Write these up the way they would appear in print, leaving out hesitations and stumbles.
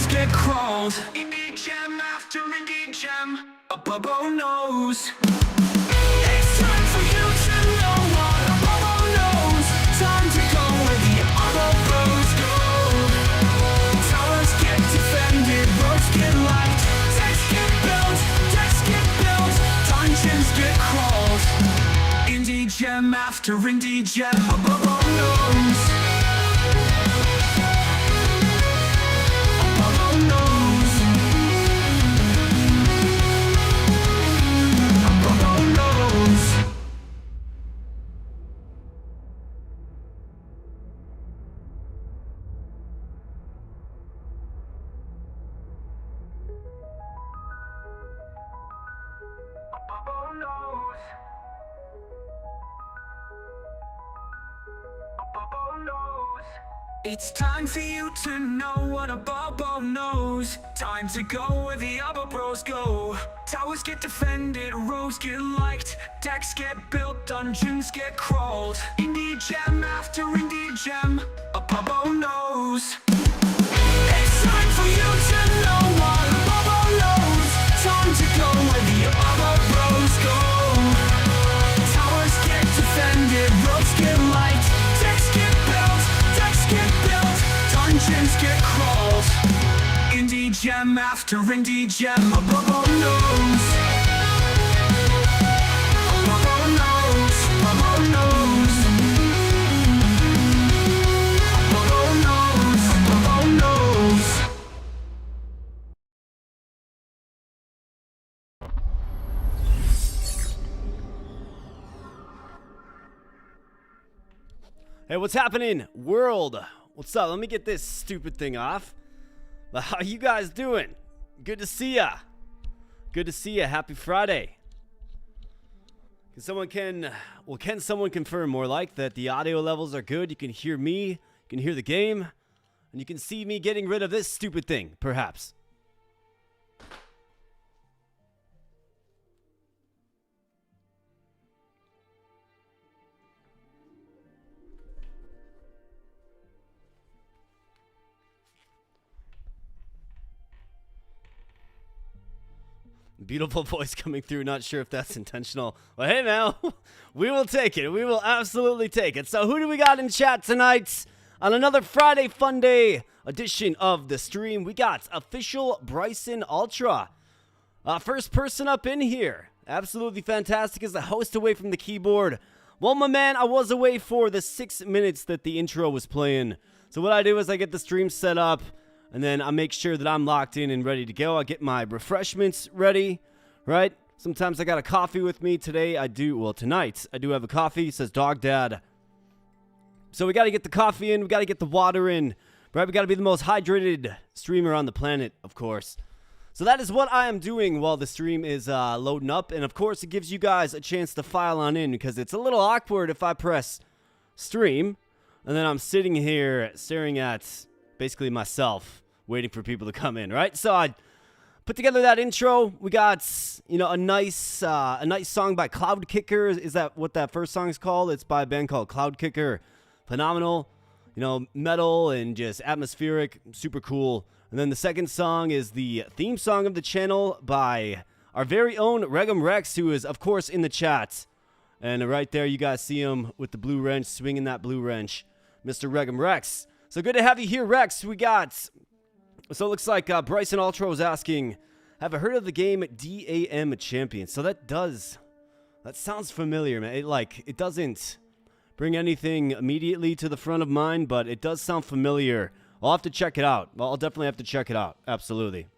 Dungeons get crawled. Indie gem after indie gem. A bubble knows. It's time for you to know what a bubble knows. Time to go where the other bros go. Towers get defended, roads get light. Decks get built, dungeons get crawled. Indie gem after indie gem, a bubble knows. A bubble knows. A bubble knows. It's time for you to know what a bubble knows. Time to go where the other bros go. Towers get defended, rows get liked. Decks get built, dungeons get crawled. Indie gem after indie gem, a bubble knows. It's time for you to know what a bubble knows. Time to go where the other bros go. Towers get defended, roads get light. Decks get built, dungeons get crawled. Indie gem after indie gem, a bubble knows. A bubble knows. Bubble knows. Bubble knows. Bubble knows. Hey, what's happening, world? What's up? Let me get this stupid thing off. How you guys doing? Good to see ya. Good to see ya. Happy Friday. Can someone confirm more like that the audio levels are good? You can hear me, you can hear the game, and you can see me getting rid of this stupid thing, perhaps. Beautiful voice coming through. Not sure if that's intentional. But hey, now, we will take it. We will absolutely take it. So who do we got in chat tonight? On another Friday Fun Day edition of the stream, we got official Bryson Ultra. First person up in here. Absolutely fantastic as the host away from the keyboard. Well, my man, I was away for the 6 minutes that the intro was playing. So what I do is I get the stream set up. And then I make sure that I'm locked in and ready to go. I get my refreshments ready, right? Sometimes I got a coffee with me. Tonight I do have a coffee. Says Dog Dad. So we got to get the coffee in. We got to get the water in, right? We got to be the most hydrated streamer on the planet, of course. So that is what I am doing while the stream is loading up. And of course, it gives you guys a chance to file on in because it's a little awkward if I press stream and then I'm sitting here staring at basically myself, waiting for people to come in, right? So I put together that intro. We got, a nice song by Cloud Kicker. Is that what that first song is called? It's by a band called Cloud Kicker. Phenomenal, metal and just atmospheric, super cool. And then the second song is the theme song of the channel by our very own Regum Rex, who is, of course, in the chat. And right there, you guys see him with the blue wrench, swinging that blue wrench, Mr. Regum Rex. So good to have you here, Rex. So it looks like Bryson Ultra was asking, have I heard of the game DAM Champions? So that sounds familiar, man. It doesn't bring anything immediately to the front of mind, but it does sound familiar. I'll have to check it out. Well, I'll definitely have to check it out. Absolutely.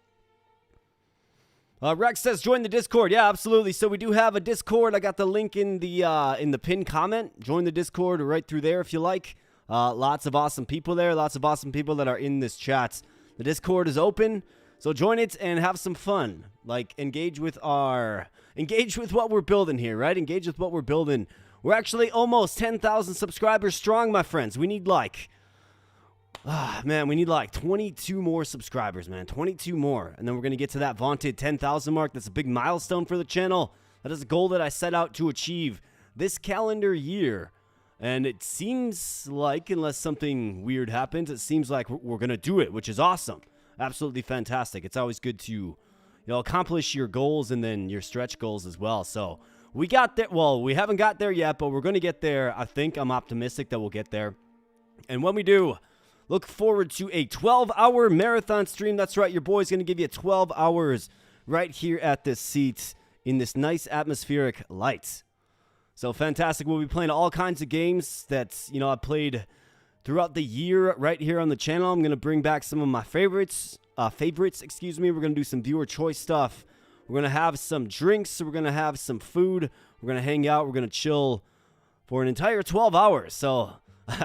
Rex says, join the Discord. Yeah, absolutely. So we do have a Discord. I got the link in the pinned comment. Join the Discord right through there if you like. Lots of awesome people there. Lots of awesome people that are in this chat. The Discord is open, so join it and have some fun. Engage with what we're building here, right? Engage with what we're building. We're actually almost 10,000 subscribers strong, my friends. We need we need 22 more subscribers, man. 22 more, and then we're gonna get to that vaunted 10,000 mark. That's a big milestone for the channel. That is a goal that I set out to achieve this calendar year. And it seems like, unless something weird happens, it seems like we're going to do it, which is awesome. absolutely fantastic. It's always good to, accomplish your goals and then your stretch goals as well. So we got there. Well, we haven't got there yet, but we're going to get there. I think I'm optimistic that we'll get there. And when we do, look forward to a 12-hour marathon stream. That's right. Your boy's going to give you 12 hours right here at this seat in this nice atmospheric light. So fantastic. We'll be playing all kinds of games that, I played throughout the year right here on the channel. I'm going to bring back some of my favorites. We're going to do some viewer choice stuff. We're going to have some drinks. We're going to have some food. We're going to hang out. We're going to chill for an entire 12 hours. So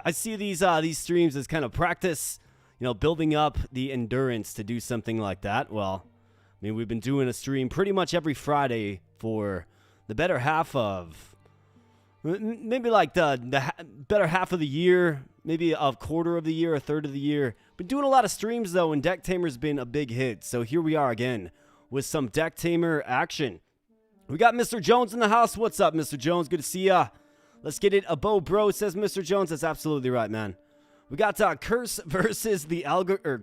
I see these streams as kind of practice, building up the endurance to do something like that. Well, we've been doing a stream pretty much every Friday for the better half of, maybe like the better half of the year, maybe a quarter of the year, a third of the year. Been doing a lot of streams, though, and Decktamer's been a big hit. So here we are again with some Decktamer action. We got Mr. Jones in the house. What's up, Mr. Jones? Good to see ya. Let's get it. A bow, bro, says Mr. Jones. That's absolutely right, man. We got Kurt versus the algorithm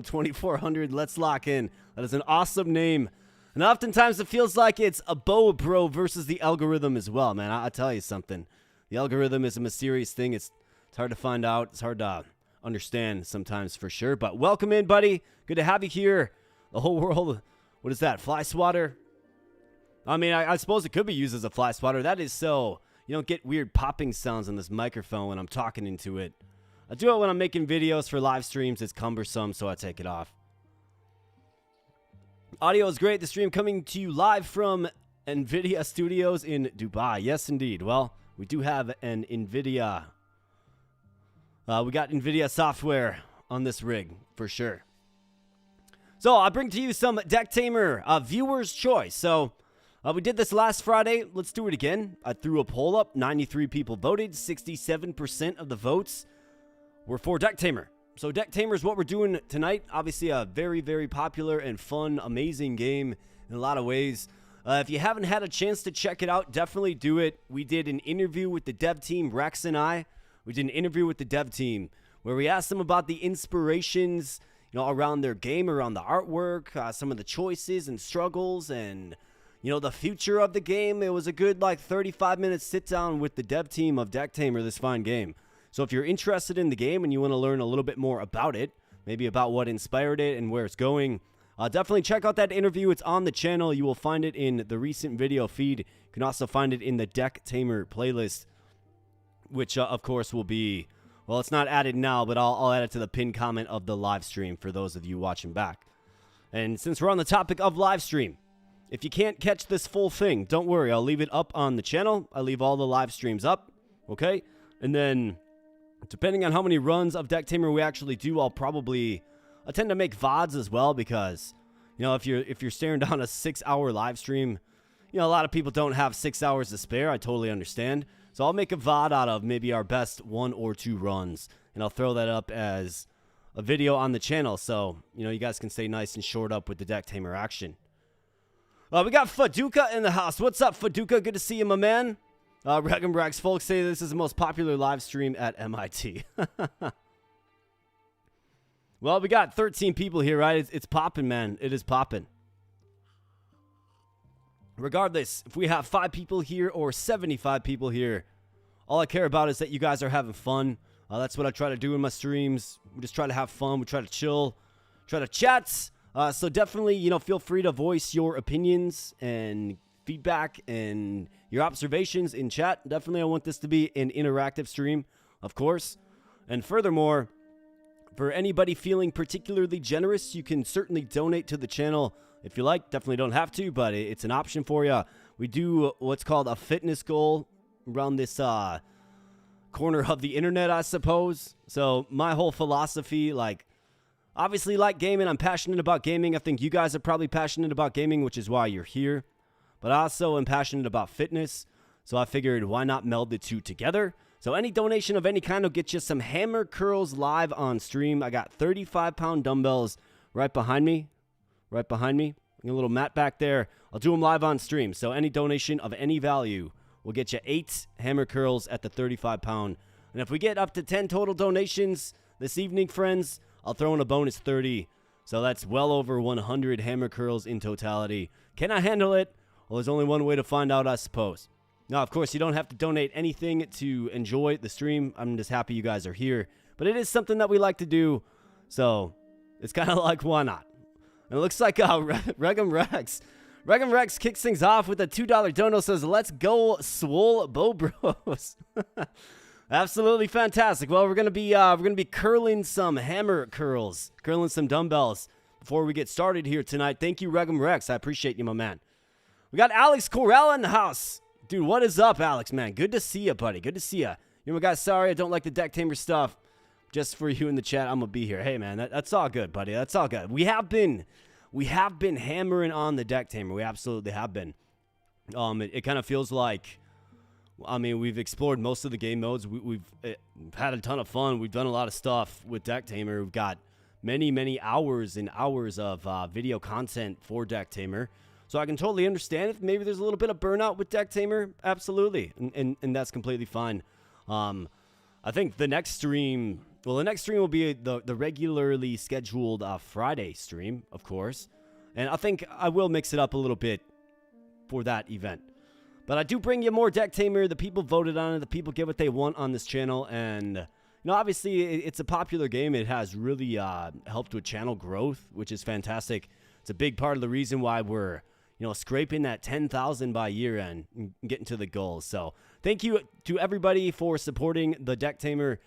2400. Let's lock in. That is an awesome name. And oftentimes it feels like it's a bow, bro, versus the algorithm as well, man. I'll tell you something. The algorithm is a mysterious thing. It's hard to find out. It's hard to understand sometimes for sure. But welcome in, buddy. Good to have you here. The whole world. What is that? Fly swatter? I suppose it could be used as a fly swatter. That is so you don't get weird popping sounds on this microphone when I'm talking into it. I do it when I'm making videos for live streams. It's cumbersome, so I take it off. Audio is great. The stream coming to you live from NVIDIA Studios in Dubai. Yes, indeed. Well, we do have an NVIDIA. We got NVIDIA software on this rig for sure. So I bring to you some Decktamer viewer's choice. So we did this last Friday. Let's do it again. I threw a poll up. 93 people voted. 67% of the votes were for Decktamer. So Decktamer is what we're doing tonight. Obviously a very, very popular and fun, amazing game in a lot of ways. If you haven't had a chance to check it out, definitely do it. We did an interview with the dev team, Rex and I. We did an interview with the dev team where we asked them about the inspirations, around their game, around the artwork, some of the choices and struggles, and the future of the game. It was a good 35-minute sit down with the dev team of Decktamer, this fine game. So if you're interested in the game and you want to learn a little bit more about it, maybe about what inspired it and where it's going, definitely check out that interview. It's on the channel. You will find it in the recent video feed. You can also find it in the Decktamer playlist, which of course will be, well, it's not added now, but I'll add it to the pinned comment of the live stream for those of you watching back. And since we're on the topic of live stream, if you can't catch this full thing, don't worry. I'll leave it up on the channel. I leave all the live streams up, okay? And then, depending on how many runs of Decktamer we actually do, I tend to make VODs as well because, if you're staring down a 6-hour live stream, a lot of people don't have 6 hours to spare. I totally understand. So I'll make a VOD out of maybe our best 1 or 2 runs, and I'll throw that up as a video on the channel so, you guys can stay nice and short up with the Decktamer action. We got Faduka in the house. What's up, Faduka? Good to see you, my man. Rag and Brags folks say this is the most popular live stream at MIT. Well, we got 13 people here, right? It's popping, man. It is popping. Regardless, if we have 5 people here or 75 people here, all I care about is that you guys are having fun. That's what I try to do in my streams. We just try to have fun. We try to chill, try to chat. So definitely, feel free to voice your opinions and feedback and your observations in chat. Definitely, I want this to be an interactive stream, of course. And furthermore, for anybody feeling particularly generous, you can certainly donate to the channel if you like. Definitely don't have to, but it's an option for you. We do what's called a fitness goal around this corner of the internet, I suppose. So my whole philosophy, obviously like gaming. I'm passionate about gaming. I think you guys are probably passionate about gaming, which is why you're here. But I also am passionate about fitness. So I figured, why not meld the two together? So any donation of any kind will get you some hammer curls live on stream. I got 35-pound dumbbells right behind me. A little mat back there. I'll do them live on stream. So any donation of any value will get you 8 hammer curls at the 35-pound. And if we get up to 10 total donations this evening, friends, I'll throw in a bonus 30. So that's well over 100 hammer curls in totality. Can I handle it? Well, there's only one way to find out, I suppose. Now, of course, you don't have to donate anything to enjoy the stream. I'm just happy you guys are here. But it is something that we like to do. So it's kind of like, why not? And it looks like Regum Rex kicks things off with a $2 dono. Says, let's go swole bow bros. Absolutely fantastic. Well, we're gonna be curling some hammer curls, curling some dumbbells before we get started here tonight. Thank you, Regum Rex. I appreciate you, my man. We got Alex Corral in the house. Dude, what is up, Alex, man? Good to see you, buddy. Good to see you. You know what, guys? Sorry, I don't like the Decktamer stuff. Just for you in the chat, I'm going to be here. Hey, man, that's all good, buddy. That's all good. We have been hammering on the Decktamer. We absolutely have been. It kind of feels like, I mean, we've explored most of the game modes. We've had a ton of fun. We've done a lot of stuff with Decktamer. We've got many hours and hours of video content for Decktamer. So I can totally understand if maybe there's a little bit of burnout with Decktamer. Absolutely. And that's completely fine. I think the next stream will be the regularly scheduled Friday stream, of course. And I think I will mix it up a little bit for that event. But I do bring you more Decktamer. The people voted on it. The people get what they want on this channel. And, you know, obviously it's a popular game. It has really helped with channel growth, which is fantastic. It's a big part of the reason why we're, you know, scraping that 10,000 by year end and getting to the goals. So thank you to everybody for supporting the Decktamer.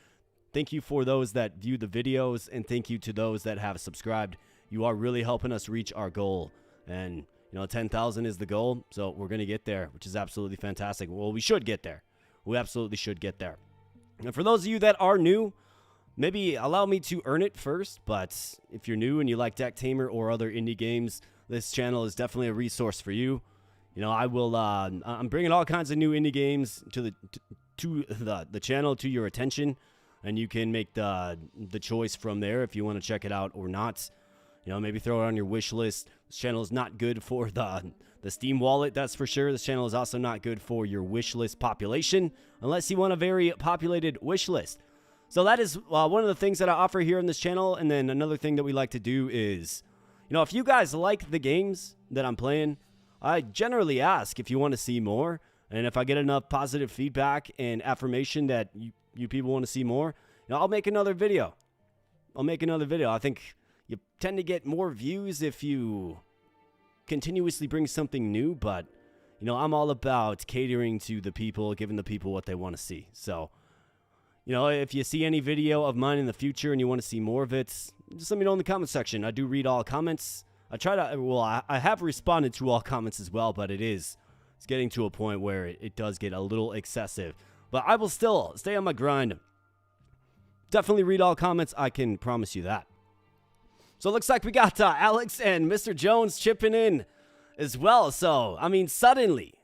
Thank you for those that view the videos, and thank you to those that have subscribed. You are really helping us reach our goal. And, you know, 10,000 is the goal, so we're going to get there, which is absolutely fantastic. Well, we should get there. We absolutely should get there. And for those of you that are new, maybe allow me to earn it first, but if you're new and you like Decktamer or other indie games, this channel is definitely a resource for you. You know, I will. I'm bringing all kinds of new indie games to the channel, to your attention, and you can make the choice from there if you want to check it out or not. You know, maybe throw it on your wish list. This channel is not good for the Steam wallet, that's for sure. This channel is also not good for your wish list population, unless you want a very populated wish list. So that is one of the things that I offer here on this channel. And then another thing that we like to do is, you know, if you guys like the games that I'm playing, I generally ask if you want to see more. And if I get enough positive feedback and affirmation that you people want to see more, you know, I'll make another video. I think you tend to get more views if you continuously bring something new. But, you know, I'm all about catering to the people, giving the people what they want to see. So, you know, if you see any video of mine in the future and you want to see more of it, just let me know in the comment section. I do read all comments. I have responded to all comments as well, but it's getting to a point where it does get a little excessive. But I will still stay on my grind. Definitely read all comments. I can promise you that. So it looks like we got Alex and Mr. Jones chipping in as well. So, I mean, suddenly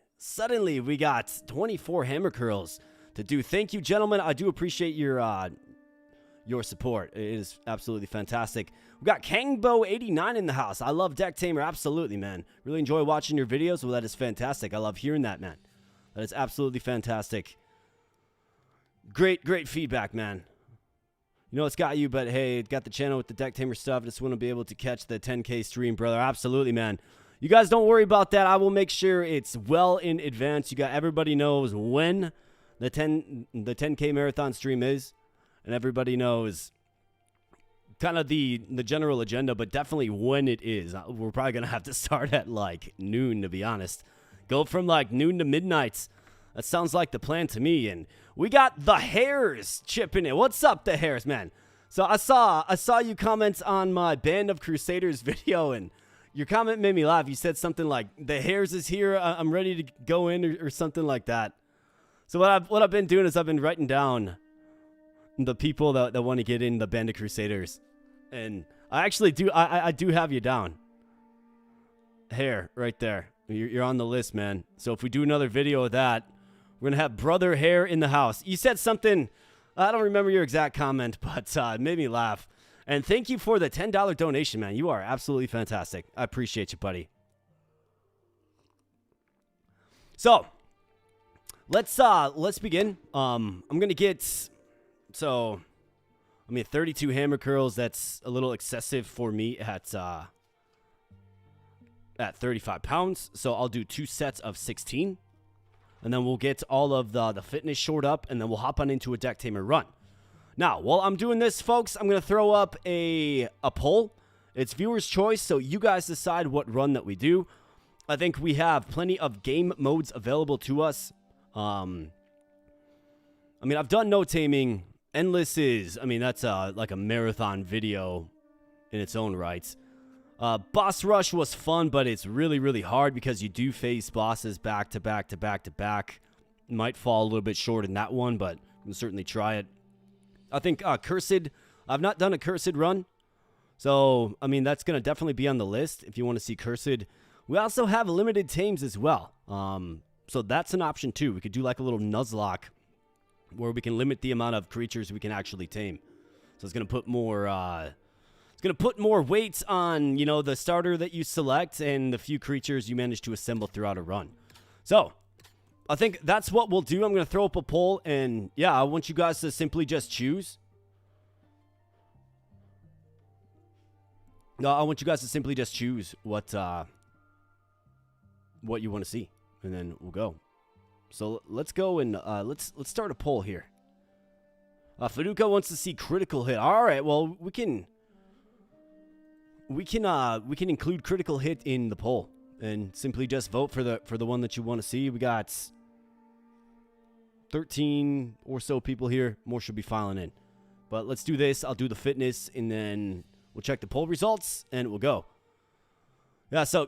we got 24 hammer curls to do. Thank you, gentlemen. I do appreciate your support. It is absolutely fantastic. We got Kangbo89 in the house. I love Decktamer. Absolutely, man. Really enjoy watching your videos. Well, that is fantastic. I love hearing that, man. That is absolutely fantastic. Great feedback, man. You know, it's got you, but hey, it got the channel with the Decktamer stuff. Just want to be able to catch the 10K stream, brother. Absolutely, man. You guys don't worry about that. I will make sure it's well in advance. Everybody knows when the 10K marathon stream is, and everybody knows kind of the general agenda, but definitely when it is. We're probably going to have to start at like noon, to be honest. Go from like noon to midnight. That sounds like the plan to me. And we got the Hares chipping in. What's up, the Hares, man? So I saw you comment on my Band of Crusaders video, and your comment made me laugh. You said something like, the Hares is here, I'm ready to go in, or something like that. So what I've been doing is I've been writing down the people that want to get in the Band of Crusaders. And I actually do, I do have you down. Hare, right there. You're on the list, man. So if we do another video of that, we're going to have Brother Hare in the house. You said something, I don't remember your exact comment, but it made me laugh. And thank you for the $10 donation, man. You are absolutely fantastic. I appreciate you, buddy. So, let's begin. I'm going to get, so, I mean, 32 hammer curls, that's a little excessive for me at 35 pounds. So I'll do 2 sets of 16. And then we'll get all of the fitness shored up, and then we'll hop on into a Decktamer run. Now, while I'm doing this, folks, I'm going to throw up a poll. It's viewer's choice, so you guys decide what run that we do. I think we have plenty of game modes available to us. I mean, I've done no taming. Endless is, I mean, that's like a marathon video in its own right. Boss Rush was fun, but it's really, really hard because you do face bosses back to back to back to back. Might fall a little bit short in that one, but you can certainly try it. I think Cursed, I've not done a Cursed run. So, I mean, that's going to definitely be on the list if you want to see Cursed. We also have limited tames as well. So that's an option too. We could do like a little Nuzlocke where we can limit the amount of creatures we can actually tame. So it's going to put more weight on, you know, the starter that you select and the few creatures you manage to assemble throughout a run. So, I think that's what we'll do. I'm going to throw up a poll, and yeah, I want you guys to simply just choose. No, I want you guys to simply just choose what you want to see, and then we'll go. So let's go and let's start a poll here. Faduka wants to see critical hit. All right, well we can include critical hit in the poll and simply just vote for the one that you want to see. We got 13 or so people here. More should be filing in. But let's do this. I'll do the fitness, and then we'll check the poll results, and we'll go. Yeah, so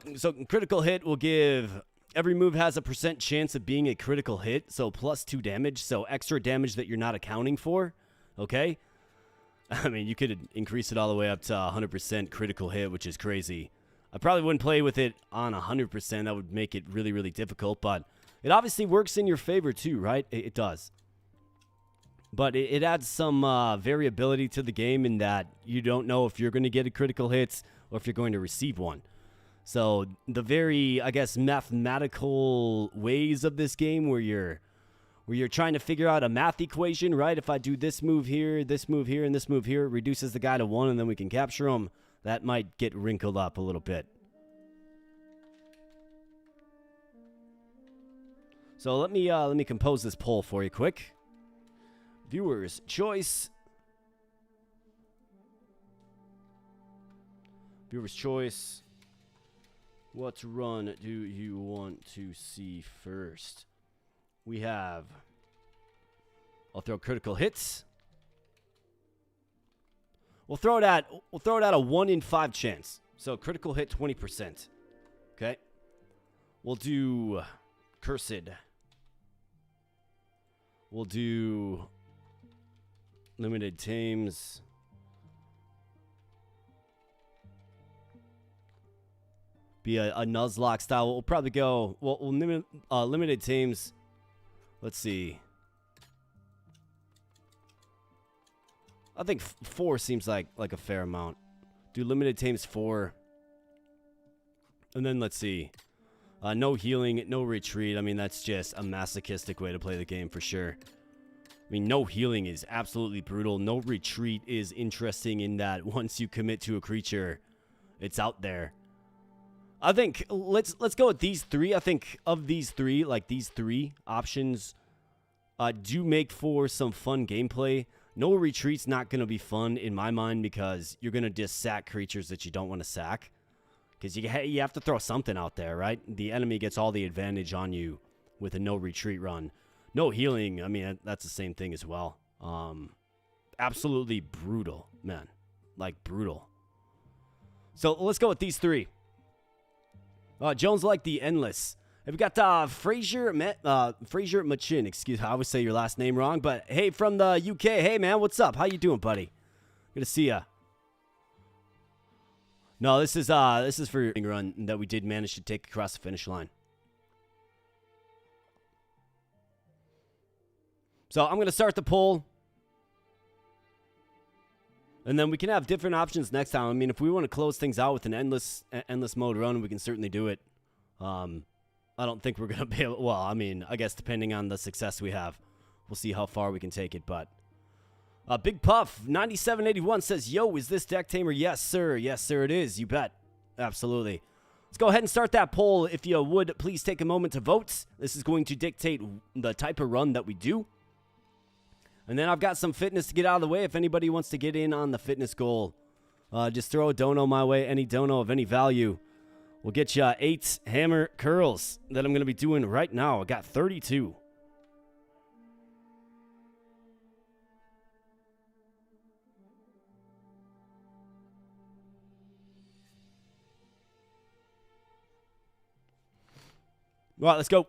critical hit will give... Every move has a % chance of being a critical hit, so plus 2 damage, so extra damage that you're not accounting for, okay? I mean, you could increase it all the way up to 100% critical hit, which is crazy. I probably wouldn't play with it on 100%. That would make it really, really difficult, but it obviously works in your favor too, right? It does. But it adds some variability to the game in that you don't know if you're going to get a critical hit or if you're going to receive one. So the very, I guess, mathematical ways of this game where you're trying to figure out a math equation, right? If I do this move here, and this move here, it reduces the guy to 1, and then we can capture him. That might get wrinkled up a little bit. So let me compose this poll for you quick. Viewers' choice. Viewers' choice. What run do you want to see first? We have... I'll throw critical hits. We'll throw it at a 1 in 5 chance. So critical hit 20%. Okay. We'll do Cursed. We'll do limited tames. Be a Nuzlocke style. We'll probably go... Well, limited tames. Let's see. I think 4 seems like a fair amount. Do limited tames 4. And then let's see. No healing, no retreat. I mean, that's just a masochistic way to play the game for sure. I mean, no healing is absolutely brutal. No retreat is interesting in that once you commit to a creature, it's out there. I think let's go with these 3. I think of these 3, like these 3 options do make for some fun gameplay. No retreat's not going to be fun in my mind because you're going to just sack creatures that you don't want to sack. Because you have to throw something out there, right? The enemy gets all the advantage on you with a no retreat run. No healing, I mean, that's the same thing as well. Absolutely brutal, man. Like, brutal. So let's go with these 3. Jones like the endless. We've got Fraser Machin. Excuse me, I always say your last name wrong, but hey, from the UK. Hey, man, what's up? How you doing, buddy? Good to see ya. No, this is for your run that we did manage to take across the finish line. So I'm gonna start the poll. And then we can have different options next time. I mean, if we want to close things out with an endless mode run, we can certainly do it. I don't think we're going to be able... Well, I mean, I guess depending on the success we have, we'll see how far we can take it. But Big Puff 9781 says, "Yo, is this Decktamer?" Yes, sir. Yes, sir. It is. You bet. Absolutely. Let's go ahead and start that poll. If you would, please take a moment to vote. This is going to dictate the type of run that we do. And then I've got some fitness to get out of the way. If anybody wants to get in on the fitness goal, just throw a dono my way. Any dono of any value will get you 8 hammer curls that I'm going to be doing right now. I got 32. All right, let's go.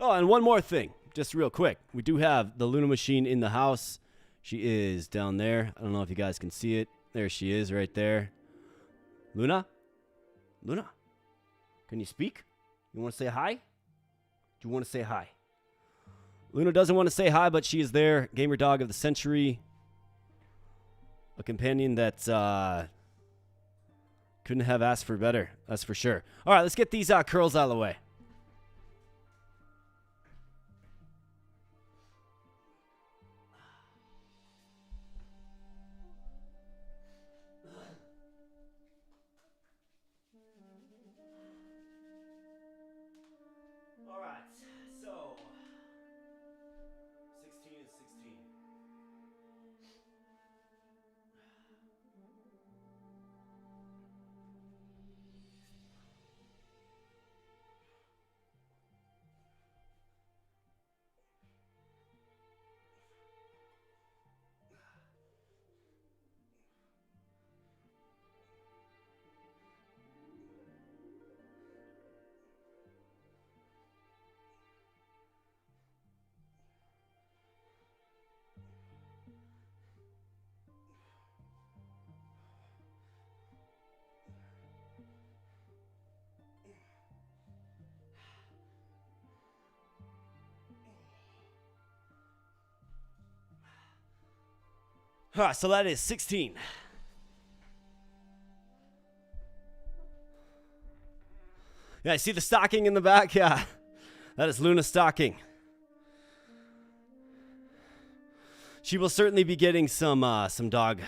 Oh, and one more thing, just real quick. We do have the Luna machine in the house. She is down there. I don't know if you guys can see it. There she is right there. Luna? Luna? Can you speak? You want to say hi? Do you want to say hi? Luna doesn't want to say hi, but she is there. Gamer dog of the century. A companion that couldn't have asked for better. That's for sure. All right, let's get these curls out of the way. All right, so 16 is 16. All right, so that is 16. Yeah, I see the stocking in the back. Yeah, that is Luna's stocking. She will certainly be getting some dog,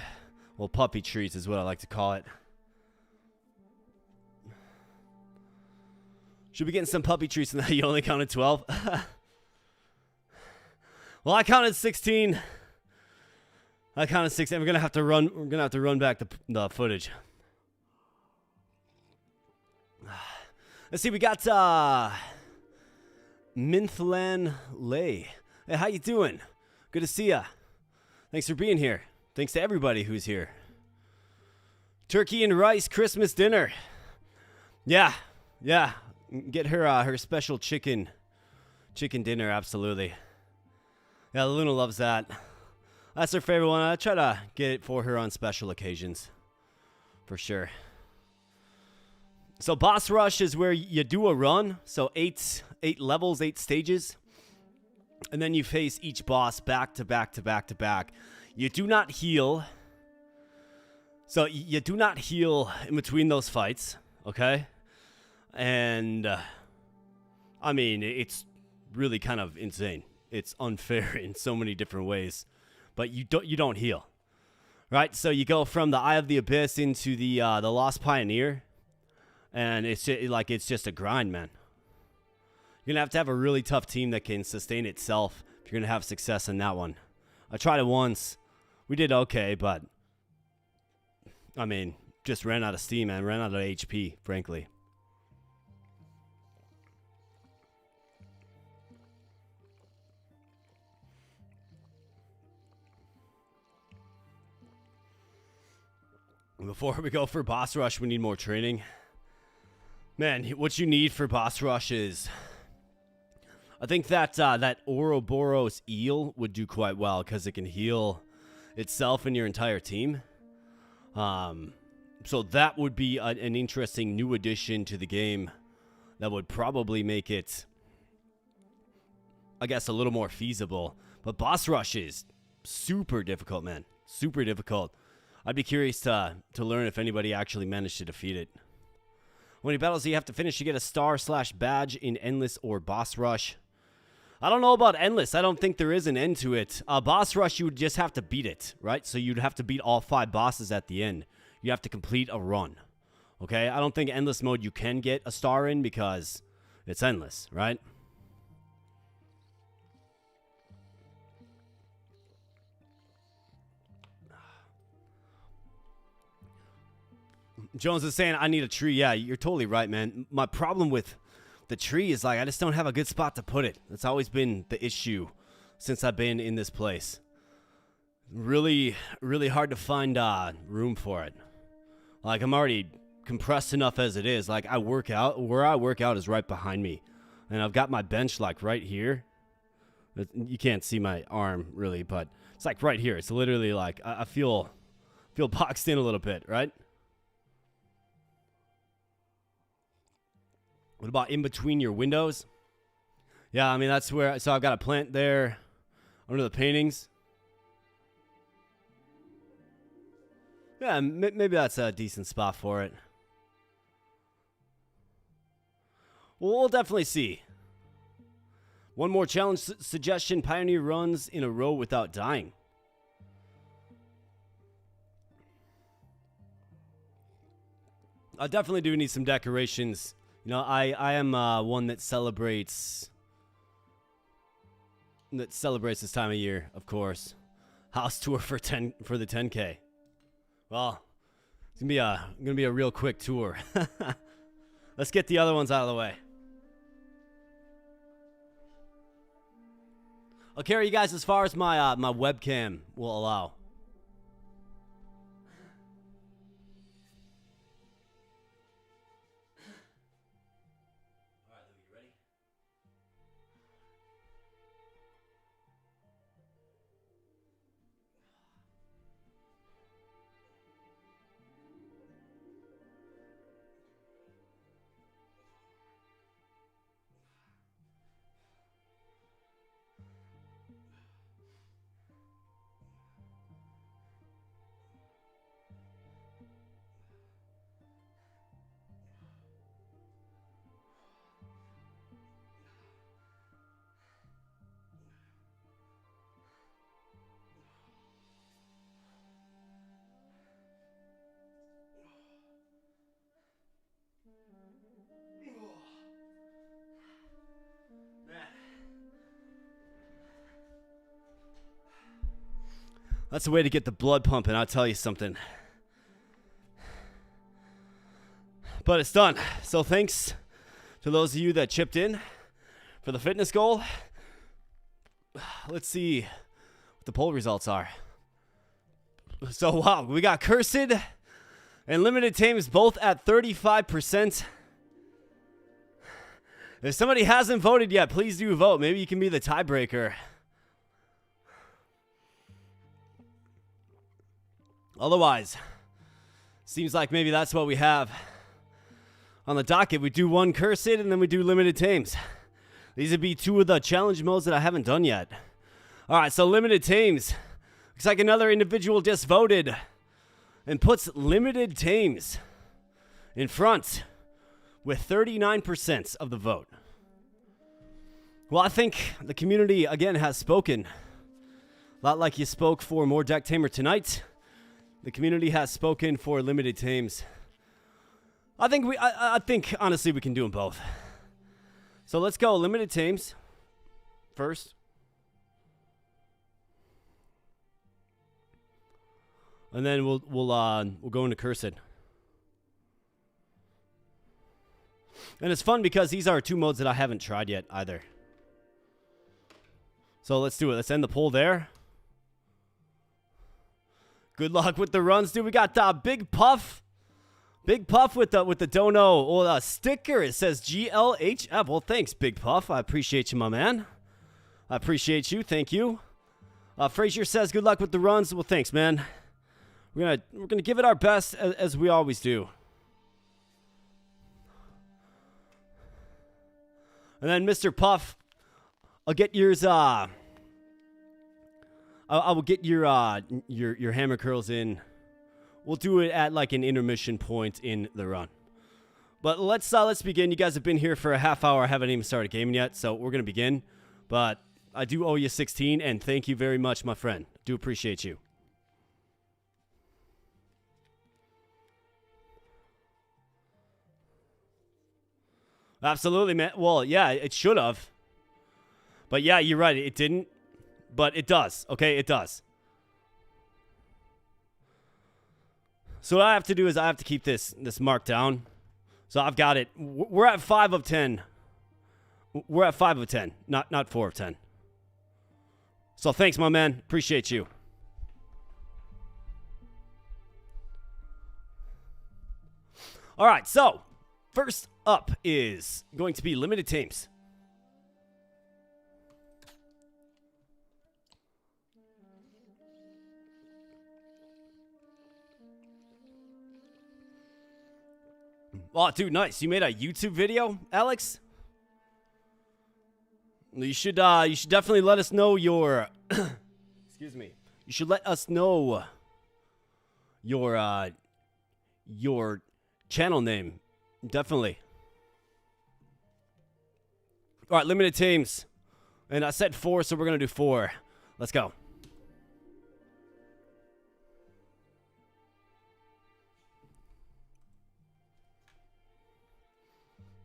well, puppy treats is what I like to call it. She'll be getting some puppy treats, and you only counted 12. Well, I counted 16. I counted 16. We're gonna have to run. We're gonna have to run back the footage. Let's see. We got Minthlan Lay. Hey, how you doing? Good to see ya. Thanks for being here. Thanks to everybody who's here. Turkey and rice Christmas dinner. Yeah. Get her her special chicken dinner. Absolutely. Yeah, Luna loves that. That's her favorite one. I try to get it for her on special occasions, for sure. So boss rush is where you do a run. So eight levels, 8 stages. And then you face each boss back to back to back to back. You do not heal. So you do not heal in between those fights, okay? And, I mean, it's really kind of insane. It's unfair in so many different ways. But you don't heal, right? So you go from the Eye of the Abyss into the Lost Pioneer, and it's just a grind, man. You're gonna have to have a really tough team that can sustain itself if you're gonna have success in that one. I tried it once, we did okay, but I mean, just ran out of steam, man. Ran out of HP, frankly. Before we go for boss rush, we need more training. Man, what you need for boss rush is, I think that that Ouroboros eel would do quite well because it can heal itself and your entire team. So that would be an interesting new addition to the game that would probably make it, I guess, a little more feasible. But boss rush is super difficult, man. Super difficult. I'd be curious to learn if anybody actually managed to defeat it. How many battles do you have to finish to get a star/badge in Endless or Boss Rush? I don't know about endless. I don't think there is an end to it. Boss rush, you would just have to beat it, right? So you'd have to beat all 5 bosses at the end. You have to complete a run. Okay? I don't think endless mode you can get a star in because it's endless, right? Jones is saying, I need a tree. Yeah, you're totally right, man. My problem with the tree is, like, I just don't have a good spot to put it. That's always been the issue since I've been in this place. Really, really hard to find room for it. Like, I'm already compressed enough as it is. Like, I work out. Where I work out is right behind me. And I've got my bench, like, right here. You can't see my arm, really, but it's, like, right here. It's literally, like, I feel boxed in a little bit, right? What about in between your windows? Yeah, I mean, that's where... So I've got a plant there under the paintings. Yeah, maybe that's a decent spot for it. Well, we'll definitely see. One more challenge suggestion. Pioneer runs in a row without dying. I definitely do need some decorations. You know, I am one that celebrates this time of year, of course. House tour for the 10K. Well, it's gonna be a real quick tour. Let's get the other ones out of the way. I'll carry you guys as far as my my webcam will allow. That's the way to get the blood pumping, I'll tell you something. But it's done. So thanks to those of you that chipped in for the fitness goal. Let's see what the poll results are. So, wow, we got Cursed and Limited Tames both at 35%. If somebody hasn't voted yet, please do vote. Maybe you can be the tiebreaker. Otherwise, seems like maybe that's what we have on the docket. We do one Cursed and then we do Limited Tames. These would be 2 of the challenge modes that I haven't done yet. All right, so Limited Tames. Looks like another individual just voted and puts Limited Tames in front with 39% of the vote. Well, I think the community, again, has spoken. A lot like you spoke for more Decktamer tonight. The community has spoken for Limited Tames. I think honestly we can do them both. So let's go Limited Tames first. And then we'll go into Cursed. And it's fun because these are 2 modes that I haven't tried yet either. So let's do it. Let's end the poll there. Good luck with the runs, dude. We got Big Puff. Big Puff with the dono sticker. It says GLHF. Well, thanks, Big Puff. I appreciate you, my man. I appreciate you. Thank you. Frazier says good luck with the runs. Well, thanks, man. We're gonna give it our best as we always do. And then Mr. Puff, I'll get yours. I will get your hammer curls in. We'll do it at like an intermission point in the run. But let's begin. You guys have been here for a half hour. I haven't even started gaming yet, so we're gonna begin. But I do owe you 16, and thank you very much, my friend. Do appreciate you. Absolutely, man. Well, yeah, it should have. But yeah, you're right. It didn't. But it does. Okay, it does. So what I have to do is I have to keep this mark down. So I've got it. We're at 5 of 10. We're at 5 of 10, not 4 of 10. So thanks, my man. Appreciate you. All right, so first up is going to be limited tames. Oh, dude, nice. You made a YouTube video, Alex? You should definitely let us know your excuse me. You should let us know your channel name. Definitely. All right, limited teams. And I said 4, so we're going to do 4. Let's go.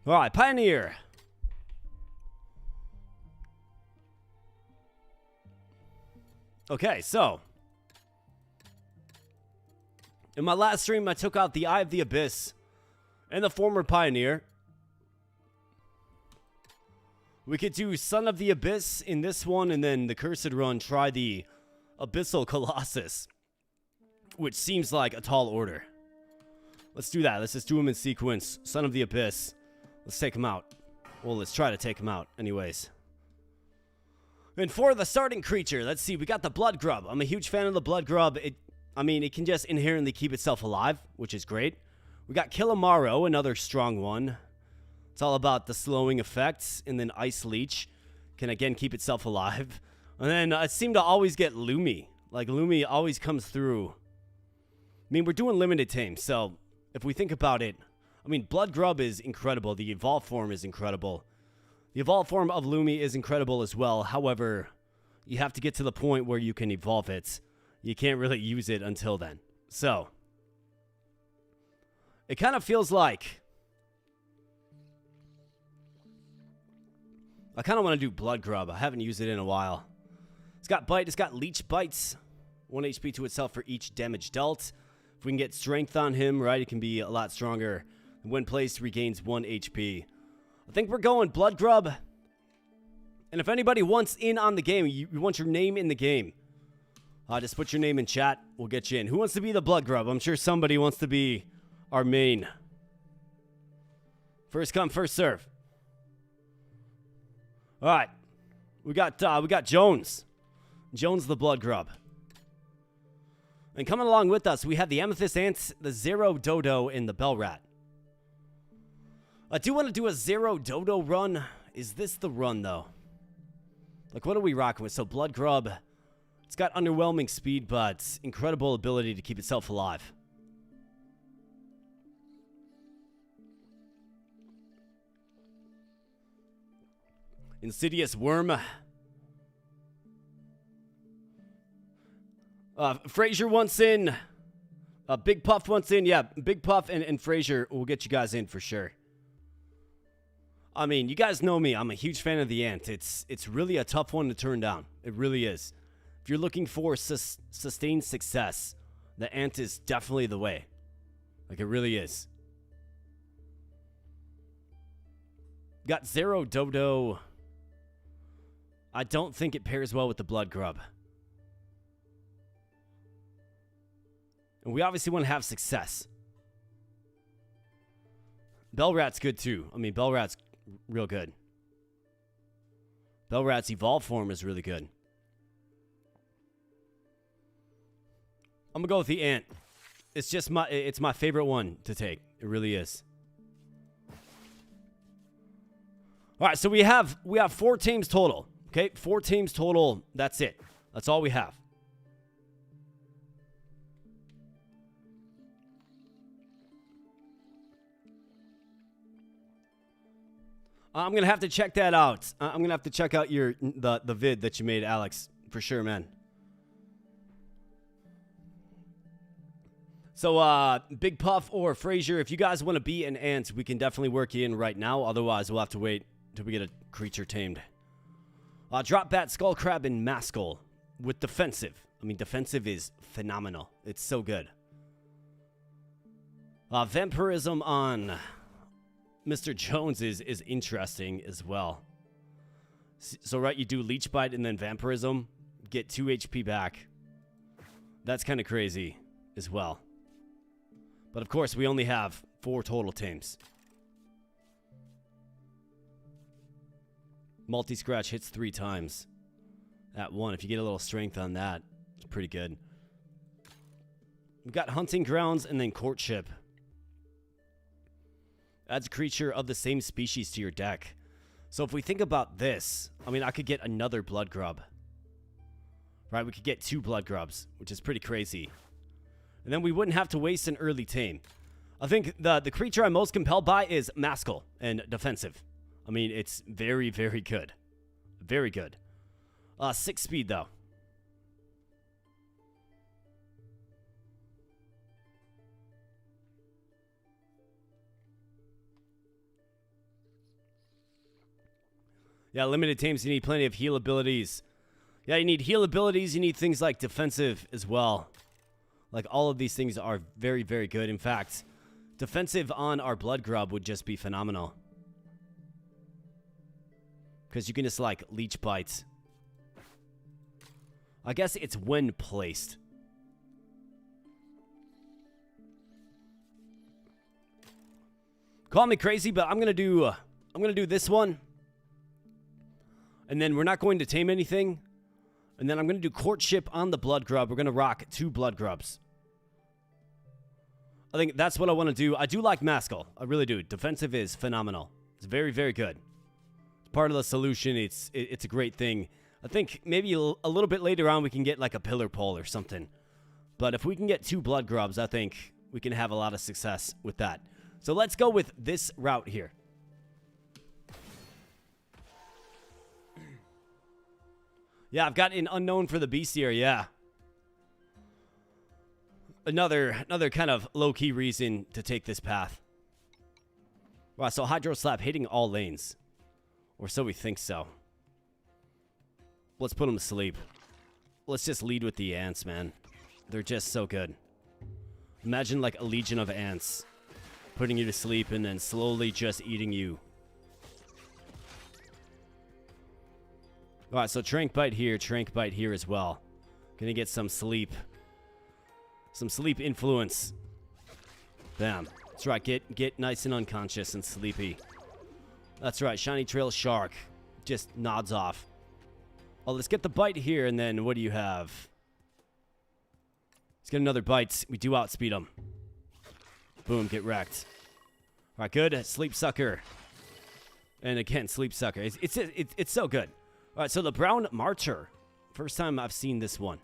All right, Pioneer. Okay, so in my last stream, I took out the Eye of the Abyss and the former Pioneer. We could do Son of the Abyss in this one, and then the Cursed Run, try the Abyssal Colossus, which seems like a tall order. Let's do that. Let's just do them in sequence. Son of the Abyss. Let's take him out. Well, let's try to take him out anyways. And for the starting creature, let's see. We got the Blood Grub. I'm a huge fan of the Blood Grub. It can just inherently keep itself alive, which is great. We got Killamaro, another strong one. It's all about the slowing effects. And then Ice Leech can, again, keep itself alive. And then I seem to always get Lumi. Like, Lumi always comes through. I mean, we're doing limited tames, so if we think about it, I mean, Blood Grub is incredible. The evolved form is incredible. The evolved form of Lumi is incredible as well. However, you have to get to the point where you can evolve it. You can't really use it until then. So, it kind of feels like I kind of want to do Blood Grub. I haven't used it in a while. It's got Bite. It's got Leech Bites. 1 HP to itself for each damage dealt. If we can get Strength on him, right, it can be a lot stronger. When placed, regains 1 HP. I think we're going Blood Grub. And if anybody wants in on the game, you want your name in the game, just put your name in chat. We'll get you in. Who wants to be the Blood Grub? I'm sure somebody wants to be our main. First come, first serve. All right. We got Jones. Jones the Blood Grub. And coming along with us, we have the Amethyst Ant, the Zero Dodo, and the Bell Rat. I do want to do a Zero Dodo run. Is this the run, though? Like, what are we rocking with? So, Blood Grub, it's got underwhelming speed, but incredible ability to keep itself alive. Insidious Worm. Frazier wants in. Big Puff wants in. Yeah, Big Puff and Frazier will get you guys in for sure. I mean, you guys know me. I'm a huge fan of the Ant. It's really a tough one to turn down. It really is. If you're looking for sustained success, the Ant is definitely the way. Like, it really is. Got Zero Dodo. I don't think it pairs well with the Blood Grub. And we obviously want to have success. Bell Rat's good too. I mean, Bell Rat's real good. Bell Rat's evolved form is really good. I'm gonna go with the Ant. It's just it's my favorite one to take. It really is. All right, so we have 4 teams total. Okay, 4 teams total. That's it. That's all we have. I'm going to have to check that out. I'm going to have to check out the vid that you made, Alex. For sure, man. So, Big Puff or Frazier, if you guys want to be an ant, we can definitely work you in right now. Otherwise, we'll have to wait until we get a creature tamed. Drop Bat, Skull Crab, and Maskull with defensive. I mean, defensive is phenomenal. It's so good. Vampirism on Mr. Jones is interesting as well. So, right, you do Leech Bite and then Vampirism. Get 2 HP back. That's kind of crazy as well. But, of course, we only have 4 total tames. Multi-Scratch hits 3 times at 1. If you get a little strength on that, it's pretty good. We've got Hunting Grounds and then Courtship. Adds a creature of the same species to your deck. So if we think about this, I mean, I could get another Blood Grub. Right, we could get 2 Blood Grubs, which is pretty crazy. And then we wouldn't have to waste an early tame. I think the creature I'm most compelled by is Maskull and defensive. I mean, it's very, very good. Very good. 6 speed, though. Yeah, limited tames, you need plenty of heal abilities. Yeah, you need heal abilities. You need things like defensive as well. Like, all of these things are very, very good. In fact, defensive on our Blood Grub would just be phenomenal. Because you can just, like, Leech Bite. I guess it's when placed. Call me crazy, but I'm gonna do this one. And then we're not going to tame anything. And then I'm going to do Courtship on the Blood Grub. We're going to rock 2 Blood Grubs. I think that's what I want to do. I do like Maskull. I really do. Defensive is phenomenal. It's very, very good. It's part of the solution. It's a great thing. I think maybe a little bit later on we can get like a Pillar Pole or something. But if we can get 2 Blood Grubs, I think we can have a lot of success with that. So let's go with this route here. Yeah, I've got an Unknown for the Bestiary, yeah. Another kind of low-key reason to take this path. Wow, so Hydro Slap hitting all lanes. Or so we think so. Let's put them to sleep. Let's just lead with the ants, man. They're just so good. Imagine like a legion of ants putting you to sleep and then slowly just eating you. Alright, so Trank Bite here as well. Gonna get some sleep. Some sleep influence. Bam. That's right, get nice and unconscious and sleepy. That's right, Shiny Trail Shark. Just nods off. Oh, let's get the bite here, and then what do you have? Let's get another bite. We do outspeed them. Boom, get wrecked. Alright, good. Sleep Sucker. And again, Sleep Sucker. It's so good. Alright, so the Brown Marcher. First time I've seen this one.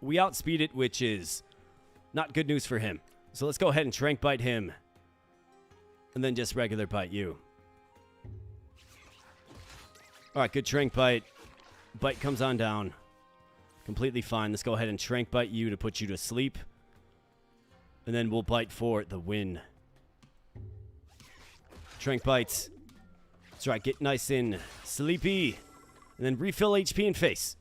We outspeed it, which is not good news for him. So let's go ahead and Trank Bite him. And then just regular bite you. Alright, good Trank Bite. Bite comes on down. Completely fine. Let's go ahead and Trank Bite you to put you to sleep. And then we'll bite for the win. Trank Bite. That's right, get nice and sleepy. And then refill HP and face.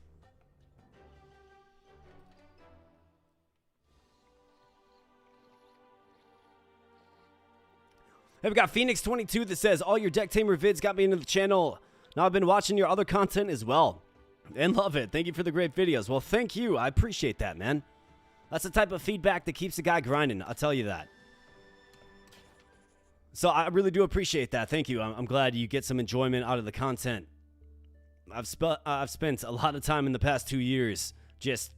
Hey, we got Phoenix22 that says, all your Decktamer vids got me into the channel. Now I've been watching your other content as well. And love it. Thank you for the great videos. Well, thank you. I appreciate that, man. That's the type of feedback that keeps a guy grinding. I'll tell you that. So I really do appreciate that. Thank you. I'm glad you get some enjoyment out of the content. I've spent a lot of time in the past 2 years just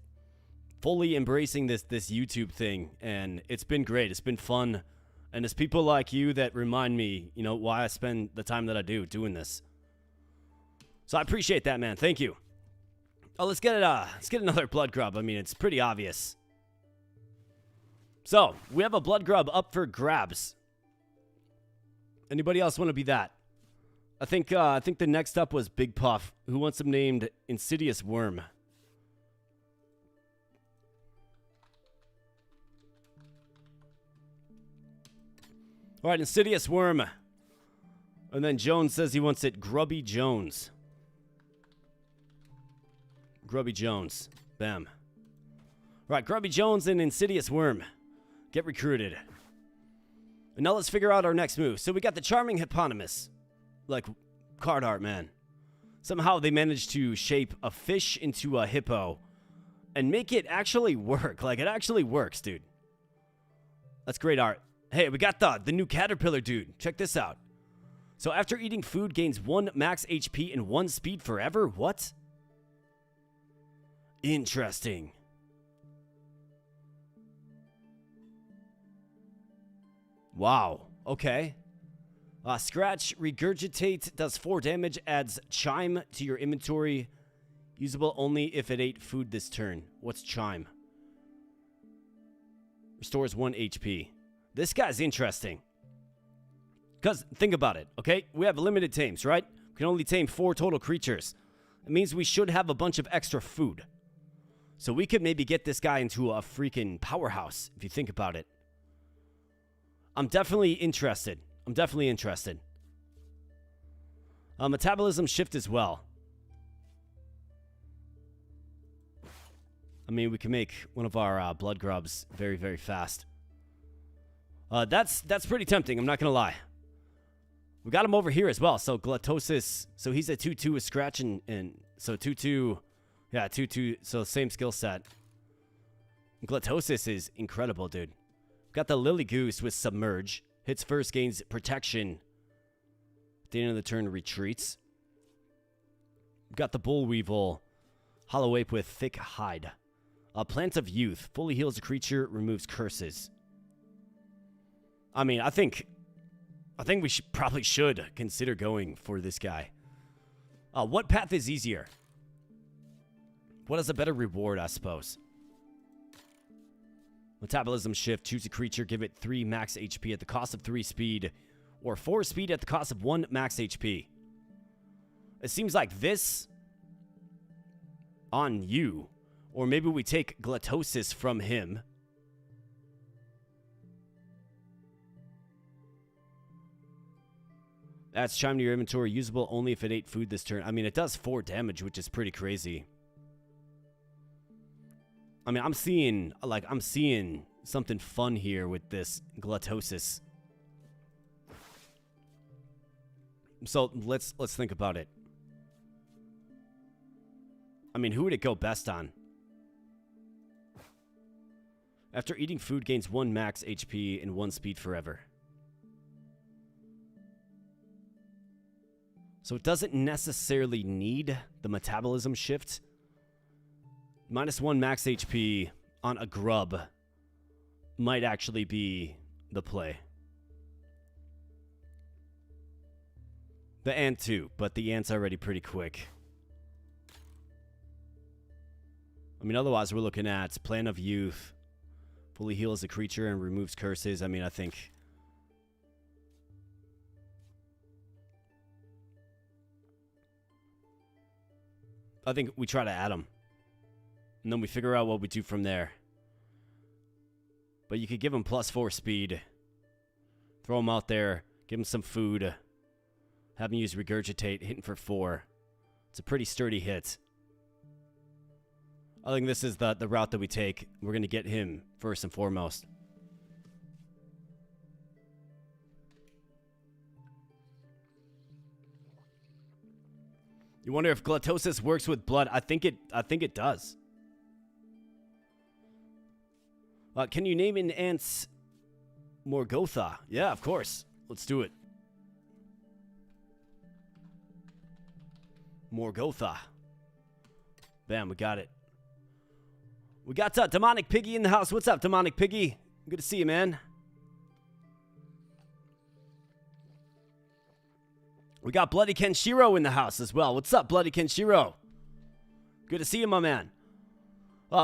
fully embracing this YouTube thing. And it's been great. It's been fun. And it's people like you that remind me, you know, why I spend the time that I do doing this. So I appreciate that, man. Thank you. Oh, let's get another Blood Grub. I mean, it's pretty obvious. So, we have a Blood Grub up for grabs. Anybody else want to be that? I think the next up was Big Puff, who wants him named Insidious Worm. All right, Insidious Worm. And then Jones says he wants it Grubby Jones. Grubby Jones. Bam. All right, Grubby Jones and Insidious Worm. Get recruited. And now let's figure out our next move. So we got the Charming Hippopotamus. Like card art, man. Somehow they managed to shape a fish into a hippo and make it actually work. Like, it actually works, dude. That's great art. Hey, we got the new caterpillar dude. Check this out. So after eating food, gains 1 max HP and 1 speed forever? What? Interesting. Wow. Okay. Scratch, regurgitate, does 4 damage, adds chime to your inventory. Usable only if it ate food this turn. What's chime? Restores 1 HP. This guy's interesting. Because, think about it, okay? We have limited tames, right? We can only tame 4 total creatures. It means we should have a bunch of extra food. So we could maybe get this guy into a freaking powerhouse, if you think about it. I'm definitely interested. Metabolism shift as well. I mean, we can make one of our blood grubs very, very fast. That's pretty tempting, I'm not going to lie. We got him over here as well. So Gluttosis, so he's a 2-2 with Scratch and so 2-2, yeah, 2-2, so same skill set. Gluttosis is incredible, dude. Got the Lily Goose with Submerge. Hits first, gains protection. At the end of the turn, retreats. Got the Bull Weevil. Hollow Ape with Thick Hide. Plant of Youth. Fully heals a creature, removes curses. I mean, I think we probably should consider going for this guy. What path is easier? What has a better reward, I suppose? Metabolism shift. Choose a creature. Give it 3 max HP at the cost of 3 speed. Or 4 speed at the cost of 1 max HP. It seems like this on you. Or maybe we take Gluttosis from him. Adds chime to your inventory. Usable only if it ate food this turn. I mean, it does 4 damage, which is pretty crazy. I mean, I'm seeing something fun here with this Gluttosis. So let's think about it. I mean, who would it go best on? After eating food, gains 1 max HP and 1 speed forever. So it doesn't necessarily need the metabolism shift. -1 max HP on a grub might actually be the play. The ant too, but the ant's already pretty quick. I mean, otherwise we're looking at Plan of Youth. Fully heals a creature and removes curses. I mean, I think we try to add them. And then we figure out what we do from there. But you could give him +4 speed. Throw him out there. Give him some food. Have him use Regurgitate. Hitting for 4. It's a pretty sturdy hit. I think this is the route that we take. We're going to get him first and foremost. You wonder if Gluttosis works with blood. I think it does. Can you name an ant's Morgotha? Yeah, of course. Let's do it. Morgotha. Bam, we got it. We got Demonic Piggy in the house. What's up, Demonic Piggy? Good to see you, man. We got Bloody Kenshiro in the house as well. What's up, Bloody Kenshiro? Good to see you, my man.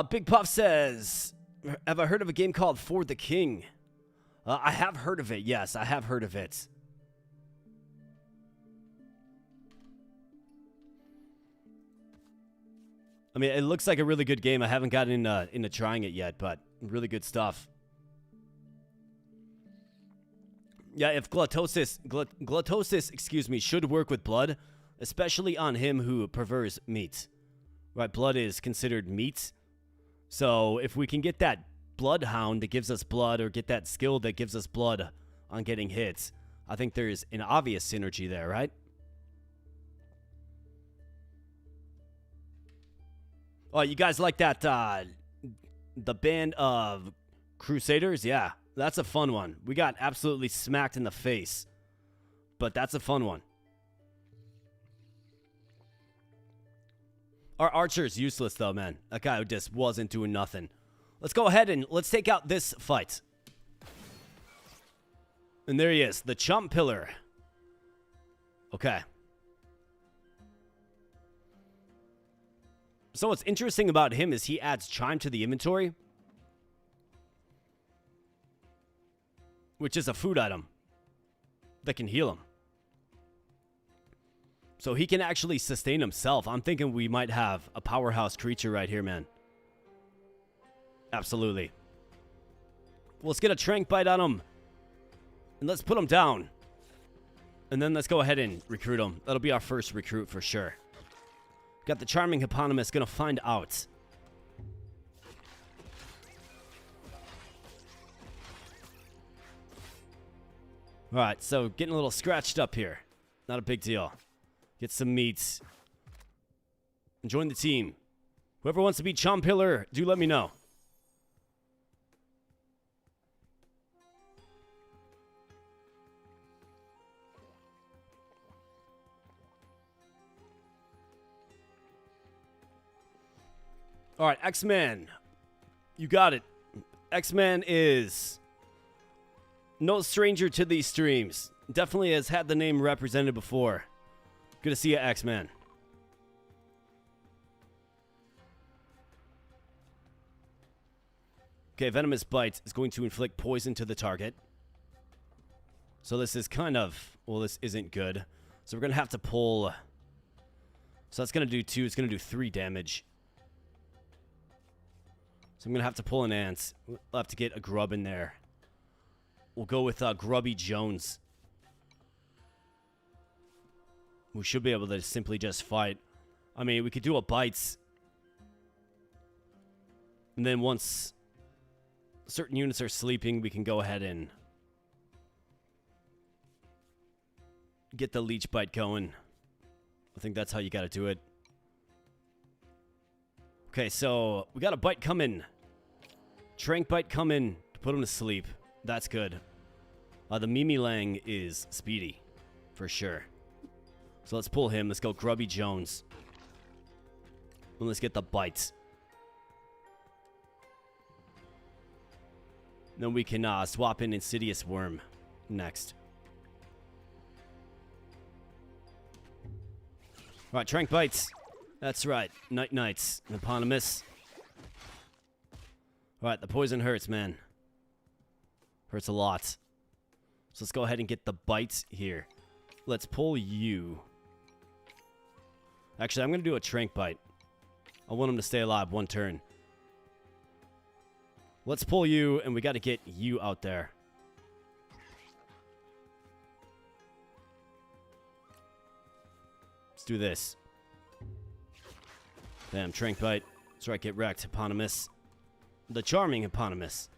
Big Puff says, have I heard of a game called For the King? I have heard of it. Yes, I have heard of it. I mean, it looks like a really good game. I haven't gotten into trying it yet, but really good stuff. Yeah, if gluttosis, excuse me, should work with blood, especially on him who prefers meat. Right, blood is considered meat. So if we can get that bloodhound that gives us blood, or get that skill that gives us blood on getting hits, I think there's an obvious synergy there, right? Oh, you guys like that, the band of Crusaders? Yeah, that's a fun one. We got absolutely smacked in the face, but that's a fun one. Our archer's useless, though, man. That guy just wasn't doing nothing. Let's go ahead and let's take out this fight. And there he is, the chump pillar. Okay. So what's interesting about him is he adds chime to the inventory, which is a food item that can heal him. So he can actually sustain himself. I'm thinking we might have a powerhouse creature right here, man. Absolutely. Let's get a trank bite on him. And let's put him down. And then let's go ahead and recruit him. That'll be our first recruit for sure. Got the charming hippopotamus, gonna find out. Alright, so getting a little scratched up here. Not a big deal. Get some meat. And join the team. Whoever wants to be Chomp Pillar, do let me know. Alright, X-Man. You got it. X-Man is no stranger to these streams. Definitely has had the name represented before. Good to see you, X-Man. Okay, Venomous Bite is going to inflict poison to the target. So this is kind of... well, this isn't good. So we're going to have to pull... so that's going to do 2. It's going to do 3 damage. So I'm going to have to pull an ant. We'll have to get a grub in there. We'll go with Grubby Jones. We should be able to simply just fight. I mean, we could do a bites. And then once certain units are sleeping, we can go ahead and get the leech bite going. I think that's how you got to do it. Okay, so we got a bite coming. Trank bite coming to put him to sleep. That's good. The Mimi Lang is speedy, for sure. So let's pull him. Let's go Grubby Jones. And let's get the bites. Then we can swap in Insidious Worm next. Alright, Trank bites. That's right. Night Nights. Eponymous. Alright, the poison hurts, man. Hurts a lot. So let's go ahead and get the bites here. Let's pull you. Actually, I'm going to do a Trank bite. I want him to stay alive 1 turn. Let's pull you, and we got to get you out there. Let's do this. Damn, Trank bite. That's right, get wrecked, Eponymous. The charming Eponymous.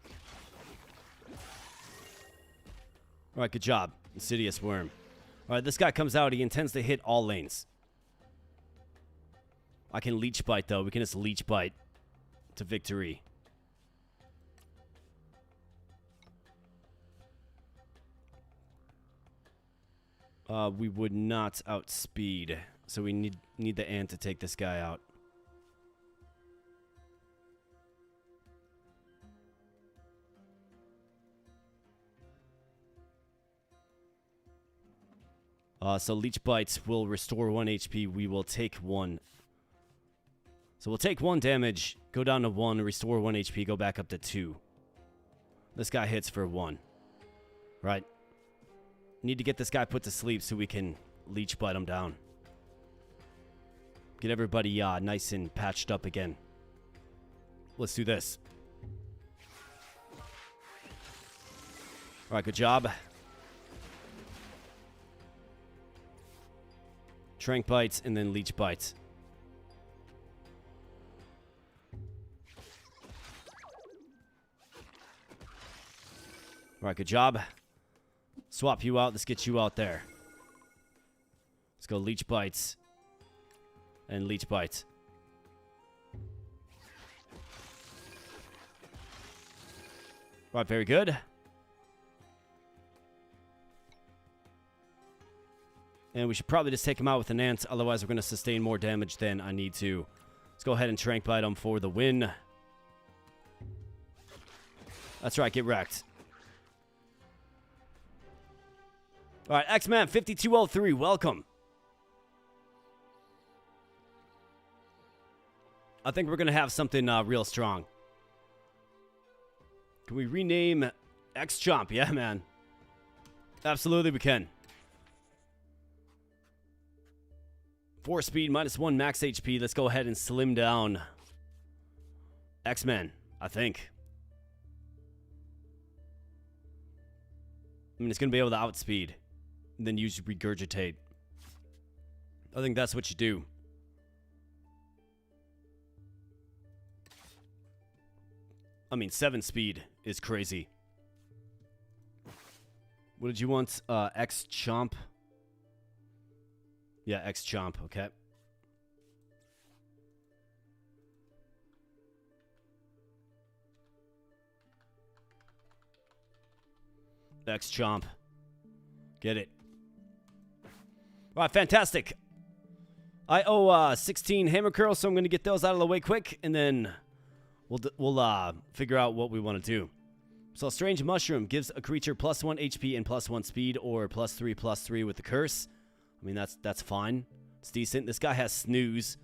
Alright, good job. Insidious Worm. Alright, this guy comes out. He intends to hit all lanes. I can Leech Bite, though. We can just Leech Bite to victory. We would not outspeed. So we need the ant to take this guy out. So Leech Bites will restore 1 HP. We will take 1. So we'll take 1 damage, go down to 1, restore 1 HP, go back up to 2. This guy hits for 1. Right. Need to get this guy put to sleep so we can Leech Bite him down. Get everybody nice and patched up again. Let's do this. All right, good job. Trank bites and then leech bites. All right, good job. Swap you out. Let's get you out there. Let's go leech bites and leech bites. All right, very good. And we should probably just take him out with an ant, otherwise we're going to sustain more damage than I need to. Let's go ahead and trank bite him for the win. That's right, get wrecked. All right, X-Man 5203, welcome. I think we're going to have something real strong. Can we rename X-Chomp? Yeah, man. Absolutely, we can. 4 speed, -1 max HP. Let's go ahead and slim down X-Men, I think. I mean, it's going to be able to outspeed and then use regurgitate. I think that's what you do. I mean, 7 speed is crazy. What did you want? X-Chomp? Yeah, X-Chomp, okay. X-Chomp. Get it. All right, fantastic. I owe 16 hammer curls, so I'm going to get those out of the way quick, and then we'll figure out what we want to do. So, Strange Mushroom gives a creature +1 HP and +1 speed, or +3/+3 with the curse. I mean, that's fine. It's decent. This guy has Snooze,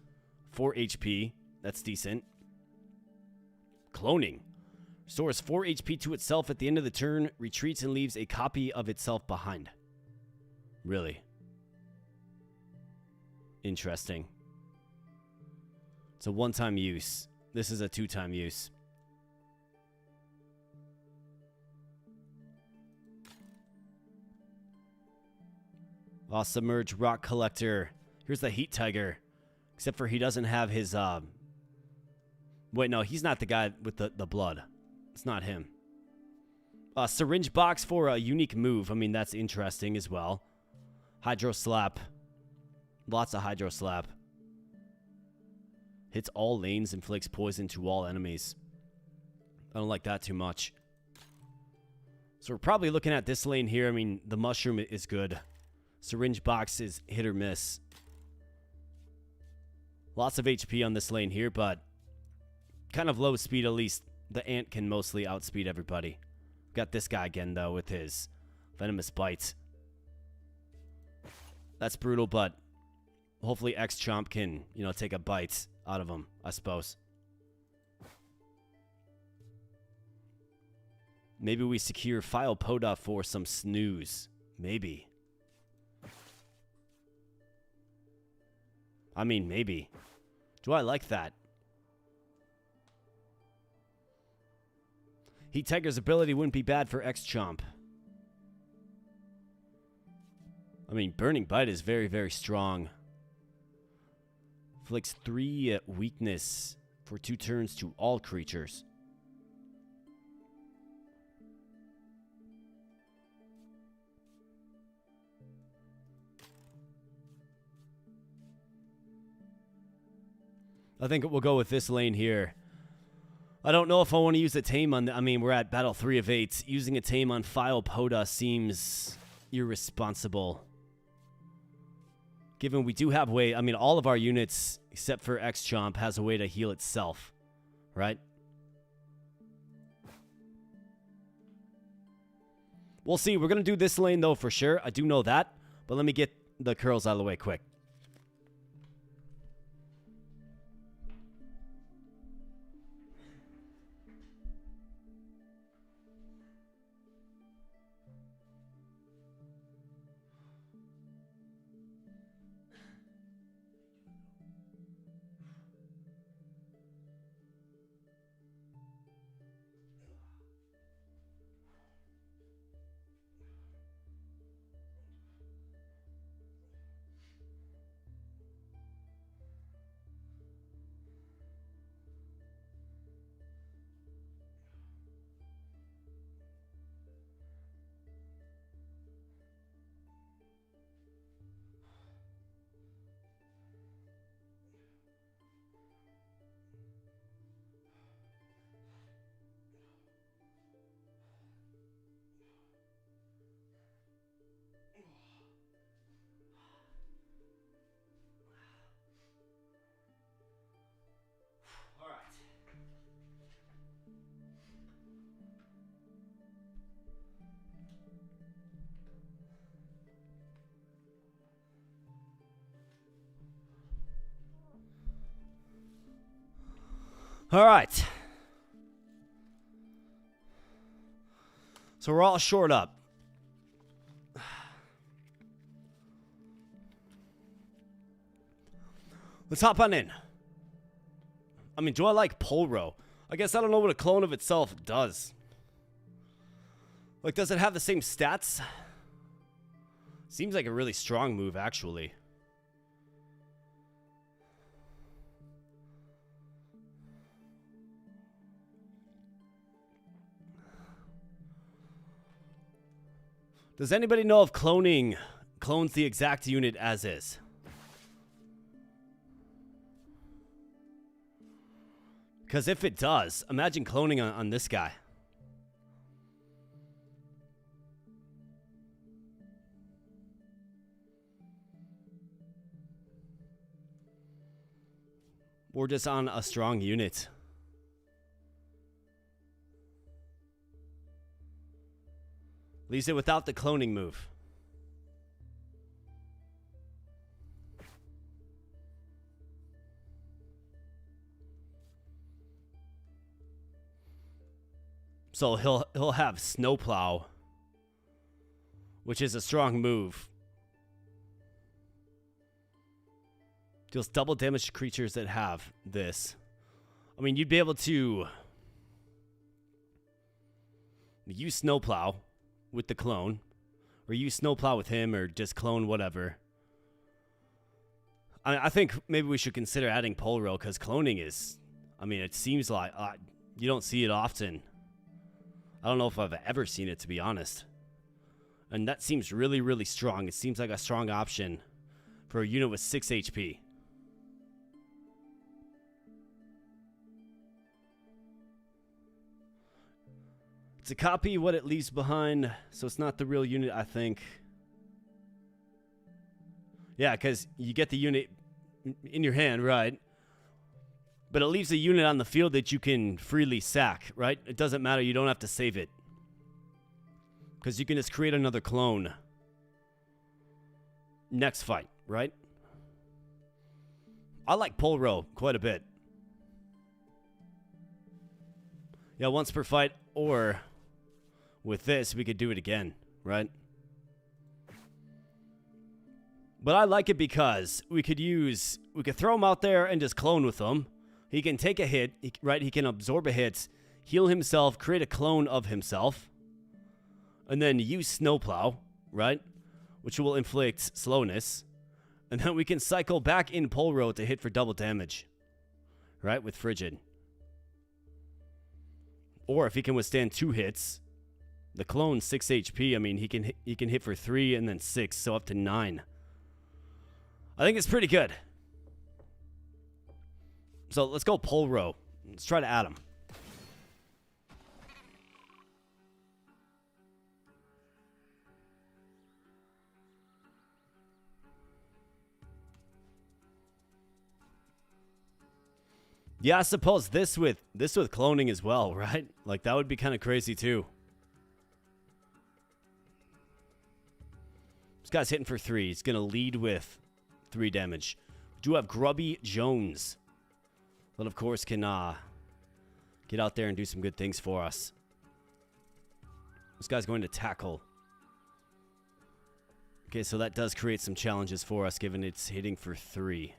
4 HP. That's decent. Cloning. Restores 4 HP to itself at the end of the turn, retreats and leaves a copy of itself behind. Really? Interesting. It's a one-time use. This is a 2-time use. Submerge Rock Collector. Here's the Heat Tiger. Except for he doesn't have his, Wait, no, he's not the guy with the blood. It's not him. Syringe Box for a unique move. I mean, that's interesting as well. Hydro Slap. Lots of Hydro Slap. Hits all lanes, inflicts poison to all enemies. I don't like that too much. So we're probably looking at this lane here. I mean, the Mushroom is good. Syringe Box is hit or miss. Lots of HP on this lane here, but kind of low speed. At least the ant can mostly outspeed everybody. Got this guy again, though, with his Venomous Bite. That's brutal, but hopefully X-Chomp can, take a bite out of him, I suppose. Maybe we secure File Poda for some Snooze. Maybe. I mean, maybe. Do I like that? Heat Tiger's ability wouldn't be bad for X-Chomp. I mean, Burning Bite is very, very strong. Inflicts 3 weakness for 2 turns to all creatures. I think we'll go with this lane here. I don't know if I want to use a tame on... I mean, we're at battle 3 of 8. Using a tame on File Poda seems irresponsible. Given we do have way... I mean, all of our units, except for X-Chomp, has a way to heal itself. Right? We'll see. We're going to do this lane, though, for sure. I do know that. But let me get the curls out of the way quick. All right. So we're all shored up. Let's hop on in. I mean, do I like Polro? I guess I don't know what a clone of itself does. Like, does it have the same stats? Seems like a really strong move, actually. Does anybody know if cloning clones the exact unit as is? Because if it does, imagine cloning on this guy. Or just on a strong unit. Leaves it without the cloning move. So he'll have Snowplow, which is a strong move. Deals double damage to creatures that have this. I mean, you'd be able to use Snowplow with the clone, or use Snowplow with him, or just clone whatever. I think maybe we should consider adding Polro, because cloning is, I mean, it seems like you don't see it often. I don't know if I've ever seen it, to be honest. And that seems really, really strong. It seems like a strong option for a unit with 6 HP. It's a copy of what it leaves behind, so it's not the real unit, I think. Yeah, because you get the unit in your hand, right? But it leaves a unit on the field that you can freely sack, right? It doesn't matter. You don't have to save it. Because you can just create another clone. Next fight, right? I like Polro quite a bit. Yeah, once per fight, or with this, we could do it again, right? But I like it because we could throw him out there and just clone with him. He can take a hit, right? He can absorb a hit, heal himself, create a clone of himself, and then use Snowplow, right? Which will inflict slowness. And then we can cycle back in Polro to hit for double damage, right? With Frigid. Or if he can withstand 2 hits, the clone's 6 HP. I mean, he can hit for 3 and then 6, so up to 9. I think it's pretty good. So let's go Polro. Let's try to add him. Yeah, I suppose this with cloning as well, right? Like that would be kind of crazy too. This guy's hitting for 3. He's gonna lead with 3 damage. We do have Grubby Jones. That, of course, can get out there and do some good things for us. This guy's going to tackle. Okay, so that does create some challenges for us, given it's hitting for 3.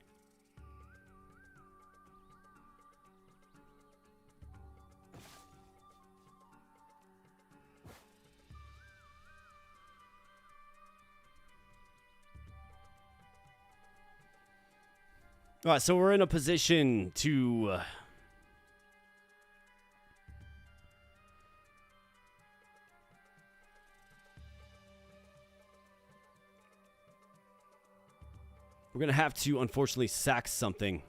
All right, so we're in a position to we're going to have to, unfortunately, sack something.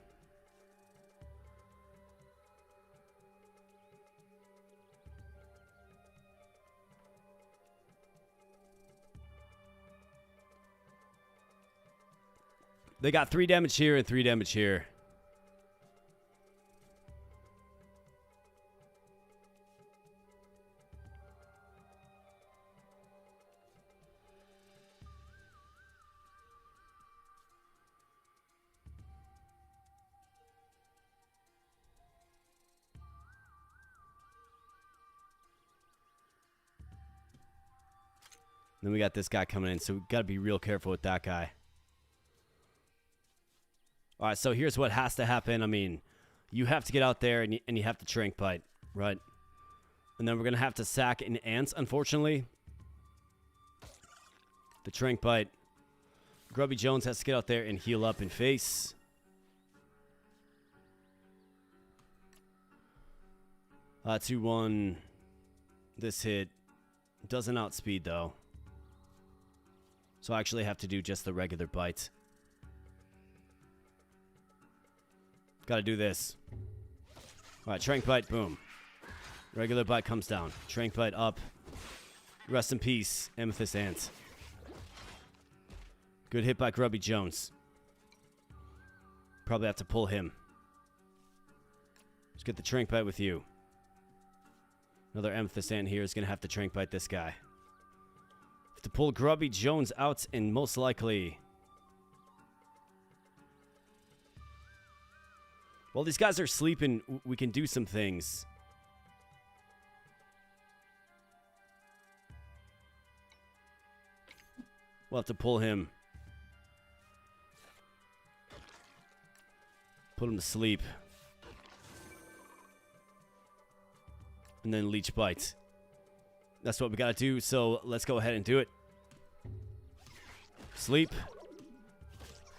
They got 3 damage here and 3 damage here. Then we got this guy coming in, so we got to be real careful with that guy. All right, so here's what has to happen. I mean, you have to get out there and you have to trank bite, right? And then we're going to have to sack an ants, unfortunately. The trank bite. Grubby Jones has to get out there and heal up in face. 2-1. This hit doesn't outspeed, though. So I actually have to do just the regular bite. Gotta do this. Alright, trank bite, boom. Regular bite comes down. Trank bite up. Rest in peace, Amethyst Ant. Good hit by Grubby Jones. Probably have to pull him. Let's get the trank bite with you. Another Amethyst Ant here is going to have to trank bite this guy. Have to pull Grubby Jones out and most likely... While these guys are sleeping, we can do some things. We'll have to pull him. Put him to sleep. And then leech bite. That's what we gotta do, so let's go ahead and do it. Sleep.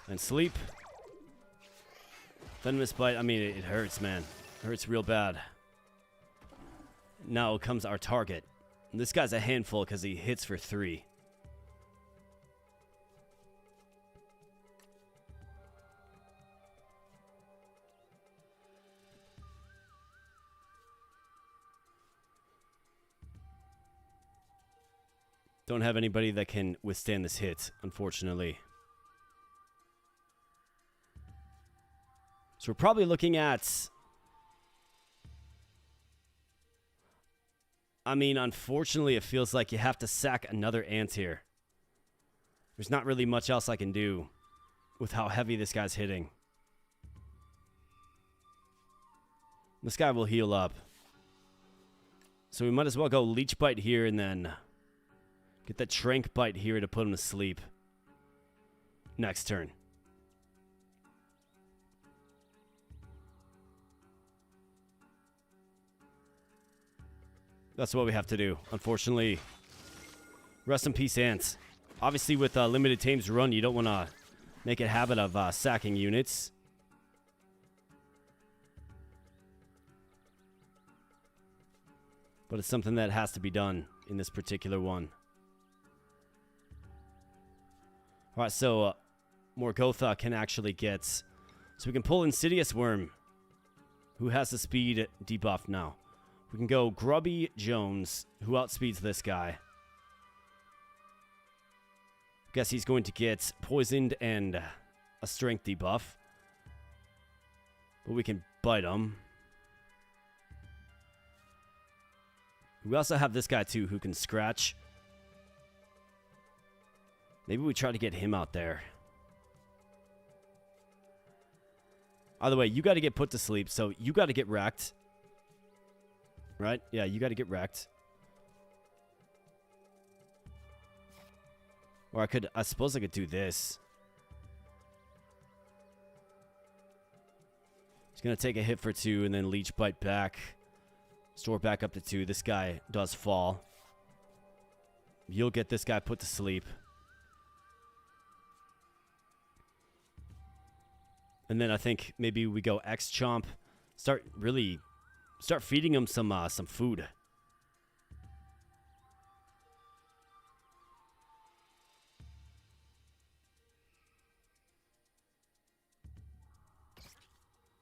And sleep. Venomous bite, I mean, it hurts, man. It hurts real bad. Now comes our target. And this guy's a handful because he hits for 3. Don't have anybody that can withstand this hit, unfortunately. So we're probably looking at... I mean, unfortunately, it feels like you have to sack another ant here. There's not really much else I can do with how heavy this guy's hitting. This guy will heal up. So we might as well go leech bite here and then... get that trank bite here to put him to sleep. Next turn. That's what we have to do, unfortunately. Rest in peace, ants. Obviously, with limited tames run, you don't want to make a habit of sacking units. But it's something that has to be done in this particular one. Alright, so Morgotha can actually get... So we can pull Insidious Worm, who has the speed debuff now. We can go Grubby Jones, who outspeeds this guy. Guess he's going to get poisoned and a strength debuff. But we can bite him. We also have this guy too, who can scratch. Maybe we try to get him out there. Either way, you got to get put to sleep, so you got to get wrecked. Right? Yeah, you got to get wrecked. Or I suppose I could do this. He's going to take a hit for 2 and then leech bite back. Store back up to 2. This guy does fall. You'll get this guy put to sleep. And then I think maybe we go X-Chomp. Start feeding him some food.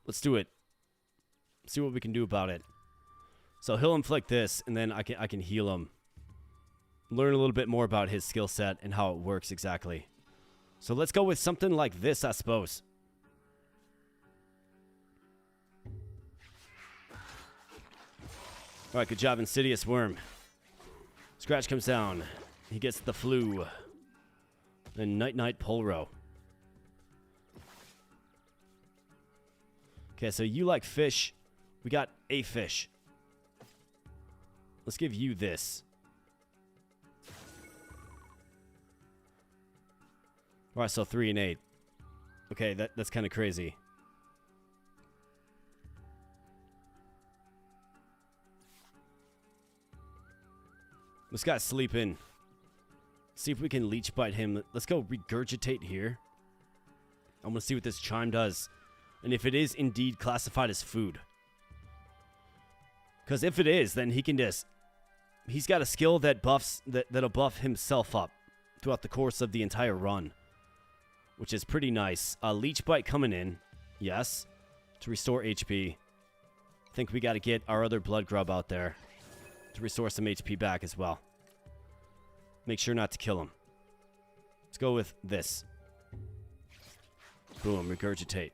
Let's do it. See what we can do about it. So he'll inflict this, and then I can heal him. Learn a little bit more about his skill set and how it works exactly. So let's go with something like this, I suppose. Alright, good job, Insidious Worm. Scratch comes down. He gets the flu. And Night Polro. Okay, so you like fish. We got a fish. Let's give you this. Alright, so 3 and 8. Okay, that's kind of crazy. This guy's sleeping. See if we can leech bite him. Let's go regurgitate here. I'm gonna see what this chime does. And if it is indeed classified as food. Because if it is, then he can just... He's got a skill that buffs... That'll buff himself up throughout the course of the entire run. Which is pretty nice. Leech bite coming in. Yes. To restore HP. I think we gotta get our other blood grub out there. To restore some HP back as well. Make sure not to kill him. Let's go with this. Boom, regurgitate.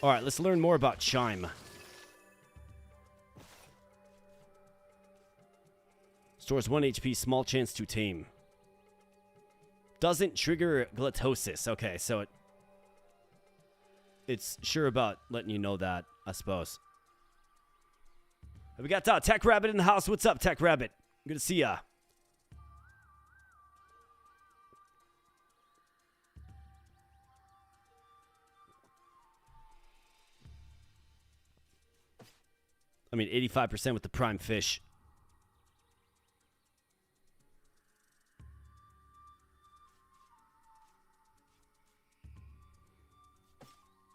Alright, let's learn more about Chime. Stores 1 HP, small chance to tame. Doesn't trigger glitosis. Okay, so it's sure about letting you know that, I suppose. We got Tech Rabbit in the house. What's up, Tech Rabbit? Good to see ya. I mean, 85% with the prime fish.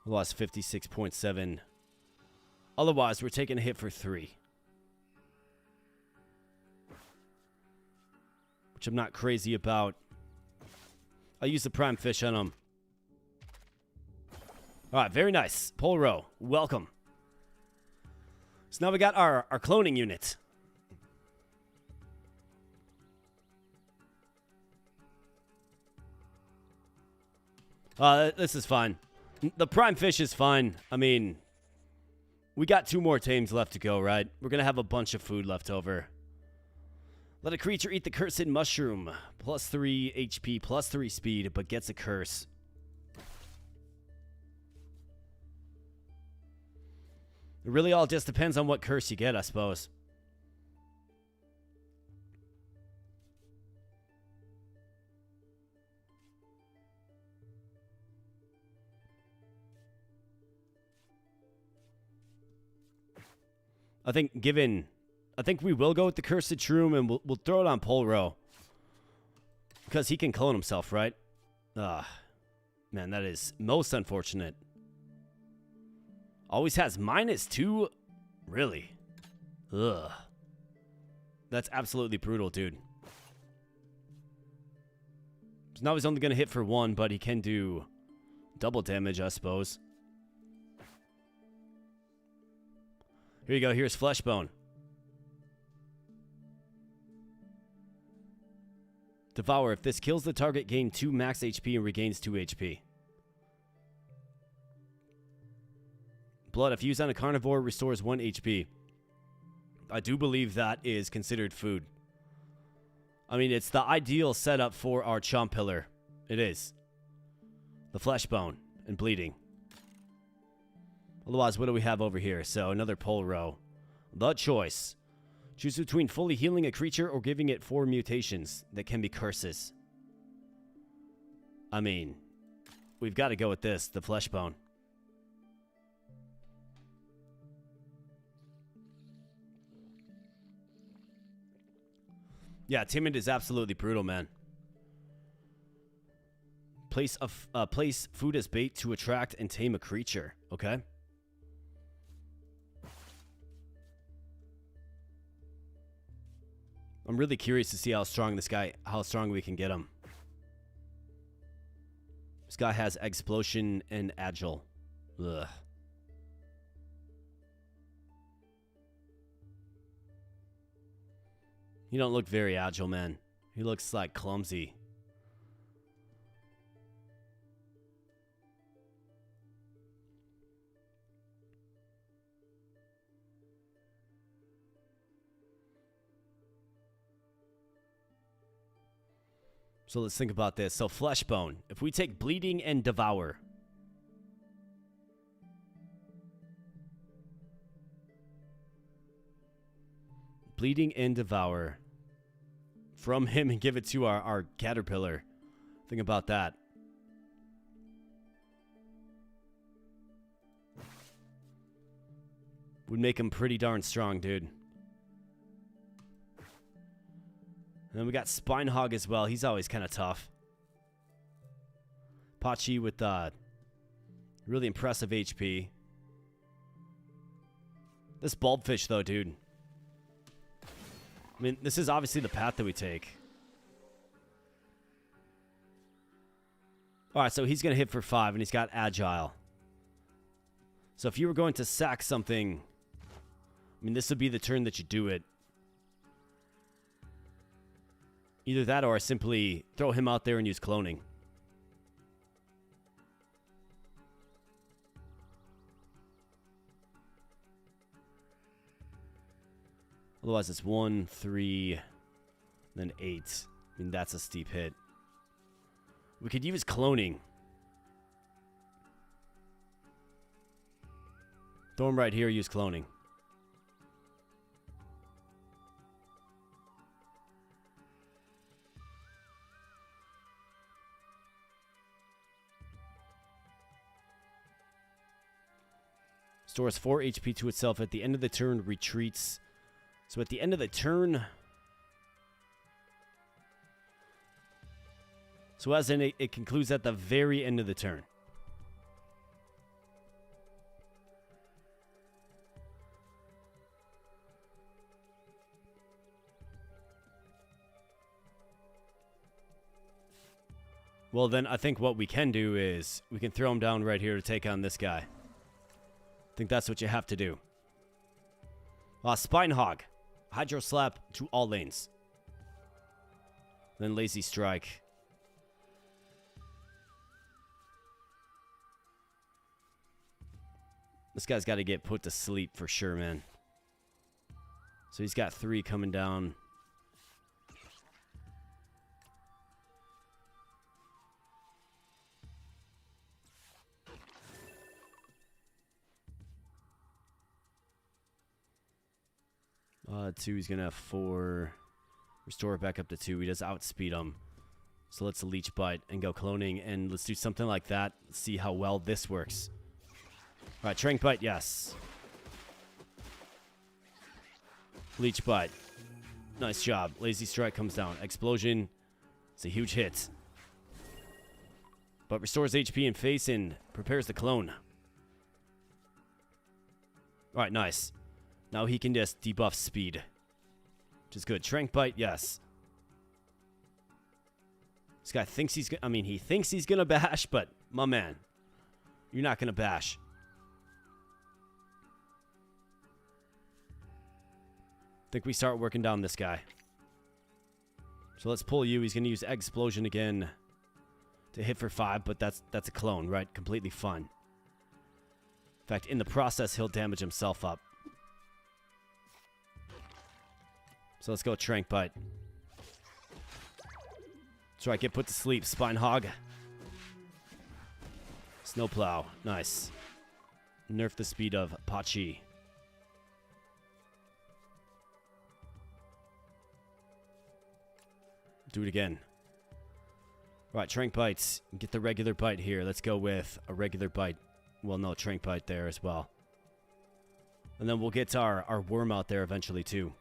Lost 56.7. Otherwise, we're taking a hit for 3. Which I'm not crazy about. I'll use the prime fish on him. Alright, very nice. Polro, welcome. So now we got our cloning unit. This is fine. The prime fish is fine. I mean, we got 2 more tames left to go, right? We're going to have a bunch of food left over. Let a creature eat the cursed mushroom. Plus 3 HP, plus 3 speed, but gets a curse. It really all just depends on what curse you get, I suppose. I think we will go with the Cursed Shroom, and we'll throw it on Polro. Because he can clone himself, right? Man, that is most unfortunate. Always has -2? Really? Ugh. That's absolutely brutal, dude. So now he's only going to hit for 1, but he can do double damage, I suppose. Here you go. Here's Fleshbone. Devour. If this kills the target, gain 2 max HP and regains 2 HP. Blood. If used on a carnivore, restores 1 HP. I do believe that is considered food. I mean, it's the ideal setup for our Chomp Pillar. It is. The Fleshbone and bleeding. Otherwise, what do we have over here? So, another Polro. The choice. Choose between fully healing a creature or giving it 4 mutations that can be curses. I mean, we've got to go with this, the Fleshbone. Yeah, timid is absolutely brutal, man. Place food as bait to attract and tame a creature. Okay. I'm really curious to see how strong we can get him. This guy has explosion and agile. Ugh. He don't look very agile, man. He looks like clumsy. So let's think about this. So Fleshbone. If we take Bleeding and Devour. Bleeding and Devour. From him and give it to our Caterpillar. Think about that. Would make him pretty darn strong, dude. And then we got Spinehog as well. He's always kind of tough. Pachi with really impressive HP. This bulbfish, though, dude. I mean, this is obviously the path that we take. Alright, so he's going to hit for 5, and he's got Agile. So if you were going to sack something, I mean, this would be the turn that you do it. Either that or I simply throw him out there and use cloning. Otherwise, it's 1, 3, then 8. I mean, that's a steep hit. We could use cloning. Throw him right here, use cloning. Stores 4 HP to itself. At the end of the turn, retreats. So at the end of the turn... So as in, it concludes at the very end of the turn. Well, then I think what we can do is we can throw him down right here to take on this guy. I think that's what you have to do. Spinehog. Hydro Slap to all lanes. Then Lazy Strike. This guy's got to get put to sleep for sure, man. So he's got 3 coming down. Two, he's going to have 4. Restore it back up to 2. He does outspeed him. So let's Leech Bite and go cloning. And let's do something like that. Let's see how well this works. Alright, Trank Bite, yes. Leech Bite. Nice job. Lazy Strike comes down. Explosion. It's a huge hit. But restores HP and face and prepares the clone. Alright, nice. Now he can just debuff speed. Which is good. Trank Bite, yes. This guy thinks he's I mean, he thinks he's gonna bash, but my man, you're not gonna bash. I think we start working down this guy. So let's pull you. He's gonna use Explosion again to hit for 5, but that's a clone, right? Completely fun. In fact, in the process, he'll damage himself up. So let's go Trank Bite. That's right, get put to sleep. Spinehog. Snowplow. Nice. Nerf the speed of Pachi. Do it again. Right, Trank Bites. Get the regular bite here. Let's go with a regular bite. Well, no, Trank Bite there as well. And then we'll get our worm out there eventually, too.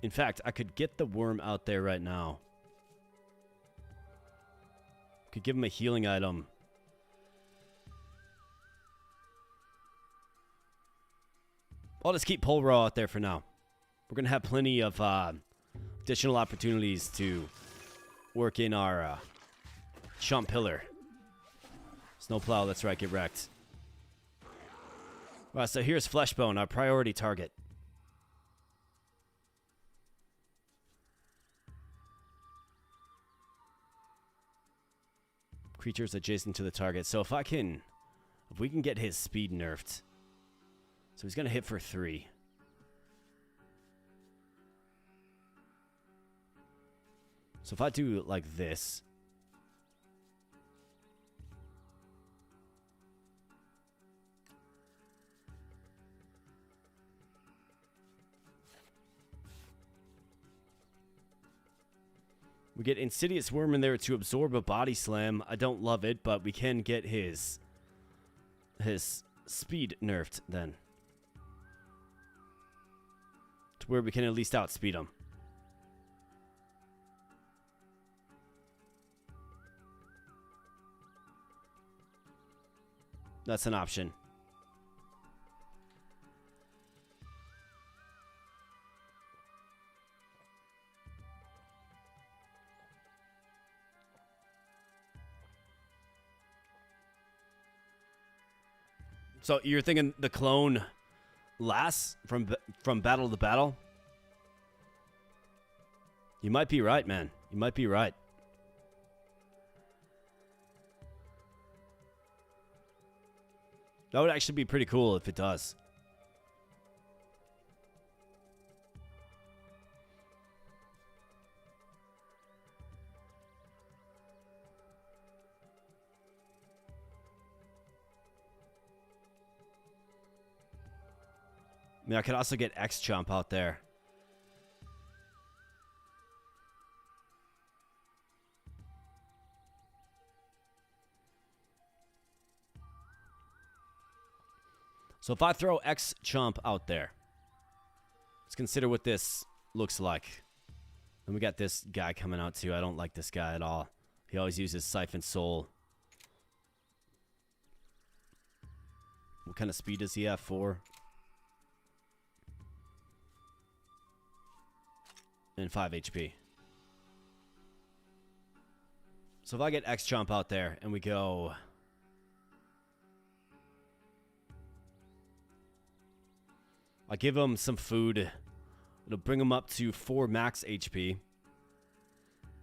In fact, I could get the worm out there right now. Could give him a healing item. I'll just keep Polro out there for now. We're going to have plenty of additional opportunities to work in our Chomp Pillar. Snowplow, that's right, get wrecked. Alright, so here's Fleshbone, our priority target. Creatures adjacent to the target. So if we can get his speed nerfed. So he's going to hit for 3. So if I do like this. We get Insidious Worm in there to absorb a body slam. I don't love it, but we can get his speed nerfed then. To where we can at least outspeed him. That's an option. So you're thinking the clone lasts from battle to battle? You might be right, man. You might be right. That would actually be pretty cool if it does. I mean, I could also get X-Chomp out there. So if I throw X-Chomp out there, let's consider what this looks like. And we got this guy coming out too. I don't like this guy at all. He always uses Siphon Soul. What kind of speed does he have? 4? And 5 HP. So if I get X-Chomp out there and we go... I give him some food. It'll bring him up to 4 max HP.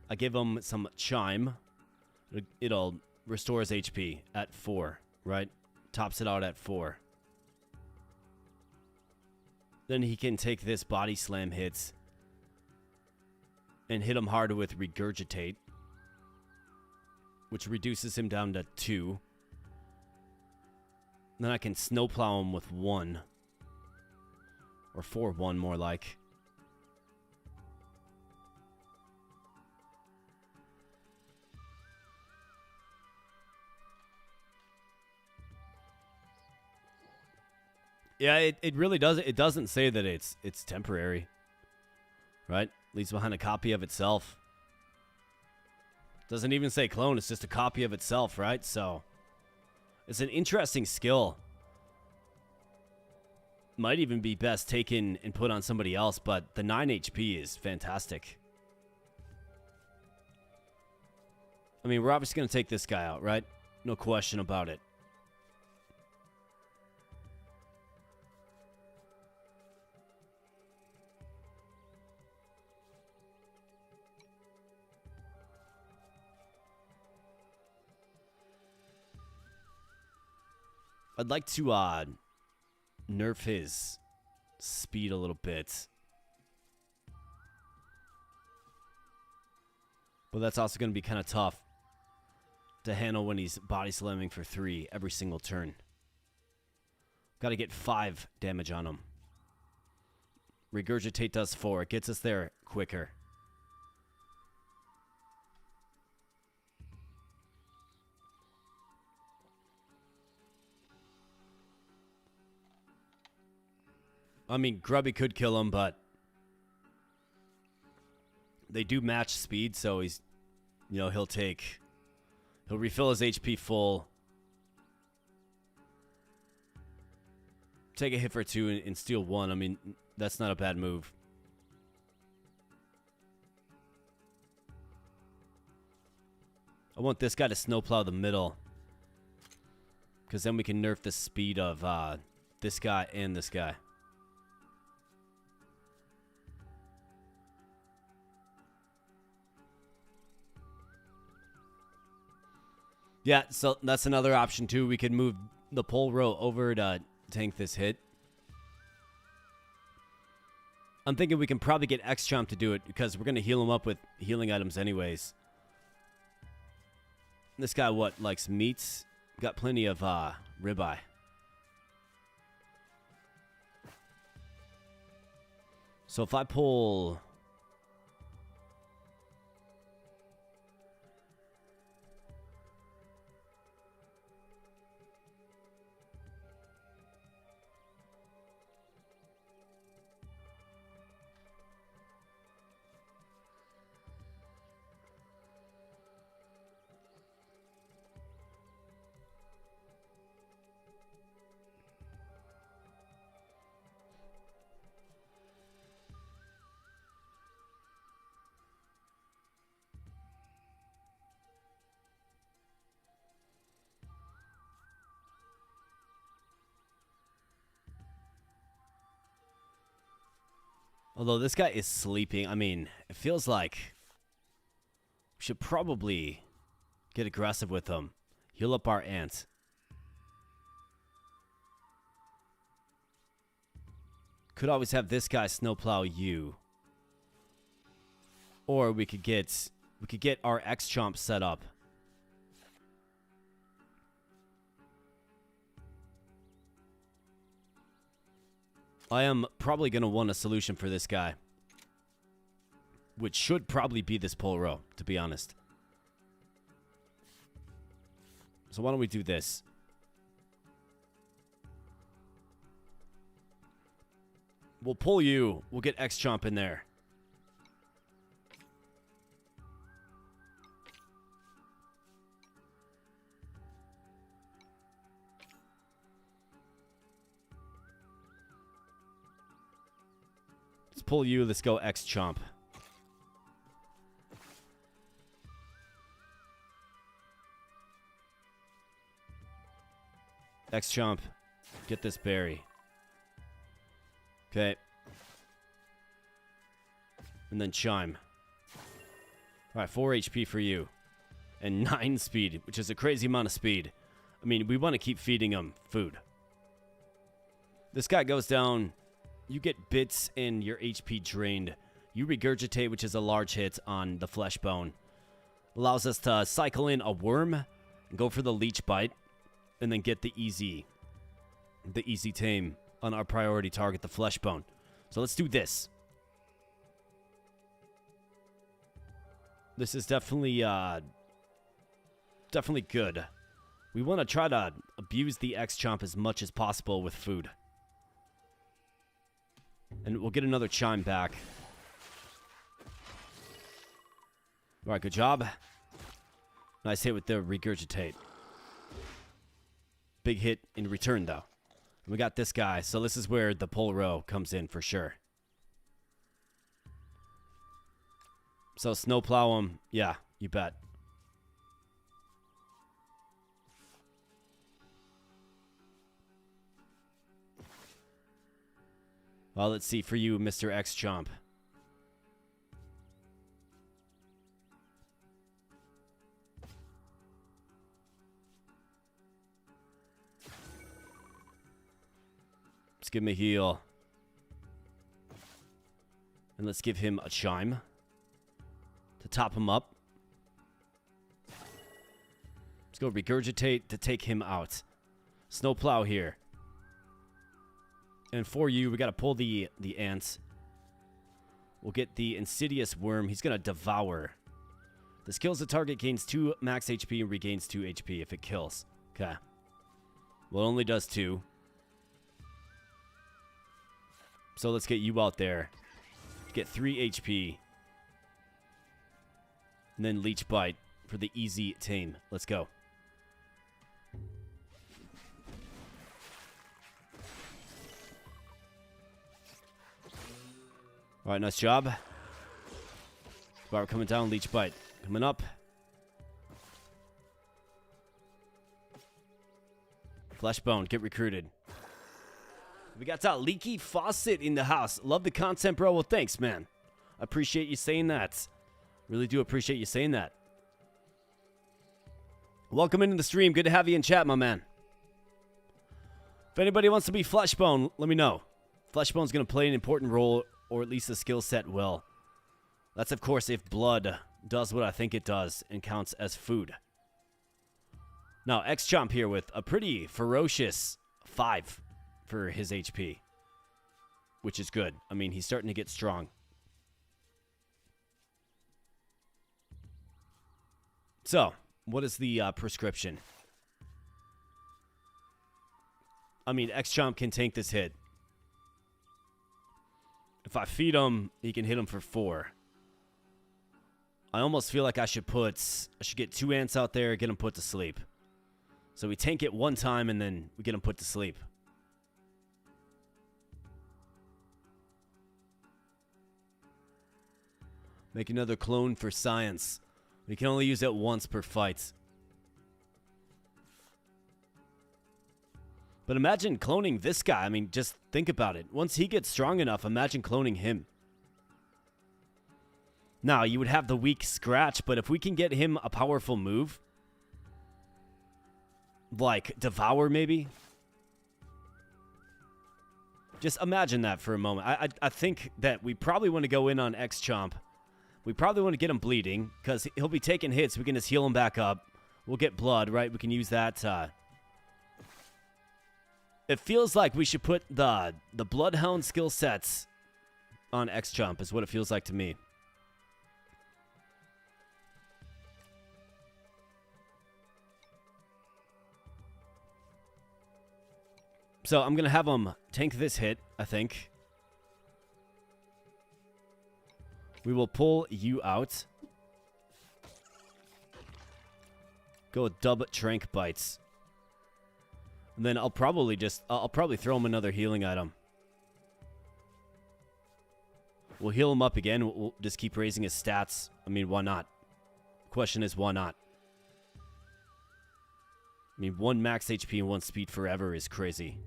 I give him some Chime. It'll restore his HP at 4, right? Tops it out at 4. Then he can take this body slam hits and hit him hard with Regurgitate, which reduces him down to 2. Then I can snowplow him with 1. Or 4-1 more like. Yeah, it really does. It doesn't say that it's temporary. Right? Leaves behind a copy of itself. Doesn't even say clone, it's just a copy of itself, right? So it's an interesting skill. Might even be best taken and put on somebody else, but the 9 HP is fantastic. I mean, we're obviously going to take this guy out, right? No question about it. I'd like to nerf his speed a little bit. But that's also going to be kind of tough to handle when he's body slamming for 3 every single turn. Got to get 5 damage on him. Regurgitate does 4. It gets us there quicker. I mean, Grubby could kill him, but they do match speed, so he's, you know, he'll refill his HP full, take a hit for 2 and steal 1. I mean, that's not a bad move. I want this guy to snowplow the middle, because then we can nerf the speed of this guy and this guy. Yeah, so that's another option too. We could move the pole row over to tank this hit. I'm thinking we can probably get X-Chomp to do it because we're going to heal him up with healing items anyways. This guy, what, likes meats? Got plenty of ribeye. So if I pull... Although this guy is sleeping, I mean, it feels like we should probably get aggressive with him. Heal up our ant. Could always have this guy snowplow you. Or we could get our X-Chomp set up. I am probably going to want a solution for this guy. Which should probably be this pole row, to be honest. So why don't we do this? We'll pull you. We'll get X-Chomp in there. Let's pull you. Let's go X-Chomp. X-Chomp. Get this berry. Okay. And then Chime. Alright, 4 HP for you. And 9 speed, which is a crazy amount of speed. I mean, we want to keep feeding him food. This guy goes down. You get bits and your HP drained. You regurgitate, which is a large hit on the flesh bone. Allows us to cycle in a worm and go for the leech bite. And then get the easy tame on our priority target, the flesh bone. So let's do this. This is definitely good. We want to try to abuse the X-Chomp as much as possible with food. And we'll get another Chime back. Alright, good job. Nice hit with the regurgitate. Big hit in return, though. We got this guy, so this is where the pole row comes in for sure. So snowplow him. Yeah, you bet. Well, let's see for you, Mr. X-Chomp. Let's give him a heal. And let's give him a Chime to top him up. Let's go regurgitate to take him out. Snowplow here. And for you, we got to pull the ants. We'll get the insidious worm. He's going to devour. This kills the target, gains 2 max HP and regains 2 HP if it kills. Okay. Well, it only does 2. So let's get you out there. Get 3 HP. And then Leech Bite for the easy tame. Let's go. Alright, nice job. Bar coming down, Leech Bite. Coming up. Fleshbone, get recruited. We got that Leaky Faucet in the house. Love the content, bro. Well, thanks, man. I appreciate you saying that. Really do appreciate you saying that. Welcome into the stream. Good to have you in chat, my man. If anybody wants to be Fleshbone, let me know. Fleshbone's going to play an important role, or at least the skill set will. That's, of course, if blood does what I think it does and counts as food. Now, X-Chomp here with a pretty ferocious 5 for his HP, which is good. I mean, he's starting to get strong. So, what is the prescription? I mean, X-Chomp can tank this hit. If I feed him, he can hit him for 4. I almost feel like I should get 2 ants out there, get him put to sleep. So we tank it 1 time, and then we get him put to sleep. Make another clone for science. We can only use it once per fight. But imagine cloning this guy. I mean, just think about it. Once he gets strong enough, imagine cloning him. Now, you would have the weak scratch, but if we can get him a powerful move, like Devour maybe, just imagine that for a moment. I think that we probably want to go in on X-Chomp. We probably want to get him bleeding, because he'll be taking hits. We can just heal him back up. We'll get blood, right? We can use that. It feels like we should put the Bloodhound skill sets on X-Chomp, is what it feels like to me. So I'm going to have him tank this hit, I think. We will pull you out. Go with dub Trank Bites. And then I'll probably throw him another healing item. We'll heal him up again. We'll just keep raising his stats. I mean, why not? Question is, why not? I mean, 1 max HP and 1 speed forever is crazy.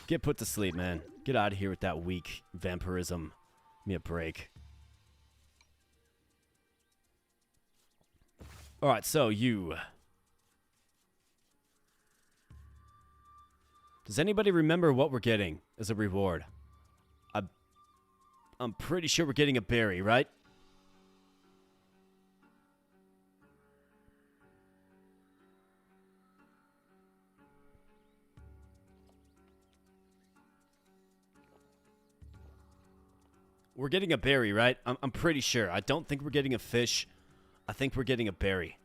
Get put to sleep, man. Get out of here with that weak vampirism. Give me a break. Alright, so you. Does anybody remember what we're getting as a reward? I'm pretty sure we're getting a berry, right? We're getting a berry, right? I'm pretty sure. I don't think we're getting a fish. I think we're getting a berry.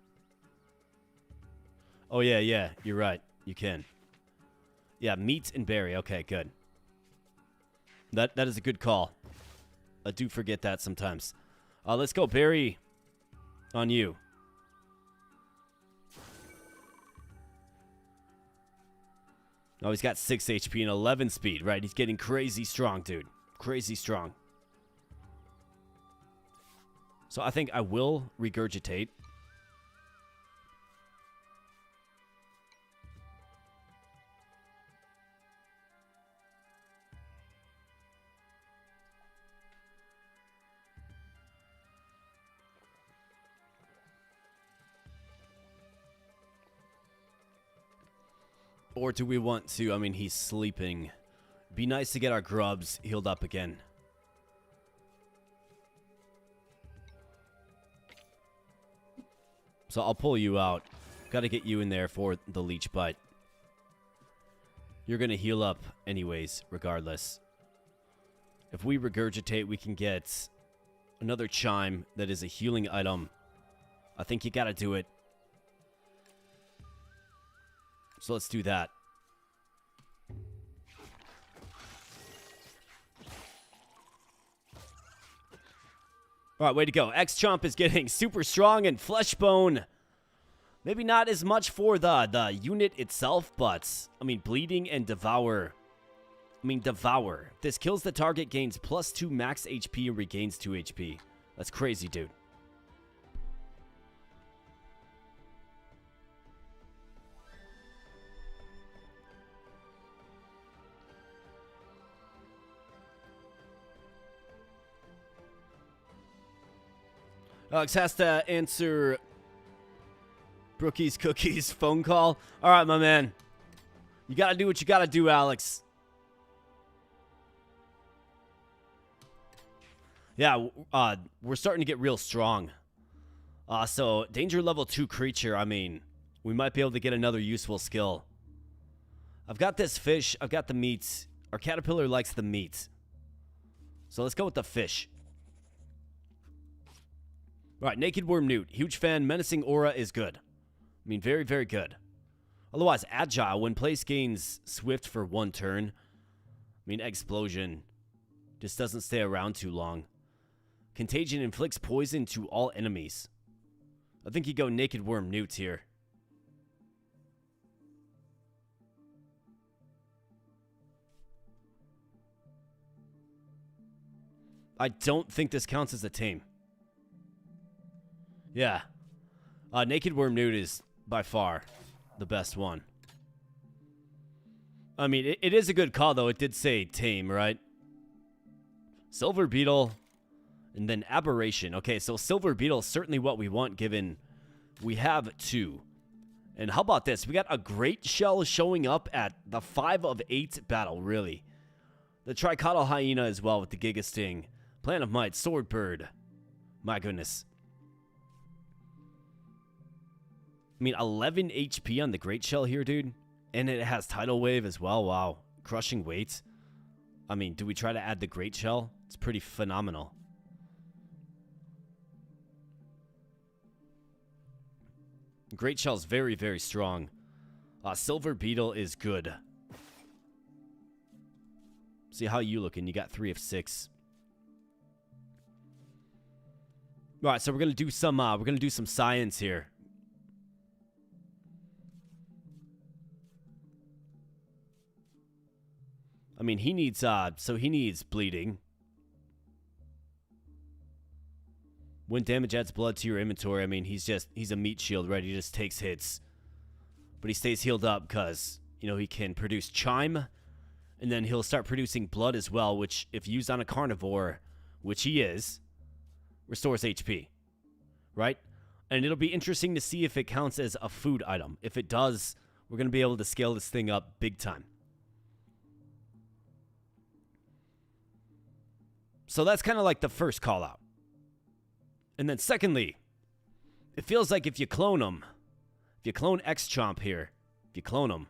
Oh, yeah. You're right. You can. Yeah, meat and berry. Okay, good. That is a good call. I do forget that sometimes. Let's go berry on you. Oh, he's got 6 HP and 11 speed, right? He's getting crazy strong, dude. Crazy strong. So I think I will regurgitate. Or do we want to, I mean, he's sleeping. Be nice to get our grubs healed up again. So I'll pull you out. Got to get you in there for the leech bite. You're going to heal up anyways, regardless. If we regurgitate, we can get another chime that is a healing item. I think you got to do it. So let's do that. All right, way to go. X-Chomp is getting super strong and Fleshbone. Maybe not as much for the unit itself, but, I mean, Bleeding and Devour. I mean, Devour. This kills the target, gains +2 max HP and regains 2 HP. That's crazy, dude. Alex has to answer Brookie's Cookies phone call. All right, my man. You got to do what you got to do, Alex. Yeah, we're starting to get real strong. So, danger level 2 creature, I mean, we might be able to get another useful skill. I've got this fish. I've got the meat. Our caterpillar likes the meat. So, let's go with the fish. All right, Naked Worm Newt. Huge fan. Menacing Aura is good. I mean, very, very good. Otherwise, Agile. When place gains Swift for 1 turn. I mean, Explosion just doesn't stay around too long. Contagion inflicts poison to all enemies. I think you go Naked Worm Newt here. I don't think this counts as a tame. Yeah. Naked Worm Newt is by far the best one. I mean, it is a good call, though. It did say tame, right? Silver Beetle, and then Aberration. Okay, so Silver Beetle is certainly what we want, given we have 2. And how about this? We got a Great Shell showing up at the 5 of 8 battle, really. The Tricotyl Hyena as well with the Giga Sting. Plan of Might, Sword Bird. My goodness. I mean, 11 HP on the Great Shell here, dude. And it has Tidal Wave as well. Wow. Crushing weight. I mean, do we try to add the Great Shell? It's pretty phenomenal. Great Shell's very, very strong. Silver Beetle is good. See how you looking. You got 3 of 6. All right, so we're gonna do some science here. I mean, he needs bleeding. When damage adds blood to your inventory, I mean, he's a meat shield, right? He just takes hits. But he stays healed up because, you know, he can produce chime, and then he'll start producing blood as well, which, if used on a carnivore, which he is, restores HP, right? And it'll be interesting to see if it counts as a food item. If it does, we're going to be able to scale this thing up big time. So that's kind of like the first call out. And then secondly, it feels like if you clone him, if you clone X-Chomp here, if you clone him,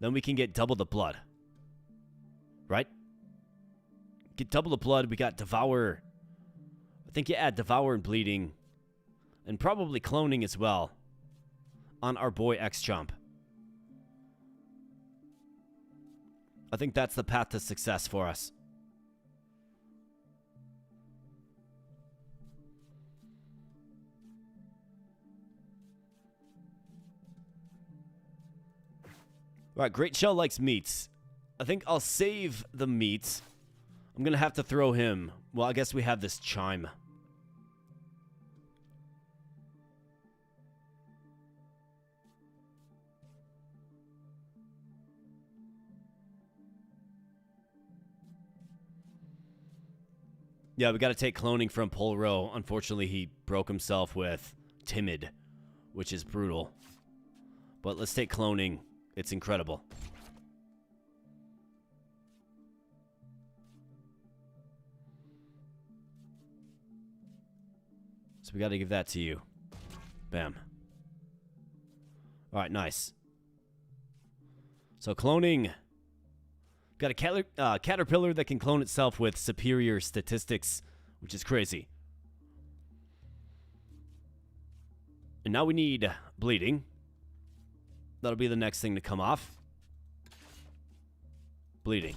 then we can get double the blood. Right? Get double the blood. We got Devour. I think you add Devour and Bleeding. And probably cloning as well on our boy X-Chomp. I think that's the path to success for us. All right, Great Shell likes meats. I think I'll save the meat. I'm going to have to throw him. Well, I guess we have this chime. Yeah, we got to take cloning from Polro. Unfortunately, he broke himself with Timid, which is brutal. But let's take cloning. It's incredible. So we got to give that to you. Bam. All right, nice. So cloning. Got a caterpillar that can clone itself with superior statistics, which is crazy. And now we need bleeding. That'll be the next thing to come off. Bleeding.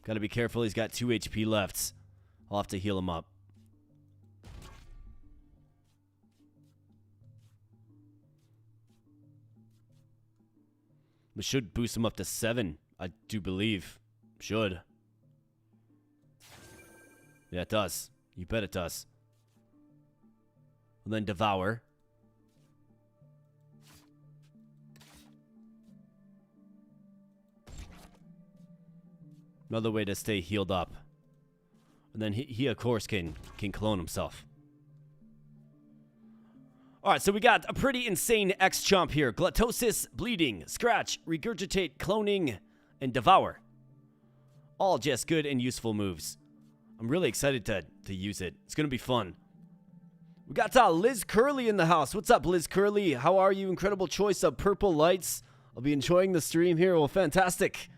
Gotta be careful. He's got 2 HP left. I'll have to heal him up. We should boost him up to 7. I do believe. Should. Yeah, it does. You bet it does. And then Devour. Another way to stay healed up. And then he of course, can clone himself. Alright, so we got a pretty insane X-Chomp here. Gluttosis, Bleeding, Scratch, Regurgitate, Cloning, and Devour. All just good and useful moves. I'm really excited to use it. It's going to be fun. We got Liz Curly in the house. What's up, Liz Curly? How are you? Incredible choice of purple lights. I'll be enjoying the stream here. Well, fantastic.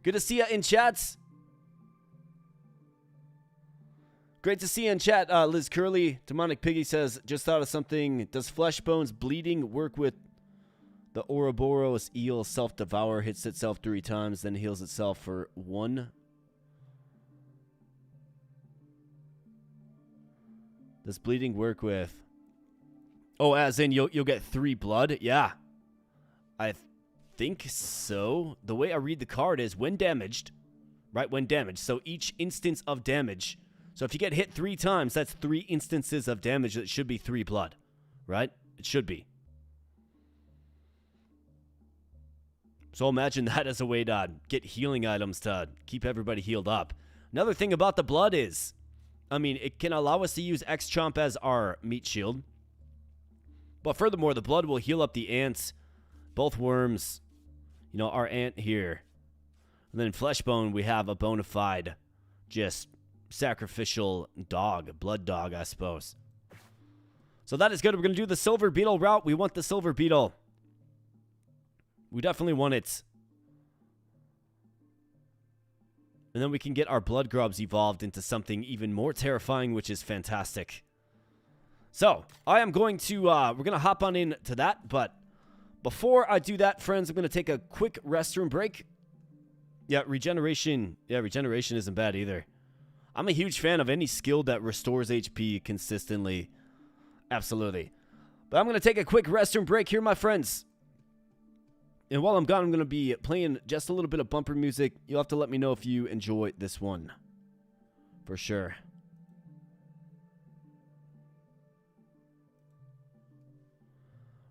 Good to see you in chats. Great to see you in chat, Liz Curly. Demonic Piggy says, just thought of something. Does Flesh Bones Bleeding work with the Ouroboros eel self-devour? Hits itself 3 times, then heals itself for 1. Does bleeding work with... Oh, as in you'll get 3 blood? Yeah. I think so. The way I read the card is when damaged, right? When damaged. So each instance of damage... So if you get hit 3 times, that's 3 instances of damage. That should be 3 blood, right? It should be. So imagine that as a way to get healing items to keep everybody healed up. Another thing about the blood is, I mean, it can allow us to use X-Chomp as our meat shield. But furthermore, the blood will heal up the ants, both worms, you know, our ant here. And then in Fleshbone, we have a bona fide, just sacrificial dog, blood dog, I suppose. So that is good. We're going to do the silver beetle route. We want the silver beetle. We definitely want it. And then we can get our blood grubs evolved into something even more terrifying, which is fantastic. So, I am going to, we're going to hop on into that, but before I do that, friends, I'm going to take a quick restroom break. Yeah, regeneration isn't bad either. I'm a huge fan of any skill that restores HP consistently. Absolutely. But I'm going to take a quick restroom break here, my friends. And while I'm gone, I'm going to be playing just a little bit of bumper music. You'll have to let me know if you enjoy this one. For sure.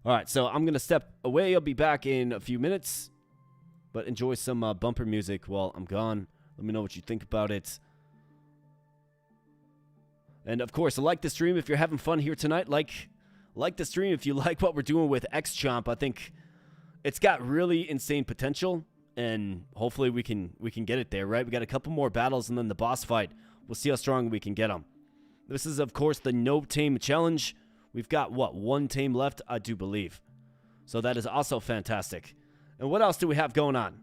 Alright, so I'm going to step away. I'll be back in a few minutes. But enjoy some bumper music while I'm gone. Let me know what you think about it. And of course, like the stream if you're having fun here tonight. Like the stream if you like what we're doing with X-Chomp. I think it's got really insane potential, and hopefully we can get it there, right? We got a couple more battles and then the boss fight. We'll see how strong we can get them. This is, of course, the no tame challenge. We've got, what, 1 tame left, I do believe. So that is also fantastic. And what else do we have going on?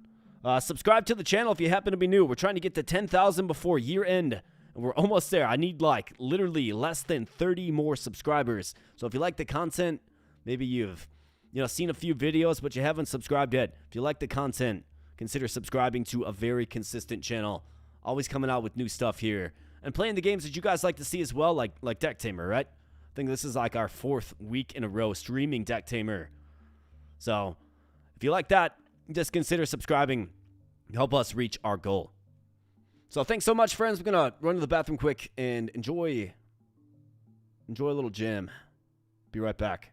Subscribe to the channel if you happen to be new. We're trying to get to 10,000 before year end, and we're almost there. I need, like, literally less than 30 more subscribers. So if you like the content, maybe you've seen a few videos, but you haven't subscribed yet. If you like the content, consider subscribing to a very consistent channel. Always coming out with new stuff here. And playing the games that you guys like to see as well, like Decktamer, right? I think this is like our 4th week in a row streaming Decktamer. So, if you like that, just consider subscribing. Help us reach our goal. So, thanks so much, friends. We're going to run to the bathroom quick and enjoy a little jam. Be right back.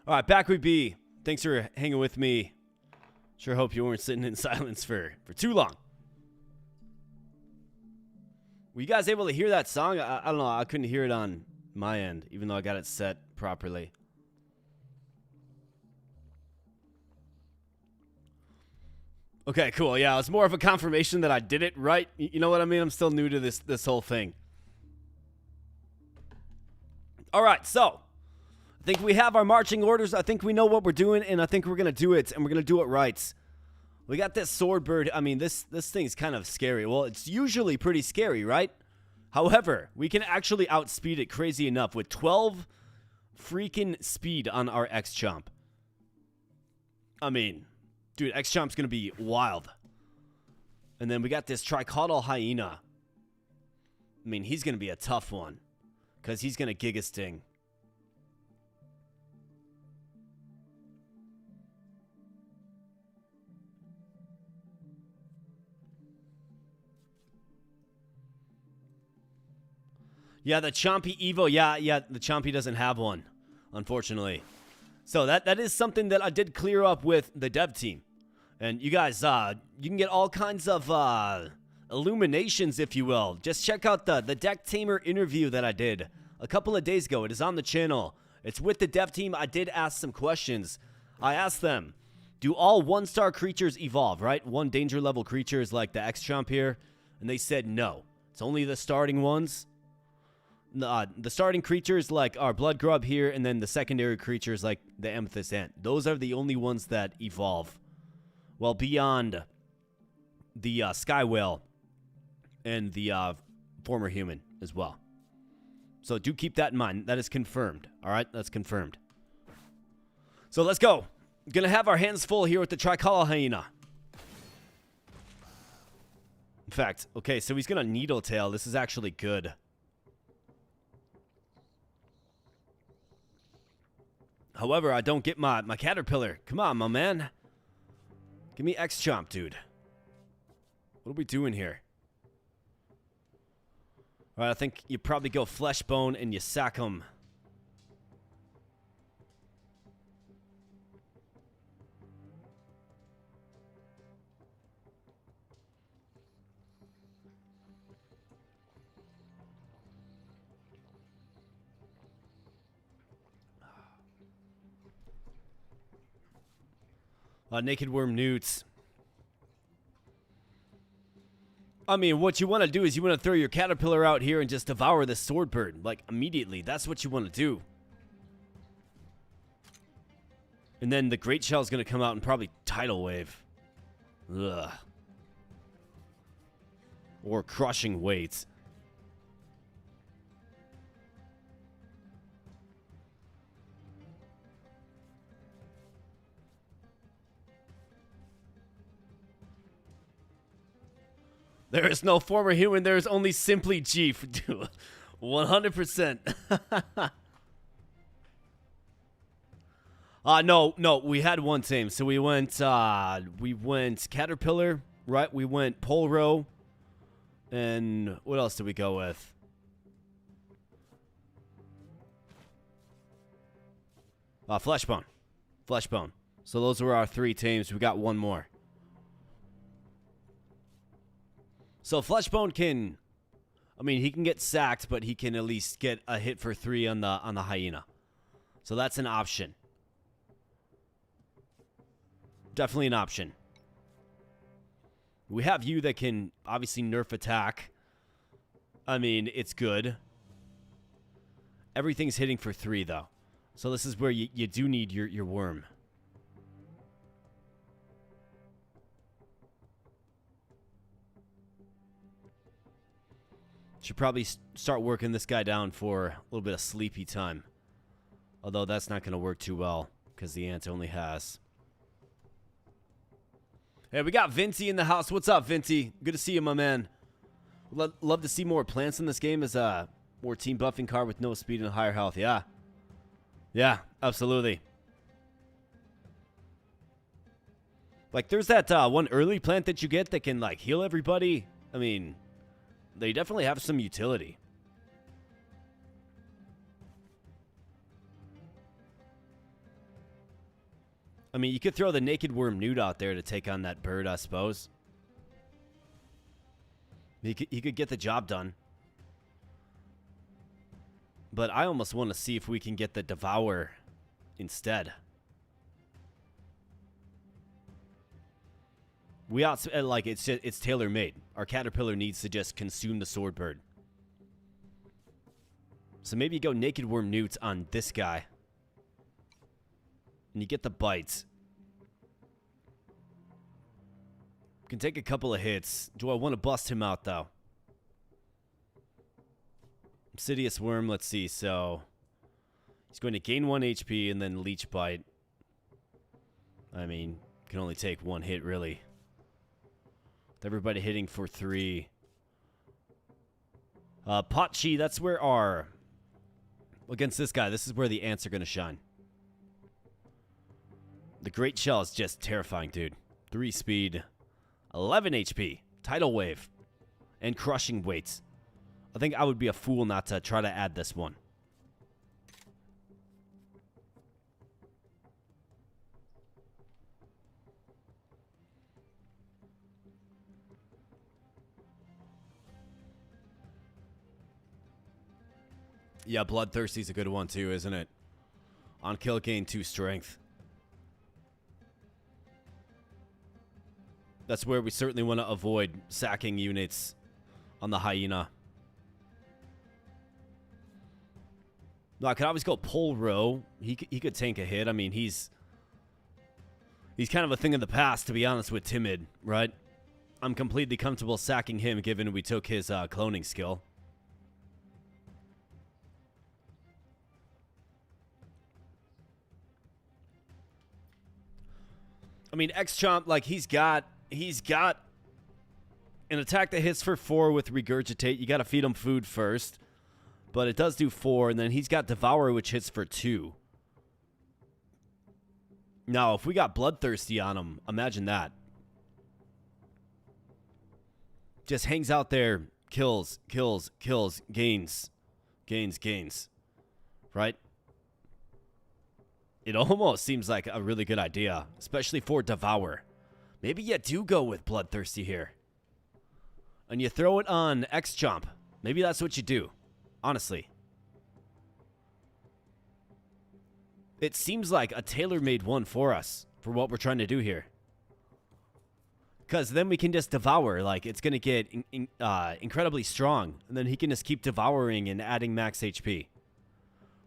All right, back we be. Thanks for hanging with me. Sure hope you weren't sitting in silence for too long. Were you guys able to hear that song? I don't know. I couldn't hear it on my end, even though I got it set properly. Okay, cool. Yeah, it's more of a confirmation that I did it right. You know what I mean? I'm still new to this whole thing. All right, so I think we have our marching orders. I think we know what we're doing, and I think we're going to do it, and we're going to do it right. We got this sword bird. I mean, this thing's kind of scary. Well, it's usually pretty scary, right? However, we can actually outspeed it crazy enough with 12 freaking speed on our X-Chomp. I mean, dude, X-Chomp's going to be wild. And then we got this tricaudal hyena. I mean, he's going to be a tough one because he's going to Giga Sting. Yeah, the Chompy Evo. Yeah, the Chompy doesn't have one, unfortunately. So that is something that I did clear up with the dev team. And you guys, you can get all kinds of illuminations, if you will. Just check out the Decktamer interview that I did a couple of days ago. It is on the channel. It's with the dev team. I did ask some questions. I asked them, do all 1-star creatures evolve, right? 1 danger level creature is like the X-Chomp here. And they said no. It's only the starting ones. The starting creatures like our Blood Grub here, and then the secondary creatures like the Amethyst Ant. Those are the only ones that evolve. Well, beyond the Sky Whale and the former human as well. So do keep that in mind. That is confirmed. All right, that's confirmed. So let's go. Gonna have our hands full here with the tricaudal hyena. In fact, okay, so he's gonna Needle Tail. This is actually good. However, I don't get my Caterpillar. Come on, my man. Give me X-Chomp, dude. What are we doing here? All right, I think you probably go Fleshbone and you sack him. Naked Worm Newts. I mean, what you want to do is you want to throw your Caterpillar out here and just devour this sword bird. Like, immediately. That's what you want to do. And then the Great Shell is going to come out and probably Tidal Wave. Ugh. Or Crushing Weight. There is no former human. There is only simply Chief. 100%. No. We had one tame. So we went Caterpillar, right? We went Polro. And what else did we go with? Fleshbone. Fleshbone. So those were our 3 tames. We got one more. So Fleshbone can, I mean, he can get sacked, but he can at least get a hit for 3 on the hyena. So that's an option. Definitely an option. We have you that can obviously nerf attack. I mean, it's good. Everything's hitting for 3 though. So this is where you do need your worm. Should probably start working this guy down for a little bit of sleepy time. Although that's not going to work too well because the ant only has. Hey, we got Vinty in the house. What's up, Vinty? Good to see you, my man. Love to see more plants in this game as a more team buffing card with no speed and higher health. Yeah. Yeah, absolutely. Like, there's that one early plant that you get that can, like, heal everybody. I mean, they definitely have some utility. I mean, you could throw the naked worm newt out there to take on that bird, I suppose. He could get the job done. But I almost want to see if we can get the devour instead. We ought like it's tailor-made. Our caterpillar needs to just consume the sword bird. So maybe you go naked worm newts on this guy. And you get the bites. Can take a couple of hits. Do I want to bust him out though? Obsidious worm, let's see. So he's going to gain 1 HP and then leech bite. I mean, can only take 1 hit really. With everybody hitting for 3. Potchi, that's where our... Against this guy, this is where the ants are going to shine. The Great Shell is just terrifying, dude. 3 speed, 11 HP, tidal wave, and crushing weights. I think I would be a fool not to try to add this one. Yeah, Bloodthirsty's a good one too, isn't it? On kill, gain 2 strength. That's where we certainly want to avoid sacking units on the hyena. No, I could always go Pole Row. He could tank a hit. I mean, he's kind of a thing of the past, to be honest with Timid, right? I'm completely comfortable sacking him, given we took his cloning skill. I mean, X-Chomp, like, he's got an attack that hits for 4 with Regurgitate. You got to feed him food first. But it does do 4, and then he's got Devour, which hits for 2. Now, if we got Bloodthirsty on him, imagine that. Just hangs out there, kills, kills, kills, gains. Gains, gains. Right? It almost seems like a really good idea, especially for Devour. Maybe you do go with Bloodthirsty here. And you throw it on X-Chomp. Maybe that's what you do. Honestly. It seems like a tailor-made one for us, for what we're trying to do here. Because then we can just devour, like, it's going to get incredibly strong. And then he can just keep devouring and adding max HP.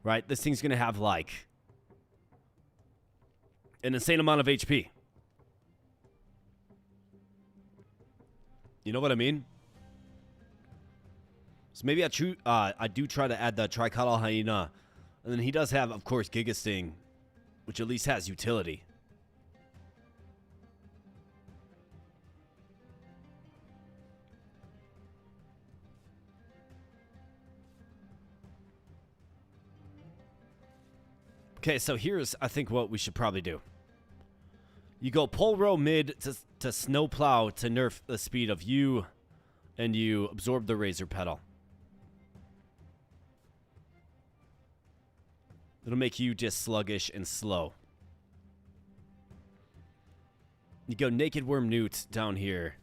Right? This thing's going to have, like, an insane amount of HP. You know what I mean? So maybe I do try to add the Tricaudal Hyena. And then he does have, of course, Giga Sting, which at least has utility. Okay, so here's, I think, what we should probably do. You go Pole Row mid to Snowplow to nerf the speed of you, and you absorb the Razor Petal. It'll make you just sluggish and slow. You go Naked Worm Newt down here.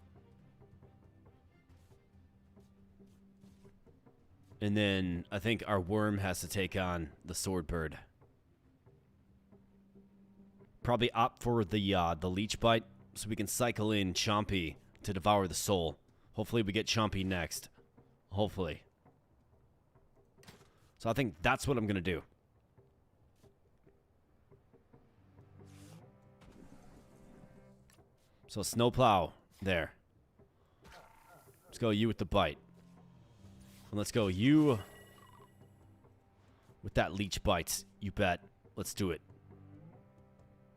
And then I think our worm has to take on the Sword Bird. Probably opt for the Leech Bite so we can cycle in Chompy to devour the soul. Hopefully we get Chompy next. Hopefully. So I think that's what I'm going to do. So Snowplow there. Let's go you with the bite. And let's go you with that Leech Bite. You bet. Let's do it.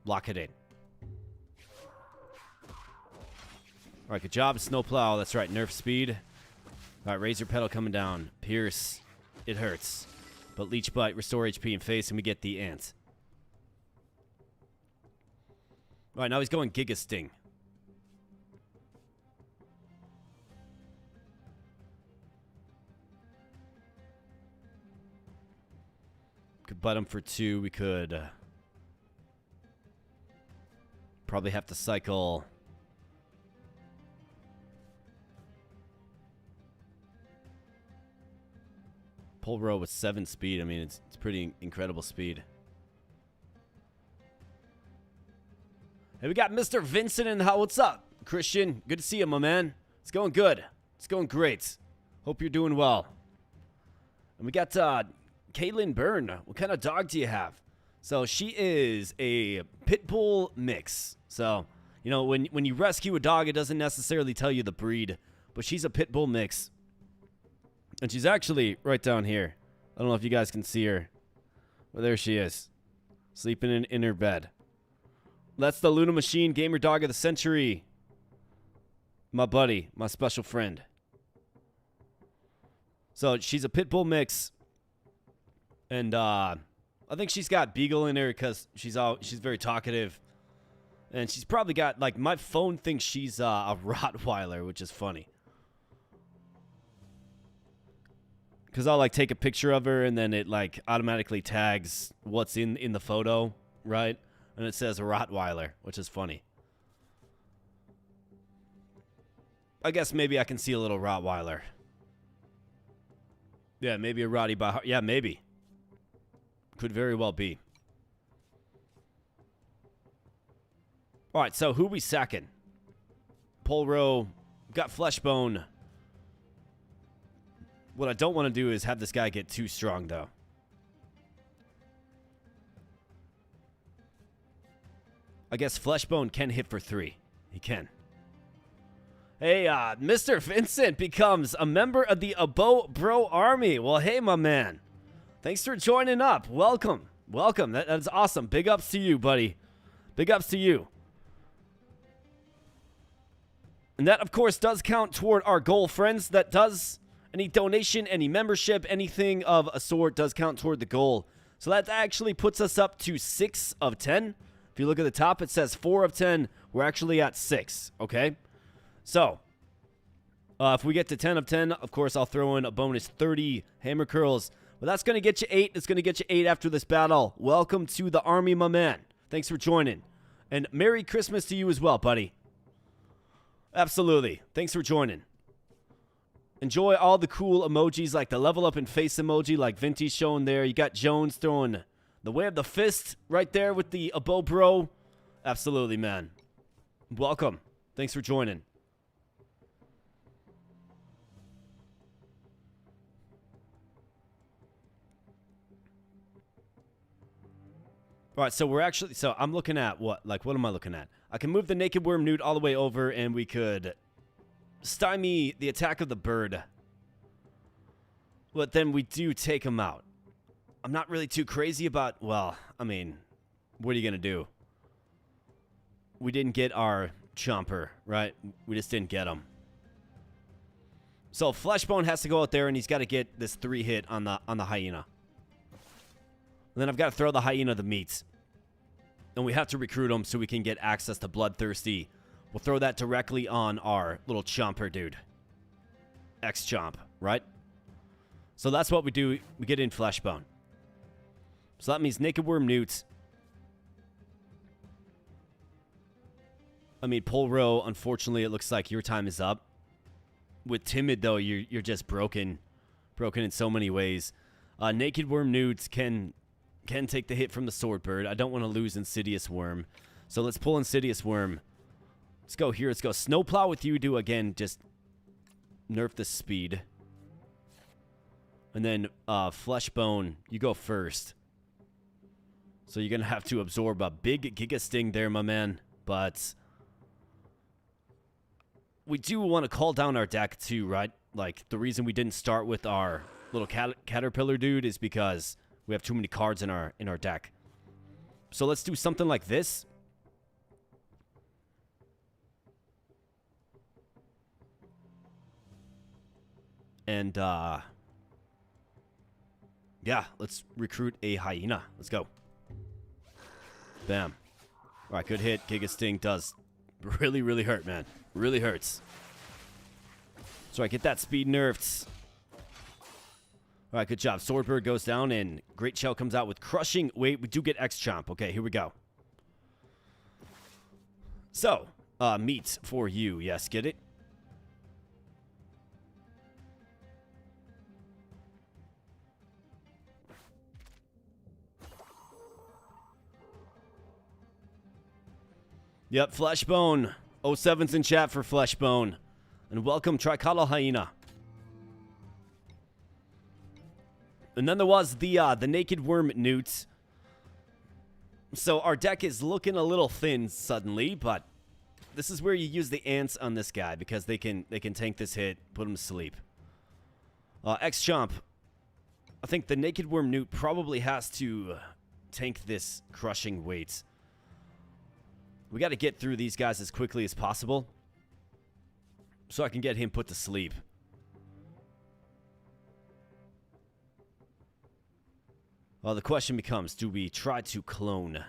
Lock it in. Alright, good job, Snowplow. That's right, nerf speed. Alright, Razor Petal coming down. Pierce. It hurts. But Leech Bite, restore HP and face, and we get the ant. Alright, now he's going Giga Sting. Could butt him for 2. We could... Probably have to cycle. Pull row with 7 speed. I mean, it's pretty incredible speed. Hey, we got Mr. Vincent in the house. What's up, Christian? Good to see you, my man. It's going good. It's going great. Hope you're doing well. And we got Caitlin Byrne. What kind of dog do you have? So she is a pit bull mix. So, you know, when you rescue a dog, it doesn't necessarily tell you the breed, but she's a pit bull mix. And she's actually right down here. I don't know if you guys can see her. Well, there she is. Sleeping in her bed. That's the Luna Machine Gamer Dog of the Century. My buddy. My special friend. So, she's a pit bull mix. And, I think she's got Beagle in her because she's very talkative. And she's probably got, like, my phone thinks she's a Rottweiler, which is funny. Because I'll, like, take a picture of her, and then it, like, automatically tags what's in the photo, right? And it says Rottweiler, which is funny. I guess maybe I can see a little Rottweiler. Yeah, maybe a Rottie by heart. Yeah, maybe. Could very well be. All right, so who we sacking? Pole row. Got Fleshbone. What I don't want to do is have this guy get too strong, though. I guess Fleshbone can hit for 3. He can. Hey, Mr. Vincent becomes a member of the Abo Bro Army. Well, hey, my man. Thanks for joining up. Welcome. Welcome. That's awesome. Big ups to you, buddy. Big ups to you. And that, of course, does count toward our goal, friends. That does... Any donation, any membership, anything of a sort does count toward the goal. So that actually puts us up to 6 of 10. If you look at the top, it says 4 of 10. We're actually at 6, okay? So, if we get to 10 of 10, of course, I'll throw in a bonus 30 hammer curls. But that's going to get you 8. It's going to get you 8 after this battle. Welcome to the army, my man. Thanks for joining. And Merry Christmas to you as well, buddy. Absolutely. Thanks for joining. Enjoy all the cool emojis like the level up and face emoji like Vinty's showing there. You got Jones throwing the way of the fist right there with the Abo Bro. Absolutely, man. Welcome. Thanks for joining. All right, so we're actually... So I'm looking at what? Like, what am I looking at? I can move the Naked Worm Newt all the way over, and we could... stymie the attack of the bird. But then we do take him out. I'm not really too crazy about... Well, I mean, what are you going to do? We didn't get our chomper, right? We just didn't get him. So Fleshbone has to go out there, and he's got to get this 3 hit on the hyena. And then I've got to throw the hyena the meat. And we have to recruit him so we can get access to Bloodthirsty. We'll throw that directly on our little chomper dude. X-chomp, right? So that's what we do. We get in Fleshbone. So that means Naked Worm Newt. I mean, Pole Row, unfortunately, it looks like your time is up. With Timid, though, you're just broken. Broken in so many ways. Naked Worm Newt can take the hit from the Swordbird. I don't want to lose Insidious Worm. So let's pull Insidious Worm. Let's go here. Let's go Snowplow with you to, again, just nerf the speed. And then Fleshbone, you go first. So you're going to have to absorb a big Giga Sting there, my man. But we do want to call down our deck too, right? Like, the reason we didn't start with our little caterpillar dude is because we have too many cards in our deck. So let's do something like this. And, yeah, let's recruit a hyena. Let's go. Bam. All right, good hit. Giga Sting does really, really hurt, man. Really hurts. So I get that speed nerfed. All right, good job. Swordbird goes down, and Great Shell comes out with crushing. Wait, we do get X-Chomp. Okay, here we go. So, meat for you. Yes, get it? Yep, Fleshbone. 07's in chat for Fleshbone. And welcome, Tricotyl Hyena. And then there was the Naked Worm Newt. So our deck is looking a little thin suddenly, but this is where you use the ants on this guy because they can tank this hit, put him to sleep. X-Chomp. I think the Naked Worm Newt probably has to tank this crushing weight. We got to get through these guys as quickly as possible so I can get him put to sleep. Well, the question becomes, do we try to clone? I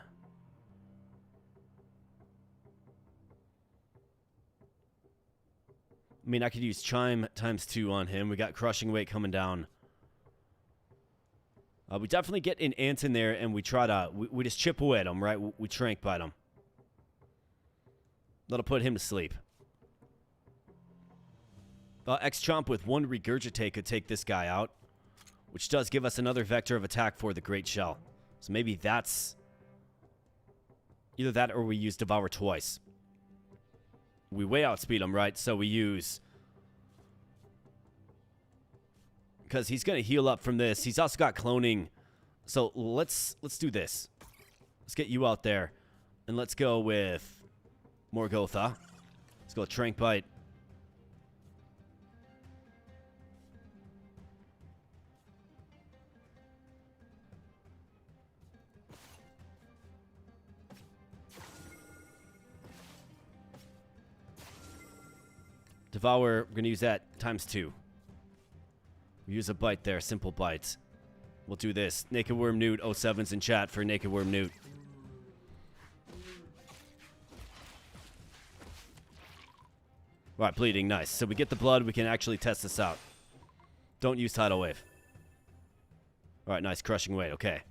mean, I could use Chime ×2 on him. We got Crushing Weight coming down. We definitely get an ant in there, and we try to... We just chip away at him, right? We trank bite him. That'll put him to sleep. X-Chomp with 1 Regurgitate could take this guy out, which does give us another vector of attack for the Great Shell. So maybe that's... either that or we use Devour twice. We way outspeed him, right? So we use... because he's going to heal up from this. He's also got cloning. So let's do this. Let's get you out there. And let's go with Morgotha. Let's go with Trank Bite. Devour, we're going to use that ×2. We use a bite there, simple bites. We'll do this. Naked Worm Newt, 07's in chat for Naked Worm Newt. Right, bleeding, nice. So we get the blood, we can actually test this out. Don't use Tidal Wave. Alright, nice, Crushing Weight, okay.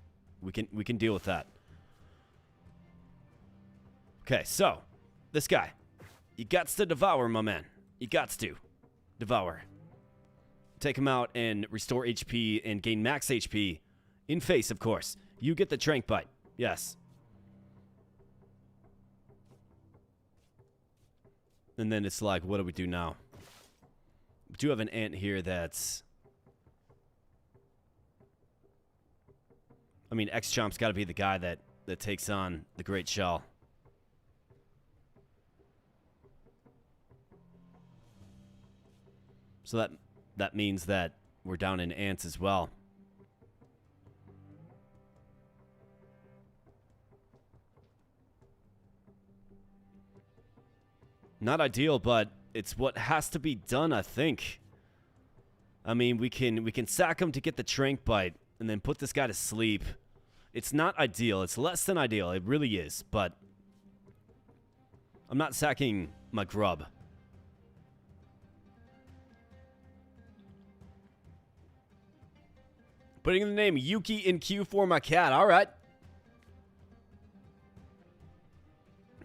We can deal with that. Okay, so, this guy. You gots to devour, my man. You gots to. Devour. Take him out and restore HP and gain max HP. In face, of course. You get the Trank Bite. Yes. And then it's like, what do we do now? We do have an ant here that's... I mean, X-Chomp's got to be the guy that takes on the Great Shell. So that means that we're down in ants as well. Not ideal, but it's what has to be done, I think. I mean, we can sack him to get the Trank Bite and then put this guy to sleep. It's not ideal. It's less than ideal. It really is, but I'm not sacking my grub. Putting in the name Yuki in queue for my cat. All right.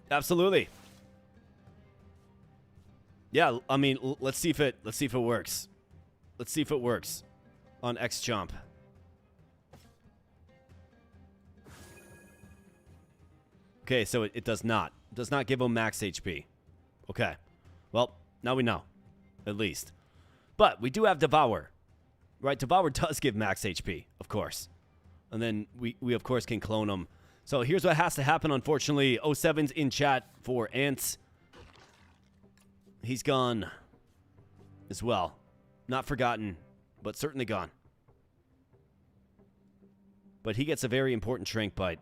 Absolutely. Yeah, I mean, let's see if it works. Let's see if it works on X-Chomp. Okay, so it does not. It does not give him max HP. Okay. Well, now we know. At least. But we do have Devour. Right, Devour does give max HP, of course. And then we of course, can clone him. So here's what has to happen, unfortunately. 07's in chat for Ants. He's gone as well. Not forgotten, but certainly gone. But he gets a very important Trank Bite.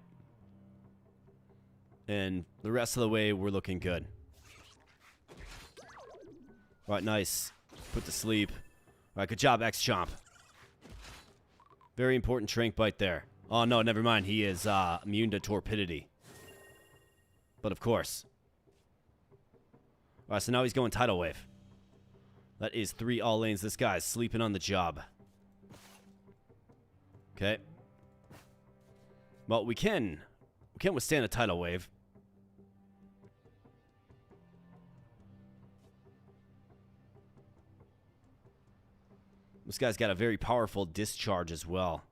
And the rest of the way, we're looking good. All right, nice. Put to sleep. All right, good job, X-Chomp. Very important Trank Bite there. Oh, no, never mind. He is immune to Torpidity. But of course. All right, so now he's going Tidal Wave. That is 3 all lanes. This guy's sleeping on the job. Okay. Well, we can withstand a Tidal Wave. This guy's got a very powerful discharge as well.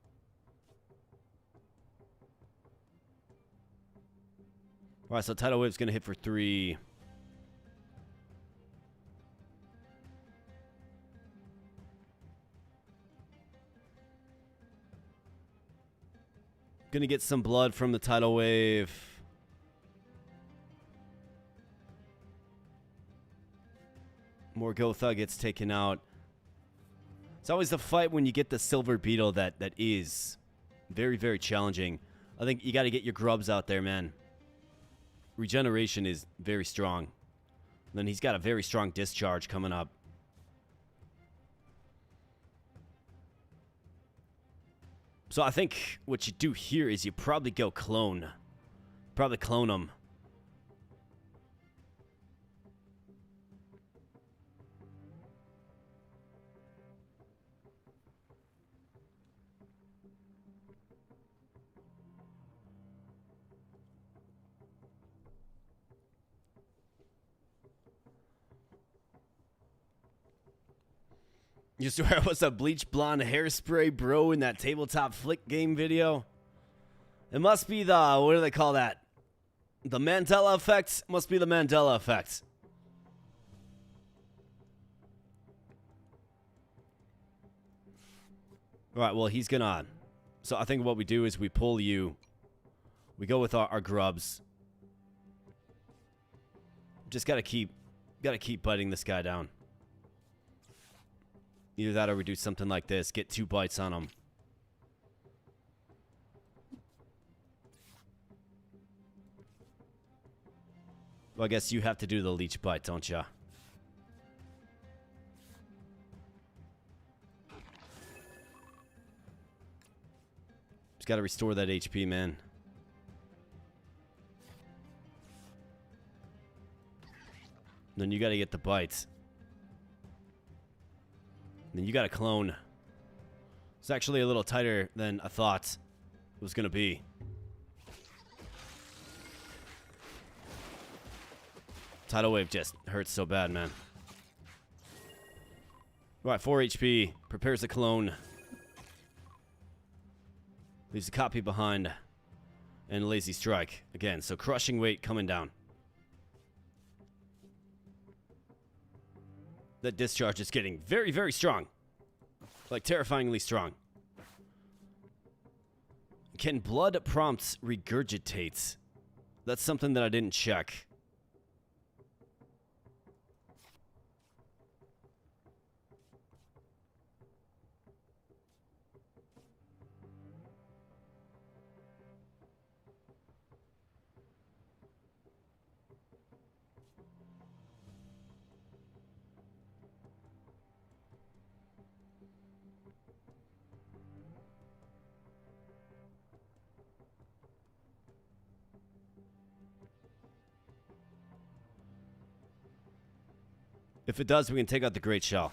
Alright, so Tidal Wave's going to hit for 3. Going to get some blood from the Tidal Wave. Morgotha gets taken out. It's always the fight when you get the silver beetle that is very, very challenging. I think you got to get your grubs out there, man. Regeneration is very strong. And then he's got a very strong discharge coming up. So I think what you do here is you probably go clone. Probably clone him. You swear I was a bleach blonde hairspray bro in that tabletop flick game video? It must be the, what do they call that? The Mandela effect? Must be the Mandela effect. Alright, well, he's gonna... So I think what we do is we pull you. We go with our grubs. Just gotta keep biting this guy down. Either that or we do something like this. Get 2 bites on him. Well, I guess you have to do the leech bite, don't ya? Just gotta restore that HP, man. Then you gotta get the bites. Then you got a clone. It's actually a little tighter than I thought it was going to be. Tidal Wave just hurts so bad, man. Alright, 4 HP. Prepares a clone. Leaves a copy behind. And a lazy strike. Again, so crushing weight coming down. That discharge is getting very, very strong. Like, terrifyingly strong. Can blood prompts regurgitate? That's something that I didn't check. If it does, we can take out the Great Shell.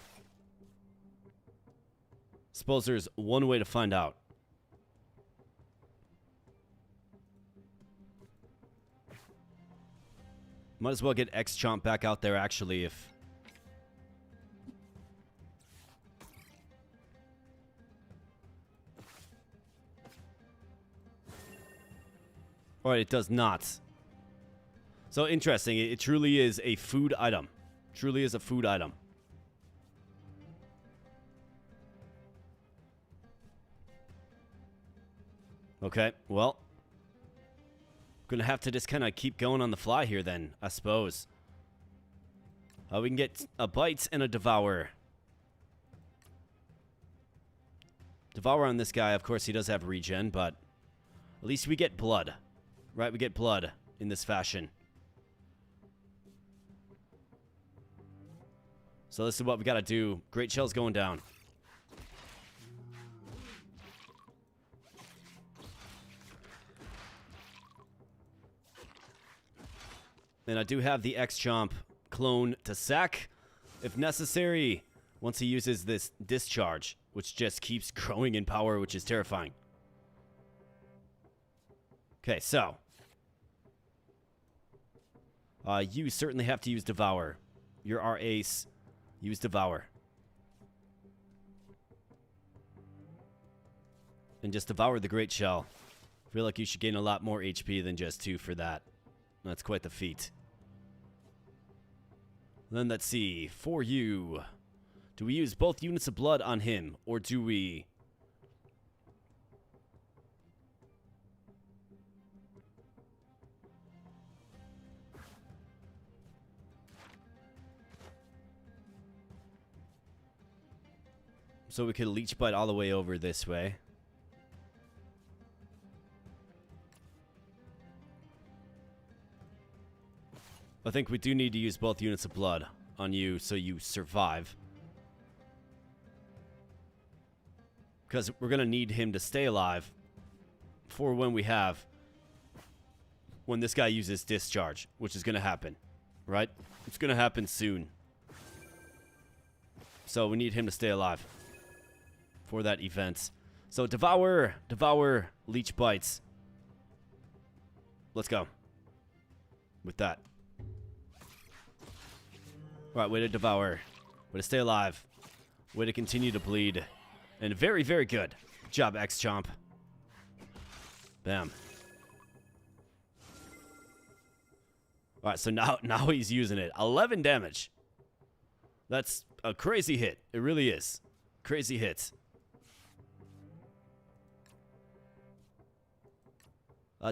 Suppose there's one way to find out. Might as well get X-Chomp back out there, actually, if... Alright, it does not. So, interesting. It truly is a food item. Truly is a food item. Okay, well. Gonna have to just kind of keep going on the fly here then, I suppose. We can get a bite and a devour. Devour on this guy, of course he does have regen, but at least we get blood. Right, we get blood in this fashion. So this is what we gotta do. Great Shell's going down. And I do have the X-Chomp clone to sack, if necessary, once he uses this discharge, which just keeps growing in power, which is terrifying. Okay, so. You certainly have to use Devour. You're our ace. Use Devour. and just devour the Great Shell. I feel like you should gain a lot more HP than just 2 for that. That's quite the feat. Then let's see. For you, do we use both units of blood on him, or do we... So we could leech bite all the way over this way. I think we do need to use both units of blood on you so you survive. Because we're going to need him to stay alive for when this guy uses discharge, which is going to happen, right? It's going to happen soon. So we need him to stay alive for that event. So devour, leech bites. Let's go with that. All right, way to devour, way to stay alive, way to continue to bleed, and very, very good job, X-Chomp. Bam. All right, so now he's using it. 11 damage. That's a crazy hit. It really is. Crazy hit.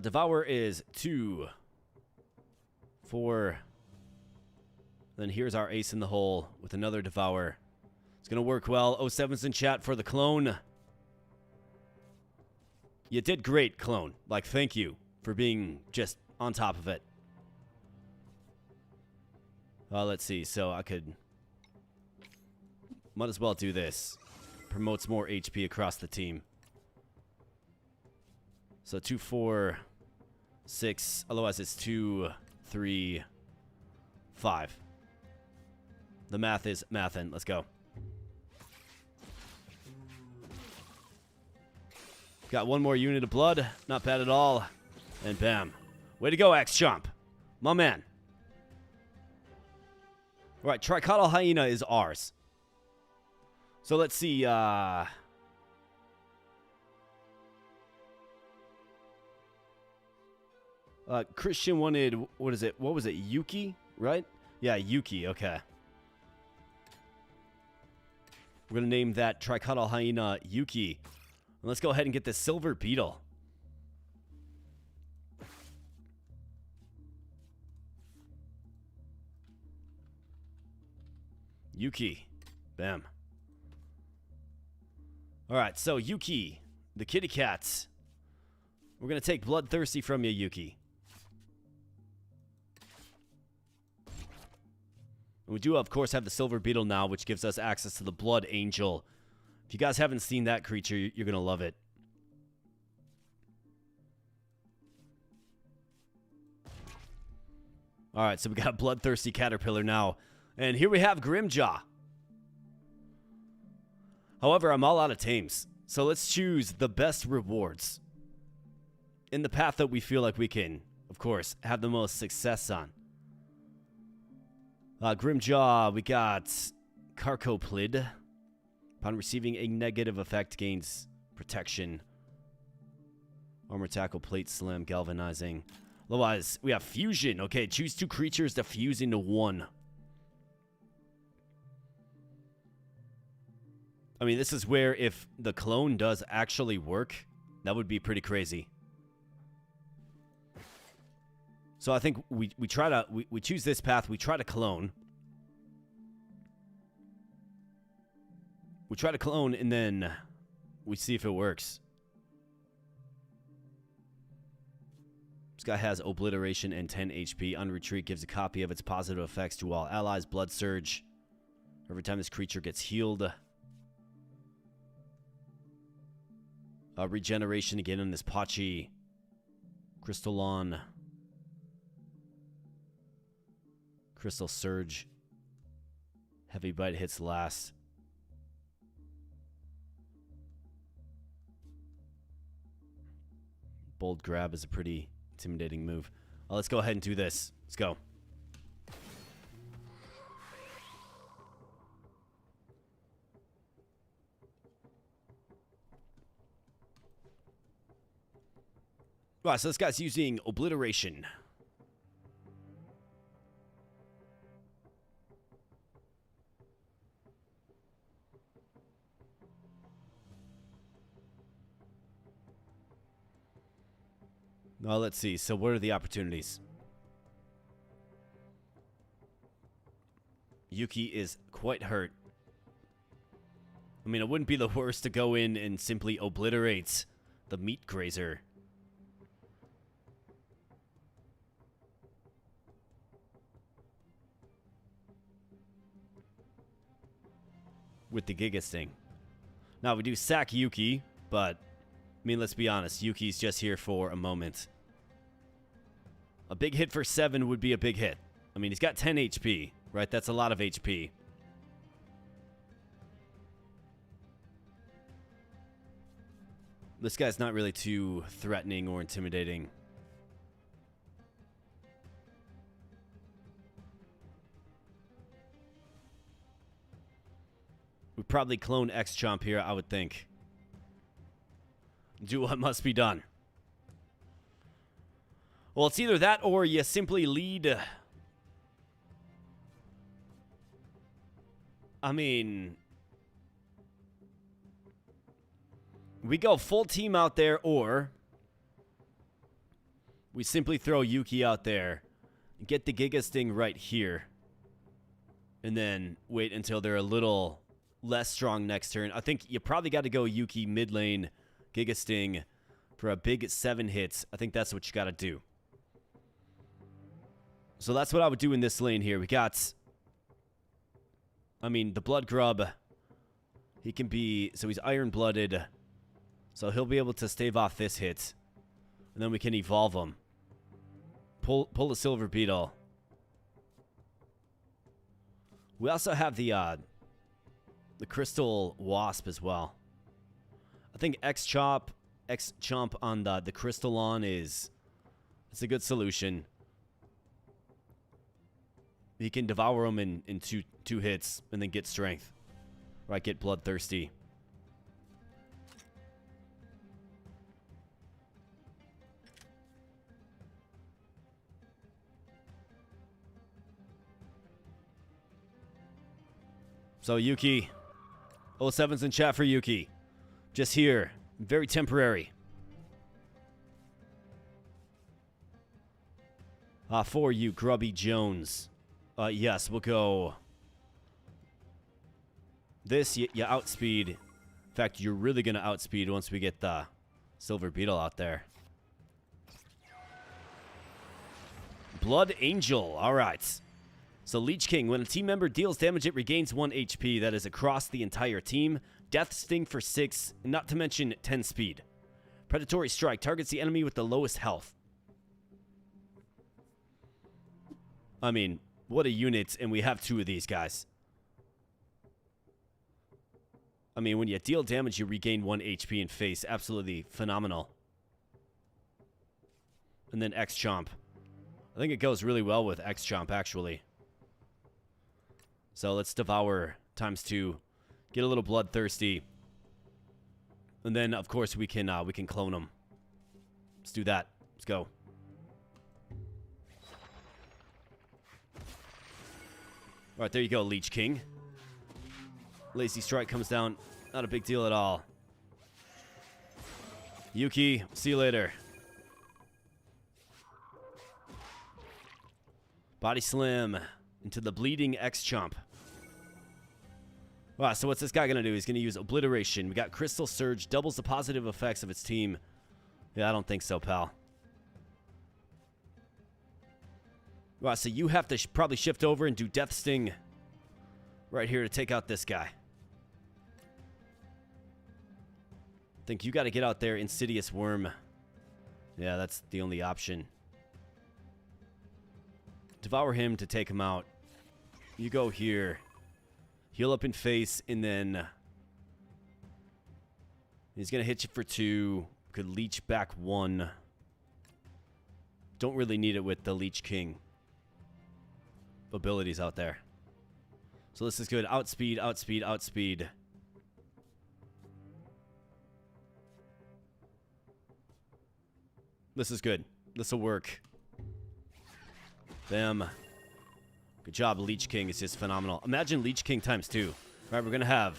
Devour is 2. 4. Then here's our ace in the hole with another Devour. It's going to work well. 07's in chat for the clone. You did great, clone. Like, thank you for being just on top of it. Let's see. So I could... Might as well do this. Promotes more HP across the team. So 2, 4, 6. Otherwise it's 2, 3, 5. The math is mathin'. Let's go. Got one more unit of blood. Not bad at all. And bam. Way to go, X-Chomp. My man. All right, Tricotyl Hyena is ours. So let's see. Christian wanted, what is it? What was it? Yuki, right? Yeah, Yuki. Okay. We're going to name that Tricotyl Hyena Yuki. And let's go ahead and get this Silver Beetle. Yuki. Bam. Alright, so Yuki, the kitty cats. We're going to take Bloodthirsty from you, Yuki. And we do, of course, have the Silver Beetle now, which gives us access to the Blood Angel. If you guys haven't seen that creature, you're going to love it. Alright, so we got a Bloodthirsty Caterpillar now. And here we have Grimjaw. However, I'm all out of tames. So let's choose the best rewards in the path that we feel like we can, of course, have the most success on. Grimjaw, we got Carcoplid. Upon receiving a negative effect, gains protection. Armor tackle, plate slim, galvanizing. Otherwise, we have fusion. Okay, choose 2 creatures to fuse into 1. I mean, this is where if the clone does actually work, that would be pretty crazy. So I think we choose this path. We try to clone. We try to clone, and then we see if it works. This guy has Obliteration and 10 HP. On retreat, gives a copy of its positive effects to all allies. Blood Surge. Every time this creature gets healed. Regeneration again on this Pachi. Crystallon. Crystal Surge. Heavy Bite hits last. Bold Grab is a pretty intimidating move. Let's go ahead and do this. Let's go. Right, so this guy's using Obliteration. Now, let's see. So, what are the opportunities? Yuki is quite hurt. I mean, it wouldn't be the worst to go in and simply obliterate the meat grazer. With the Giga Sting. Now, we do sack Yuki, but, I mean, let's be honest. Yuki's just here for a moment. A big hit for 7 would be a big hit. I mean, he's got 10 HP, right? That's a lot of HP. This guy's not really too threatening or intimidating. We'd probably clone X-Chomp here, I would think. Do what must be done. Well, it's either that or you simply lead. I mean, we go full team out there, or we simply throw Yuki out there and get the Giga Sting right here. And then wait until they're a little less strong next turn. I think you probably got to go Yuki mid lane, Giga Sting for a big 7 hits. I think that's what you got to do. So that's what I would do in this lane here. We got, I mean, the Blood Grub. He can be, so he's Iron-Blooded. So he'll be able to stave off this hit. And then we can evolve him. Pull a Silver Beetle. We also have the Crystal Wasp as well. I think X-Chomp on the Crystallon it's a good solution. He can devour him in two hits and then get strength. Right, get bloodthirsty. So Yuki, 07's in chat for Yuki. Just here, very temporary. For you, Grubby Jones. Yes, we'll go. This, you outspeed. In fact, you're really going to outspeed once we get the Silver Beetle out there. Blood Angel. All right. So Leech King, when a team member deals damage, it regains 1 HP. That is across the entire team. Death Sting for 6, not to mention 10 speed. Predatory Strike targets the enemy with the lowest health. I mean, what a unit, and we have 2 of these guys. I mean, when you deal damage, you regain 1 HP in face. Absolutely phenomenal. And then X-Chomp. I think it goes really well with X-Chomp, actually. So let's devour ×2. Get a little bloodthirsty. And then, of course, we can clone him. Let's do that. Let's go. All right, there you go, Leech King. Lazy Strike comes down. Not a big deal at all. Yuki, see you later. Body Slam into the bleeding X-Chomp. Wow, so what's this guy going to do? He's going to use Obliteration. We got Crystal Surge, doubles the positive effects of its team. Yeah, I don't think so, pal. Wow, so you have to probably shift over and do Death Sting right here to take out this guy. I think you got to get out there, Insidious Worm. Yeah, that's the only option. Devour him to take him out. You go here. Heal up in face, and then he's going to hit you for 2. Could leech back 1. Don't really need it with the Leech King abilities out there. So this is good. Outspeed, outspeed, outspeed. This is good. This will work. Bam. Good job, Leech King is just phenomenal. Imagine Leech King times 2. All right, we're going to have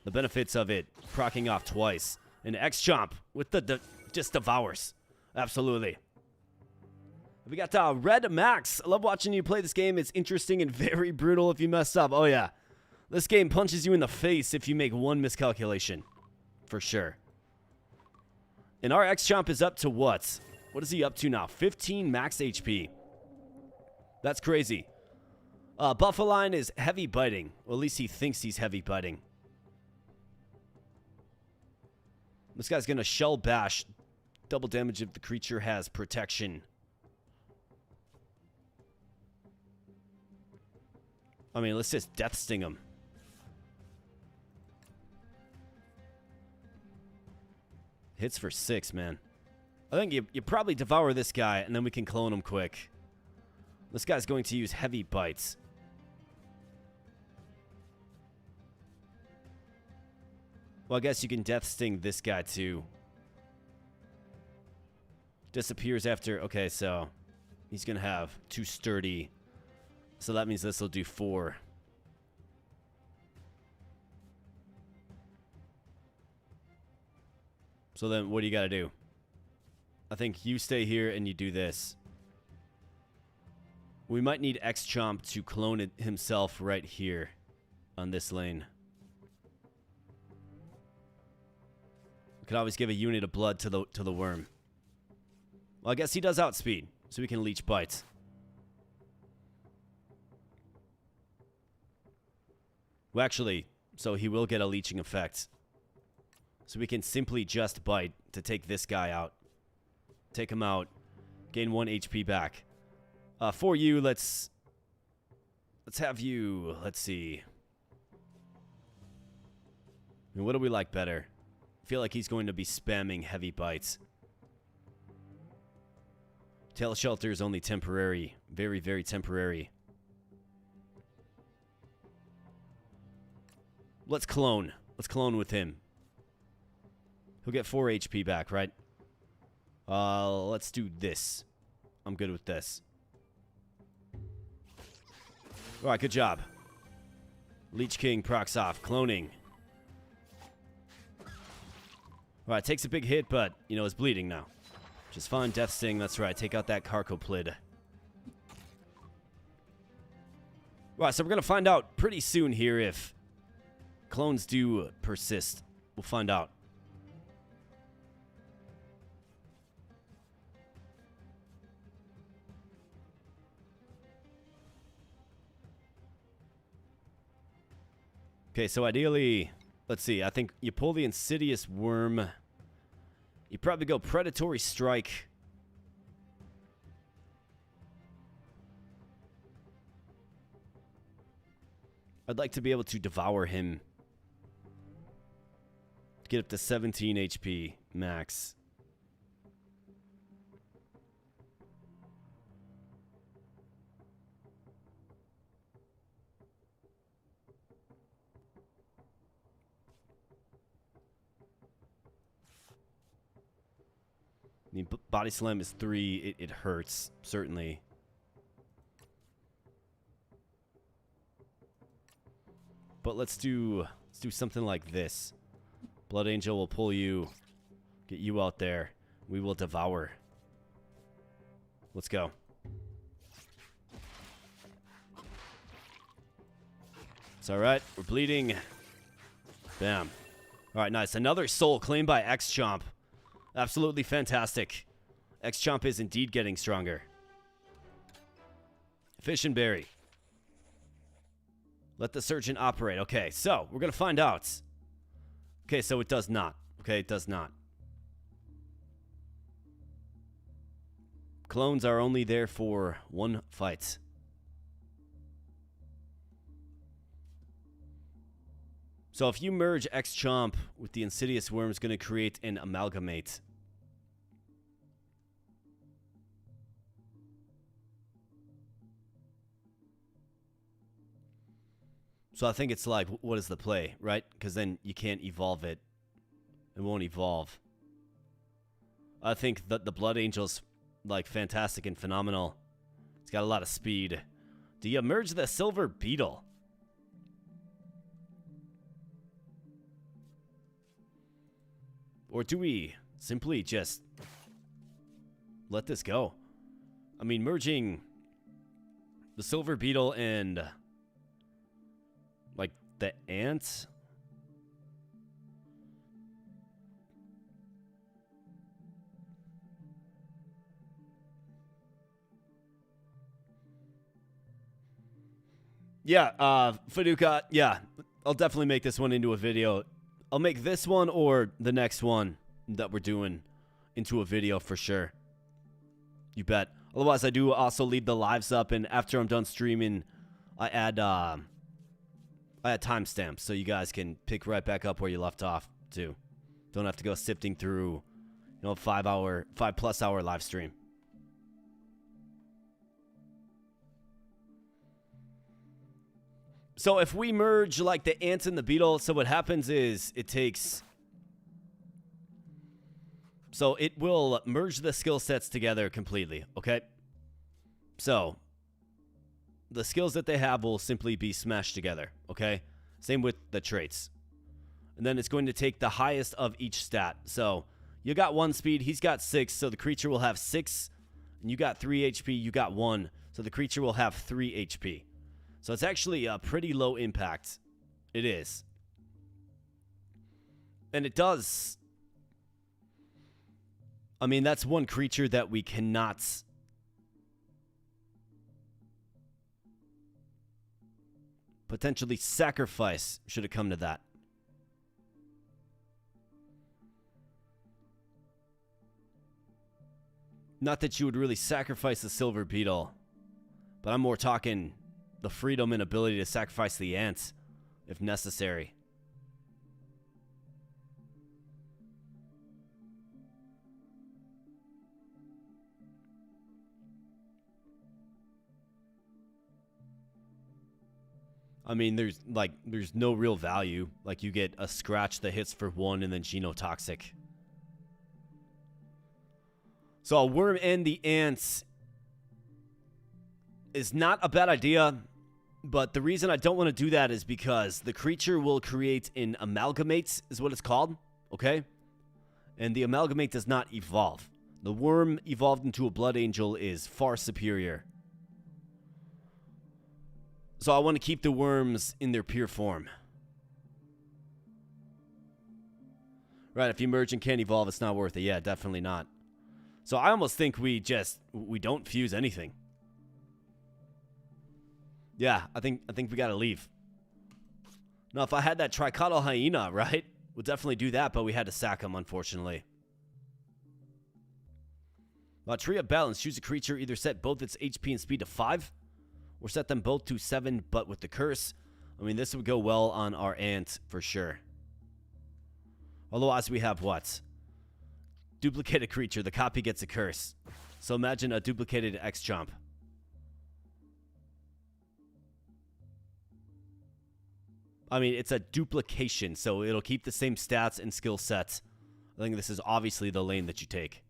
the benefits of it proccing off twice. And X-Chomp with the just devours. Absolutely. We got Red Max. I love watching you play this game. It's interesting and very brutal if you mess up. Oh, yeah. This game punches you in the face if you make one miscalculation. For sure. And our X-Chomp is up to what? What is he up to now? 15 max HP. That's crazy. Buffaline is heavy biting. Well, at least he thinks he's heavy biting. This guy's going to shell bash. Double damage if the creature has protection. I mean, let's just death sting him. Hits for 6, man. I think you probably devour this guy, and then we can clone him quick. This guy's going to use heavy bites. Well, I guess you can death sting this guy, too. Disappears after... Okay, so... He's going to have 2 sturdy. So that means this will do 4. So then, what do you got to do? I think you stay here and you do this. We might need X-Chomp to clone it himself right here on this lane. We could always give a unit of blood to the worm. Well, I guess he does outspeed, so we can leech bites. Well, actually, so he will get a leeching effect. So we can simply just bite to take this guy out. Take him out. Gain 1 HP back. For you, let's have you, let's see. I mean, what do we like better? I feel like he's going to be spamming heavy bites. Tail Shelter is only temporary. Very, very temporary. Let's clone. Let's clone with him. He'll get 4 HP back, right? Let's do this. I'm good with this. Alright, good job. Leech King procs off. Cloning. Alright, takes a big hit, but, you know, is bleeding now. Which is fine. Death Sting, that's right. Take out that Carcoplid. Alright, so we're going to find out pretty soon here if clones do persist. We'll find out. Okay, so ideally, let's see. I think you pull the Insidious Worm. You probably go Predatory Strike. I'd like to be able to devour him. Get up to 17 HP max. I mean, Body Slam is 3. It hurts, certainly. But let's do something like this. Blood Angel will pull you, get you out there. We will devour. Let's go. It's all right. We're bleeding. Bam. All right, nice. Another soul claimed by X-Chomp. Absolutely fantastic. X-Chomp is indeed getting stronger. Fish and Berry. Let the Surgeon operate. Okay, so we're going to find out. Okay, so it does not. Okay, it does not. Clones are only there for one fight. So if you merge X-Chomp with the Insidious Worm, it's going to create an amalgamate. So I think it's like, what is the play, right? Because then you can't evolve it. It won't evolve. I think that the Blood Angel's like fantastic and phenomenal. It's got a lot of speed. Do you merge the Silver Beetle? Or do we simply just let this go? I mean, merging the Silver Beetle and like the ant. Yeah, Faduka, yeah, I'll definitely make this one into a video. I'll make this one or the next one that we're doing into a video for sure. You bet. Otherwise, I do also leave the lives up, and after I'm done streaming, I add timestamps so you guys can pick right back up where you left off too. Don't have to go sifting through, you know, a 5+ hour live stream. So if we merge like the ants and the beetle, so what happens is it will merge the skill sets together completely, okay? So the skills that they have will simply be smashed together, okay? Same with the traits. And then it's going to take the highest of each stat. So you got 1 speed, he's got 6, so the creature will have 6. And you got 3 HP, you got 1, so the creature will have 3 HP. So it's actually a pretty low impact. It is. And it does. I mean, that's one creature that we cannot potentially sacrifice should it come to that. Not that you would really sacrifice the Silver Beetle, but I'm more talking the freedom and ability to sacrifice the ants if necessary. I mean, there's no real value. Like, you get a scratch that hits for 1 and then genotoxic. So a worm and the ants is not a bad idea. But the reason I don't want to do that is because the creature will create an amalgamate, is what it's called, okay? And the amalgamate does not evolve. The worm evolved into a Blood Angel is far superior. So I want to keep the worms in their pure form. Right, if you merge and can't evolve, it's not worth it. Yeah, definitely not. So I almost think we don't fuse anything. Yeah, I think we gotta leave. Now, if I had that Tricotyl Hyena, right, we'll definitely do that, but we had to sack him, unfortunately. Tree of Balance. Choose a creature, either set both its HP and speed to 5, or set them both to 7, but with the curse. I mean, this would go well on our ant, for sure. Otherwise, we have what? Duplicated creature. The copy gets a curse. So imagine a duplicated X-Chomp. I mean, it's a duplication, so it'll keep the same stats and skill sets. I think this is obviously the lane that you take.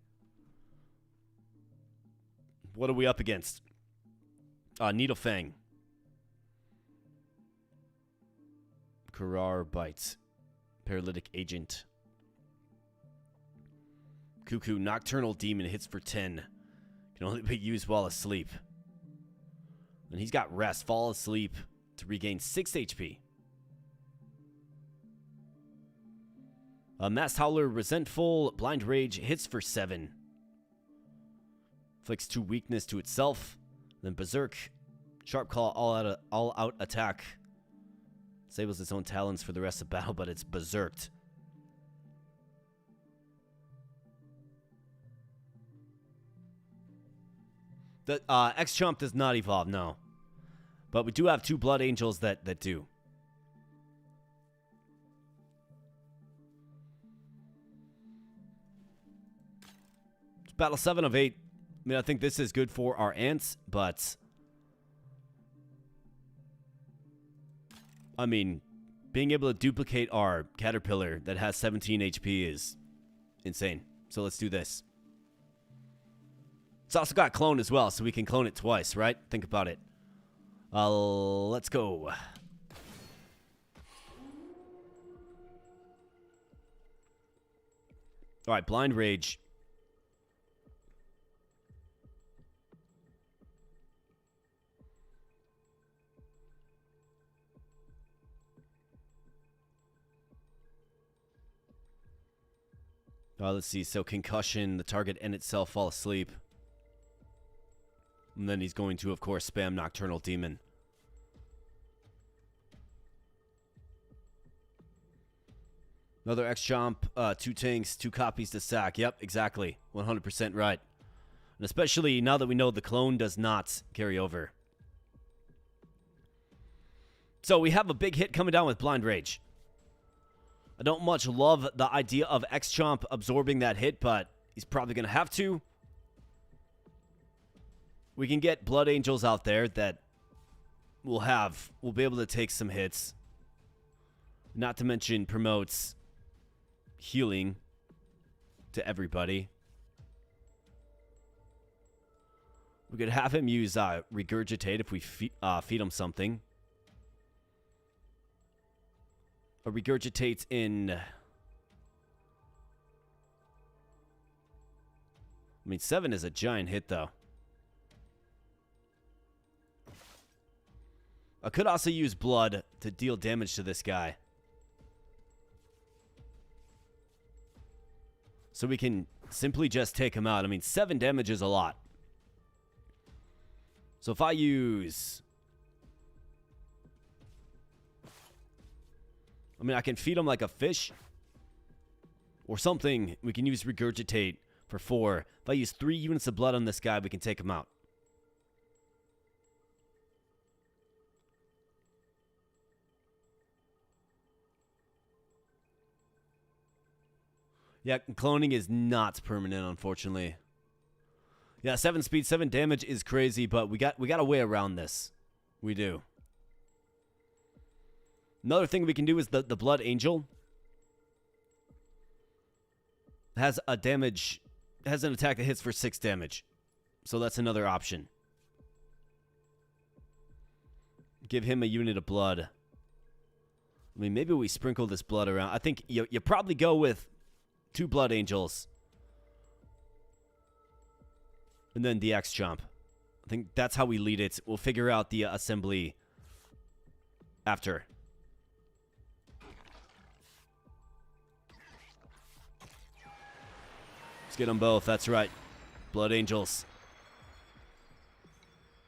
What are we up against? Needlefang. Karar Bite. Paralytic Agent. Cuckoo. Nocturnal Demon hits for 10. Can only be used while asleep. And he's got Rest. Fall asleep to regain 6 HP. Masked Howler, Resentful, Blind Rage, hits for 7. Inflicts 2 weakness to itself. Then Berserk, Sharp Claw, all out attack. Disables its own talents for the rest of battle, but it's berserked. The X-Chomp does not evolve, no. But we do have 2 Blood Angels that do. Battle 7 of 8. I mean, I think this is good for our ants, but I mean, being able to duplicate our Caterpillar that has 17 HP is insane. So let's do this. It's also got clone as well, so we can clone it twice, right? Think about it. Let's go. Alright, blind rage. Let's see. So concussion, the target and itself fall asleep. And then he's going to, of course, spam Nocturnal Demon. Another X-Chomp, 2 tanks, 2 copies to sack. Yep, exactly. 100% right. And especially now that we know the clone does not carry over. So we have a big hit coming down with Blind Rage. I don't much love the idea of X-Chomp absorbing that hit, but he's probably going to have to. We can get Blood Angels out there that we'll be able to take some hits. Not to mention promotes healing to everybody. We could have him use Regurgitate if we feed him something. Regurgitates in... I mean, 7 is a giant hit, though. I could also use blood to deal damage to this guy. So we can simply just take him out. I mean, 7 damage is a lot. So if I use... I mean, I can feed him like a fish. Or something. We can use Regurgitate for 4. If I use 3 units of blood on this guy, we can take him out. Yeah, cloning is not permanent, unfortunately. Yeah, 7 speed, 7 damage is crazy, but we got a way around this. We do. Another thing we can do is the Blood Angel has an attack that hits for 6 damage. So that's another option. Give him a unit of blood. I mean, maybe we sprinkle this blood around. I think you probably go with 2 Blood Angels. And then the X-Chomp. I think that's how we lead it. We'll figure out the assembly after. Let's get them both. That's right. Blood Angels.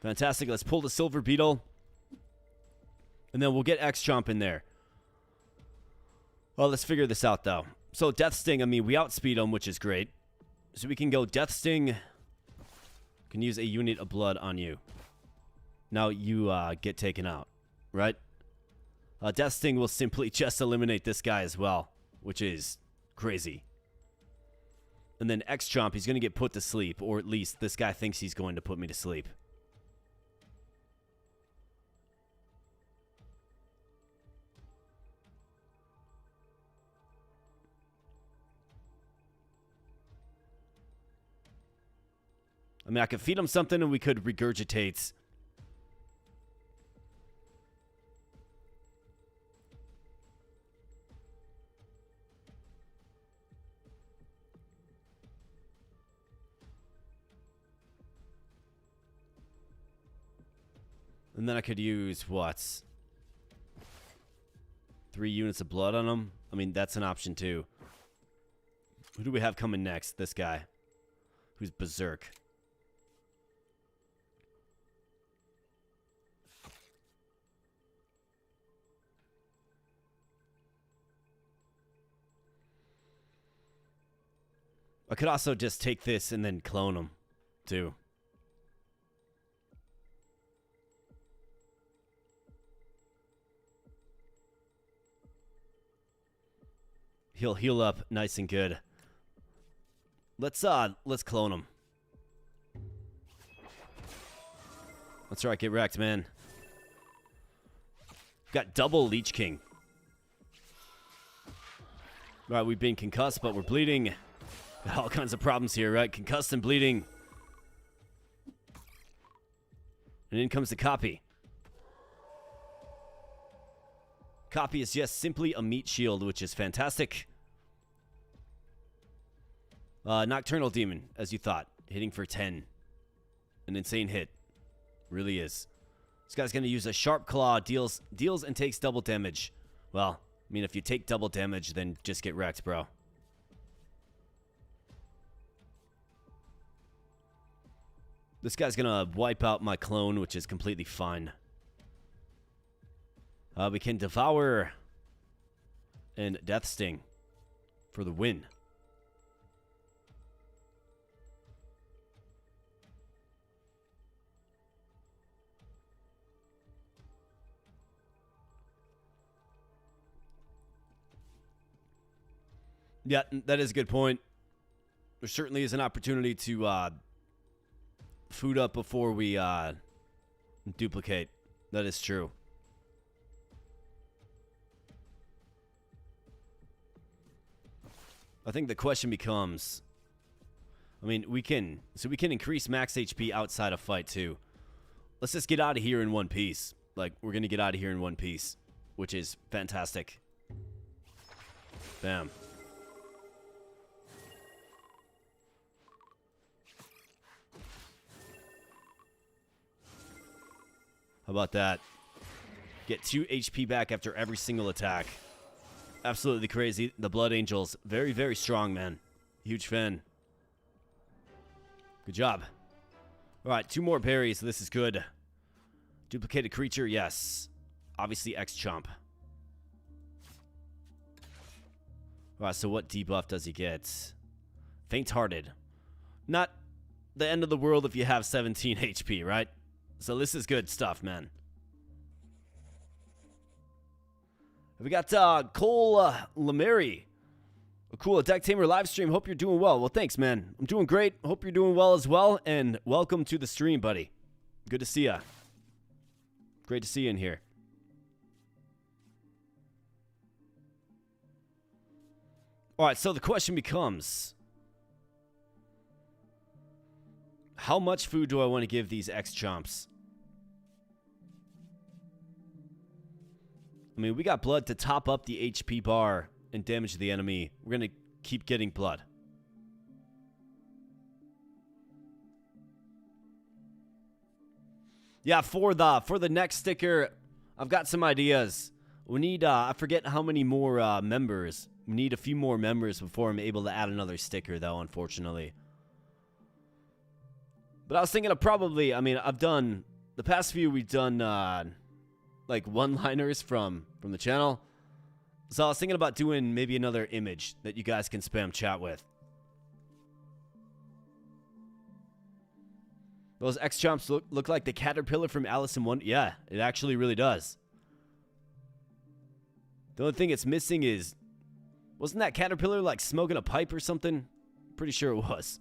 Fantastic. Let's pull the Silver Beetle. And then we'll get X-Chomp in there. Well, let's figure this out, though. So, Death Sting, I mean, we outspeed him, which is great. So we can go Death Sting. Can use a unit of blood on you. Now you get taken out, right? Death Sting will simply just eliminate this guy as well, which is crazy. And then X-Chomp, he's going to get put to sleep, or at least this guy thinks he's going to put me to sleep. I mean, I could feed him something and we could regurgitate. And then I could use, what? 3 units of blood on him? I mean, that's an option too. Who do we have coming next? This guy. Who's Berserk. I could also just take this and then clone him, too. He'll heal up nice and good. Let's clone him. That's right, get wrecked, man. Got double Leech King. Right, we've been concussed, but we're bleeding. Got all kinds of problems here, right? Concussed and bleeding. And in comes the copy. Copy is just simply a meat shield, which is fantastic. Nocturnal Demon, as you thought. Hitting for 10. An insane hit. Really is. This guy's going to use a Sharp Claw. Deals and takes double damage. Well, I mean, if you take double damage, then just get wrecked, bro. This guy's going to wipe out my clone, which is completely fine. We can Devour and Death Sting for the win. Yeah, that is a good point. There certainly is an opportunity to food up before we duplicate. That is true. I think the question becomes, I mean, we can increase max HP outside of fight too. Let's just get out of here in one piece. Like, we're going to get out of here in one piece, which is fantastic. Bam. How about that? Get 2 HP back after every single attack. Absolutely crazy. The Blood Angels, very, very strong, man. Huge fan. Good job. All right, 2 more berries. This is good. Duplicated creature, yes. Obviously, X-Chomp. All right, so what debuff does he get? Faint-hearted. Not the end of the world if you have 17 HP, right? So this is good stuff, man. We got Cole Lamary. Cool, a Decktamer live stream. Hope you're doing well. Well, thanks, man. I'm doing great. Hope you're doing well as well. And welcome to the stream, buddy. Good to see ya. Great to see you in here. All right, so the question becomes, how much food do I want to give these X-Chomps? I mean, we got blood to top up the HP bar and damage the enemy. We're going to keep getting blood. Yeah, for the next sticker, I've got some ideas. We need, I forget how many more members. We need a few more members before I'm able to add another sticker, though, unfortunately. But I was thinking of probably, I mean, I've done, the past few we've done, like, one-liners from the channel. So I was thinking about doing maybe another image that you guys can spam chat with. Those X-Chomps look like the caterpillar from Alice in Wonderland. Yeah, it actually really does. The only thing it's missing is, wasn't that caterpillar like smoking a pipe or something? Pretty sure it was.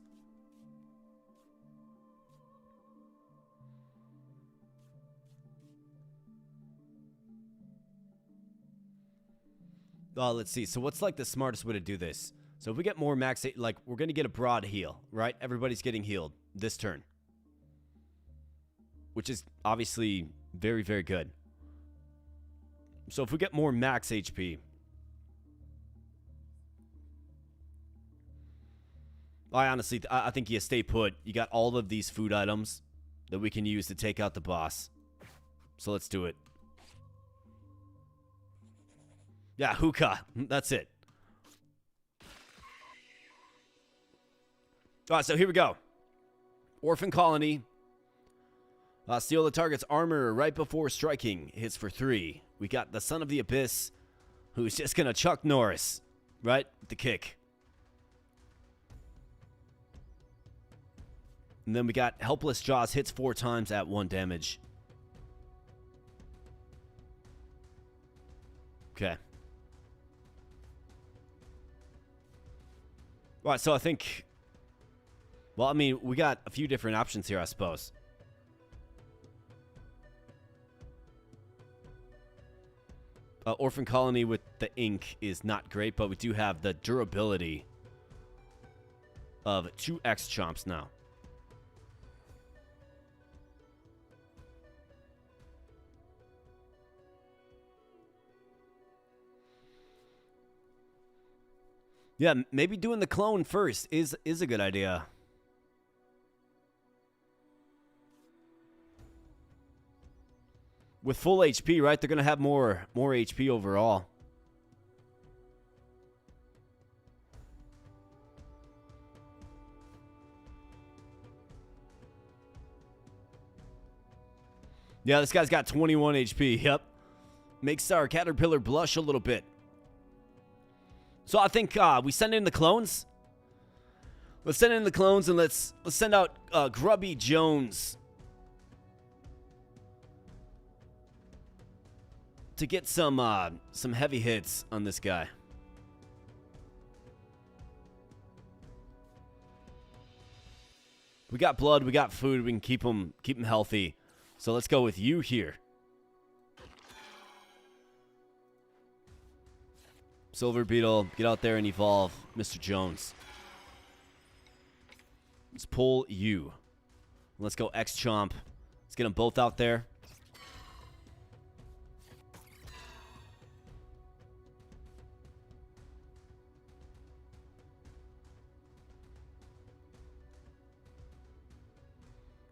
Let's see. So what's like the smartest way to do this? So if we get more max, like we're going to get a broad heal, right? Everybody's getting healed this turn. Which is obviously very, very good. So if we get more max HP. I think you stay put. You got all of these food items that we can use to take out the boss. So let's do it. Yeah, hookah. That's it. All right, so here we go. Orphan Colony. Steal the target's armor right before striking. Hits for 3. We got the Son of the Abyss, who's just going to Chuck Norris, right? The kick. And then we got Helpless Jaws, hits 4 times at 1 damage. Okay. All right, so I think, well, I mean, we got a few different options here, I suppose. Orphan Colony with the ink is not great, but we do have the durability of 2 X-Chomps now. Yeah, maybe doing the clone first is a good idea. With full HP, right? They're going to have more HP overall. Yeah, this guy's got 21 HP. Yep. Makes our caterpillar blush a little bit. So I think we send in the clones. Let's send in the clones and let's send out Grubby Jones to get some heavy hits on this guy. We got blood, we got food, we can keep him healthy. So let's go with you here. Silver Beetle, get out there and evolve Mr. Jones. Let's pull you. Let's go X-Chomp. Let's get them both out there.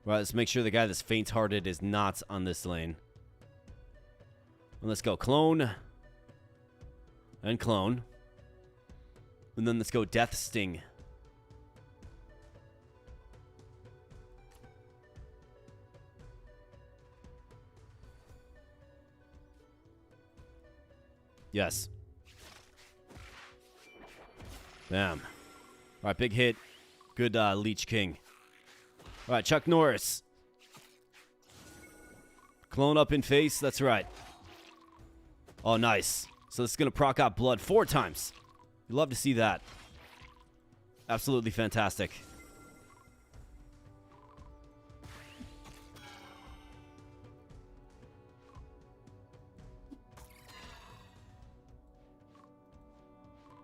Right, let's make sure the guy that's faint-hearted is not on this lane. And let's go clone. And clone. And then let's go Death Sting. Yes. Bam. All right, big hit. Good Leech King. All right, Chuck Norris. Clone up in face. That's right. Oh, nice. So this is going to proc out blood 4 times. You love to see that. Absolutely fantastic.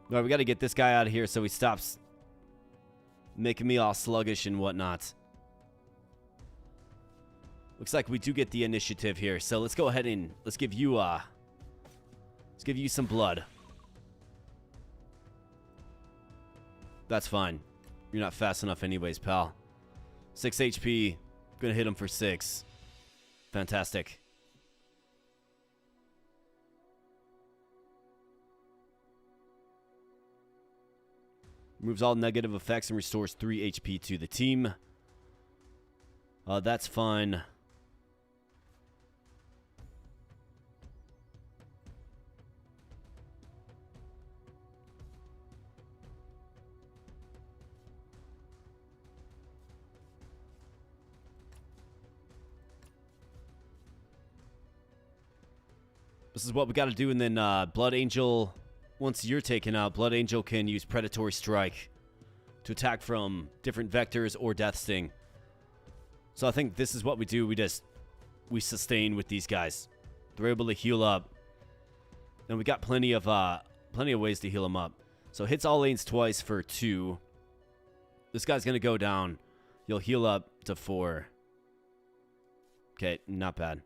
All right, we got to get this guy out of here so he stops making me all sluggish and whatnot. Looks like we do get the initiative here, so let's go ahead and let's give you some blood. That's fine. You're not fast enough anyways, pal. 6 HP. Gonna hit him for 6. Fantastic. Removes all negative effects and restores 3 HP to the team. That's fine. This is what we got to do, and then Blood Angel, once you're taken out, Blood Angel can use Predatory Strike to attack from different vectors or Death Sting. So I think this is what we do. We sustain with these guys. They're able to heal up, and we got plenty of ways to heal them up. So hits all lanes twice for 2. This guy's gonna go down. You'll heal up to 4. Okay, not bad.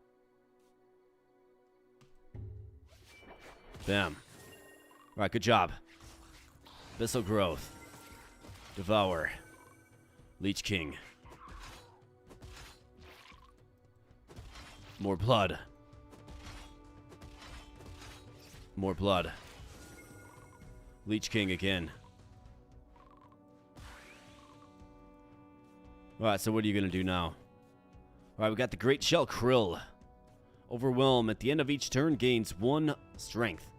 Bam. Alright, good job. Abyssal Growth. Devour. Leech King. More blood. More blood. Leech King again. Alright, so what are you going to do now? Alright, we got the Great Shell Krill. Overwhelm. At the end of each turn, gains 1 strength.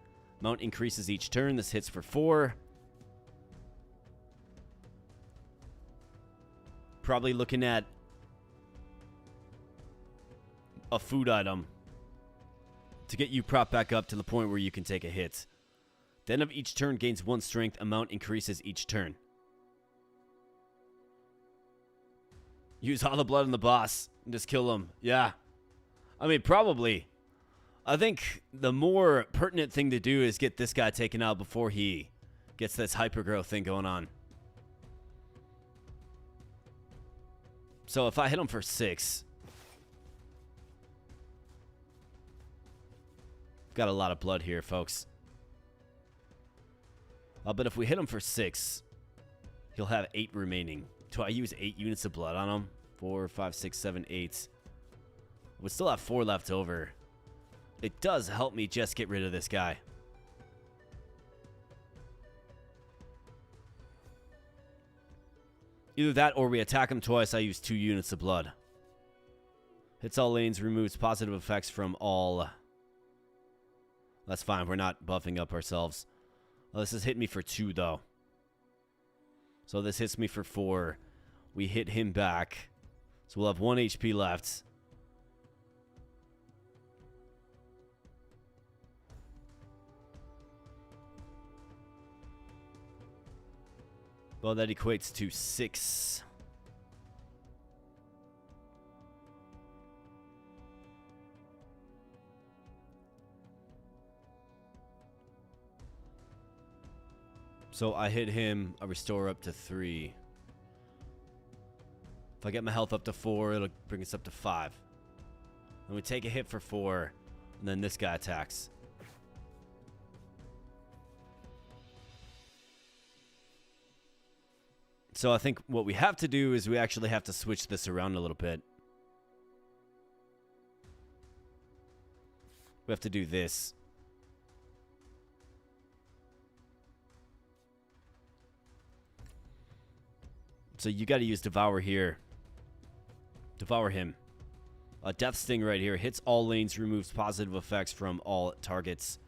Mount increases each turn. This hits for 4. Probably looking at a food item to get you propped back up to the point where you can take a hit. The end of each turn gains 1 strength. Amount increases each turn. Use all the blood on the boss and just kill him. Yeah. I mean, probably. I think the more pertinent thing to do is get this guy taken out before he gets this hypergrowth thing going on. So if I hit him for 6... Got a lot of blood here, folks. But if we hit him for 6, he'll have 8 remaining. Do I use 8 units of blood on him? 4, 5, 6, 7, 8. We still have 4 left over. It does help me just get rid of this guy. Either that or we attack him twice. I use 2 units of blood. Hits all lanes, removes positive effects from all. That's fine. We're not buffing up ourselves. Oh, this has hit me for 2, though. So this hits me for 4. We hit him back. So we'll have 1 HP left. Well, that equates to 6. So I hit him, I restore up to 3. If I get my health up to 4, it'll bring us up to 5. Then we take a hit for 4, and then this guy attacks. So I think what we have to do is we actually have to switch this around a little bit. We have to do this. So you got to use Devour here. Devour him. A Death Sting right here. Hits all lanes, removes positive effects from all targets.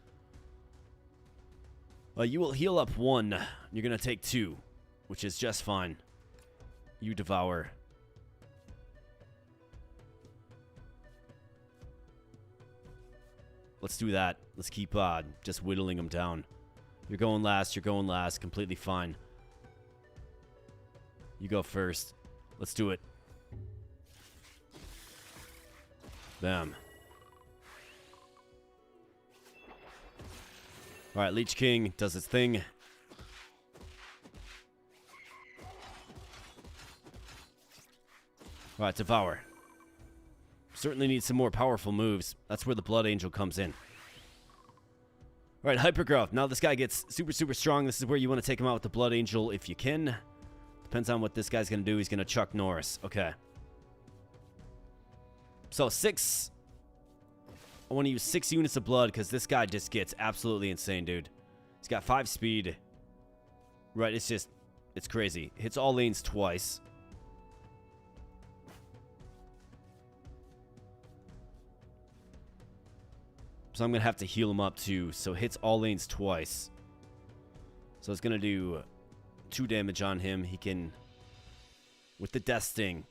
You will heal up 1. You're going to take 2, which is just fine. You Devour. Let's do that. Let's keep just whittling him down. You're going last. You're going last. Completely fine. You go first. Let's do it. Bam. Alright, Leech King does his thing. Alright, Devour. Certainly need some more powerful moves. That's where the Blood Angel comes in. Alright, Hypergrowth. Now this guy gets super, super strong. This is where you want to take him out with the Blood Angel if you can. Depends on what this guy's going to do. He's going to chuck Norris. Okay. So 6. I want to use 6 units of blood because this guy just gets absolutely insane, dude. He's got 5 speed. Right, it's crazy. Hits all lanes twice. So I'm going to have to heal him up too. So hits all lanes twice. So it's going to do 2 damage on him. He can, with the Death Sting.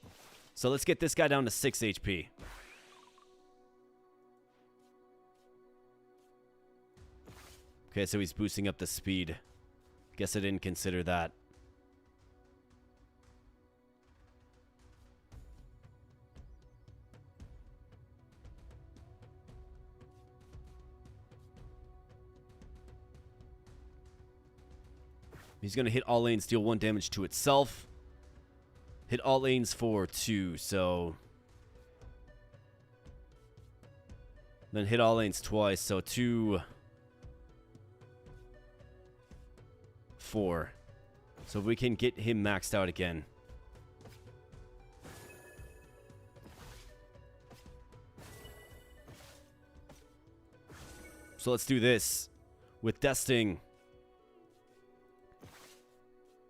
So let's get this guy down to 6 HP. Okay, so he's boosting up the speed. Guess I didn't consider that. He's going to hit all lanes, deal 1 damage to itself. Hit all lanes for 2, so... Then hit all lanes twice, so 2... 4. So we can get him maxed out again. So let's do this. With Death Sting,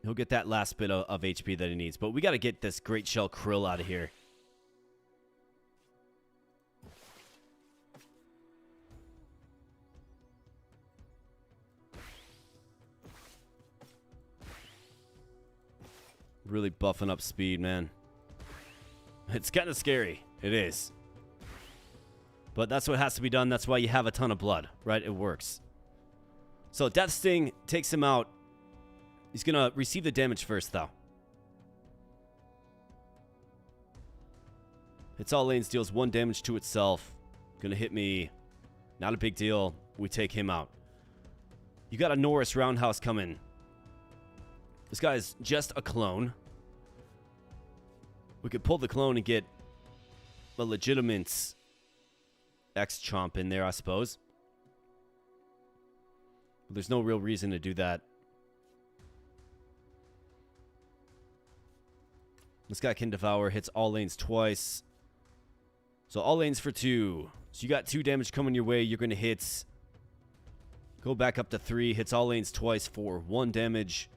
he'll get that last bit of HP that he needs. But we got to get this Great Shell Krill out of here. Really buffing up speed, man. It's kind of scary. It is. But that's what has to be done. That's why you have a ton of blood, right? It works. So Death Sting takes him out. He's going to receive the damage first, though. Hits all lanes, deals 1 damage to itself. Going to hit me. Not a big deal. We take him out. You got a Norris Roundhouse coming. This guy is just a clone. We could pull the clone and get a legitimate X-Chomp in there, I suppose. But there's no real reason to do that. This guy can devour, hits all lanes twice. So all lanes for 2. So you got 2 damage coming your way. You're going to hit. Go back up to 3. Hits all lanes twice for 1 damage.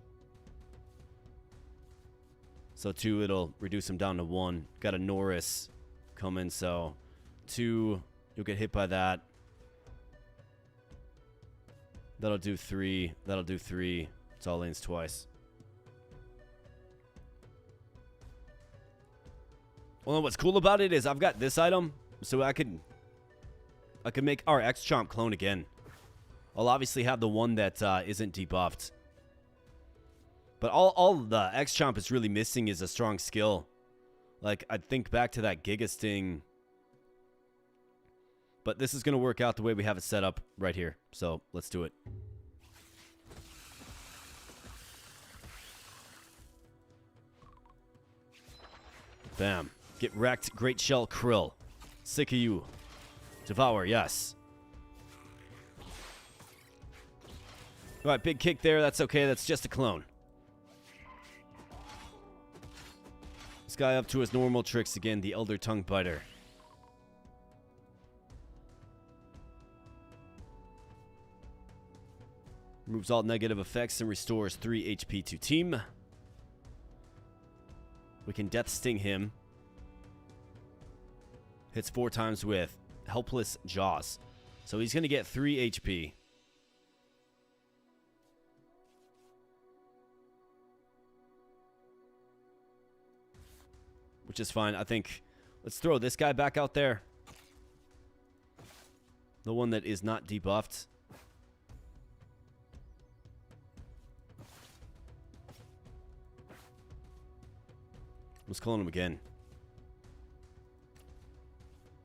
So 2, it'll reduce him down to 1. Got a Norris coming, so 2, you'll get hit by that. That'll do 3. That'll do 3. It's all lanes twice. Well, what's cool about it is I've got this item, so I could make our X-Chomp clone again. I'll obviously have the one that isn't debuffed. But all the X-Chomp is really missing is a strong skill. Like, I'd think back to that Giga Sting. But this is going to work out the way we have it set up right here. So, let's do it. Bam. Get wrecked. Great Shell Krill. Sick of you. Devour, yes. Alright, big kick there. That's okay. That's just a clone. This guy up to his normal tricks again. The Elder Tongue Biter. Removes all negative effects and restores 3 HP to team. We can Death Sting him. Hits 4 times with Helpless Jaws. So he's going to get 3 HP. Which is fine. I think let's throw this guy back out there. The one that is not debuffed. Let's clone him again.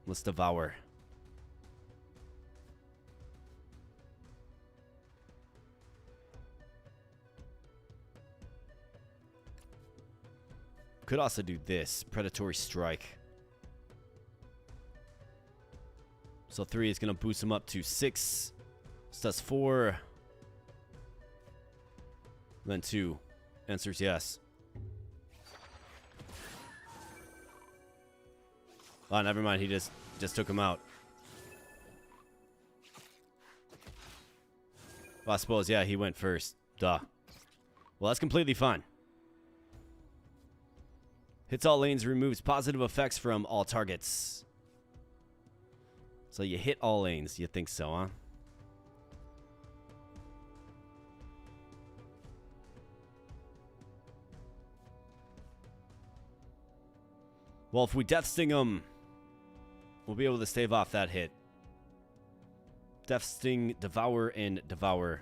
Let's devour. Could also do this. Predatory Strike. So 3 is going to boost him up to 6. This does 4. Then 2. Answer's yes. Oh, never mind. He just took him out. Well, I suppose, yeah, he went first. Duh. Well, that's completely fine. Hits all lanes, removes positive effects from all targets. So you hit all lanes. You think so, huh? Well, if we Death Sting him, we'll be able to stave off that hit. Death Sting, Devour, and Devour.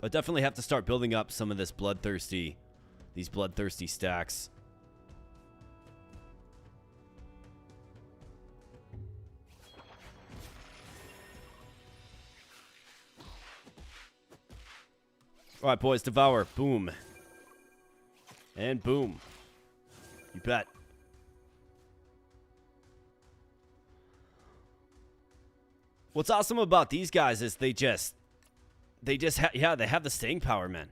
I definitely have to start building up some of these bloodthirsty stacks. All right, boys, Devour. Boom. And boom. You bet. What's awesome about these guys is they have the staying power, man.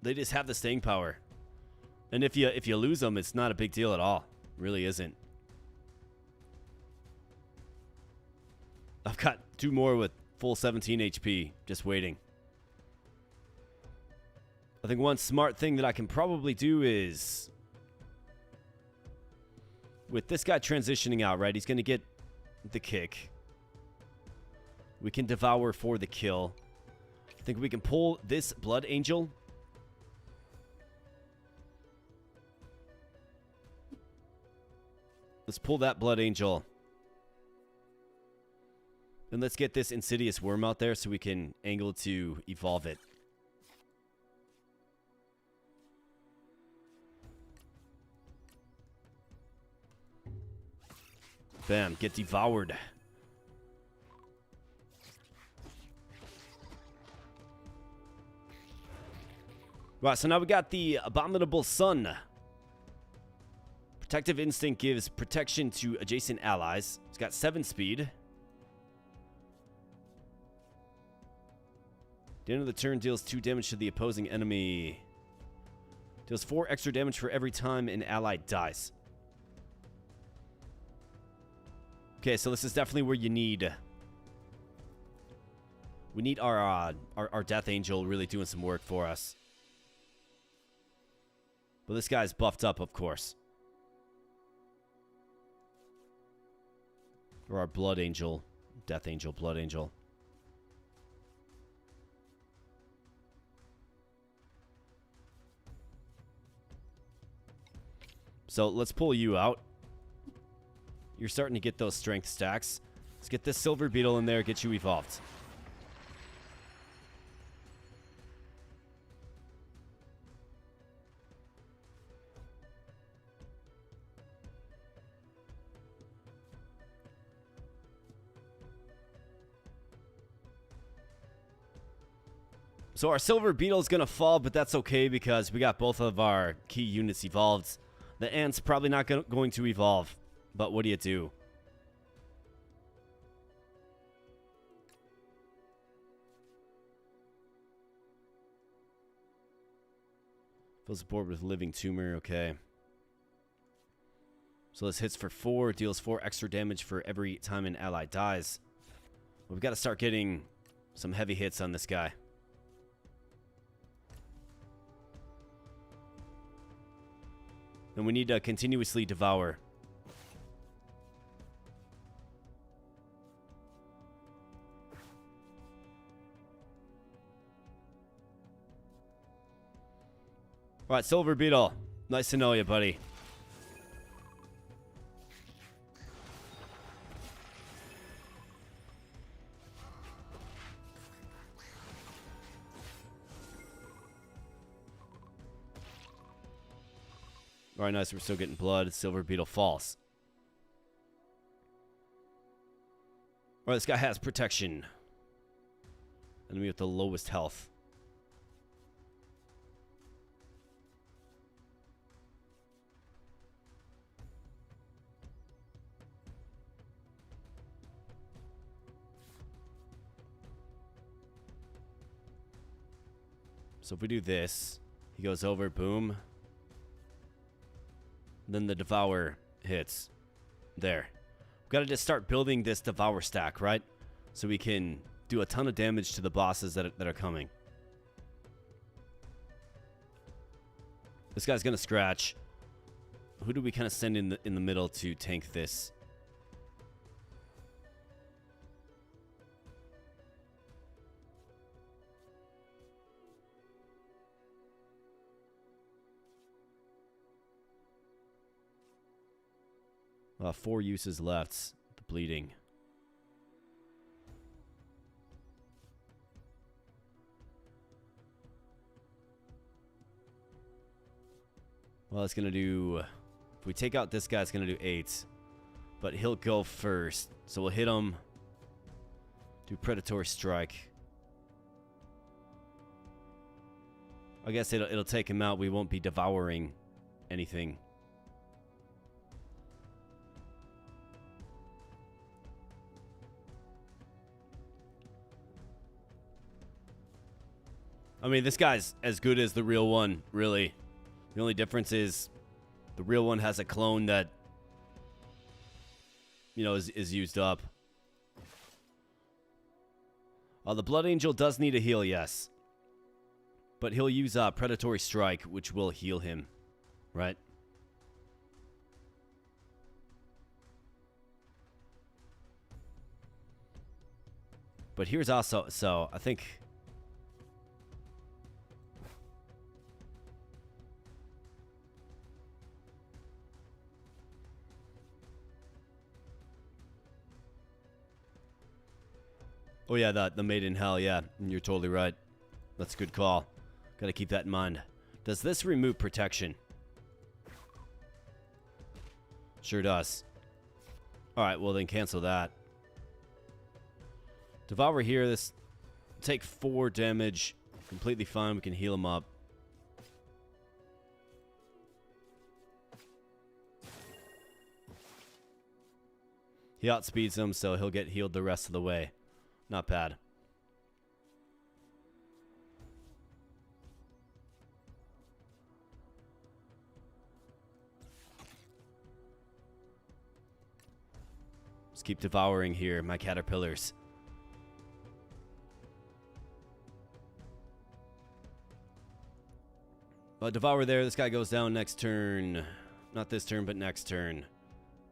They just have the staying power. And if you lose them, it's not a big deal at all. It really isn't. I've got 2 more with full 17 HP just waiting. I think one smart thing that I can probably do is with this guy transitioning out, right? He's going to get the kick. We can Devour for the kill. I think we can pull this Blood Angel. Let's pull that Blood Angel. And let's get this Insidious Worm out there so we can angle to evolve it. Bam, get devoured. Right, so now we got the Abominable Sun. Protective Instinct gives protection to adjacent allies. It's got 7 speed. At the end of the turn, deals 2 damage to the opposing enemy. Deals 4 extra damage for every time an ally dies. Okay, so this is definitely where you need... We need our Death Angel really doing some work for us. But this guy's buffed up, of course. Or our Blood Angel. Death Angel, Blood Angel. So let's pull you out. You're starting to get those strength stacks. Let's get this Silver Beetle in there, get you evolved. So our Silver Beetle is going to fall, but that's okay because we got both of our key units evolved. The Ant's probably not going to evolve, but what do you do? Fills the board with Living Tumor, okay. So this hits for 4, deals 4 extra damage for every time an ally dies. We've got to start getting some heavy hits on this guy. Then we need to continuously devour. Alright, Silver Beetle. Nice to know you, buddy. Alright, nice. We're still getting blood. Silver Beetle falls. Alright, this guy has protection. Enemy with the lowest health. So if we do this, he goes over, boom. Then the Devour hits. There. We've got to just start building this Devour stack, right? So we can do a ton of damage to the bosses that are coming. This guy's going to scratch. Who do we kind of send in the middle to tank this? Four uses left. The bleeding. Well, it's going to do... If we take out this guy, it's going to do 8. But he'll go first. So we'll hit him. Do Predatory Strike. I guess it'll take him out. We won't be devouring anything. I mean, this guy's as good as the real one, really. The only difference is the real one has a clone that, you know, is used up. The Blood Angel does need a heal, yes. But he'll use Predatory Strike, which will heal him, right? But here's also, so I think... Oh yeah, the Made in Hell, yeah. You're totally right. That's a good call. Gotta keep that in mind. Does this remove protection? Sure does. Alright, well then cancel that. Devour here, this take 4 damage. Completely fine, we can heal him up. He outspeeds him, so he'll get healed the rest of the way. Not bad. Let's keep devouring here, my caterpillars. Devour there. This guy goes down next turn. Not this turn, but next turn.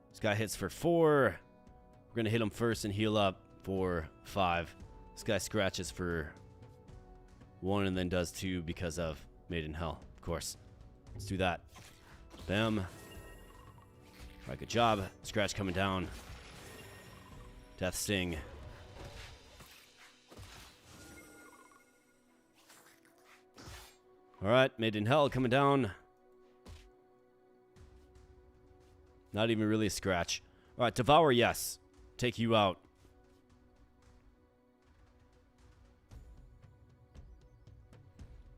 This guy hits for 4. We're going to hit him first and heal up for 5. This guy scratches for 1 and then does 2 because of Made in Hell, of course. Let's do that. Bam. Alright, good job. Scratch coming down. Death Sting. Alright, Made in Hell coming down. Not even really a scratch. Alright, Devour, yes. Take you out.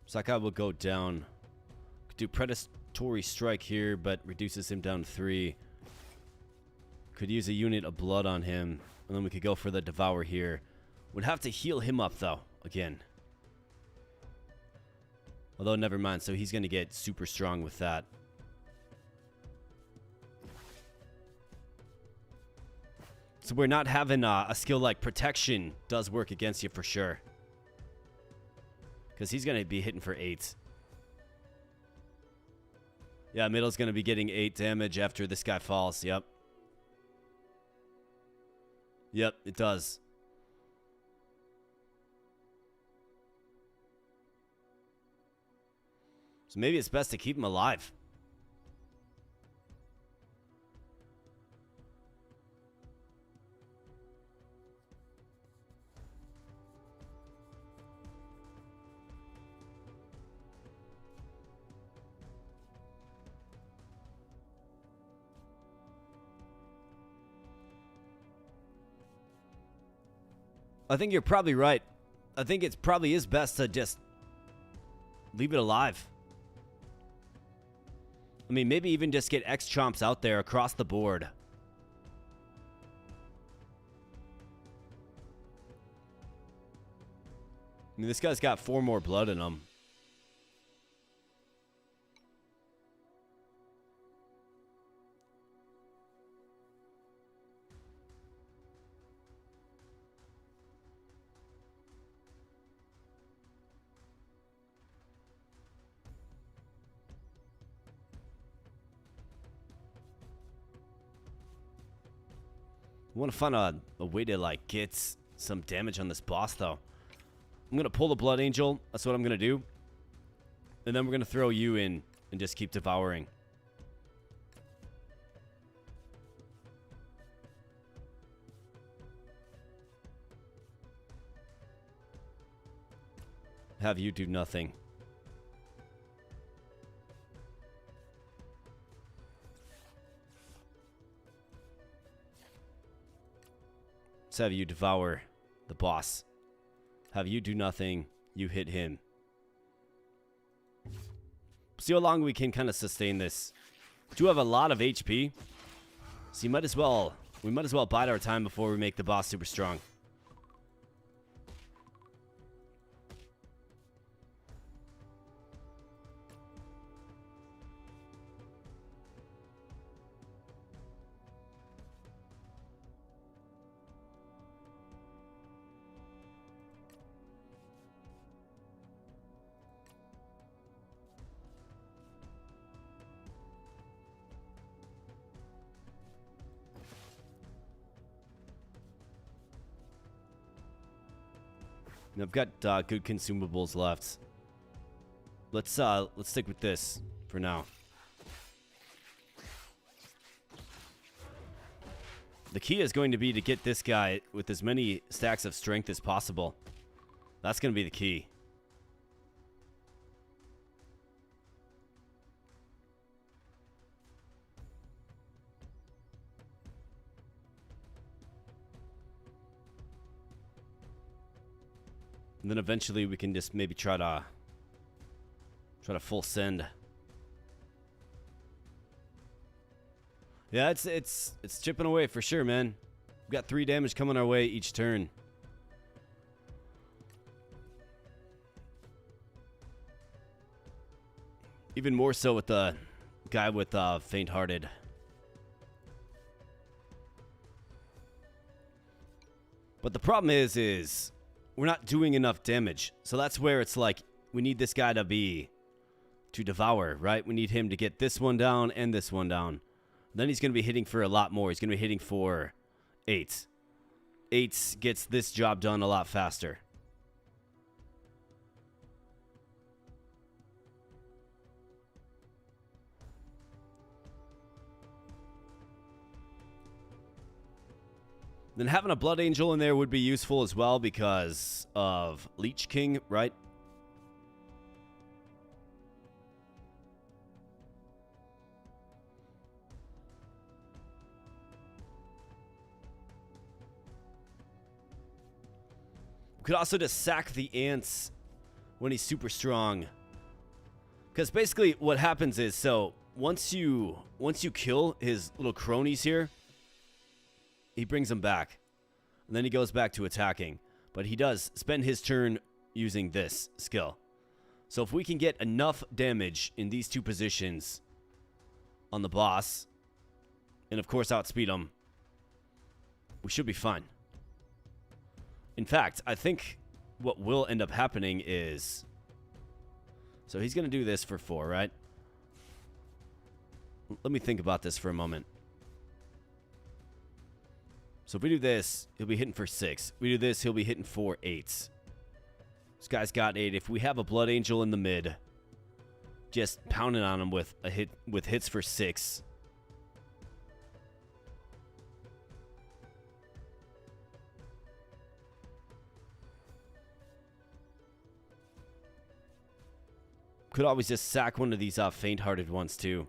So that guy will go down. Could do Predatory Strike here, but reduces him down to 3. Could use a unit of blood on him. And then we could go for the Devour here. Would have to heal him up, though, again. Although, never mind. So he's going to get super strong with that. So we're not having a skill like Protection does work against you for sure. Because he's going to be hitting for 8. Yeah, middle's going to be getting 8 damage after this guy falls. Yep. Yep, it does. So maybe it's best to keep him alive. I think you're probably right. I think it probably is best to just leave it alive. I mean, maybe even just get X chomps out there across the board. I mean, this guy's got 4 more blood in him. I want to find a way to, like, get some damage on this boss, though. I'm going to pull the Blood Angel. That's what I'm going to do. And then we're going to throw you in and just keep devouring. Have you do nothing. Let's have you devour the boss. Have you do nothing. You hit him. See how long we can kind of sustain this. We do have a lot of HP. So we might as well bide our time before we make the boss super strong. And I've got good consumables left. Let's stick with this for now. The key is going to be to get this guy with as many stacks of strength as possible. That's going to be the key. And then eventually we can just maybe try to full send. Yeah, it's chipping away for sure, man. We've got 3 damage coming our way each turn. Even more so with the guy with faint-hearted. But the problem is we're not doing enough damage. So that's where it's like we need this guy to devour, right? We need him to get this one down and this one down. Then he's going to be hitting for a lot more. He's going to be hitting for 8. 8 gets this job done a lot faster. Then having a Blood Angel in there would be useful as well because of Leech King, right? We could also just sack the ants when he's super strong. Because basically what happens is, so once you kill his little cronies here, he brings them back. And then he goes back to attacking. But he does spend his turn using this skill. So if we can get enough damage in these two positions on the boss, and of course outspeed him, we should be fine. In fact, I think what will end up happening is... So he's going to do this for 4, right? Let me think about this for a moment. So if we do this, he'll be hitting for 6. We do this, he'll be hitting for 8. This guy's got 8. If we have a Blood Angel in the mid, just pounding on him with hits for 6. Could always just sack one of these faint-hearted ones too.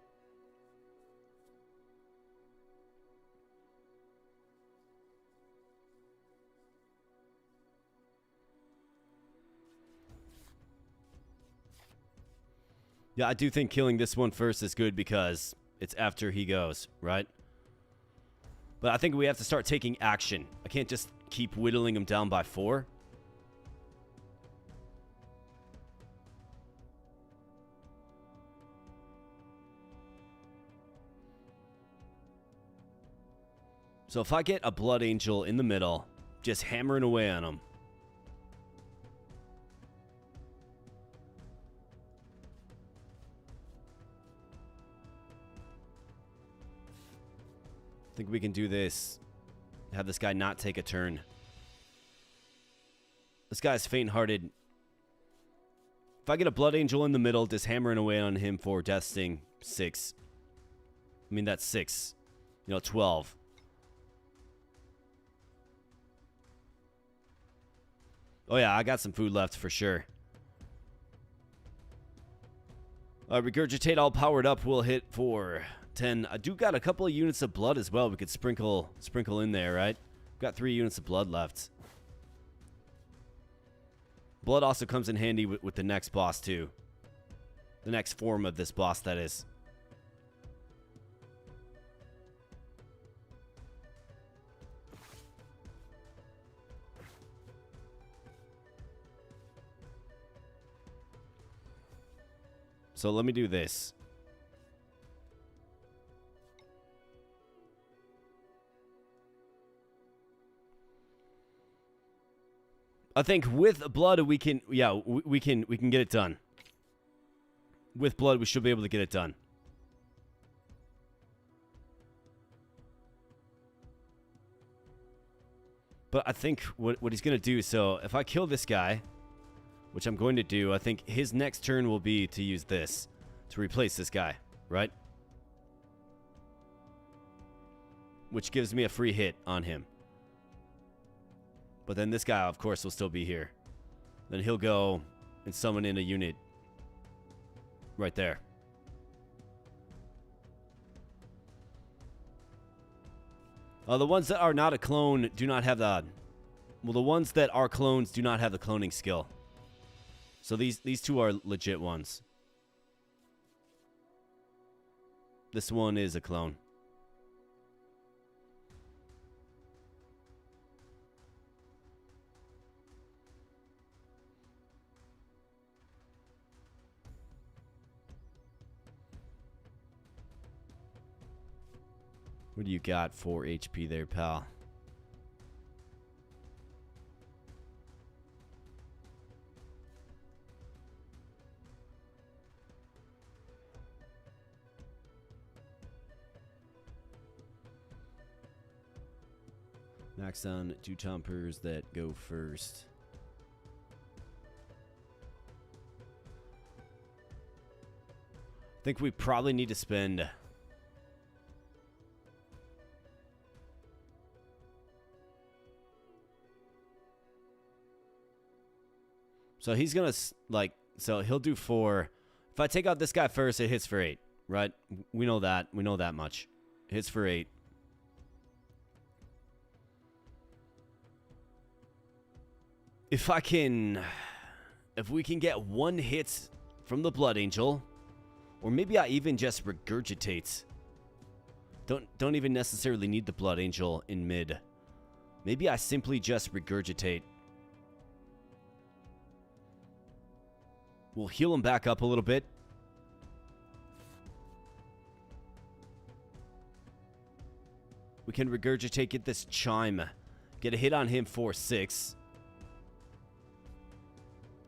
Yeah, I do think killing this one first is good because it's after he goes, right? But I think we have to start taking action. I can't just keep whittling him down by 4. So if I get a Blood Angel in the middle, just hammering away on him. I think we can do this. Have this guy not take a turn. This guy's faint-hearted. If I get a Blood Angel in the middle, just hammering away on him for Death Sting 6. I mean, that's 6. 12. Oh yeah, I got some food left for sure. Regurgitate all powered up will hit for 10. I do got a couple of units of blood as well. We could sprinkle in there, right? Got 3 units of blood left. Blood also comes in handy with the next boss too. The next form of this boss, that is. So let me do this. I think with blood we can, yeah, we can get it done. With blood we should be able to get it done. But I think what he's going to do, so if I kill this guy, which I'm going to do, I think his next turn will be to use this to replace this guy, right? Which gives me a free hit on him. But then this guy, of course, will still be here. Then he'll go and summon in a unit right there. The ones that are not a clone do not have the... Well, the ones that are clones do not have the cloning skill. So these two are legit ones. This one is a clone. What do you got for HP there, pal? Max on 2 chompers that go first. I think we probably need to spend... So he's gonna, like, so he'll do 4. If I take out this guy first, it hits for 8, right? We know that. We know that much. It hits for 8. If we can get 1 hit from the Blood Angel, or maybe I even just regurgitate. Don't even necessarily need the Blood Angel in mid. Maybe I simply just regurgitate. We'll heal him back up a little bit. We can regurgitate, get this chime. Get a hit on him for 6.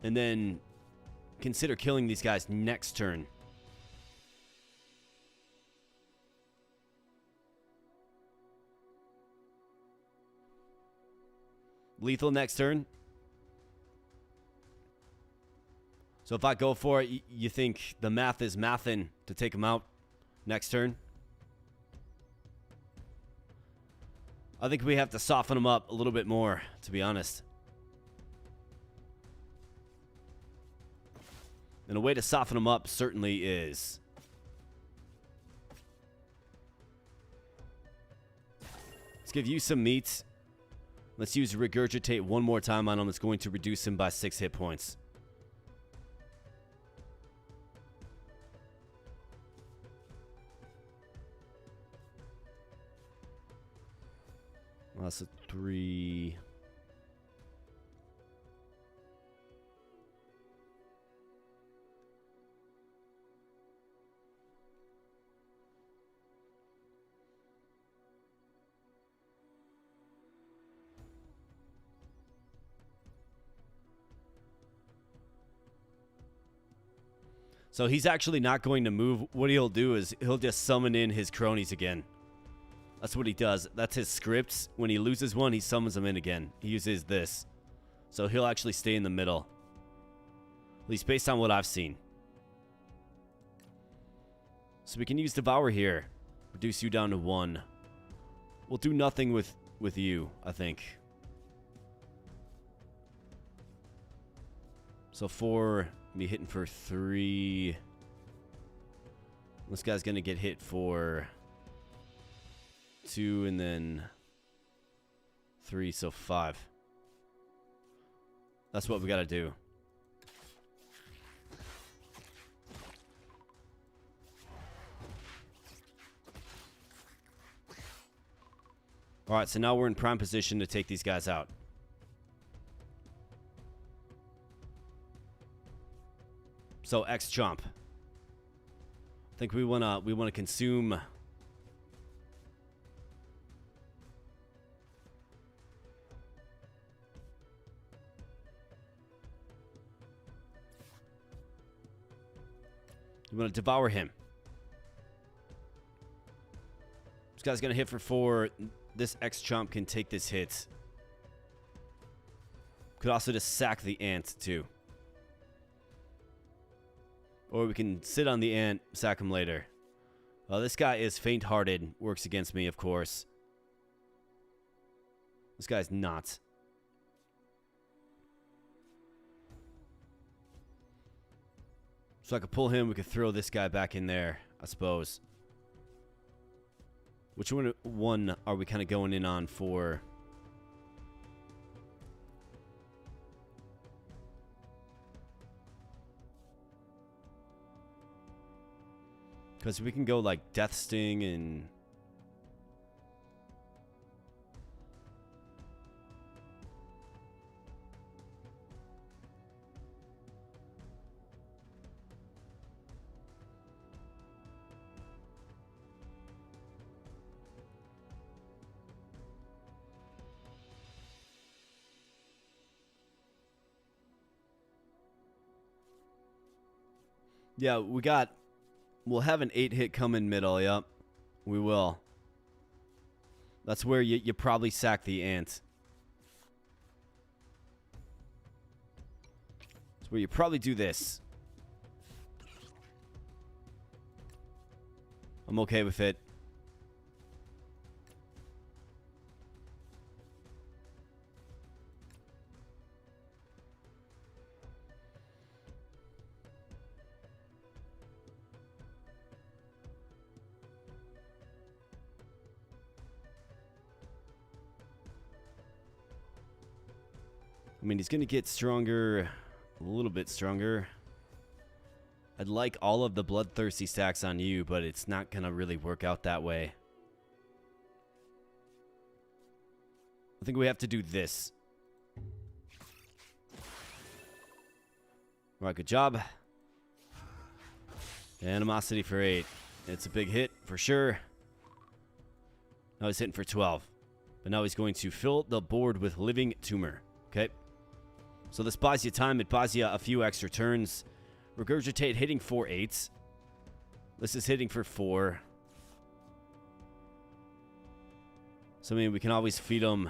And then consider killing these guys next turn. Lethal next turn. So if I go for it, you think the math is mathin' to take him out next turn? I think we have to soften him up a little bit more, to be honest. And a way to soften him up certainly is... Let's give you some meat. Let's use regurgitate 1 more time on him. It's going to reduce him by 6 hit points. Well, that's a 3. So he's actually not going to move. What he'll do is he'll just summon in his cronies again. That's what he does. That's his scripts. When he loses one, he summons them in again. He uses this. So he'll actually stay in the middle. At least based on what I've seen. So we can use Devour here. Reduce you down to 1. We'll do nothing with you, I think. So 4, be hitting for 3. This guy's going to get hit for 2 and then 3, so 5. That's what we got to do. Alright, so now we're in prime position to take these guys out. So X chomp. I think we wanna consume. We wanna devour him. This guy's gonna hit for 4. This X chomp can take this hit. Could also just sack the ant too. Or we can sit on the ant, sack him later. Well, this guy is faint-hearted. Works against me, of course. This guy's not. So I could pull him. We could throw this guy back in there, I suppose. Which one are we kind of going in on for? Because we can go like Death Sting and... Yeah, we'll have an 8-hit come in middle, yep. We will. That's where you probably sack the ant. That's where you probably do this. I'm okay with it. I mean, he's going to get stronger, a little bit stronger. I'd like all of the bloodthirsty stacks on you, but it's not going to really work out that way. I think we have to do this. All right, good job. Animosity for 8. It's a big hit for sure. Now he's hitting for 12. But now he's going to fill the board with living tumor. Okay. So this buys you time. It buys you a few extra turns. Regurgitate hitting for 8. This is hitting for 4. So, I mean, we can always feed him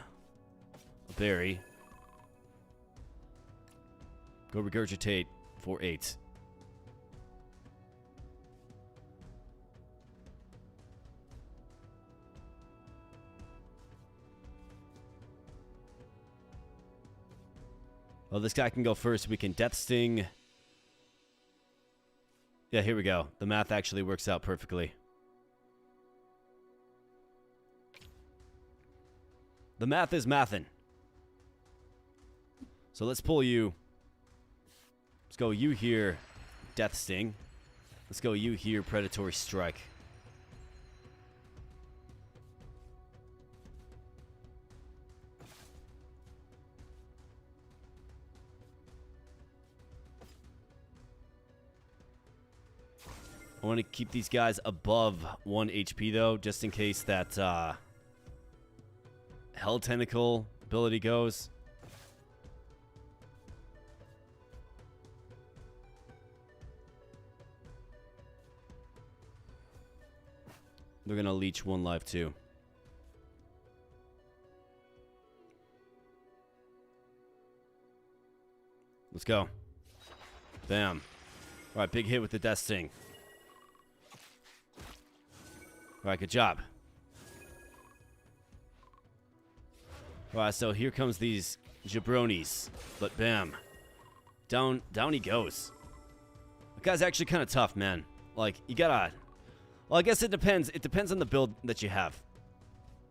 a berry. Go regurgitate for 8. Oh, this guy can go first. We can Death Sting. Yeah, here we go. The math actually works out perfectly. The math is mathin'. So let's pull you. Let's go you here, Death Sting. Let's go you here, Predatory Strike. I want to keep these guys above 1 HP, though, just in case that Hell Tentacle ability goes. They're going to leech 1 life, too. Let's go. Bam. All right, big hit with the Death Sting. All right, good job. All right, so here comes these jabronis. But bam. Down he goes. The guy's actually kind of tough, man. Like, you gotta... Well, I guess it depends. It depends on the build that you have.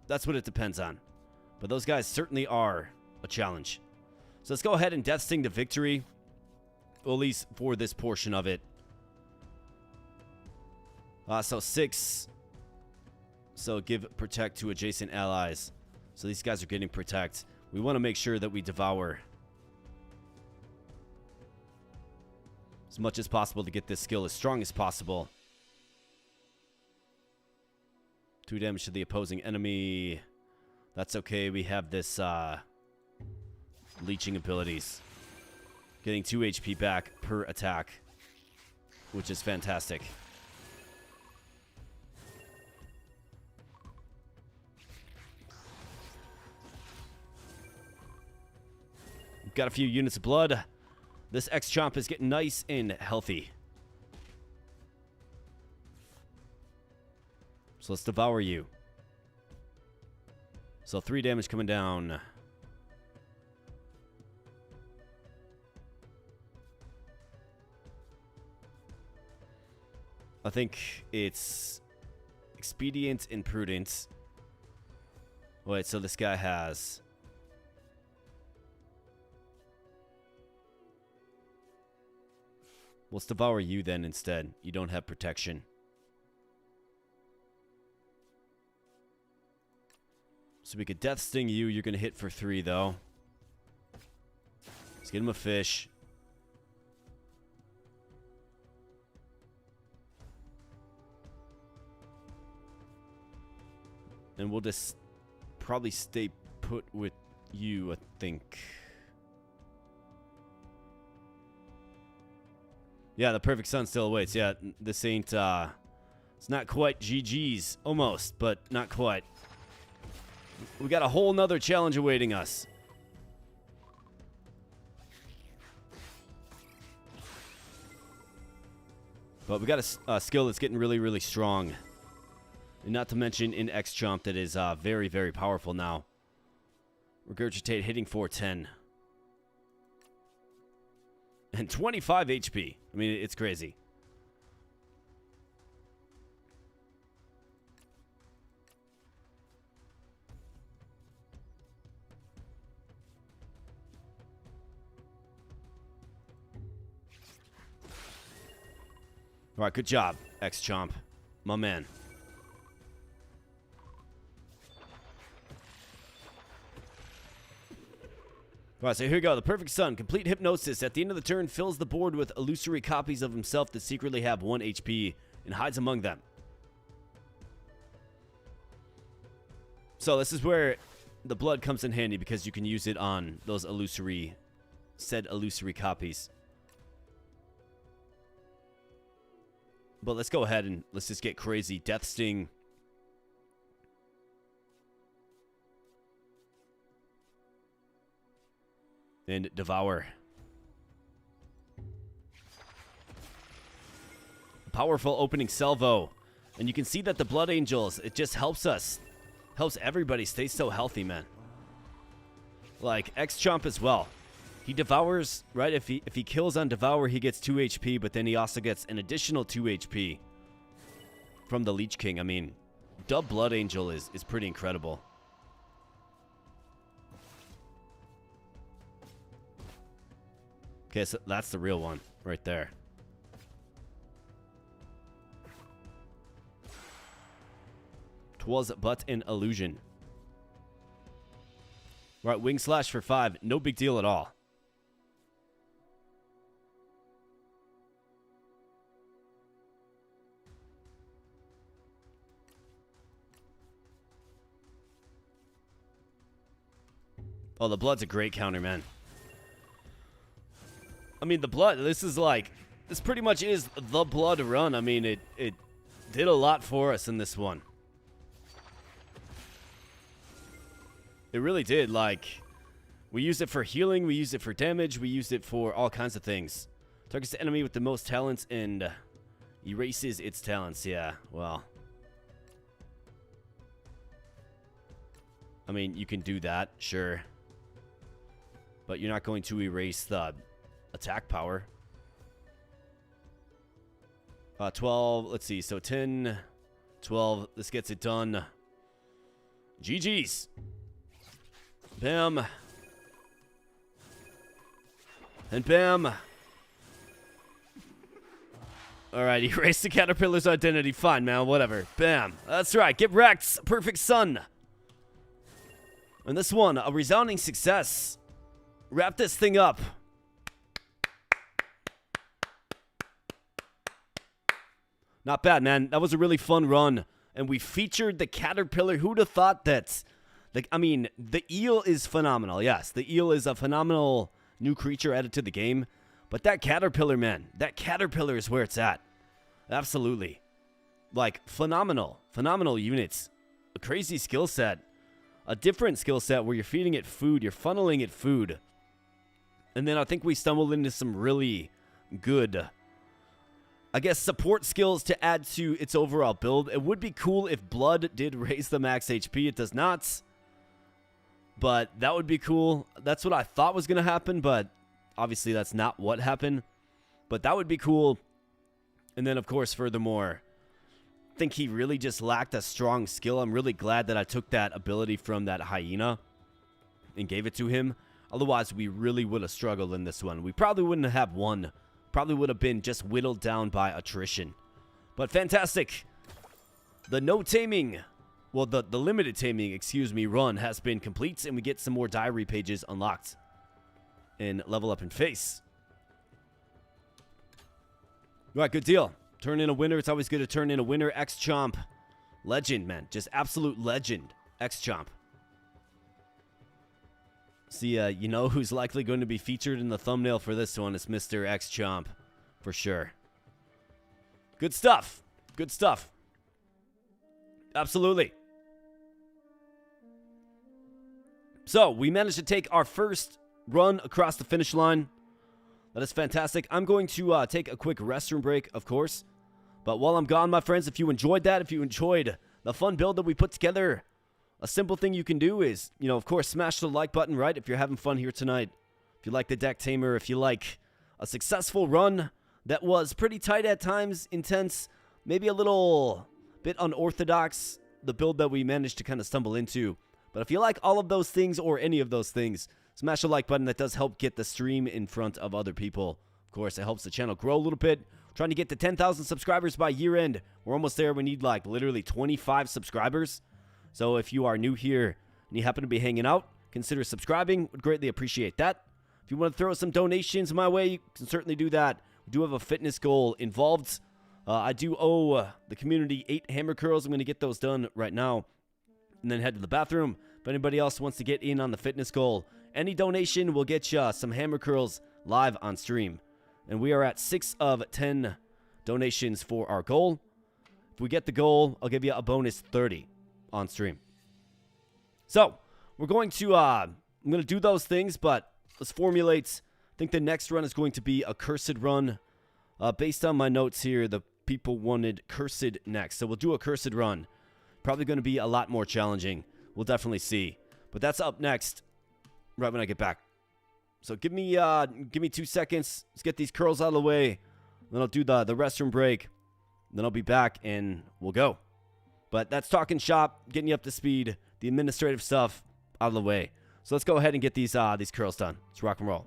That's what it depends on. But those guys certainly are a challenge. So let's go ahead and Death Sting to victory. Well, at least for this portion of it. So 6... So give protect to adjacent allies. So these guys are getting protect. We want to make sure that we devour as much as possible to get this skill as strong as possible. 2 damage to the opposing enemy. That's okay. We have this leeching abilities. Getting 2 HP back per attack, which is fantastic. Got a few units of blood. This X-Chomp is getting nice and healthy. So let's devour you. So 3 damage coming down. I think it's expedient and prudent. Wait, so this guy has... Let's devour you then instead. You don't have protection. So we could Death Sting you. You're going to hit for 3, though. Let's get him a fish. And we'll just probably stay put with you, I think. Yeah, the perfect sun still awaits. Yeah, this ain't, it's not quite GG's. Almost, but not quite. We got a whole nother challenge awaiting us. But we got a skill that's getting really, really strong. And not to mention an X-Chomp that is very, very powerful now. Regurgitate hitting 410. And 25 HP. I mean, it's crazy. All right, good job, X-Chomp. My man. All right, so here we go. The Perfect Sun. Complete hypnosis. At the end of the turn, fills the board with illusory copies of himself that secretly have 1 HP and hides among them. So this is where the blood comes in handy because you can use it on those illusory copies. But let's go ahead and let's just get crazy. Death Sting. And Devour. Powerful opening salvo. And you can see that the Blood Angels, it just helps us. Helps everybody stay so healthy, man. Like X-Chomp as well. He devours, right? If he kills on Devour, he gets 2 HP, but then he also gets an additional 2 HP from the Leech King. I mean, Dub Blood Angel is pretty incredible. Okay, so that's the real one right there. Twas but an illusion. Right, Wing Slash for 5. No big deal at all. Oh, the Blood's a great counter, man. I mean, the Blood, this pretty much is the Blood run. I mean, it did a lot for us in this one. It really did. Like, we used it for healing, we used it for damage, we used it for all kinds of things. Targets the enemy with the most talents and erases its talents. Yeah, well. I mean, you can do that, sure. But you're not going to erase the attack power. 12, let's see, so 10, 12, this gets it done. GG's. Bam. And bam. Alright, erase the caterpillar's identity. Fine, man, whatever. Bam. That's right, get wrecked. Perfect Sun. And this one, a resounding success. Wrap this thing up. Not bad, man. That was a really fun run. And we featured the caterpillar. Who'd have thought that? Like, I mean, the eel is phenomenal. Yes, the eel is a phenomenal new creature added to the game. But that caterpillar, man, that caterpillar is where it's at. Absolutely. Like, phenomenal. Phenomenal units. A crazy skill set. A different skill set where you're feeding it food. You're funneling it food. And then I think we stumbled into some really good, I guess, support skills to add to its overall build. It would be cool if Blood did raise the max HP. It does not. But that would be cool. That's what I thought was going to happen, but obviously that's not what happened. But that would be cool. And then, of course, furthermore, I think he really just lacked a strong skill. I'm really glad that I took that ability from that hyena and gave it to him. Otherwise, we really would have struggled in this one. We probably wouldn't have won. Probably would have been just whittled down by attrition. But fantastic. The no taming, well, the limited taming, excuse me, run has been complete. And we get some more diary pages unlocked. And level up in face. All right, good deal. Turn in a winner. It's always good to turn in a winner. X-Chomp. Legend, man. Just absolute legend. X-Chomp. See, you know who's likely going to be featured in the thumbnail for this one? It's Mr. X-Chomp. For sure. Good stuff. Good stuff. Absolutely. So, we managed to take our first run across the finish line. That is fantastic. I'm going to take a quick restroom break, of course. But while I'm gone, my friends, if you enjoyed that, if you enjoyed the fun build that we put together, a simple thing you can do is, of course, smash the like button, right? If you're having fun here tonight. If you like the Decktamer, if you like a successful run that was pretty tight at times, intense, maybe a little bit unorthodox, the build that we managed to kind of stumble into. But if you like all of those things or any of those things, smash the like button. That does help get the stream in front of other people. Of course, it helps the channel grow a little bit. We're trying to get to 10,000 subscribers by year end. We're almost there. We need like literally 25 subscribers. So if you are new here and you happen to be hanging out, consider subscribing. Would greatly appreciate that. If you want to throw some donations my way, you can certainly do that. We do have a fitness goal involved. I do owe the community 8 hammer curls. I'm going to get those done right now and then head to the bathroom. If anybody else wants to get in on the fitness goal, any donation will get you some hammer curls live on stream. And we are at 6 of 10 donations for our goal. If we get the goal, I'll give you a bonus 30 on stream. So, we're going to, I'm going to do those things, but let's formulate. I think the next run is going to be a cursed run. Based on my notes here, the people wanted cursed next. So we'll do a cursed run. Probably going to be a lot more challenging. We'll definitely see. But that's up next, right when I get back. So give me 2 seconds. Let's get these curls out of the way. Then I'll do the restroom break. Then I'll be back and we'll go. But that's talking shop, getting you up to speed, the administrative stuff out of the way. So let's go ahead and get these curls done. Let's rock and roll.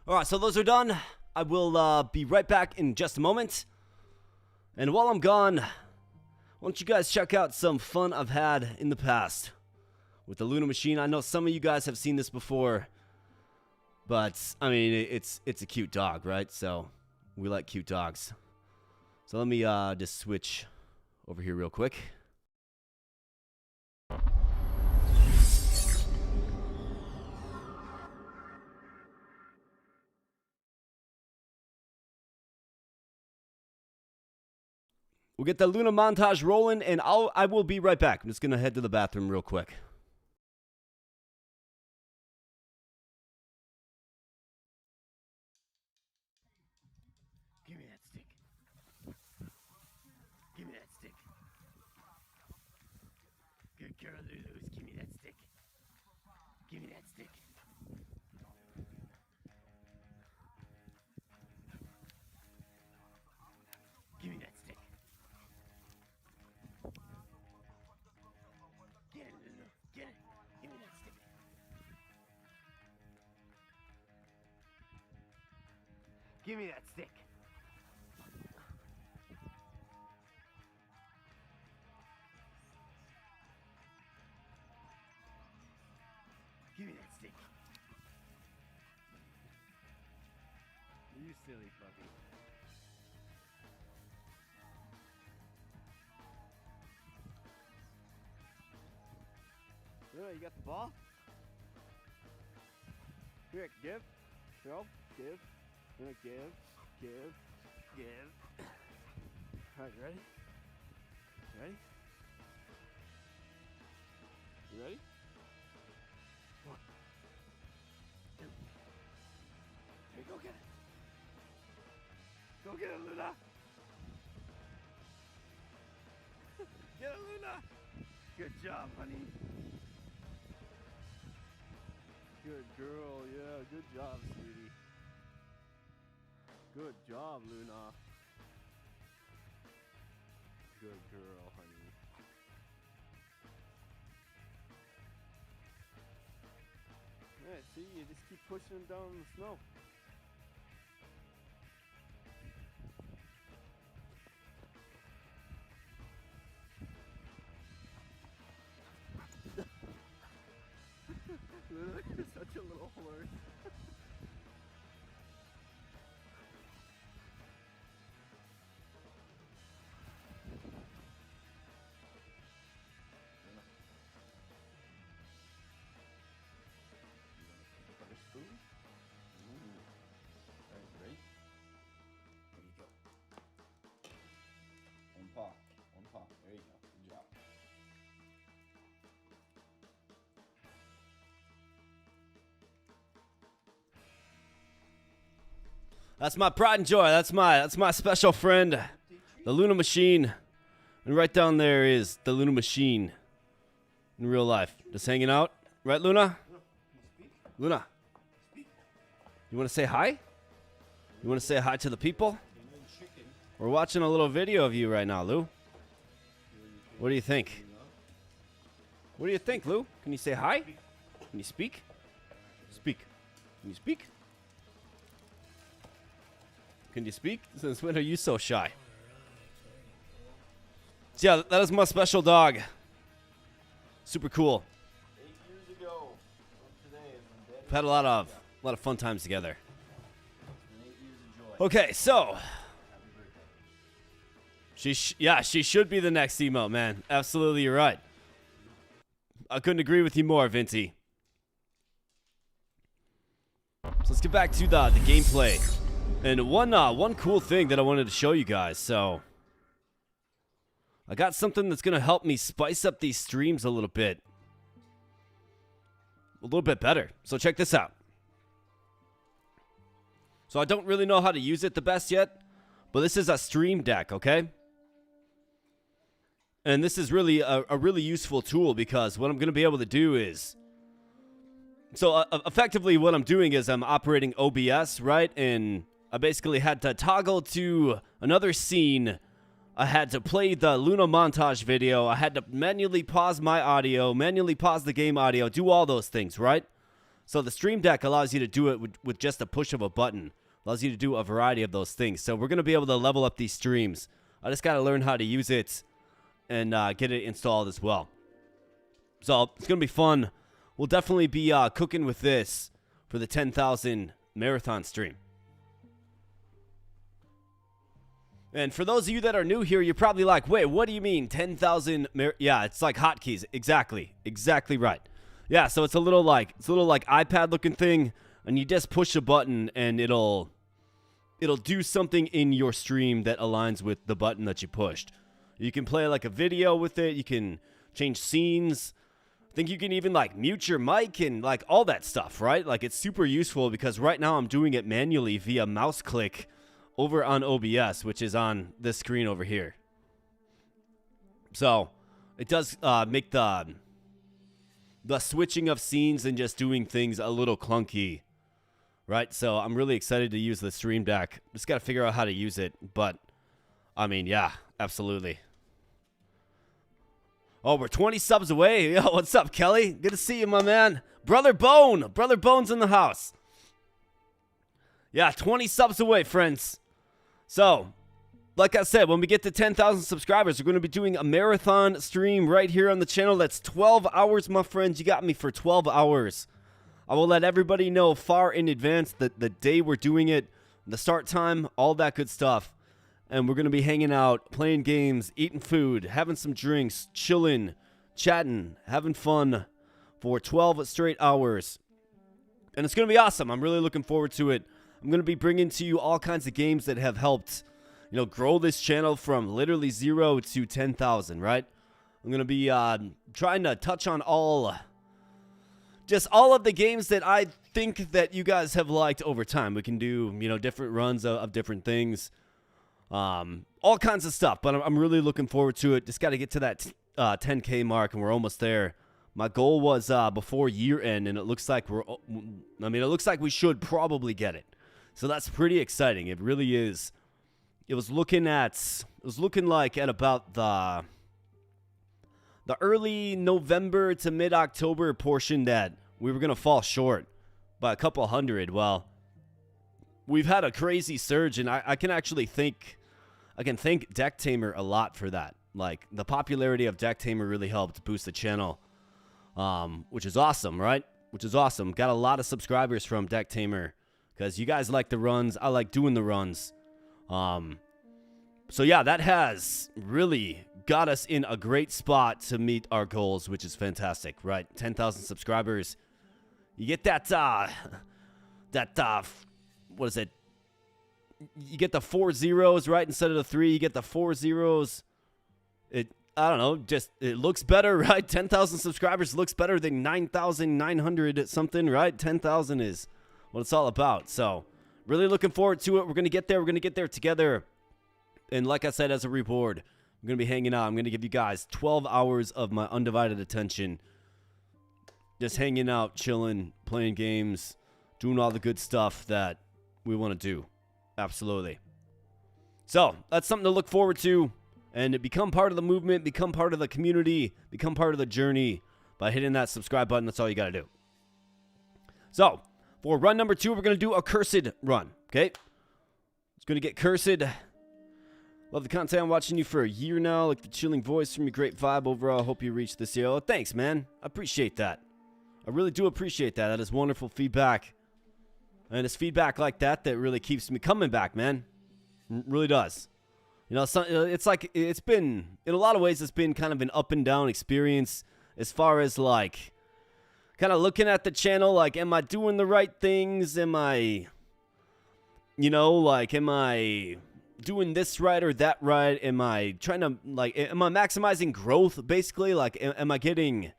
All right, so those are done. I will be right back in just a moment. And while I'm gone, why don't you guys check out some fun I've had in the past with the Luna machine. I know some of you guys have seen this before, but I mean, it's a cute dog, right? So we like cute dogs. So let me just switch over here real quick. We'll get the Luna montage rolling, and I will be right back. I'm just going to head to the bathroom real quick. Give me that stick. Give me that stick. Good girl, Lulu's. Give me that stick. Give me that stick. Give me that stick. Get it, Lulu. Get it. Give me that stick. Give me that stick. Give me that stick. You silly puppy. Yeah, you got the ball? Here, give, throw, give, give. Alright, you ready? You ready? You ready? 1, 2. Here, go get it. Go get it, Luna. Get it, Luna. Good job, honey. Good girl, yeah, good job, sweetie. Good job, Luna. Good girl, honey. Yeah, see, you just keep pushing them down in the snow. You're such a little horse. Great. There you go. One paw. One paw. There you go. Good job. That's my pride and joy. That's my special friend, the Luna Machine. And right down there is the Luna Machine in real life. Just hanging out. Right, Luna? Luna. You want to say hi? You want to say hi to the people? We're watching a little video of you right now, Lou. What do you think? What do you think, Lou? Can you say hi? Can you speak? Speak. Can you speak? Can you speak? Since when are you so shy? So yeah, that is my special dog. Super cool. 8 years ago, today, We've had a lot of fun times together. 8 years of joy. Okay, so Happy birthday. she should be the next emote, man. Absolutely, you're right. I couldn't agree with you more, Vinty. So let's get back to the gameplay. And one cool thing that I wanted to show you guys. So I got something that's gonna help me spice up these streams a little bit better. So check this out. So I don't really know how to use it the best yet, but this is a stream deck, okay? And this is really a really useful tool because what I'm gonna be able to do is, so effectively what I'm doing is I'm operating OBS, right? And I basically had to toggle to another scene. I had to play the Luna montage video. I had to manually pause my audio, manually pause the game audio, do all those things, right? So the Stream Deck allows you to do it with just a push of a button. Allows you to do a variety of those things. So we're going to be able to level up these streams. I just got to learn how to use it and get it installed as well. So it's going to be fun. We'll definitely be cooking with this for the 10,000 marathon stream. And for those of you that are new here, you're probably like, wait, what do you mean 10,000? Yeah, it's like hotkeys. Exactly right. Yeah, so it's a little like iPad looking thing, and you just push a button and it'll do something in your stream that aligns with the button that you pushed. You can play like a video with it. You can change scenes. I think you can even like mute your mic and like all that stuff, right? Like it's super useful because right now I'm doing it manually via mouse click over on OBS, which is on this screen over here. So it does make the switching of scenes and just doing things a little clunky, right? So I'm really excited to use the Stream Deck. Just got to figure out how to use it, but I mean, yeah, absolutely. Oh, we're 20 subs away. Yo, what's up, Kelly? Good to see you, my man. Brother Bone's in the house. Yeah, 20 subs away, friends. So, like I said, when we get to 10,000 subscribers, we're going to be doing a marathon stream right here on the channel. That's 12 hours, my friends. You got me for 12 hours. I will let everybody know far in advance the day we're doing it, the start time, all that good stuff. And we're going to be hanging out, playing games, eating food, having some drinks, chilling, chatting, having fun for 12 straight hours. And it's going to be awesome. I'm really looking forward to it. I'm going to be bringing to you all kinds of games that have helped, grow this channel from literally 0 to 10,000, right? I'm going to be trying to touch on all of the games that I think that you guys have liked over time. We can do, different runs of different things, all kinds of stuff. But I'm really looking forward to it. Just got to get to that 10K mark, and we're almost there. My goal was before year end, and it looks like we should probably get it. So that's pretty exciting. It really is. It was looking like at about the early November to mid-October portion that we were going to fall short. by a couple hundred. Well, we've had a crazy surge, and I can actually thank Decktamer a lot for that. Like, the popularity of Decktamer really helped boost the channel, which is awesome, right? Which is awesome. Got a lot of subscribers from Decktamer because you guys like the runs. I like doing the runs. So yeah, that has really got us in a great spot to meet our goals, which is fantastic, right? 10,000 subscribers. You get that, what is it? You get the 4 zeros, right? Instead of the 3, you get the 4 zeros. I don't know, just, it looks better, right? 10,000 subscribers looks better than 9,900 something, right? 10,000 is what it's all about. So, really looking forward to it. We're going to get there. We're going to get there together. And like I said, as a reward, I'm going to be hanging out. I'm going to give you guys 12 hours of my undivided attention. Just hanging out, chilling, playing games, doing all the good stuff that we want to do. Absolutely. So, that's something to look forward to. And become part of the movement, become part of the community, become part of the journey by hitting that subscribe button. That's all you got to do. So, for run number 2, we're going to do a cursed run. Okay? It's going to get cursed. Love the content. I'm watching you for a year now. Like the chilling voice from your great vibe overall. Hope you reached this year. Oh, thanks, man. I appreciate that. I really do appreciate that. That is wonderful feedback. And it's feedback like that that really keeps me coming back, man. It really does. You know, it's like, it's been, in a lot of ways, it's been kind of an up and down experience as far as like, kind of looking at the channel, like, am I doing the right things? Am I, you know, like, am I doing this right or that right? Am I trying to, like, am I maximizing growth, basically? Like, am I getting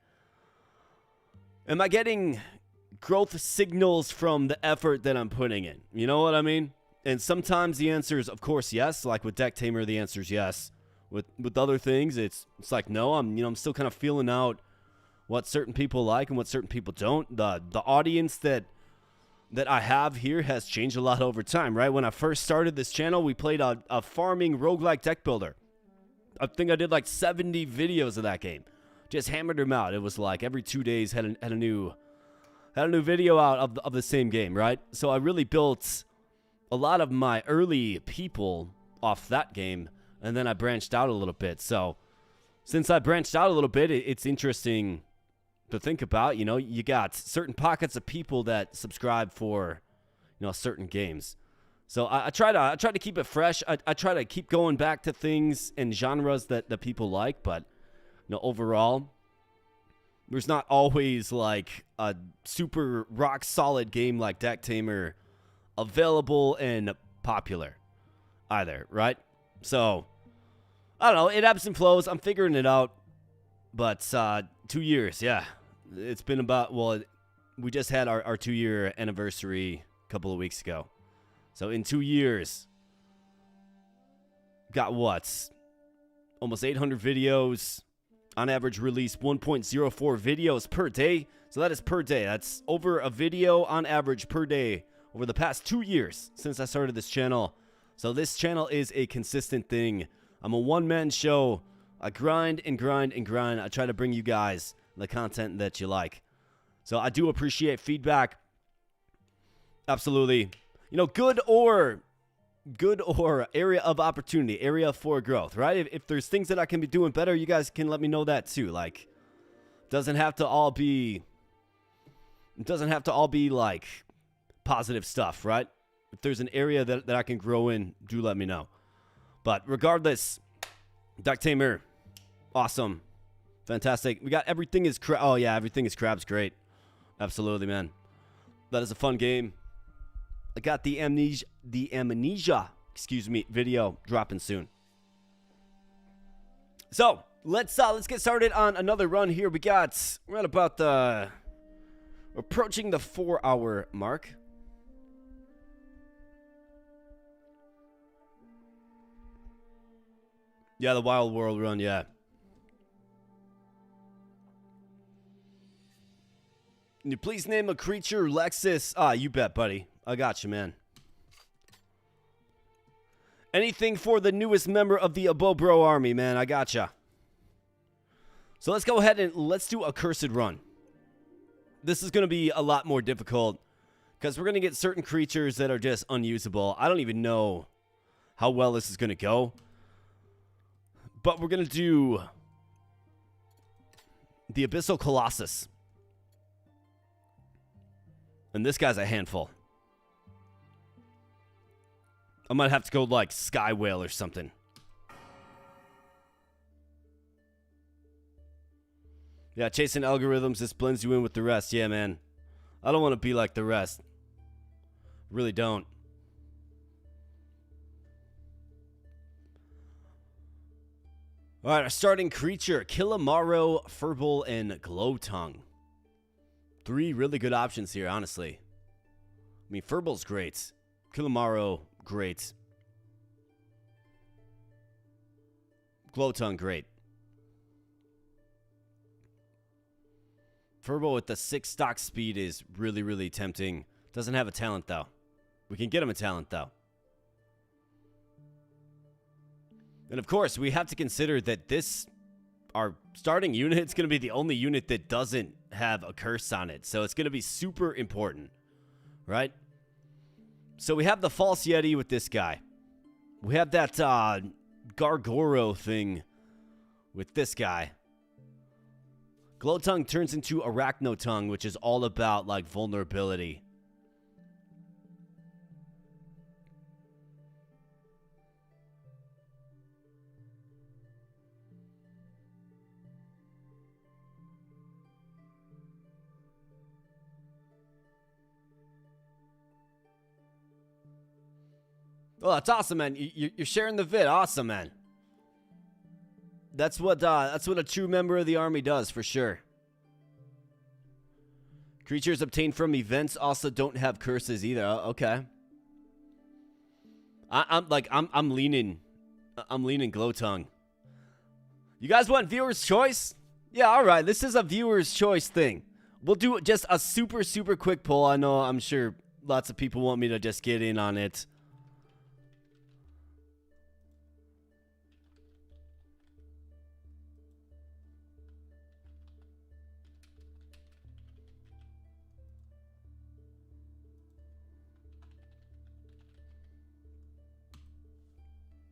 growth signals from the effort that I'm putting in? You know what I mean? And sometimes the answer is, of course, yes. Like with Decktamer, the answer is yes. With other things, it's like no. I'm still kind of feeling out what certain people like and what certain people don't. The audience that I have here has changed a lot over time, right? When I first started this channel, we played a farming roguelike deck builder. I think I did like 70 videos of that game. Just hammered them out. It was like every 2 days had a new video out of the same game, right? So I really built a lot of my early people off that game, and then I branched out a little bit. So since I branched out a little bit, it's interesting to think about. You know, you got certain pockets of people that subscribe for, you know, certain games. So I try to keep it fresh. I try to keep going back to things and genres that people like, but you know, overall, there's not always like a super rock solid game like Decktamer available and popular either, right? So I don't know, it ebbs and flows. I'm figuring it out. But 2 years, yeah. It's been about, well, we just had our 2-year anniversary a couple of weeks ago. So in 2 years, got what? Almost 800 videos. On average, release 1.04 videos per day. So that is per day. That's over a video on average per day over the past 2 years since I started this channel. So this channel is a consistent thing. I'm a one-man show. I grind and grind and grind. I try to bring you guys the content that you like. So I do appreciate feedback. Absolutely. You know, good or area of opportunity, area for growth, right? If there's things that I can be doing better, you guys can let me know that too. Like, doesn't have to all be like positive stuff, right? If there's an area that I can grow in, do let me know. But regardless, Decktamer, awesome, fantastic. We got Everything is Crab. Oh yeah, Everything is Crab's great. Absolutely, man. That is a fun game. I got the amnesia, excuse me, video dropping soon. So let's get started on another run here. We're at about approaching the 4-hour mark. Yeah, the Wild World run, yeah. Can you please name a creature, Lexus? Ah, you bet, buddy. I got you, man. Anything for the newest member of the Abobro army, man. I gotcha. So let's go ahead and let's do a cursed run. This is going to be a lot more difficult Because we're going to get certain creatures that are just unusable. I don't even know how well this is going to go. But we're going to do the Abyssal Colossus. And this guy's a handful. I might have to go like Sky Whale or something. Yeah, chasing algorithms, this blends you in with the rest. Yeah, man. I don't want to be like the rest. Really don't. All right, our starting creature, Killamaro, Furball, and Glowtongue. 3 really good options here, honestly. I mean, Furball's great. Killamaro, great. Glowtongue, great. Furball with the 6 stock speed is really, really tempting. Doesn't have a talent, though. We can get him a talent, though. And, of course, we have to consider that this, our starting unit, is going to be the only unit that doesn't have a curse on it. So it's going to be super important, right? So we have the False Yeti with this guy. We have that Gargoro thing with this guy. Glowtongue turns into Arachnotongue, which is all about, like, vulnerability. Oh, that's awesome, man. You're sharing the vid. Awesome, man. That's what a true member of the army does, for sure. Creatures obtained from events also don't have curses either. Okay. I'm leaning Glowtongue. You guys want viewer's choice? Yeah, all right. This is a viewer's choice thing. We'll do just a super, super quick poll. I'm sure lots of people want me to just get in on it.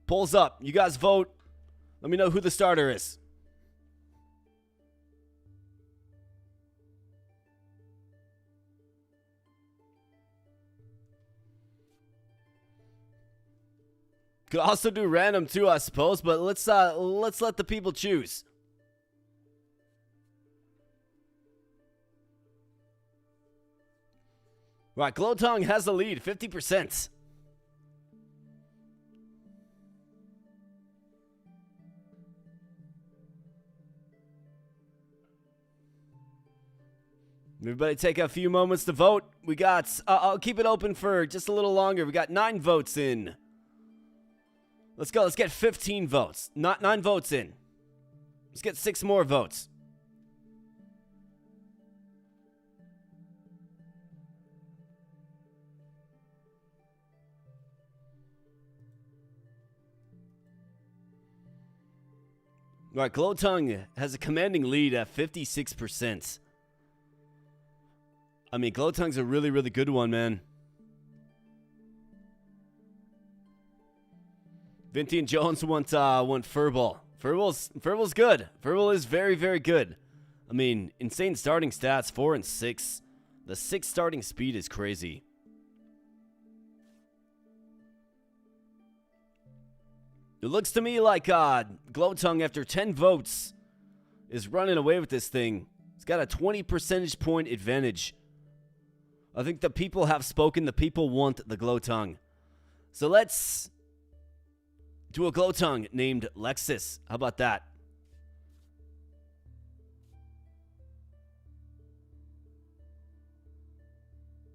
Polls up. You guys vote. Let me know who the starter is. Could also do random too, I suppose, but let's let the people choose. Right, Glowtongue has the lead, 50%. Everybody take a few moments to vote. We got, I'll keep it open for just a little longer. We got 9 votes in. Let's go. Let's get 15 votes. Not 9 votes in. Let's get 6 more votes. All right, Glowtongue has a commanding lead at 56%. I mean, Glowtongue's a really, really good one, man. Vinty and Jones want Furball. Furball's good. Furball is very, very good. I mean, insane starting stats, 4 and 6. The 6 starting speed is crazy. It looks to me like Glowtongue, after 10 votes, is running away with this thing. It's got a 20 percentage point advantage. I think the people have spoken. The people want the Glowtongue. So let's do a Glowtongue named Lexus. How about that?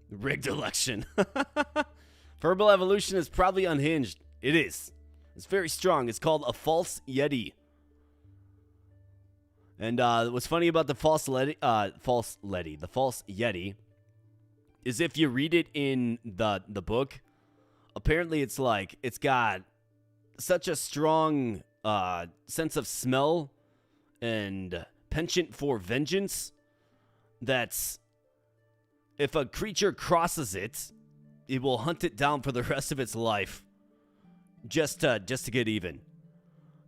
Rigged election. Furball evolution is probably unhinged. It is. It's very strong. It's called a False Yeti. And what's funny about the False Yeti is if you read it in the book, apparently it's like, it's got such a strong sense of smell and penchant for vengeance that's If a creature crosses it, it will hunt it down for the rest of its life, just to get even.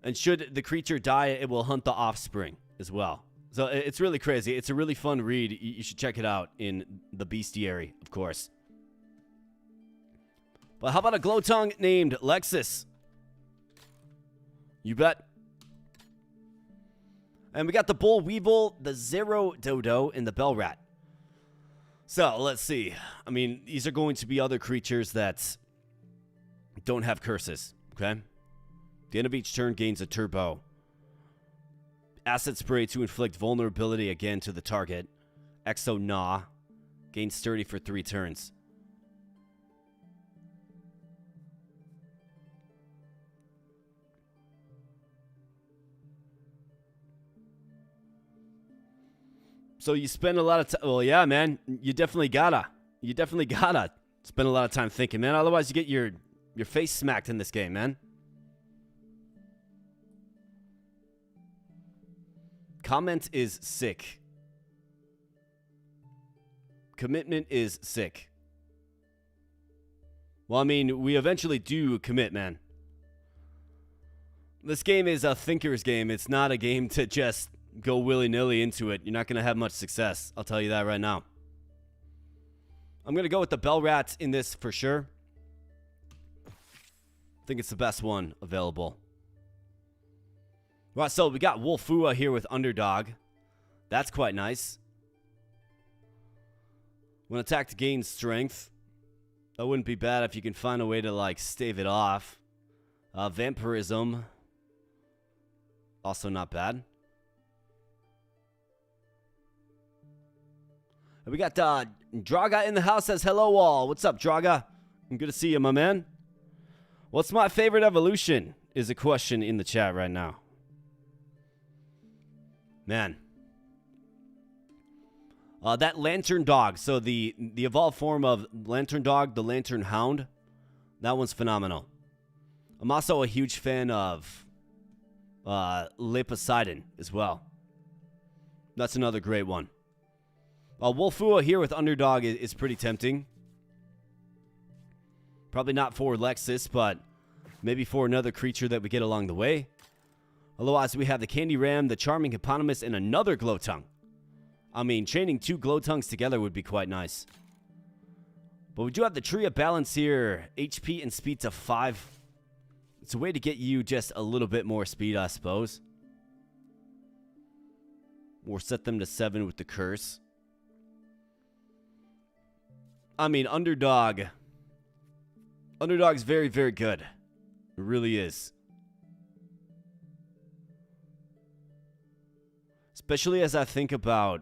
And should the creature die, it will hunt the offspring as well. So it's really crazy. It's a really fun read. You should check it out in the bestiary, of course. But how about a Glowtongue named Lexus? You bet. And we got the Bull Weevil, the Zero Dodo, and the Bell Rat. So, let's see. I mean, these are going to be other creatures that don't have curses, okay? The end of each turn gains a turbo. Acid Spray to inflict vulnerability again to the target. Exo Gnaw. Gains sturdy for 3 turns. So you spend a lot of time. Well, yeah, man. You definitely gotta spend a lot of time thinking, man. Otherwise, you get your face smacked in this game, man. Comment is sick. Commitment is sick. Well, I mean, we eventually do commit, man. This game is a thinker's game. It's not a game to just go willy-nilly into it. You're not going to have much success. I'll tell you that right now. I'm going to go with the Bell Rat in this for sure. I think it's the best one available. Right, so we got Wolfua here with Underdog. That's quite nice. When attacked, gains strength. That wouldn't be bad if you can find a way to, like, stave it off. Vampirism. Also not bad. And we got Draga in the house, says hello all. What's up, Draga? Good to see you, my man. What's my favorite evolution is a question in the chat right now. Man. That Lantern Dog. So the evolved form of Lantern Dog, the Lantern Hound. That one's phenomenal. I'm also a huge fan of Leposeidon as well. That's another great one. Wolfua here with Underdog is pretty tempting. Probably not for Lexus, but maybe for another creature that we get along the way. Otherwise, we have the Candy Ram, the Charming Hippopotamus, and another Glowtongue. I mean, chaining 2 Glowtongues together would be quite nice. But we do have the Tree of Balance here. HP and speed to 5. It's a way to get you just a little bit more speed, I suppose. Or set them to 7 with the Curse. I mean, Underdog's very, very good. It really is. Especially as I think about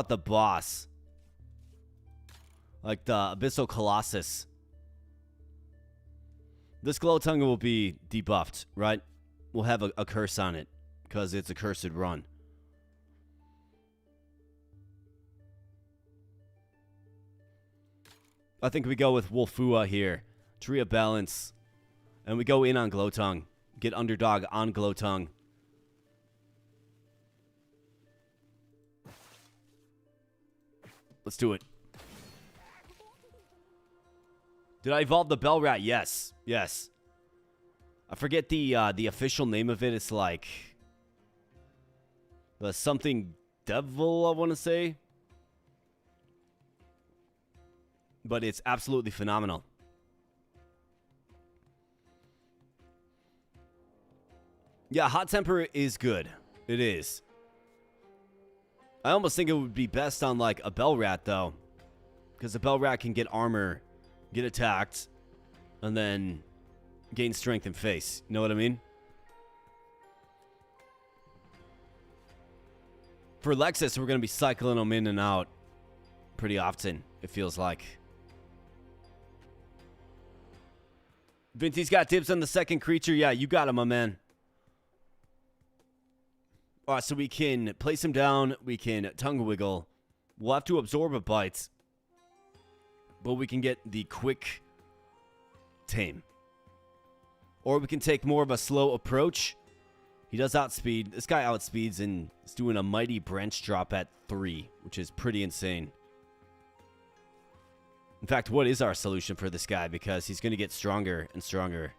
the boss. Like the Abyssal Colossus. This Glowtongue will be debuffed, right? We'll have a curse on it. Because it's a cursed run. I think we go with Wolfua here. Tree of Balance. And we go in on Glowtongue. Get Underdog on Glowtongue. Let's do it. Did I evolve the Bell Rat? Yes. Yes. I forget the official name of it. It's like the something devil, I want to say. But it's absolutely phenomenal. Yeah, Hot Temper is good. It is. I almost think it would be best on like a Bell Rat though. Because the Bell Rat can get armor, get attacked, and then gain strength and face. You know what I mean? For Lexus, we're going to be cycling them in and out pretty often, it feels like. Vinty's got tips on the second creature. Yeah, you got him, my man. All right, so we can place him down. We can tongue wiggle. We'll have to absorb a bite. But we can get the quick tame. Or we can take more of a slow approach. He does outspeed. This guy outspeeds and is doing a mighty branch drop at 3, which is pretty insane. In fact, what is our solution for this guy? Because he's going to get stronger and stronger.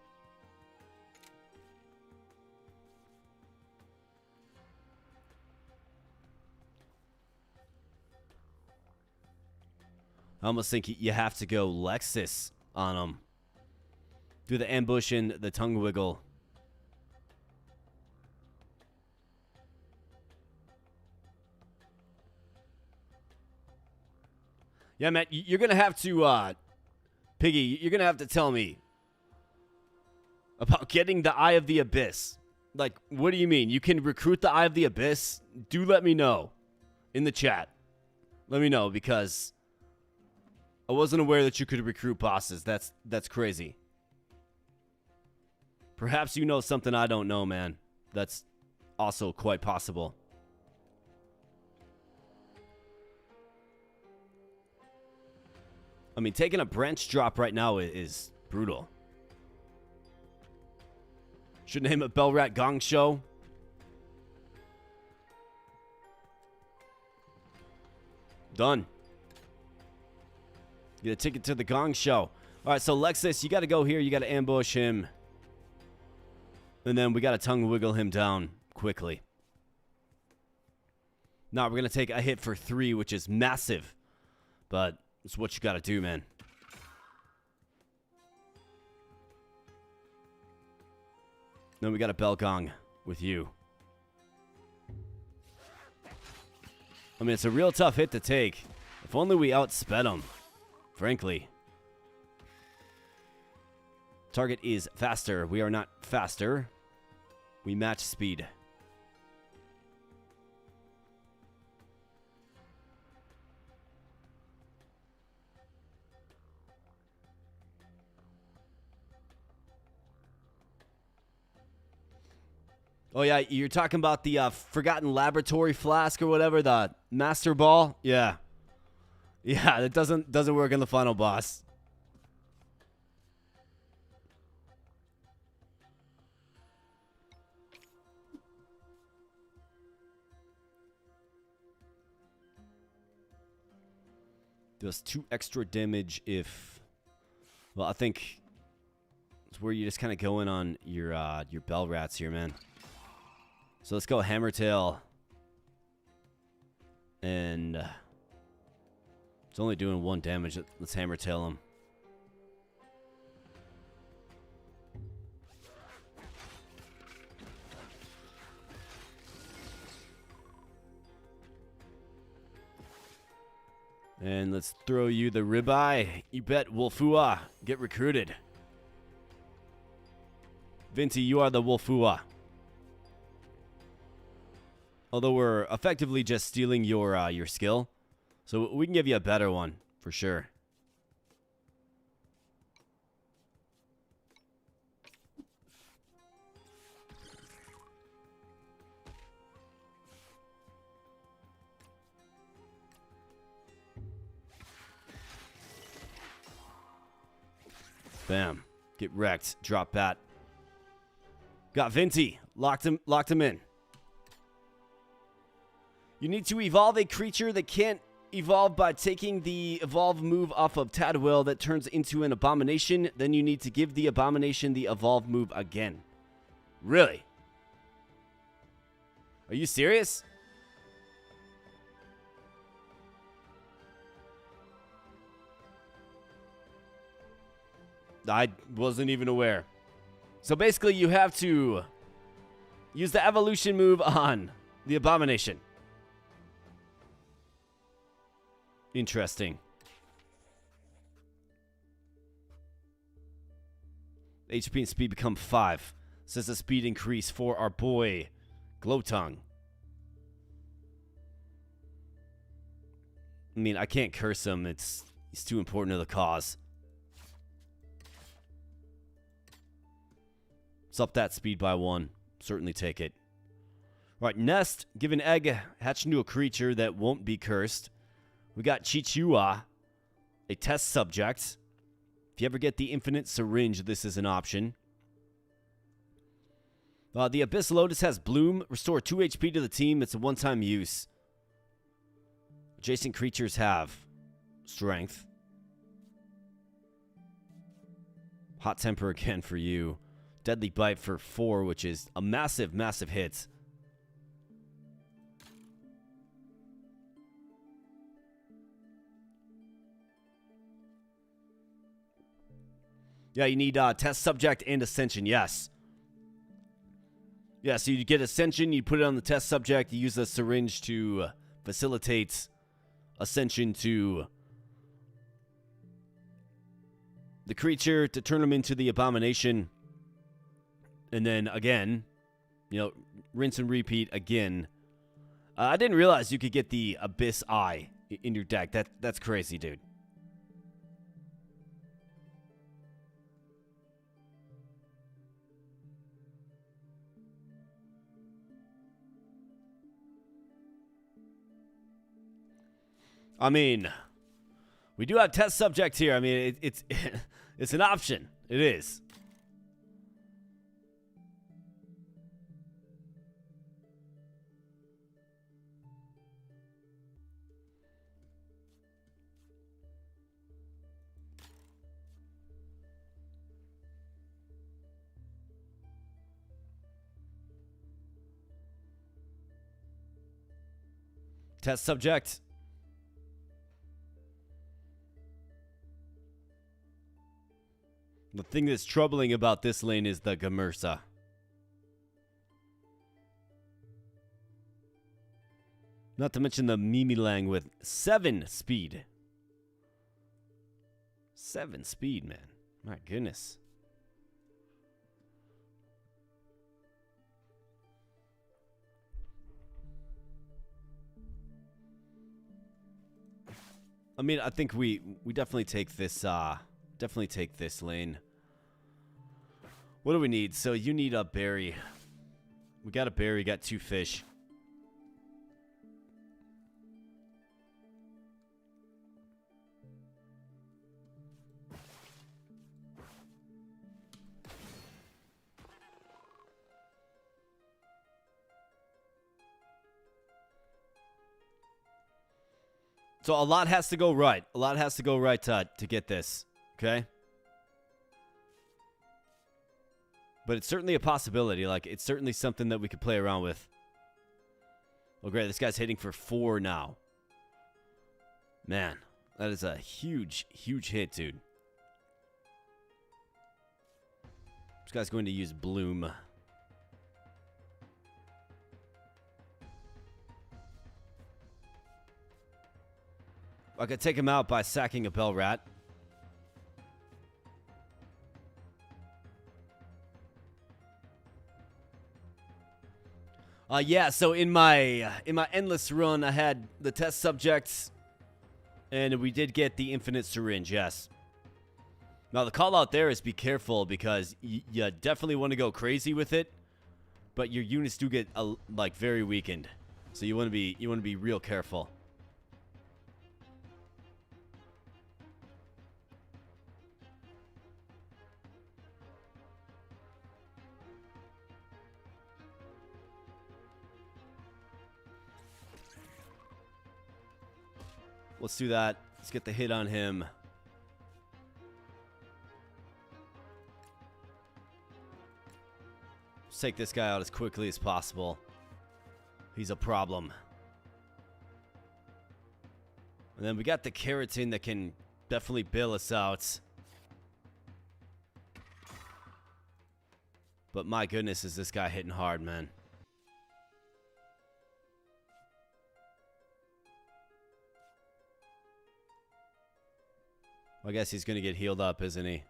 I almost think you have to go Lexus on him. Do the ambush and the tongue wiggle. Yeah, Matt, you're going to have to, Piggy, you're going to have to tell me about getting the Eye of the Abyss. Like, what do you mean? You can recruit the Eye of the Abyss? Do let me know in the chat. Let me know, because I wasn't aware that you could recruit bosses. That's crazy. Perhaps you know something I don't know, man. That's also quite possible. I mean, taking a branch drop right now is brutal. Should name it Bell Rat Gong Show. Done. Get a ticket to the Gong Show. All right, so Lexus, you got to go here. You got to ambush him. And then we got to tongue wiggle him down quickly. Now, we're going to take a hit for 3, which is massive. But it's what you got to do, man. Then we got a bell gong with you. I mean, it's a real tough hit to take. If only we outsped him, frankly. Target is faster. We are not faster. We match speed. Oh, yeah, you're talking about the Forgotten Laboratory Flask or whatever, the Master Ball? Yeah. Yeah, that doesn't work in the final boss. Does 2 extra damage if... Well, I think it's where you just kind of go in on your bell rats here, man. So let's go Hammertail. And it's only doing 1 damage. Let's Hammertail him. And let's throw you the ribeye. You bet, Wolfua. Get recruited. Vinty, you are the Wolfua. Although we're effectively just stealing your skill. So we can give you a better one, for sure. Bam. Get wrecked. Drop bat. Got Vinty. Locked him in. You need to evolve a creature that can't evolve by taking the evolve move off of Tadwell that turns into an abomination. Then you need to give the abomination the evolve move again. Really? Are you serious? I wasn't even aware. So basically you have to use the evolution move on the abomination. Interesting. HP and speed become 5. Says the speed increase for our boy, Glowtongue. I mean, I can't curse him. He's too important to the cause. Let's up that speed by 1. Certainly take it. All right, Nest. Give an egg. Hatch into a creature that won't be cursed. We got Chichua, a test subject. If you ever get the infinite syringe, this is an option. The Abyss Lotus has Bloom. Restore 2 HP to the team. It's a one-time use. Adjacent creatures have Strength. Hot Temper again for you. Deadly Bite for 4, which is a massive, massive hit. Yeah, you need Test Subject and Ascension, yes. Yeah, so you get Ascension, you put it on the Test Subject, you use the syringe to facilitate Ascension to the creature to turn them into the Abomination. And then again, you know, rinse and repeat again. I didn't realize you could get the Abyss Eye in your deck. That's crazy, dude. I mean, we do have Test Subject here. I mean, it's it's an option. It is. Test Subject. The thing that's troubling about this lane is the Gamersa. Not to mention the Mimilang with 7 speed. 7 speed, man. My goodness. I mean, I think we definitely take this lane. What do we need? So you need a berry. We got a berry, got 2 fish. So a lot has to go right. A lot has to go right to get this. Okay? But it's certainly a possibility. Like, it's certainly something that we could play around with. Oh, great. This guy's hitting for 4 now. Man, that is a huge, huge hit, dude. This guy's going to use Bloom. I could take him out by sacking a Bell Rat. Yeah, so in my endless run, I had the Test Subjects, and we did get the Infinite Syringe, yes. Now, the call out there is be careful, because you definitely want to go crazy with it, but your units do get, like, very weakened. So you want to be real careful. Let's do that. Let's get the hit on him. Let's take this guy out as quickly as possible. He's a problem. And then we got the Keratin that can definitely bail us out. But my goodness, is this guy hitting hard, man. I guess he's going to get healed up, isn't he?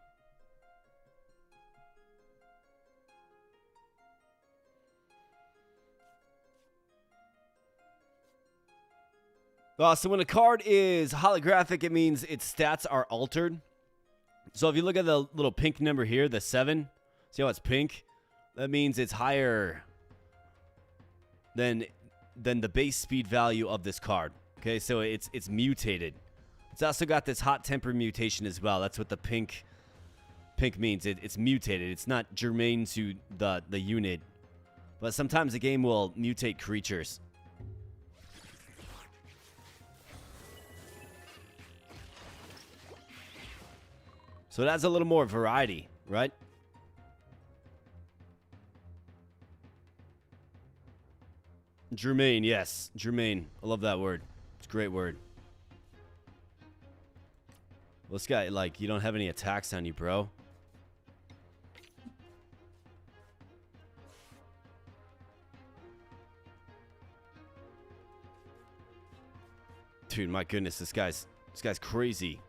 So when a card is holographic, it means its stats are altered. So if you look at the little pink number here, the 7, see how it's pink? That means it's higher than the base speed value of this card. Okay, so it's mutated. It's also got this hot temper mutation as well. That's what the pink means. It's mutated. It's not germane to the unit But sometimes the game will mutate creatures. So it adds a little more variety, right? Germain, yes. Germain. I love that word. It's a great word. Well, this guy, like, you don't have any attacks on you, bro. Dude, my goodness, this guy's crazy.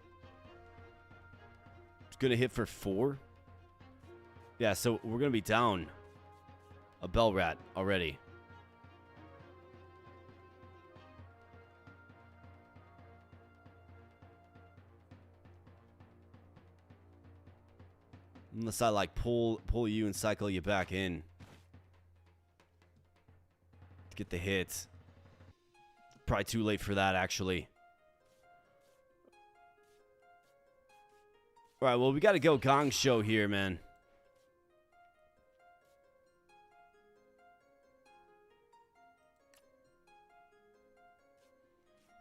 He's gonna hit for 4. Yeah, so we're gonna be down a bell rat already. Unless I like pull you and cycle you back in to get the hit. Probably too late for that, actually. All right, well, we got to go Gong Show here, man.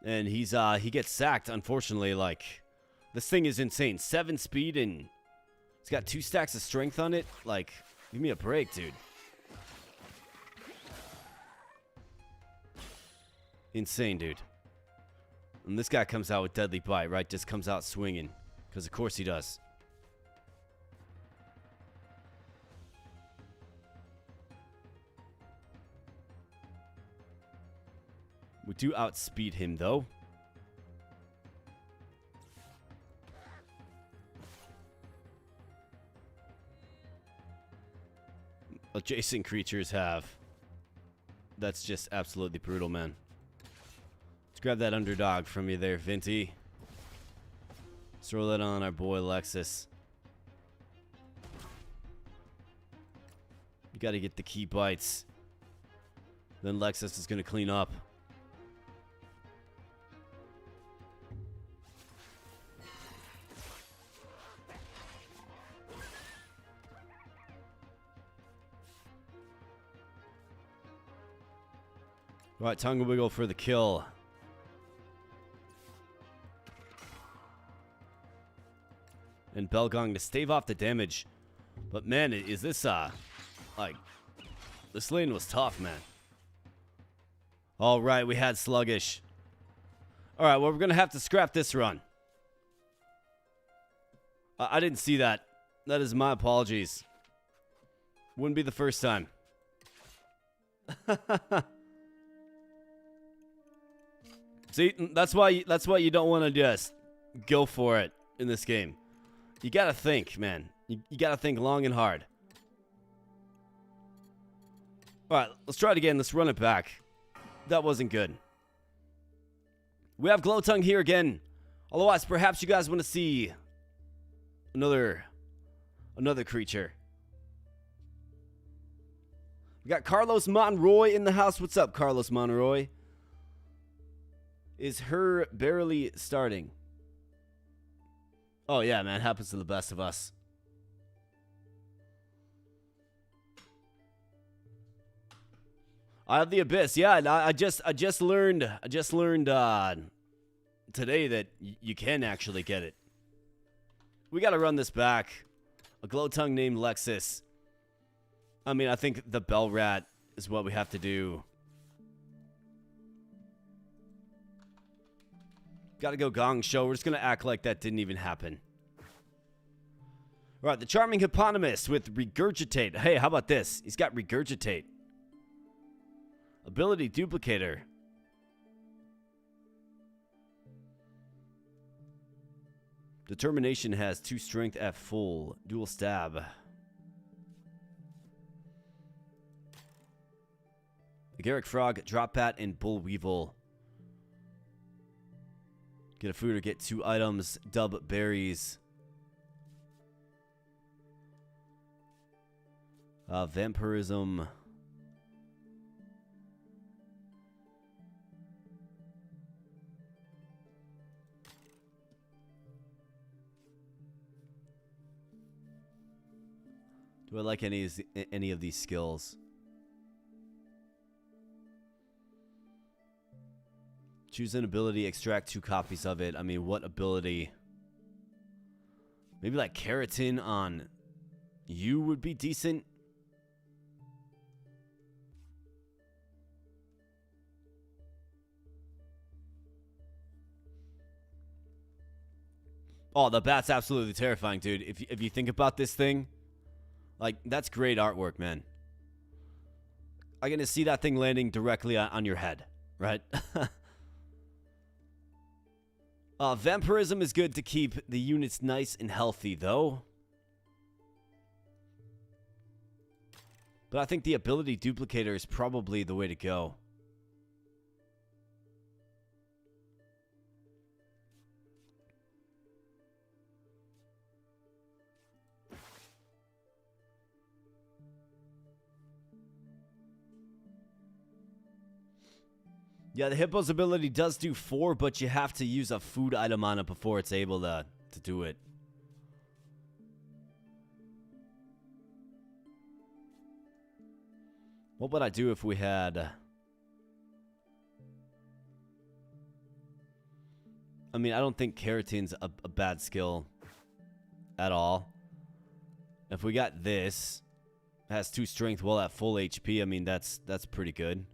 And he gets sacked, unfortunately. Like, this thing is insane. 7 speed and it's got 2 stacks of strength on it. Like, give me a break, dude. Insane, dude. And this guy comes out with Deadly Bite, right? Just comes out swinging. Because of course he does. We do outspeed him, though. Adjacent creatures have. That's just absolutely brutal, man. Let's grab that underdog from you there, Vinty. Let's throw that on our boy Lexus. You gotta get the key bites. Then Lexus is gonna clean up. Alright, Tongue Wiggle for the kill. And Belgong to stave off the damage. But man, is this, like, this lane was tough, man. Alright, we had Sluggish. Alright, well, we're gonna have to scrap this run. I didn't see that. That is my apologies. Wouldn't be the first time. See, that's why you don't want to just go for it in this game. You gotta think, man. You gotta think long and hard. Alright, let's try it again. Let's run it back. That wasn't good. We have Glowtongue here again. Otherwise, perhaps you guys want to see another creature. We got Carlos Monroy in the house. What's up, Carlos Monroy? Is her barely starting? Oh yeah, man, happens to the best of us. I have the Abyss. Yeah, I just learned today that you can actually get it. We got to run this back. A Glowtongue named Lexus. I mean, I think the Bell Rat is what we have to do. Gotta go Gong Show. We're just gonna act like that didn't even happen. Alright, the Charming Hippopotamus with Regurgitate. Hey, how about this? He's got Regurgitate. Ability Duplicator. Determination has 2 strength at full. Dual Stab. Agaric Frog, Drop Bat, and Bull Weevil. Get a food or get 2 items. Dub Berries. Vampirism. Do I like any of these skills? Choose an ability, extract 2 copies of it. I mean, what ability? Maybe like keratin on you would be decent. Oh, the bat's absolutely terrifying, dude. If you think about this thing, like, that's great artwork, man. I'm going to see that thing landing directly on your head, right? Vampirism is good to keep the units nice and healthy, though. But I think the ability duplicator is probably the way to go. Yeah, the hippo's ability does do 4, but you have to use a food item on it before it's able to do it. What would I do if we had... I mean, I don't think keratin's a bad skill at all. If we got this, has 2 strength while at full HP, I mean, that's pretty good.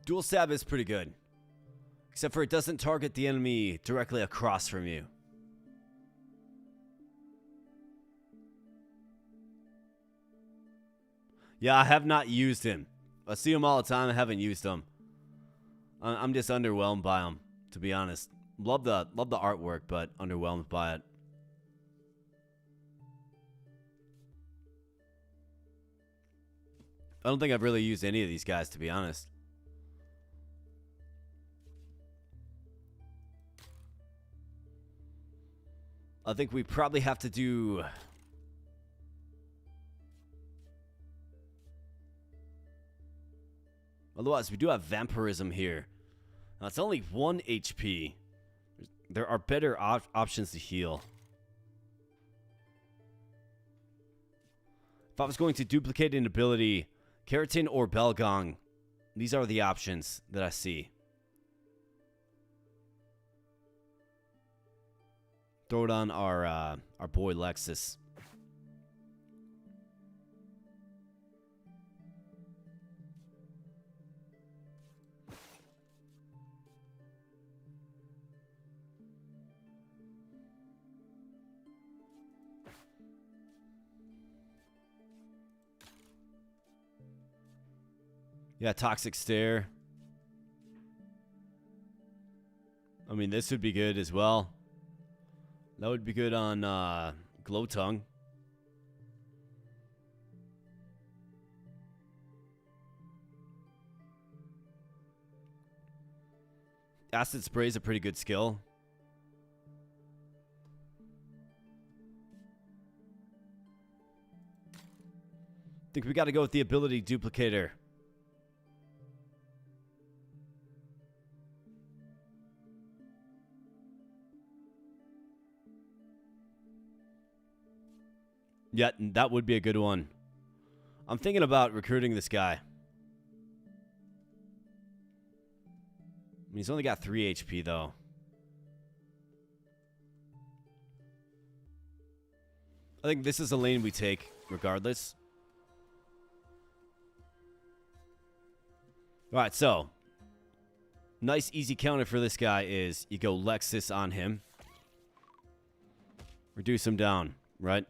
Dual stab is pretty good. Except for it doesn't target the enemy directly across from you. Yeah, I have not used him. I see him all the time. I haven't used him. I'm just underwhelmed by him, to be honest. Love the artwork, but underwhelmed by it. I don't think I've really used any of these guys, to be honest. I think we probably have to do... Otherwise, we do have vampirism here. Now, it's only 1 HP. There are better options to heal. If I was going to duplicate an ability, keratin or belgong, these are the options that I see. Throw it on our boy Lexus. Yeah, toxic stare. I mean, this would be good as well. That would be good on glow tongue. Acid spray is a pretty good skill. I think we got to go with the ability duplicator. Yeah, that would be a good one. I'm thinking about recruiting this guy. I mean, he's only got 3 HP, though. I think this is a lane we take, regardless. Alright, so. Nice, easy counter for this guy is you go Lexus on him. Reduce him down, right?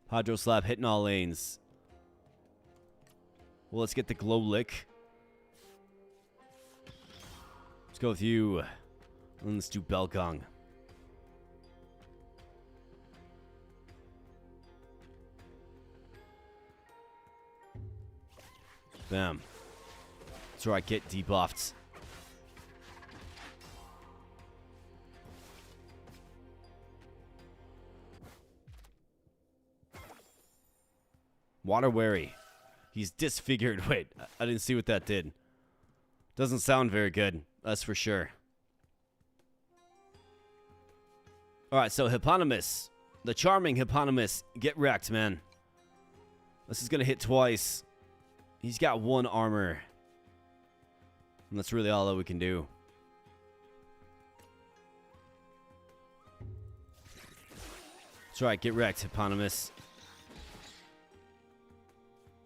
Hydro Slab hitting all lanes. Well, let's get the Glow Lick. Let's go with you. And let's do Belgong. Bam. That's where I get debuffed. Water wary. He's disfigured. Wait, I didn't see what that did. Doesn't sound very good. That's for sure. Alright, so Hippopotamus. The charming Hippopotamus. Get wrecked, man. This is going to hit twice. He's got 1 armor. And that's really all that we can do. That's right, get wrecked, Hippopotamus.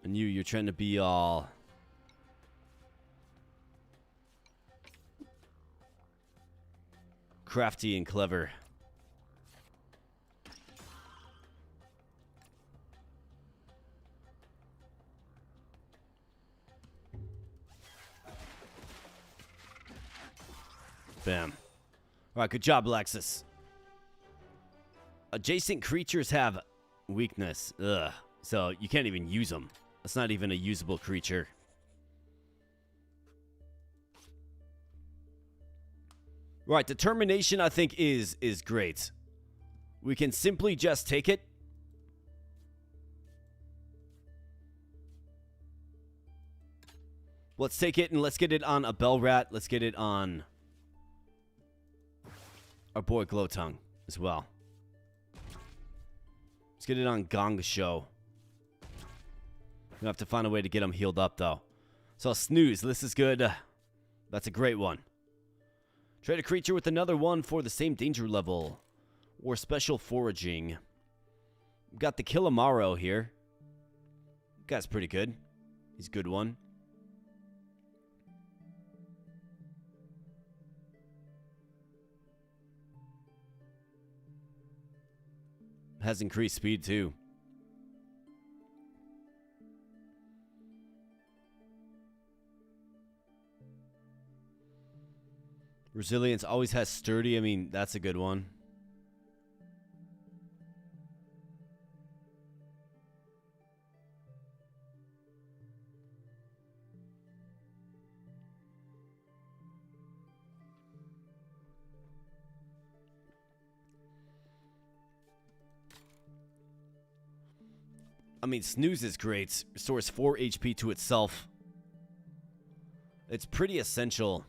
And you're trying to be all... crafty and clever. Bam. Alright, good job, Alexis. Adjacent creatures have weakness. Ugh. So you can't even use them. That's not even a usable creature. Right, determination I think is great. We can simply just take it. Let's take it and let's get it on a bell rat. Let's get it on our boy Glowtongue as well. Let's get it on Gong Show. We'll have to find a way to get him healed up, though. So, Snooze, this is good. That's a great one. Trade a creature with another one for the same danger level. Or special foraging. We've got the Killamaro here. Guy's pretty good. He's a good one. Has increased speed, too. Resilience always has sturdy. I mean, that's a good one. I mean, Snooze is great. Restores 4 HP to itself. It's pretty essential.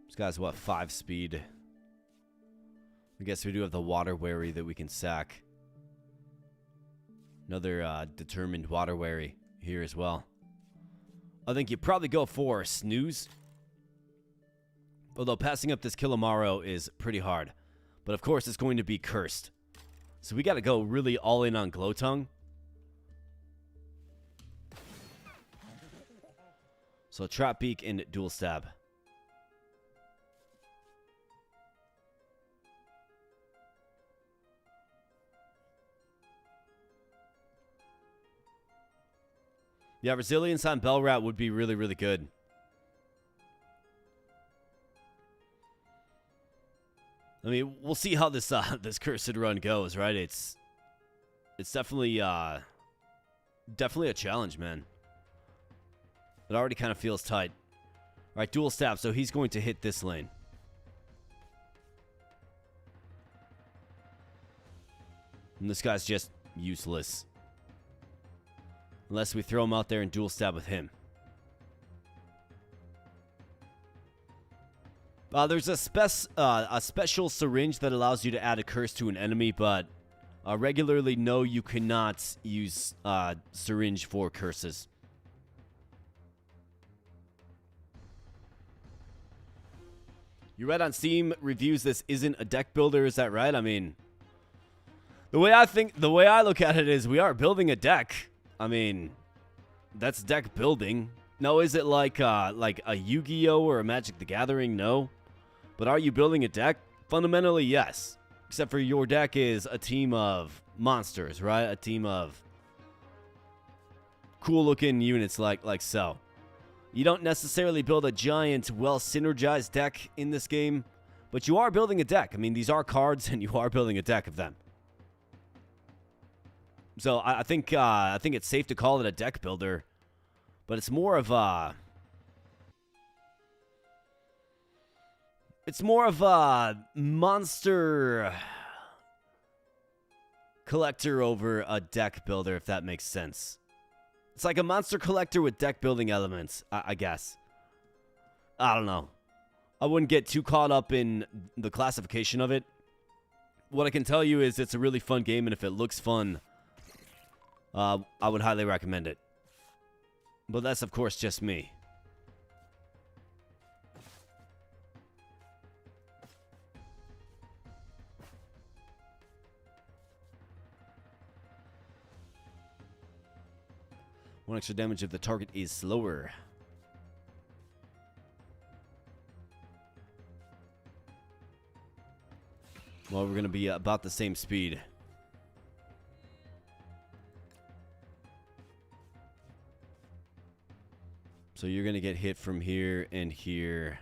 This guy's, what, 5 speed? I guess we do have the Water Wary that we can sack. Another determined Water Wary here as well. I think you probably go for Snooze. Although passing up this Killamaro is pretty hard. But of course it's going to be cursed. So we got to go really all in on Glowtongue. So Trap Beak and Dual Stab. Yeah, Resilience on Bellrat would be really, really good. I mean, we'll see how this this cursed run goes, right? It's definitely definitely a challenge, man. It already kind of feels tight. All right, Dual Stab, so he's going to hit this lane. And this guy's just useless. Unless we throw him out there and Dual Stab with him. There's a special syringe that allows you to add a curse to an enemy, but regularly, no, you cannot use syringe for curses. You read on Steam reviews this isn't a deck builder, is that right? I mean, the way I look at it is we are building a deck. I mean, that's deck building. No, is it like a Yu-Gi-Oh or a Magic the Gathering? No. But are you building a deck? Fundamentally, yes. Except for your deck is a team of monsters, right? A team of cool-looking units like so. You don't necessarily build a giant, well-synergized deck in this game, but you are building a deck. I mean, these are cards, and you are building a deck of them. So I think it's safe to call it a deck builder, but it's more of a... It's more of a monster collector over a deck builder, if that makes sense. It's like a monster collector with deck building elements, I guess. I don't know. I wouldn't get too caught up in the classification of it. What I can tell you is it's a really fun game, and if it looks fun, I would highly recommend it. But that's, of course, just me. One extra damage if the target is slower. Well, we're going to be about the same speed. So you're going to get hit from here and here.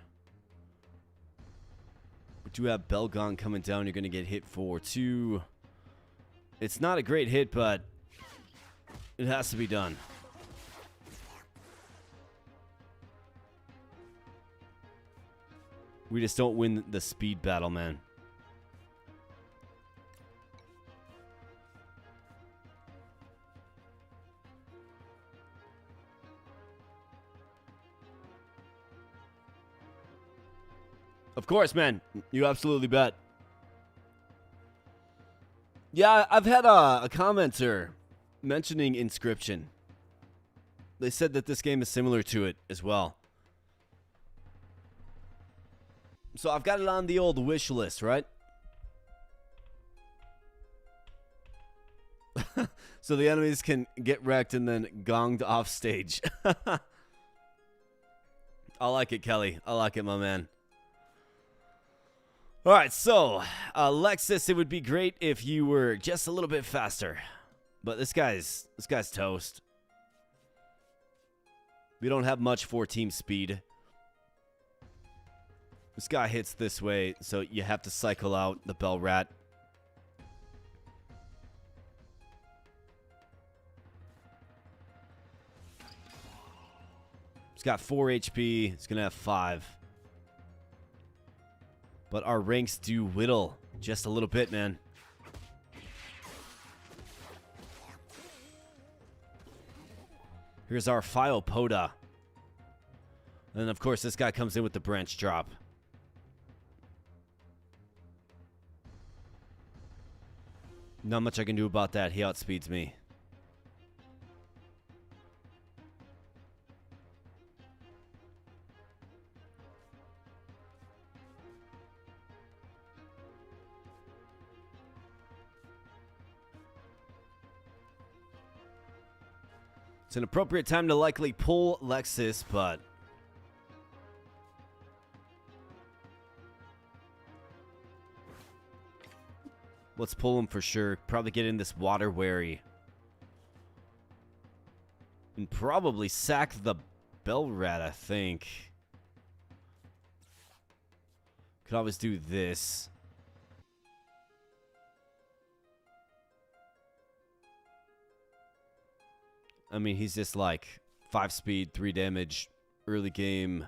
We do have Belgong coming down. You're going to get hit for 2. It's not a great hit, but it has to be done. We just don't win the speed battle, man. Of course, man. You absolutely bet. Yeah, I've had a commenter mentioning Inscription. They said that this game is similar to it as well. So I've got it on the old wish list, right? So the enemies can get wrecked and then gonged off stage. I like it, Kelly. I like it, my man. All right, so Lexus, it would be great if you were just a little bit faster, but this guy's toast. We don't have much for team speed. This guy hits this way, so you have to cycle out the Bell Rat. He's got 4 HP. He's gonna have 5. But our ranks do whittle just a little bit, man. Here's our Phiopoda. And then, of course, this guy comes in with the branch drop. Not much I can do about that. He outspeeds me. It's an appropriate time to likely pull Lexus, but let's pull him for sure. Probably get in this water wary. And probably sack the Bell Rat, I think. Could always do this. I mean, he's just like 5 speed, 3 damage, early game.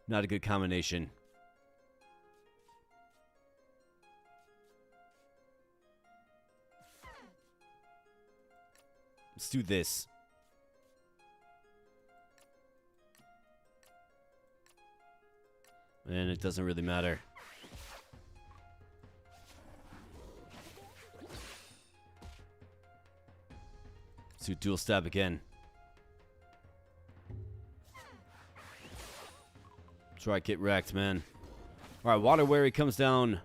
Not a good combination. Let's do this. And it doesn't really matter. Let's do dual stab again. Try to get wrecked, man. Alright, Water Wary comes down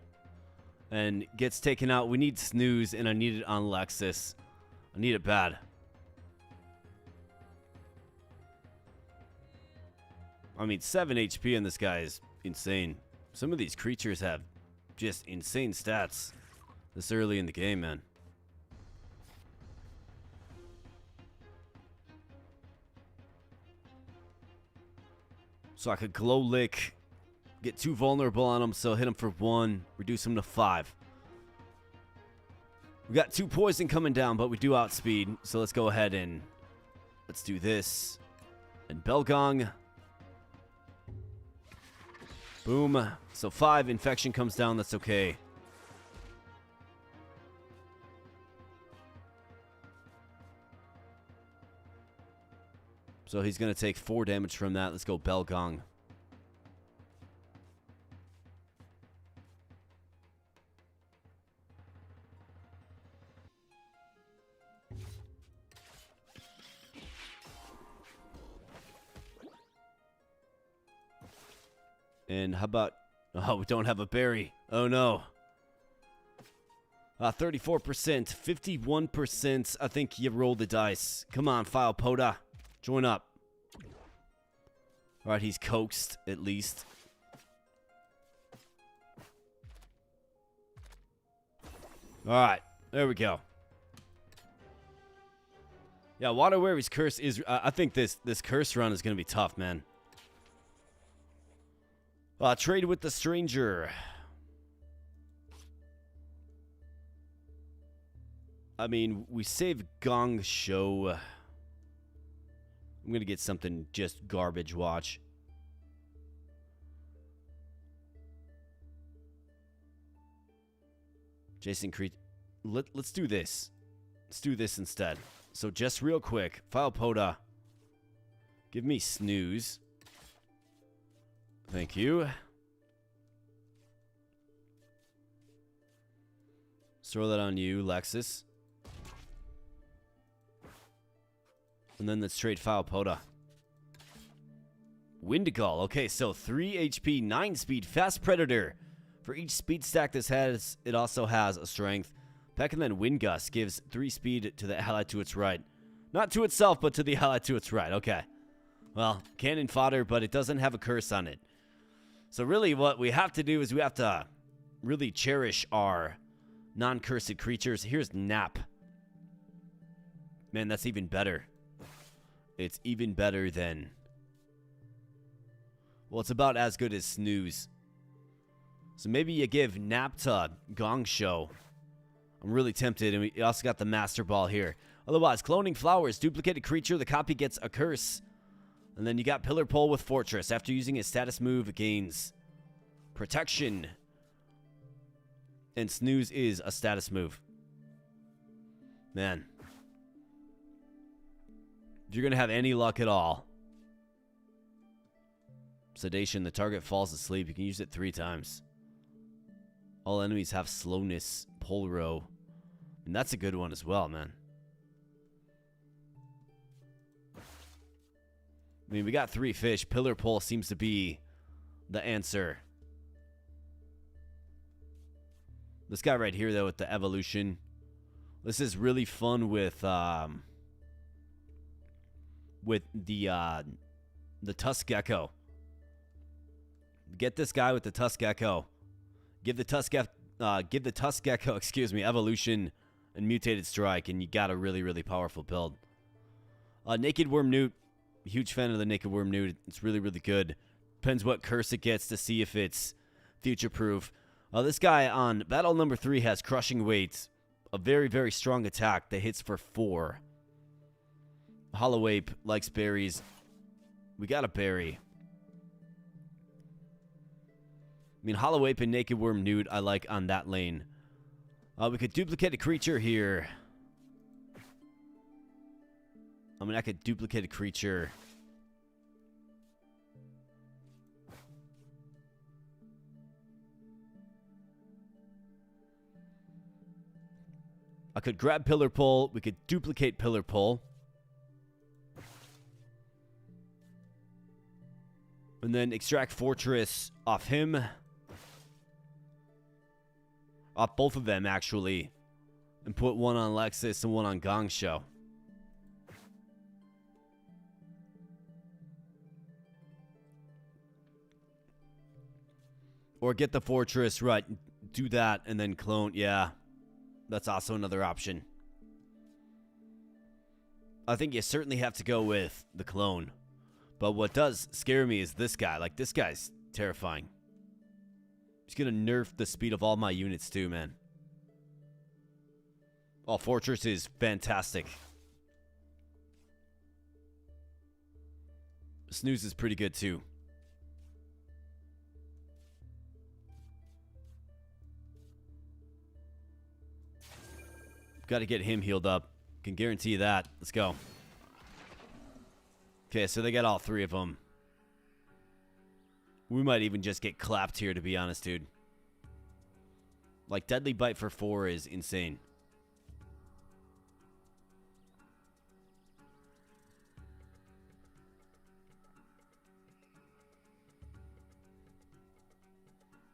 and gets taken out. We need Snooze, and I need it on Lexus. I need it bad. I mean, 7 HP on this guy is insane. Some of these creatures have just insane stats this early in the game, man. So I could Glow Lick, get 2 vulnerable on him, so hit him for 1, reduce him to 5. We got 2 poison coming down, but we do outspeed, so let's go ahead and let's do this. And Belgong. Boom. So 5 infection comes down. That's okay. So he's going to take 4 damage from that. Let's go Bell Gong. And how about... Oh, we don't have a berry. Oh, no. 34%. 51%. I think you roll the dice. Come on, File Poda. Join up. Alright, he's coaxed, at least. Alright, there we go. Yeah, Water Weary's curse is... I think this curse run is going to be tough, man. Trade with the stranger. I mean, we save Gong Show. I'm going to get something just garbage watch. Jason Creed. Let's do this. Let's do this instead. So just real quick. File Poda. Give me Snooze. Thank you. Let's throw that on you, Lexus. And then let's trade File Poda. Windigal. Okay, so 3 HP, 9 speed, fast predator. For each speed stack this has, it also has a strength. Peck and then Windgust gives 3 speed to the ally to its right. Not to itself, but to the ally to its right. Okay. Well, cannon fodder, but it doesn't have a curse on it. So really what we have to do is we have to really cherish our non-cursed creatures. Here's Nap. Man, that's even better. It's even better than... Well, it's about as good as Snooze. So maybe you give Nap to Gong Show. I'm really tempted, and we also got the Master Ball here. Otherwise, cloning flowers, duplicated creature, the copy gets a curse. And then you got Pillar Pole with Fortress. After using his status move, it gains protection. And Snooze is a status move. Man. If you're going to have any luck at all. Sedation, the target falls asleep. You can use it 3 times. All enemies have slowness, Polro. And that's a good one as well, man. I mean, we got 3 fish. Pillar Pole seems to be the answer. This guy right here, though, with the evolution. This is really fun with the Tusk Gecko. Get this guy with the Tusk Gecko. Give the Tusk Gecko, excuse me, evolution and mutated strike, and you got a really, really powerful build. Naked Worm Newt. Huge fan of the Naked Worm Newt. It's really, really good. Depends what curse it gets to see if it's future-proof. This guy on battle number 3 has crushing weight. A very, very strong attack that hits for 4. Hollow Ape likes berries. We got a berry. I mean, Hollow Ape and Naked Worm Newt I like on that lane. We could duplicate a creature here. I mean, I could duplicate a creature. I could grab Pillar Pole. We could duplicate Pillar Pole. And then extract Fortress off him. Off both of them, actually. And put one on Lexus and one on Gong Show. Or get the Fortress, right. Do that and then clone. Yeah. That's also another option. I think you certainly have to go with the clone. But what does scare me is this guy. Like, this guy's terrifying. He's going to nerf the speed of all my units too, man. Oh, Fortress is fantastic. Snooze is pretty good too. Got to get him healed up. Can guarantee that. Let's go. Okay, so they got all 3 of them. We might even just get clapped here, to be honest, dude. Like, Deadly Bite for 4 is insane.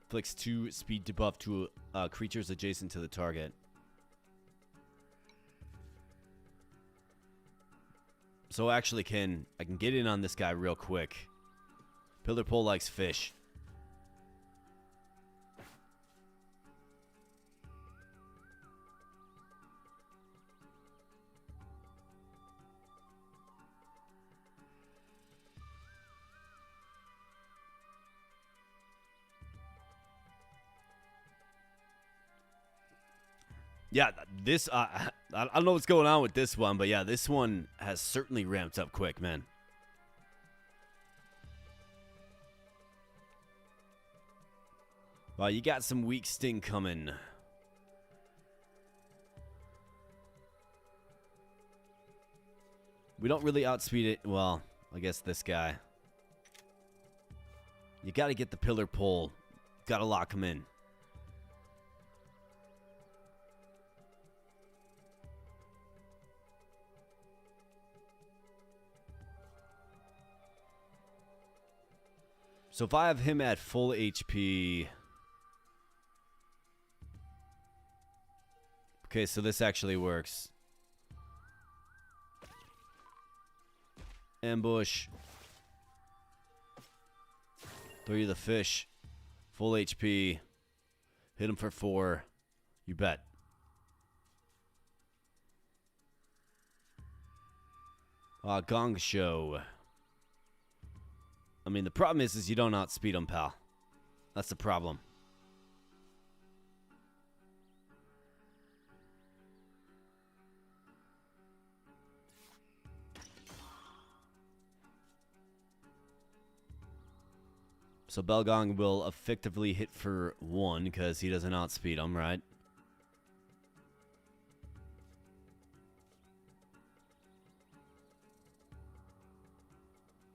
Inflicts 2 speed debuff to creatures adjacent to the target. So actually I can get in on this guy real quick. Pillar Pole likes fish. Yeah, this, I don't know what's going on with this one, but yeah, this one has certainly ramped up quick, man. Well, you got some weak sting coming. We don't really outspeed it. Well, I guess this guy. You got to get the pillar pole. Got to lock him in. So if I have him at full HP... Okay, so this actually works. Ambush. Throw you the fish. Full HP. Hit him for 4. You bet. Gong Show. I mean, the problem is you don't outspeed him, pal. That's the problem. So Belgong will effectively hit for 1 because he doesn't outspeed him, right?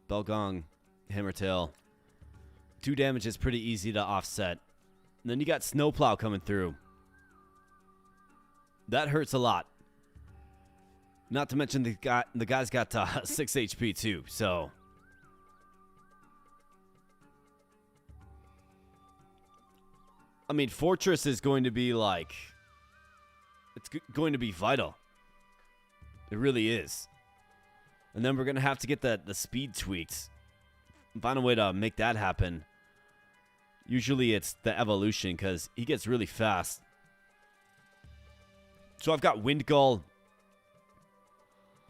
Belgong, Hammertail. 2 damage is pretty easy to offset. And then you got Snowplow coming through. That hurts a lot. Not to mention the guy's got 6 HP too, so... I mean, Fortress is going to be like... It's going to be vital. It really is. And then we're going to have to get the speed tweaked. Find a way to make that happen. Usually it's the evolution because he gets really fast. So I've got Wind Gull.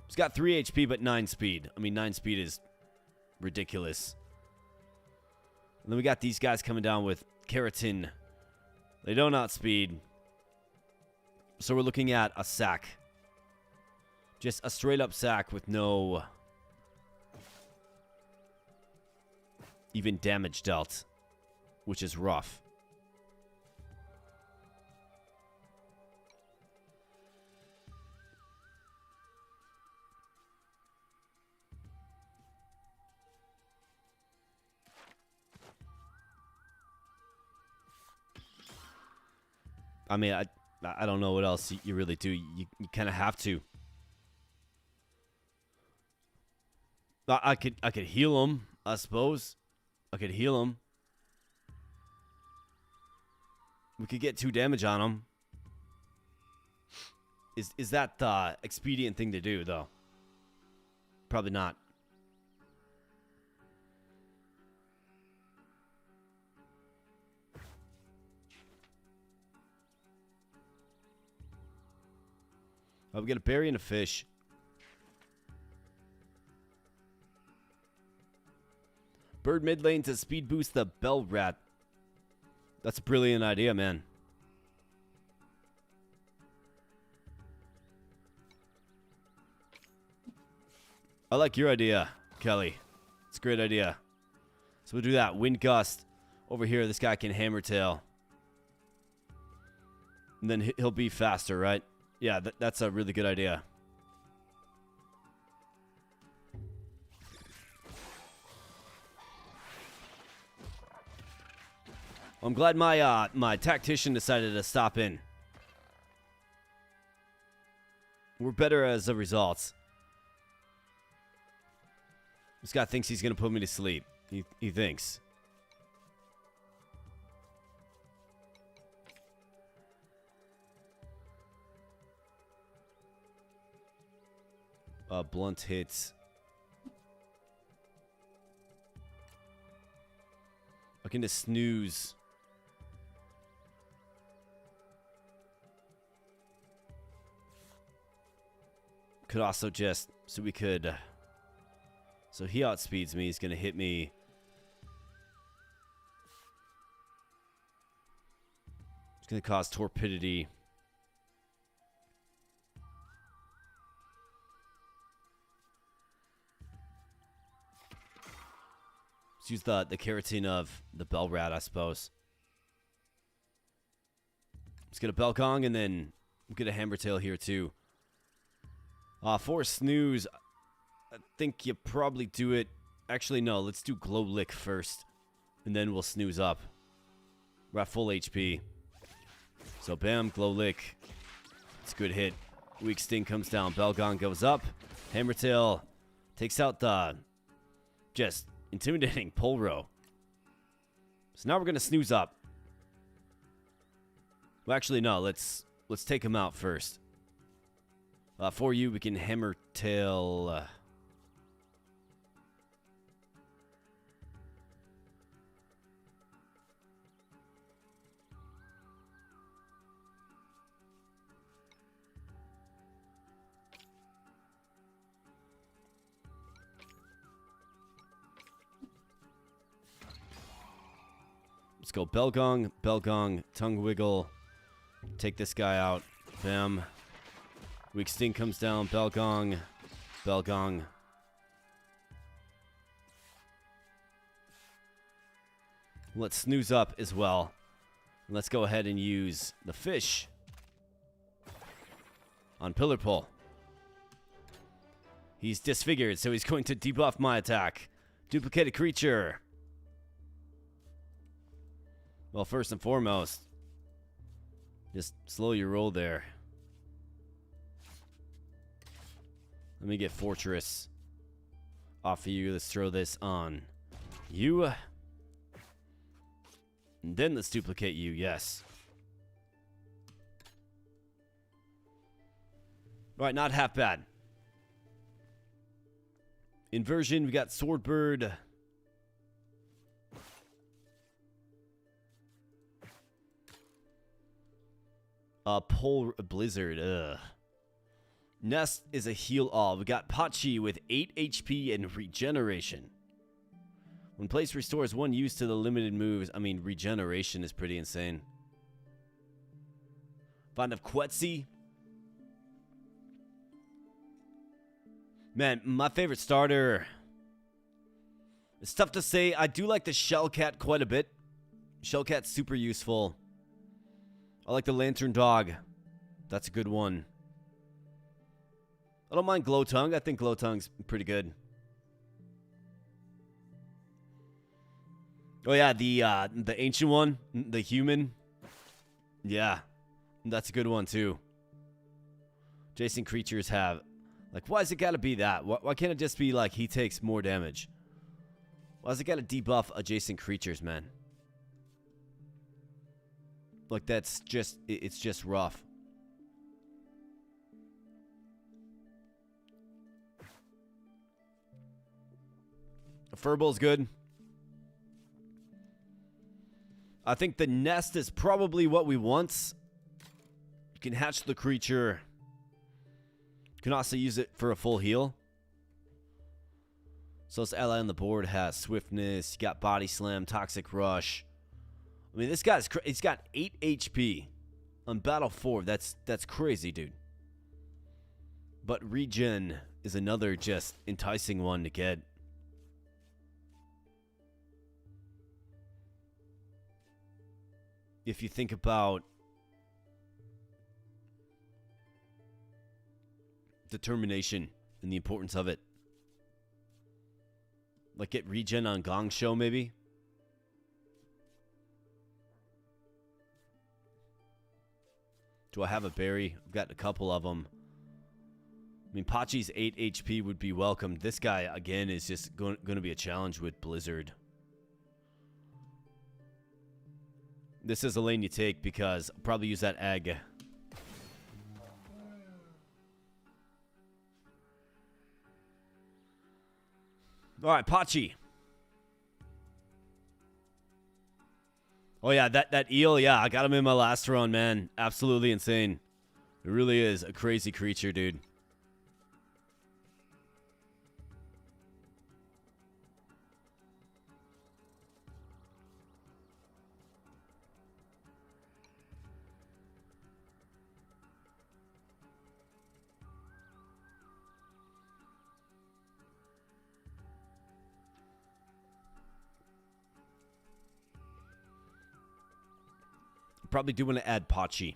He's got 3 HP but 9 speed. I mean, 9 speed is ridiculous. And then we got these guys coming down with Keratin. They don't outspeed. So we're looking at a sack. Just a straight up sack with no even damage dealt, which is rough. I mean, I don't know what else you really do. You kind of have to. I could heal him, I suppose. I could heal him. We could get 2 damage on him. Is that the expedient thing to do, though? Probably not. Oh, we got a berry and a fish. Bird mid lane to speed boost the Bell Rat. That's a brilliant idea, man. I like your idea, Kelly. It's a great idea. So we'll do that. Wind Gust. Over here, this guy can Hammer Tail. And then he'll be faster, right? Yeah, that's a really good idea. I'm glad my my tactician decided to stop in. We're better as a result. This guy thinks he's gonna put me to sleep. He thinks. Blunt hits. I can just snooze. Could also just, so we could, so he outspeeds me, he's gonna hit me. It's gonna cause torpidity. Let's use the keratin of the bell rat, I suppose. Let's get a bell gong and then get a hammer tail here too. For snooze, I think you probably do it. Actually, no, let's do glow lick first, and then we'll snooze up. We're at full HP. So bam, glow lick. It's a good hit. Weak sting comes down. Bell gong goes up. Hammer tail takes out the just intimidating pole row. So now we're gonna snooze up. Well, actually, no. Let's take him out first. For you, we can hammer tail. Let's go bell gong, tongue wiggle. Take this guy out. Bam. Weak sting comes down. Bell gong. Bell gong. Let's snooze up as well. Let's go ahead and use the fish on pillar pull. He's disfigured, so he's going to debuff my attack. Duplicated creature. Well, first and foremost, just slow your roll there. Let me get Fortress off of you. Let's throw this on you. And then let's duplicate you. Yes. All right, not half bad. Inversion, we got Swordbird. Pole Blizzard. Ugh. Nest is a heal all. We got Pachi with 8 HP and regeneration. When place restores 1 use to the limited moves. I mean, regeneration is pretty insane. Find of Quetzi. Man, my favorite starter. It's tough to say. I do like the Shellcat quite a bit. Shellcat's super useful. I like the Lantern Dog. That's a good one. I don't mind Glowtongue. I think Glowtongue's pretty good. Oh yeah, the ancient one, the human. Yeah, that's a good one too. Adjacent creatures have, like, why does it gotta be that? Why can't it just be like he takes more damage? Why does it gotta debuff adjacent creatures, man? Like, that's just, it's just rough. Furbol's good. I think the nest is probably what we want. You can hatch the creature. You can also use it for a full heal. So this ally on the board has swiftness. You got body slam, toxic rush. I mean, this guy's he's got 8 HP on battle 4. That's crazy, dude. But regen is another just enticing one to get. If you think about determination and the importance of it. Like get regen on Gong Show, maybe? Do I have a berry? I've got a couple of them. I mean, Pachi's 8 HP would be welcomed. This guy, again, is just going to be a challenge with Blizzard. This is a lane you take because I'll probably use that egg. Alright, Pachi. Oh yeah, that eel, yeah, I got him in my last run, man. Absolutely insane. It really is a crazy creature, dude. Probably do want to add Pachi.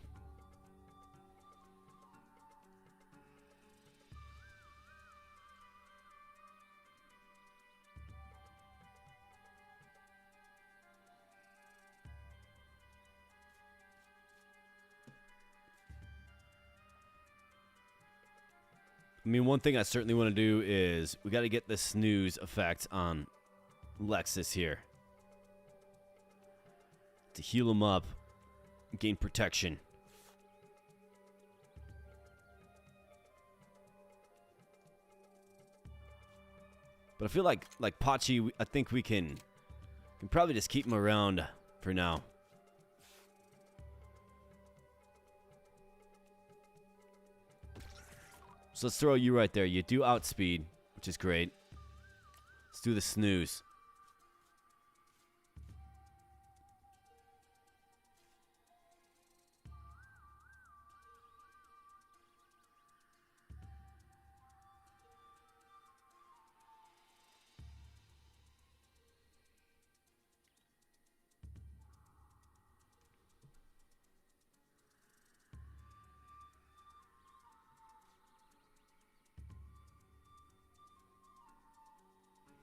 I mean, one thing I certainly want to do is we got to get the snooze effect on Lexus here to heal him up. Gain protection. But I feel like Pachi, I think we can probably just keep him around for now. So let's throw you right there. You do outspeed, which is great. Let's do the snooze.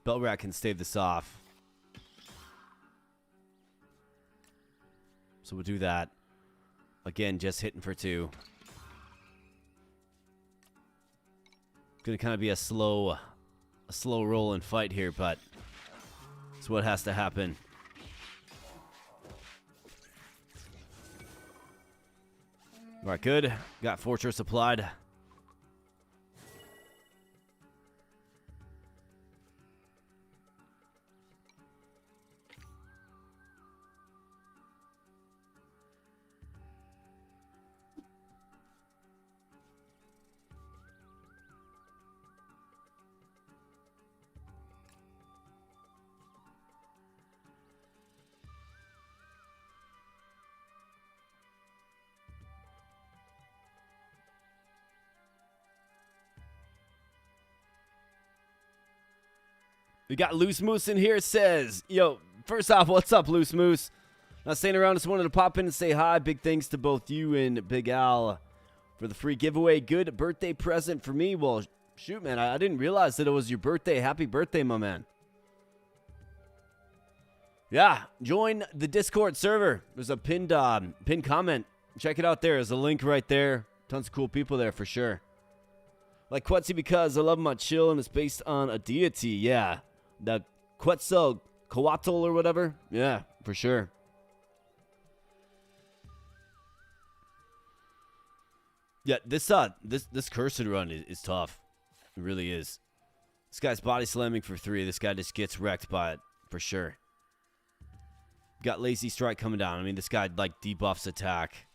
Bellrat can stave this off. So we'll do that. Again, just hitting for 2. Gonna kind of be a slow roll and fight here, but it's what has to happen. Alright, good. Got Fortress applied. We got Loose Moose in here. Says, yo, first off, what's up, Loose Moose? Not staying around, just wanted to pop in and say hi. Big thanks to both you and Big Al for the free giveaway. Good birthday present for me. Well, shoot, man, I didn't realize that it was your birthday. Happy birthday, my man. Yeah, join the Discord server. There's a pinned comment. Check it out there. There's a link right there. Tons of cool people there for sure. Like Quetzal because I love my chill and it's based on a deity. Yeah. The Quetzalcoatl or whatever. Yeah, for sure. Yeah, this cursed run is tough. It really is. This guy's body slamming for 3. This guy just gets wrecked by it for sure. Got Lazy Strike coming down. I mean, this guy like debuffs attack.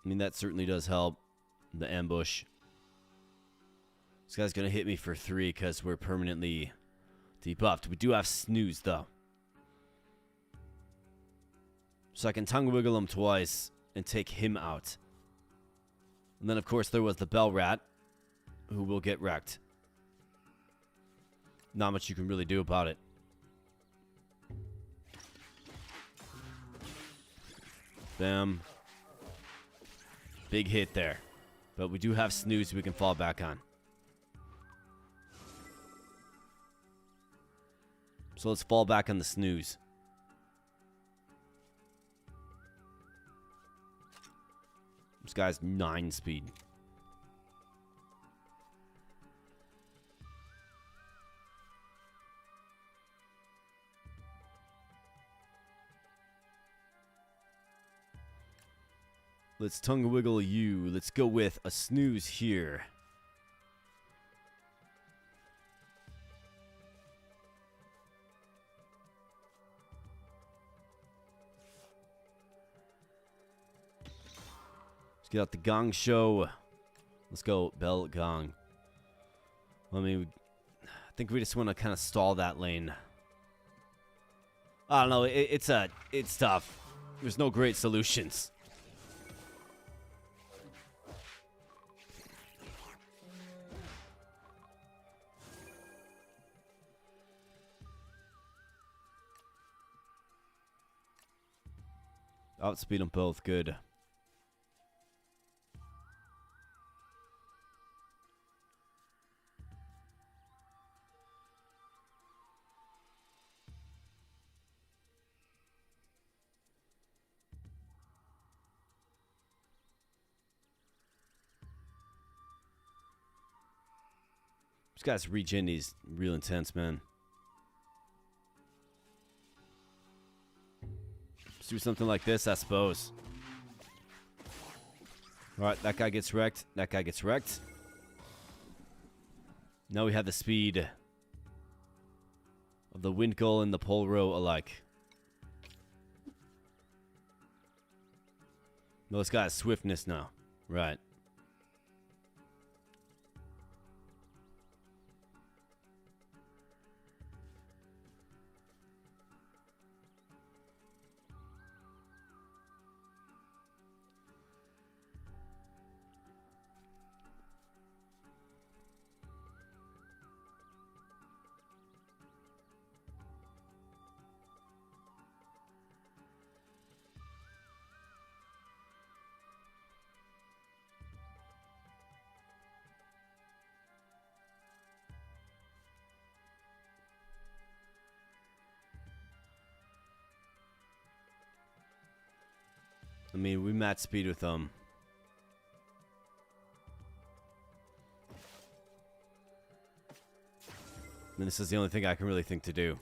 I mean, that certainly does help. The ambush. This guy's going to hit me for 3 because we're permanently debuffed. We do have snooze, though. So I can tongue wiggle him twice and take him out. And then, of course, there was the Bell Rat, who will get wrecked. not much you can really do about it. Bam. Big hit there. But we do have snooze we can fall back on. So let's fall back on the snooze. This guy's 9 speed. Let's tongue wiggle you. Let's go with a snooze here. Let's get out the gong show. Let's go bell gong. I mean, I think we just want to kind of stall that lane. I don't know. It's tough. There's no great solutions. Outspeed them both. Good. This guy's regen is real intense, man. Let's do something like this, I suppose. Alright, that guy gets wrecked. That guy gets wrecked. Now we have the speed of the wind gull and the pole row alike. No, this guy has swiftness now. Right. I mean, we match speed with them. And this is the only thing I can really think to do.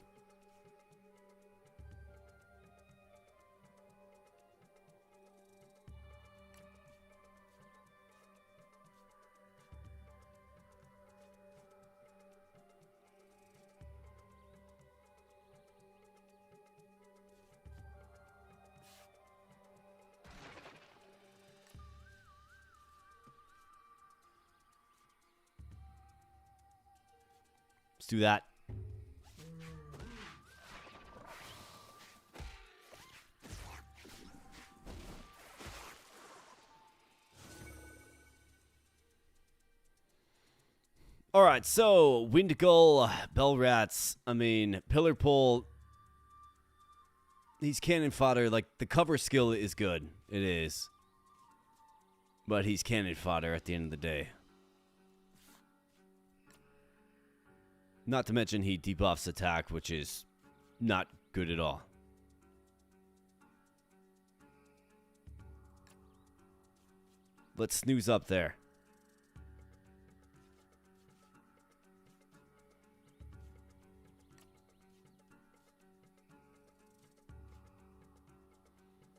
Let's do that. All right, so wind gull, bell rats. I mean, pillar pole. He's cannon fodder. Like, the cover skill is good. It is. But he's cannon fodder at the end of the day. Not to mention he debuffs attack, which is not good at all. Let's snooze up there.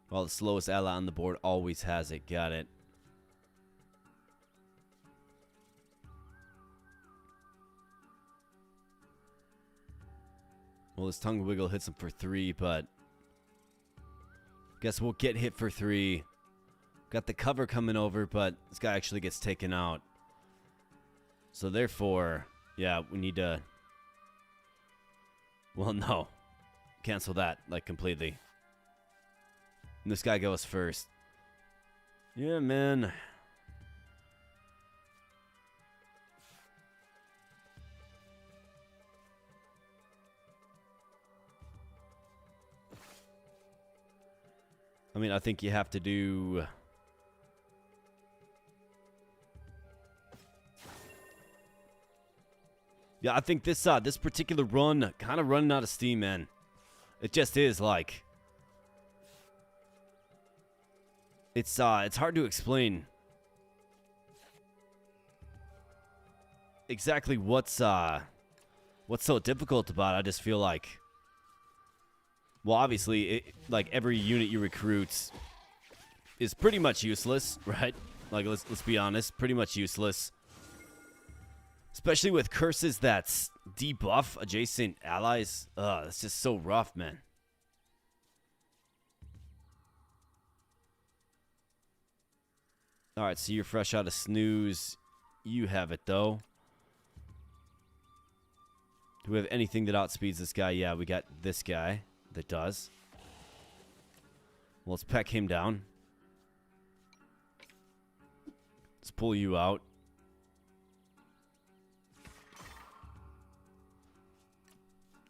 Well, the slowest ally on the board always has it. Got it. Well, his tongue wiggle hits him for 3, but guess we'll get hit for 3. Got the cover coming over, but this guy actually gets taken out. So therefore, yeah, we need to... Well, no. Cancel that, like, completely. And this guy goes first. Yeah, man. I mean, I think you have to do... Yeah, I think this particular run kind of running out of steam, man. It just is, like... It's hard to explain exactly what's so difficult about it. I just feel like... Well, obviously, like, every unit you recruit is pretty much useless, right? Like, let's be honest, pretty much useless. Especially with curses that debuff adjacent allies. That's just so rough, man. Alright, so you're fresh out of snooze. You have it, though. Do we have anything that outspeeds this guy? Yeah, we got this guy that does. Well, let's peck him down. Let's pull you out.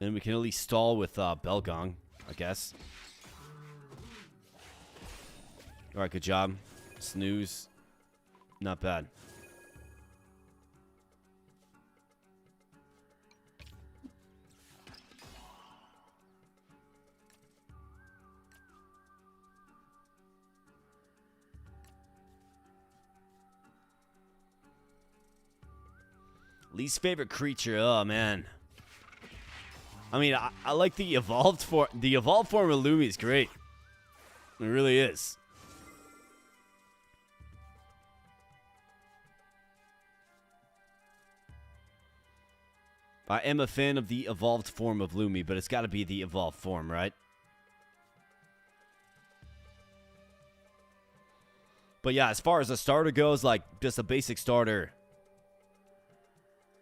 And we can at least stall with Belgong, I guess. Alright, good job. Snooze. Not bad. Least favorite creature. Oh, man. I mean, I like the evolved form. The evolved form of Lumi is great. It really is. I am a fan of the evolved form of Lumi, but it's got to be the evolved form, right? But yeah, as far as a starter goes, like, just a basic starter.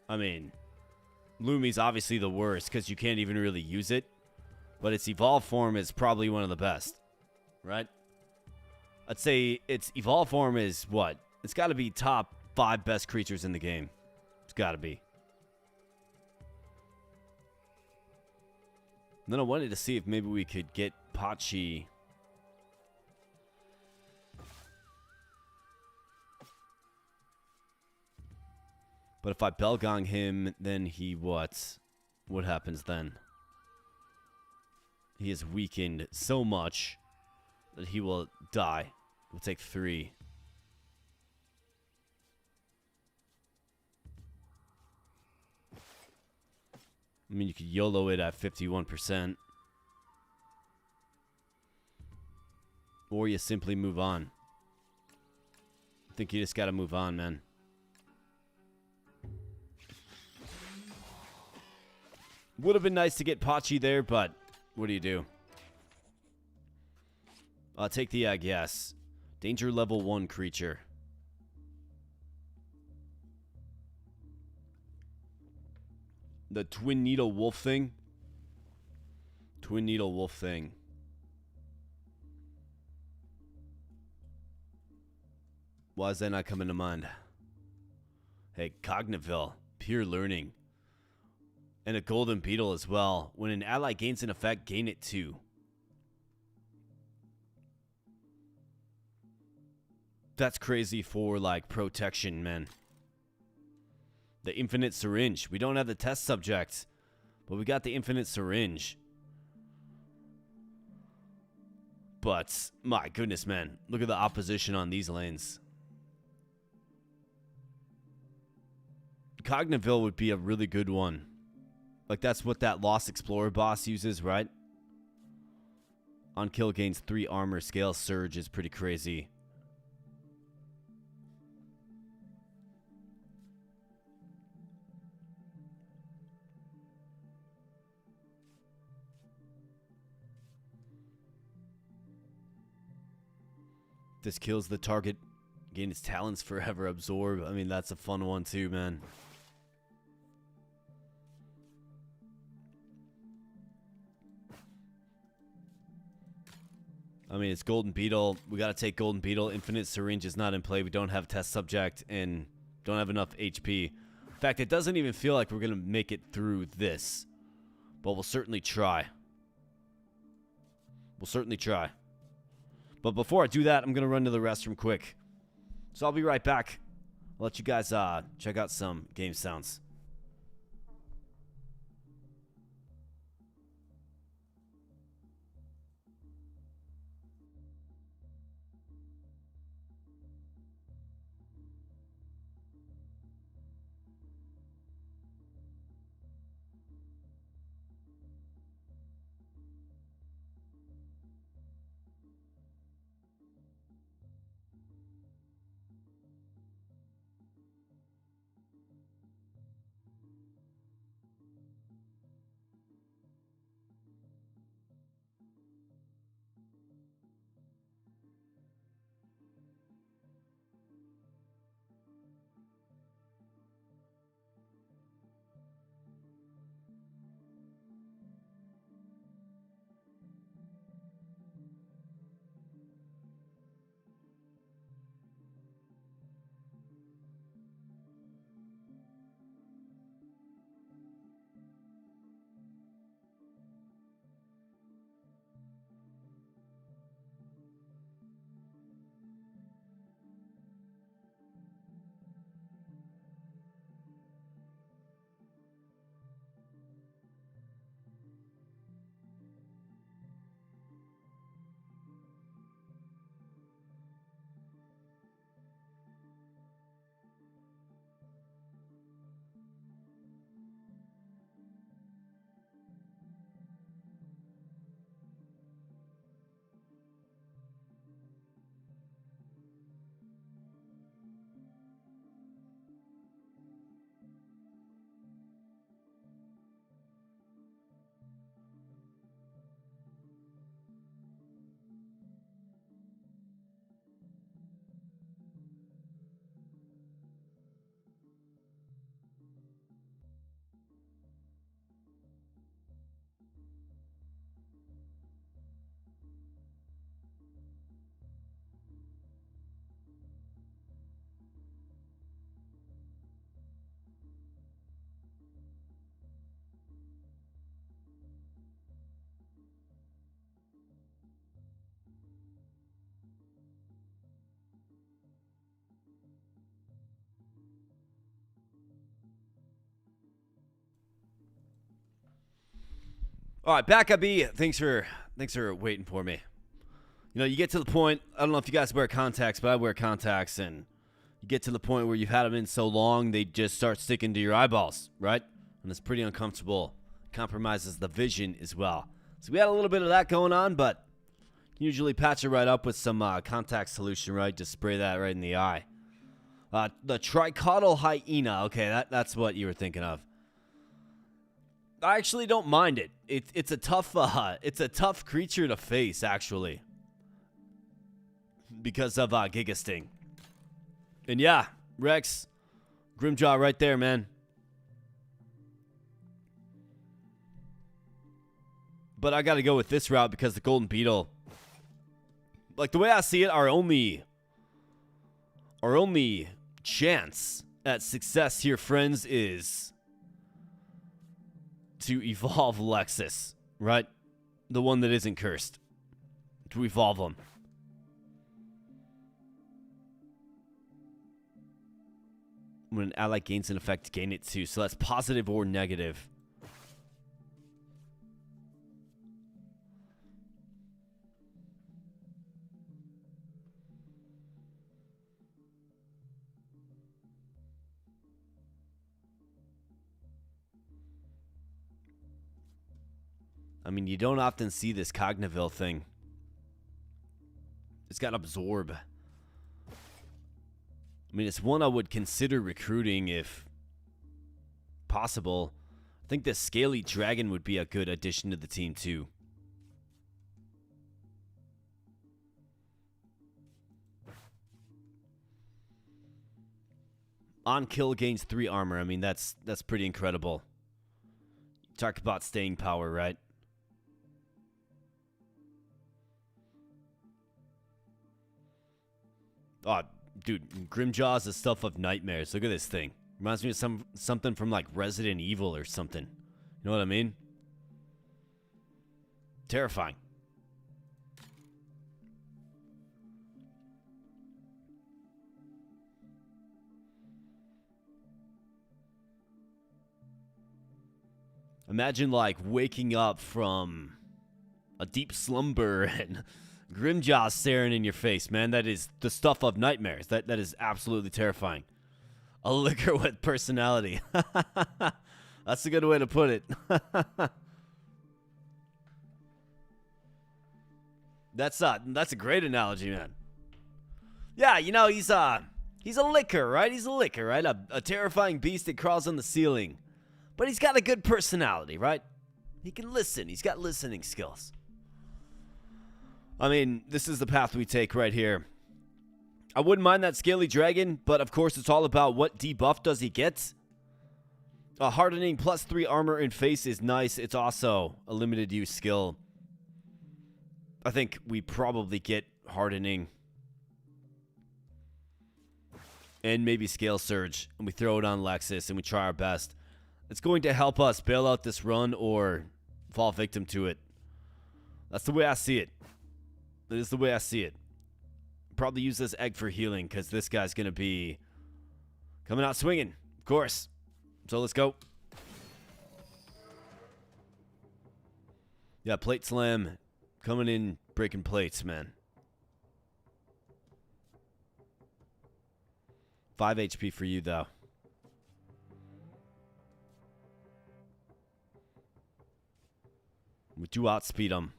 I mean, Lumi's obviously the worst because you can't even really use it. But its evolved form is probably one of the best, right? I'd say its evolved form is what? It's got to be top 5 best creatures in the game. It's got to be. And then I wanted to see if maybe we could get Pachi. But if I Belgong him, then he what? What happens then? He is weakened so much that he will die. We'll take 3. I mean, you could YOLO it at 51%. Or you simply move on. I think you just gotta move on, man. Would have been nice to get Pachi there, but what do you do? I'll take the egg, yes. Danger level 1 creature. The Twin Needle Wolf thing. Twin Needle Wolf thing. Why is that not coming to mind? Hey, Cogniville. Pure learning. And a Golden Beetle as well. When an ally gains an effect, gain it too. That's crazy for, like, protection, man. The Infinite Syringe. We don't have the test subject, but we got the Infinite Syringe. But, my goodness, man. Look at the opposition on these lanes. Cogniville would be a really good one. Like, that's what that Lost Explorer boss uses, right? On kill gains 3 armor. Scale Surge is pretty crazy. This kills the target. Gain its talents forever. Absorb. I mean, that's a fun one too, man. I mean, it's Golden Beetle. We got to take Golden Beetle. Infinite Syringe is not in play. We don't have test subject and don't have enough HP. In fact, it doesn't even feel like we're going to make it through this. But we'll certainly try. We'll certainly try. But before I do that, I'm going to run to the restroom quick. So I'll be right back. I'll let you guys check out some game sounds. All right, back up, B. Thanks for waiting for me. You know, you get to the point, I don't know if you guys wear contacts, but I wear contacts, and you get to the point where you've had them in so long, they just start sticking to your eyeballs, right? And it's pretty uncomfortable. Compromises the vision as well. So we had a little bit of that going on, but you usually patch it right up with some contact solution, right? Just spray that right in the eye. The tricaudal hyena. Okay, that's what you were thinking of. I actually don't mind it. It's a tough creature to face, actually, because of Giga Sting. And yeah, Rex, Grimjaw right there, man. But I got to go with this route because the Golden Beetle, like the way I see it, our only chance at success here, friends, is to evolve Lexus, right? The one that isn't cursed. To evolve them. When an ally gains an effect, gain it too. So that's positive or negative. I mean, you don't often see this Cogniville thing. It's got Absorb. I mean, it's one I would consider recruiting if possible. I think the Scaly Dragon would be a good addition to the team, too. On kill gains 3 armor. I mean, that's pretty incredible. Talk about staying power, right? Oh, dude, Grimjaw is the stuff of nightmares. Look at this thing. Reminds me of something from like Resident Evil or something. You know what I mean? Terrifying. Imagine, like, waking up from a deep slumber and Grimjaw staring in your face, man. That is the stuff of nightmares. That is absolutely terrifying. A liquor with personality. That's a good way to put it. That's a great analogy, man. Yeah, you know, he's a licker, right? He's a licker, right? A terrifying beast that crawls on the ceiling. But he's got a good personality, right? He can listen. He's got listening skills. I mean, this is the path we take right here. I wouldn't mind that scaly dragon, but of course it's all about what debuff does he get. A hardening +3 armor and face is nice. It's also a limited use skill. I think we probably get hardening. And maybe scale surge. And we throw it on Lexus and we try our best. It's going to help us bail out this run or fall victim to it. That's the way I see it. That is the way I see it. Probably use this egg for healing because this guy's going to be coming out swinging, of course. So let's go. Yeah, plate slam. Coming in, breaking plates, man. 5 HP for you, though. We do outspeed him.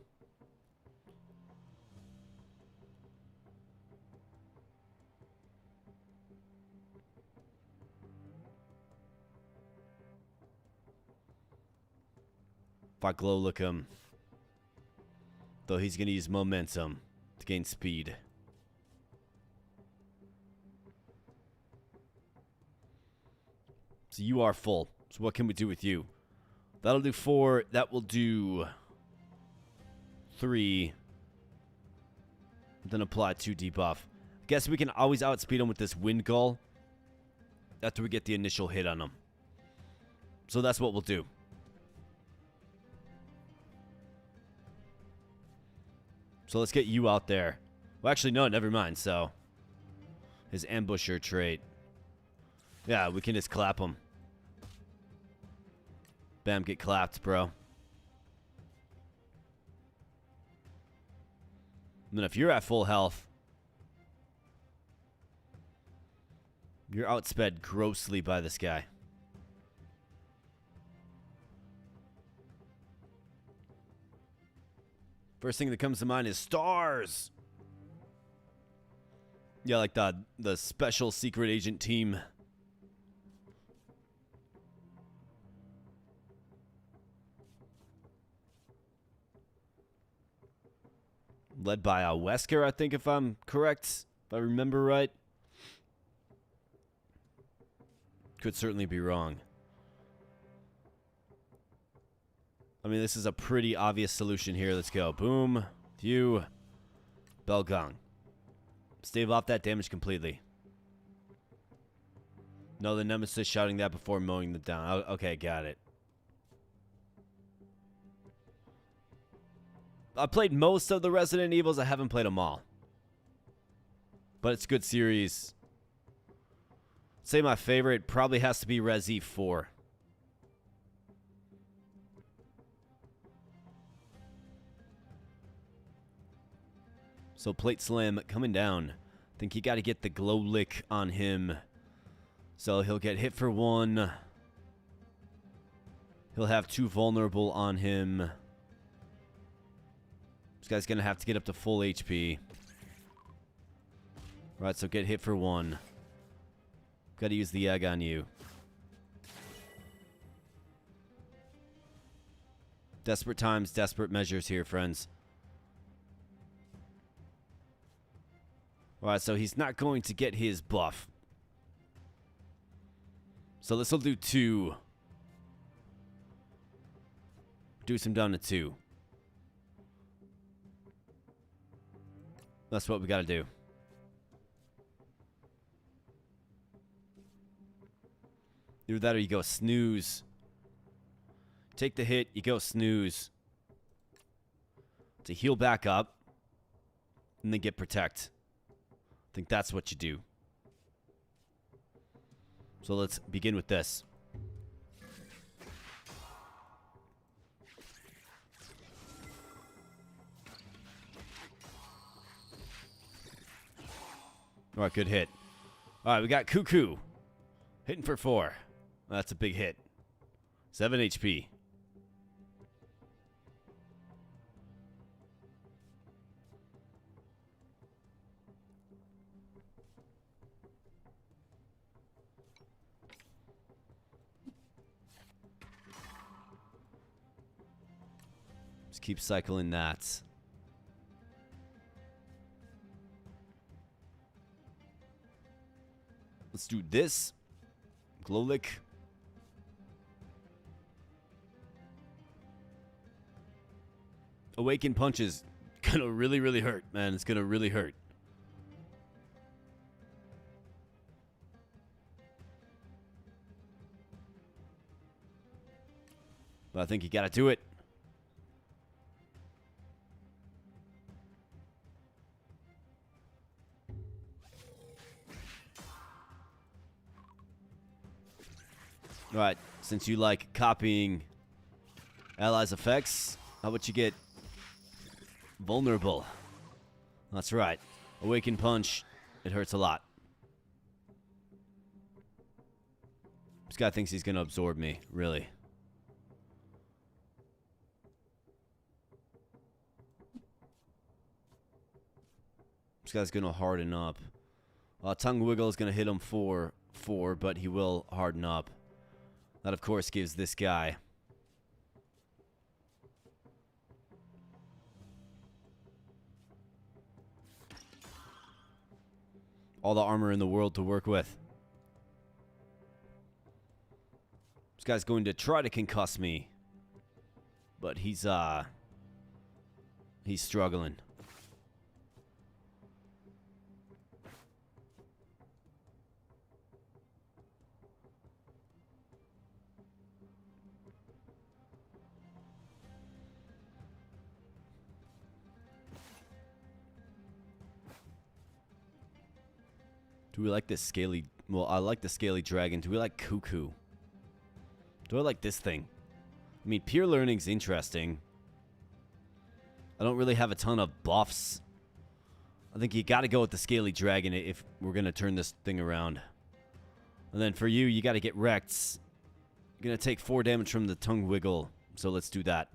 If I glow look him, though he's going to use momentum to gain speed. So you are full. So what can we do with you? That'll do 4. That will do 3. Then apply 2 debuff. Guess we can always outspeed him with this wind gull after we get the initial hit on him. So that's what we'll do. So let's get you out there. Well, actually, no, never mind. So his ambusher trait. Yeah, we can just clap him. Bam, get clapped, bro. And then if you're at full health, you're outsped grossly by this guy. First thing that comes to mind is stars. Yeah, like the special secret agent team. Led by a Wesker, I think, if I'm correct. If I remember right. Could certainly be wrong. I mean, this is a pretty obvious solution here. Let's go. Boom. View. Bell gong. Stave off that damage completely. No, the Nemesis shouting that before mowing them down. Okay, got it. I played most of the Resident Evils. I haven't played them all. But it's a good series. Say my favorite probably has to be Resi 4. So plate slam coming down. I think you got to get the glow lick on him. So he'll get hit for 1. He'll have 2 vulnerable on him. This guy's going to have to get up to full HP. Right, so get hit for 1. Got to use the egg on you. Desperate times, desperate measures here, friends. Alright, so he's not going to get his buff. So this will do 2. Reduce him down to 2. That's what we gotta do. Either that or you go snooze. Take the hit, you go snooze. To heal back up. And then get protect. I think that's what you do. So let's begin with this. All right, good hit. All right, we got Cuckoo. Hitting for 4. That's a big hit. 7 HP. Just keep cycling that. Let's do this. Glow lick. Awaken punch is gonna really, really hurt, man. It's gonna really hurt. But I think you gotta do it. Alright, since you like copying allies' effects, how about you get vulnerable? That's right. Awaken punch, it hurts a lot. This guy thinks he's gonna absorb me, really. This guy's gonna harden up. Tongue wiggle is gonna hit him for 4, but he will harden up. That, of course, gives this guy all the armor in the world to work with. This guy's going to try to concuss me, but he's struggling. Do we like this scaly... Well, I like the scaly dragon. Do we like Cuckoo? Do I like this thing? I mean, pure learning's interesting. I don't really have a ton of buffs. I think you gotta go with the scaly dragon if we're gonna turn this thing around. And then for you, you gotta get wrecked. You're gonna take 4 damage from the tongue wiggle. So let's do that.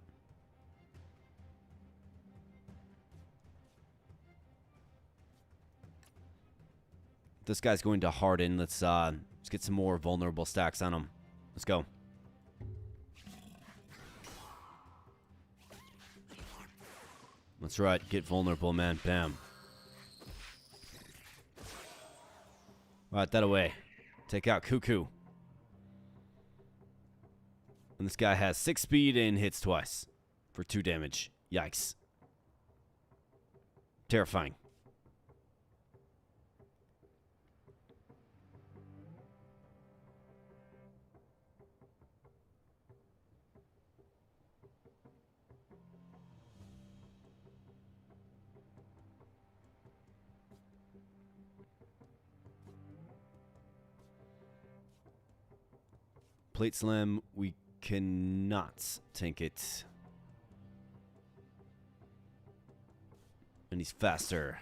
This guy's going to harden. Let's get some more vulnerable stacks on him. Let's go. That's right. Get vulnerable, man. Bam. Alright, that away. Take out Cuckoo. And this guy has 6 speed and hits twice for 2 damage. Yikes. Terrifying. Plate slam, we cannot tank it. And he's faster.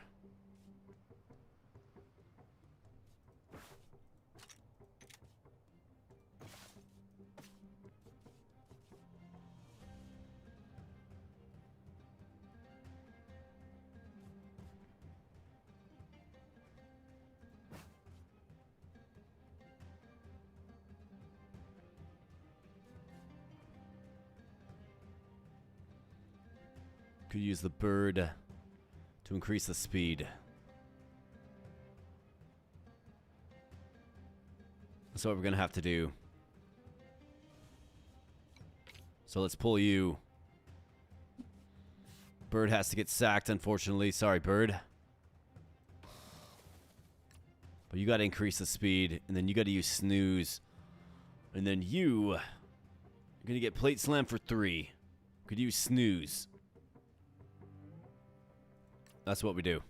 Could use the bird to increase the speed. That's what we're gonna have to do. So let's pull you. Bird has to get sacked, unfortunately. Sorry, bird. But you gotta increase the speed, and then you gotta use snooze. And then you're gonna get plate slam for 3. Could use snooze. That's what we do.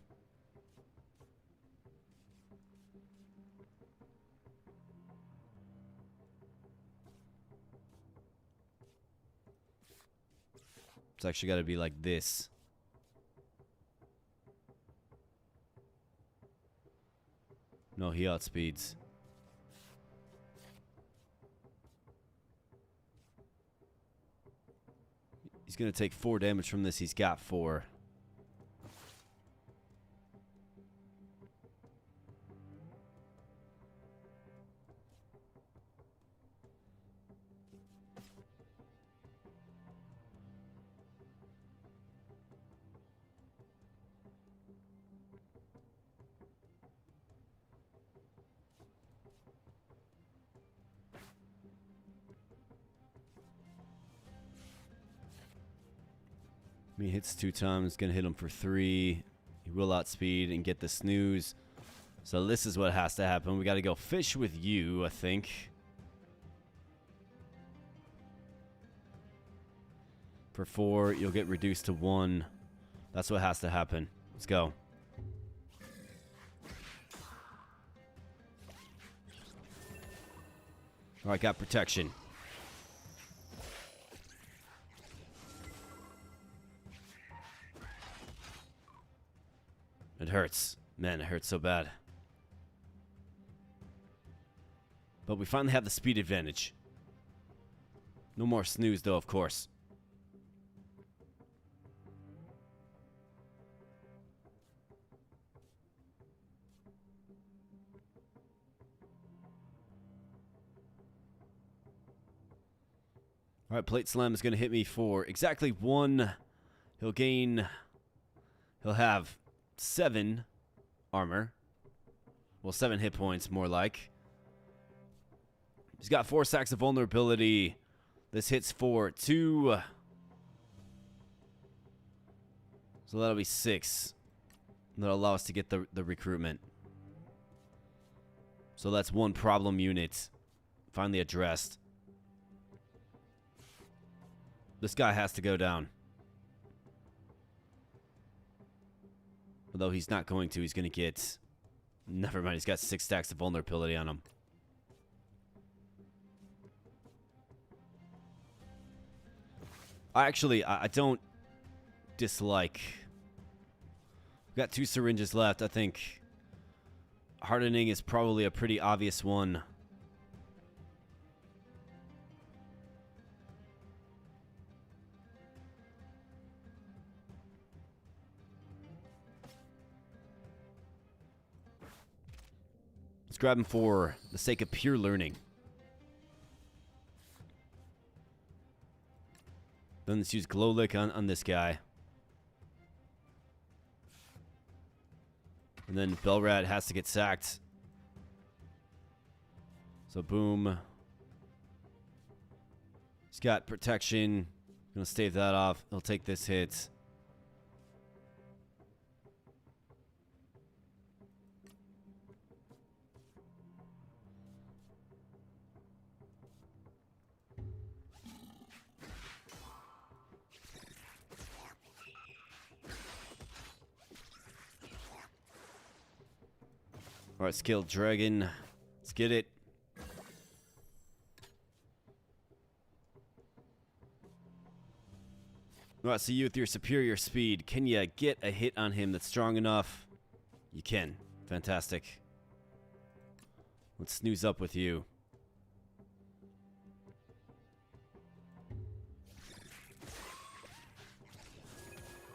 It's actually got to be like this. No, he outspeeds. He's going to take 4 damage from this. He's got 4. He hits 2 times, gonna hit him for 3. He will outspeed and get the snooze. So this is what has to happen. We gotta go fish with you, I think. For 4, you'll get reduced to 1. That's what has to happen. Let's go. Alright, got protection. It hurts. Man, it hurts so bad. But we finally have the speed advantage. No more snooze, though, of course. Alright, Plate Slam is going to hit me for exactly 1. He'll have 7 armor. Well, 7 hit points, more like. He's got 4 stacks of vulnerability. This hits for 2. So that'll be 6. That'll allow us to get the recruitment. So that's 1 problem unit finally addressed. This guy has to go down. Although he's not going to. He's going to get... Never mind. He's got 6 stacks of vulnerability on him. I don't dislike... We've got 2 syringes left. I think hardening is probably a pretty obvious one. Let's grab him for the sake of pure learning. Then let's use Glow Lick on this guy. And then Bellrat has to get sacked. So boom. He's got protection. Gonna stave that off. He'll take this hit. Alright, skilled dragon. Let's get it. Alright, so you with your superior speed, can you get a hit on him that's strong enough? You can. Fantastic. Let's snooze up with you.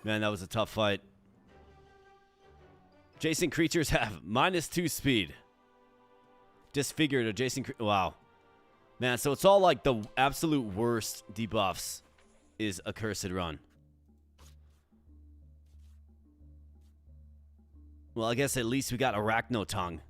Man, that was a tough fight. Adjacent creatures have -2 speed. Disfigured adjacent wow. Man, so it's all like the absolute worst debuffs is a cursed run. Well, I guess at least we got Arachno Tongue.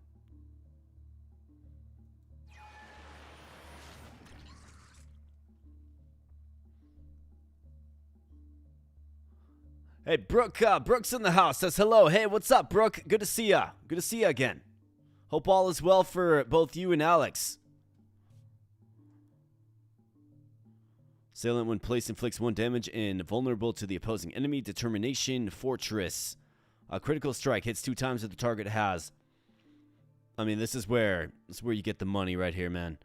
Hey, Brooke, Brooke's in the house. Says hello. Hey, what's up, Brooke? Good to see ya. Good to see ya again. Hope all is well for both you and Alex. Assailant when placed inflicts 1 damage and vulnerable to the opposing enemy. Determination Fortress. A critical strike hits 2 times that the target has. I mean, this is where you get the money right here, man.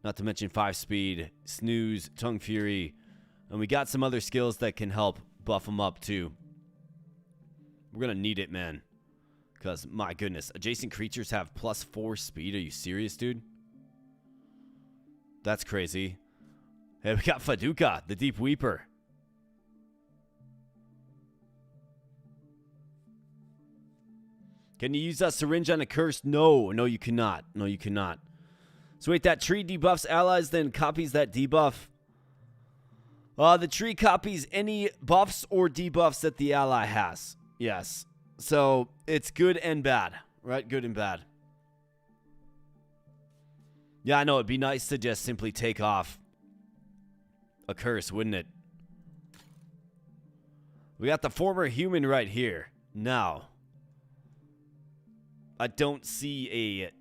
Not to mention 5 speed, snooze, tongue fury, and we got some other skills that can help buff them up too. We're gonna need it, man, Because, my goodness, adjacent creatures have +4 speed. Are you serious, dude? That's crazy. Hey, we got Faduka, the Deep Weeper. Can you use that syringe on a curse? No, you cannot. No, you cannot. So wait, that tree debuffs allies, then copies that debuff. The tree copies any buffs or debuffs that the ally has. Yes. So it's good and bad, right? Good and bad. Yeah, I know. It'd be nice to just simply take off a curse, wouldn't it? We got the former human right here. Now, I don't see a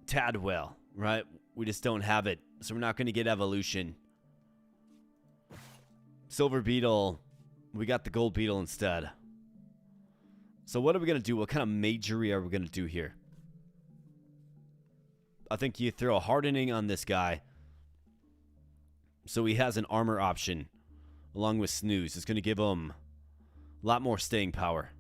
Tadwell, right? We just don't have it. So we're not going to get evolution. Silver Beetle. We got the Gold Beetle instead. So what are we going to do? What kind of magery are we going to do here? I think you throw a hardening on this guy. So he has an armor option. Along with Snooze. It's going to give him a lot more staying power.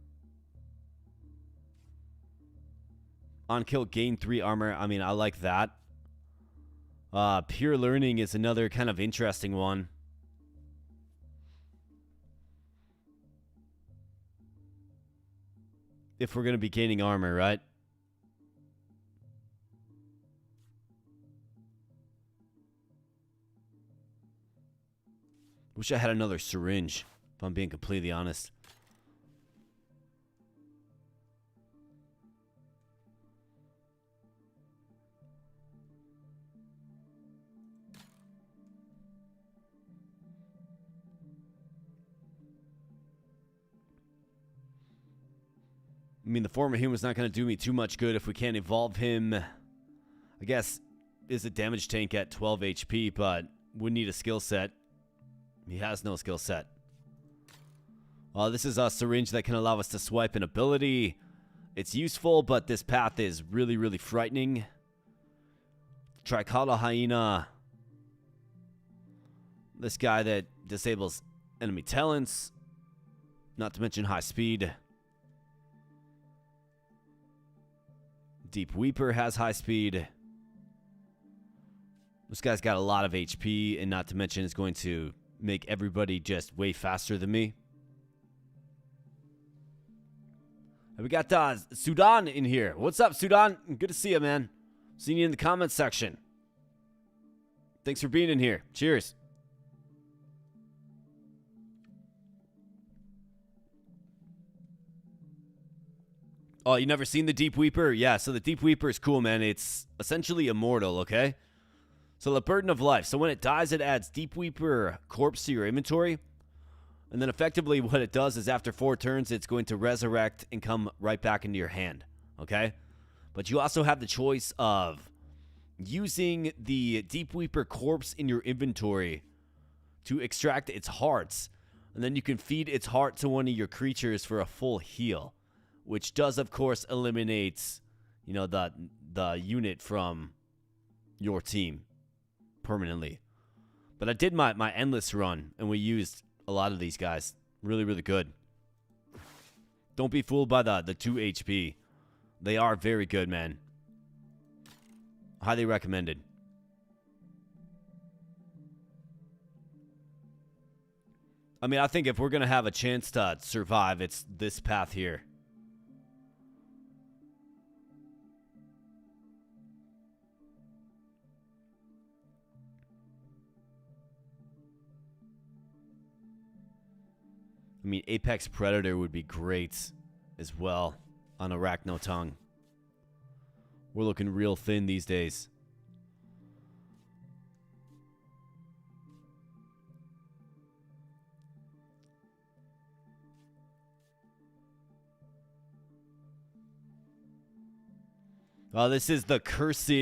On kill, gain 3 armor. I mean, I like that. Pure Learning is another kind of interesting one. If we're going to be gaining armor, right? Wish I had another syringe, if I'm being completely honest. I mean, the former human's not going to do me too much good if we can't evolve him. I guess is a damage tank at 12 HP, but would need a skill set. He has no skill set. This is a syringe that can allow us to swipe an ability. It's useful, but this path is really, really frightening. Tricala Hyena. This guy that disables enemy talents. Not to mention high speed. Deep Weeper has high speed. This guy's got a lot of HP, and not to mention is going to make everybody just way faster than me. And we got Sudan in here. What's up, Sudan? Good to see you, man. Seeing you in the comments section. Thanks for being in here. Cheers. Oh, you never seen the Deep Weeper? Yeah, so the Deep Weeper is cool, man. It's essentially immortal, okay? So the Burden of Life. So when it dies, it adds Deep Weeper corpse to your inventory. And then effectively what it does is after 4 turns, it's going to resurrect and come right back into your hand, okay? But you also have the choice of using the Deep Weeper corpse in your inventory to extract its hearts. And then you can feed its heart to one of your creatures for a full heal. Which does, of course, eliminate, you know, the unit from your team permanently. But I did my endless run, and we used a lot of these guys. Really, really good. Don't be fooled by the 2 HP. They are very good, man. Highly recommended. I mean, I think if we're going to have a chance to survive, it's this path here. I mean, Apex Predator would be great as well on Arachno Tongue. We're looking real thin these days. Oh, this is the cursed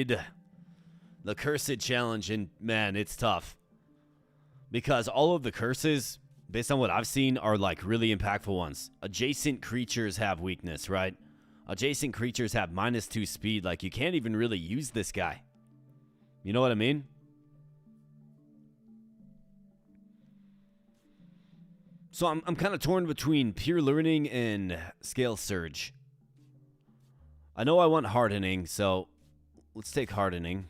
challenge, and man, it's tough. Because all of the curses, based on what I've seen, are like really impactful ones. Adjacent creatures have weakness, right? Adjacent creatures have -2 speed. Like, you can't even really use this guy. You know what I mean? So I'm kind of torn between Pure Learning and Scale Surge. I know I want hardening, so let's take hardening.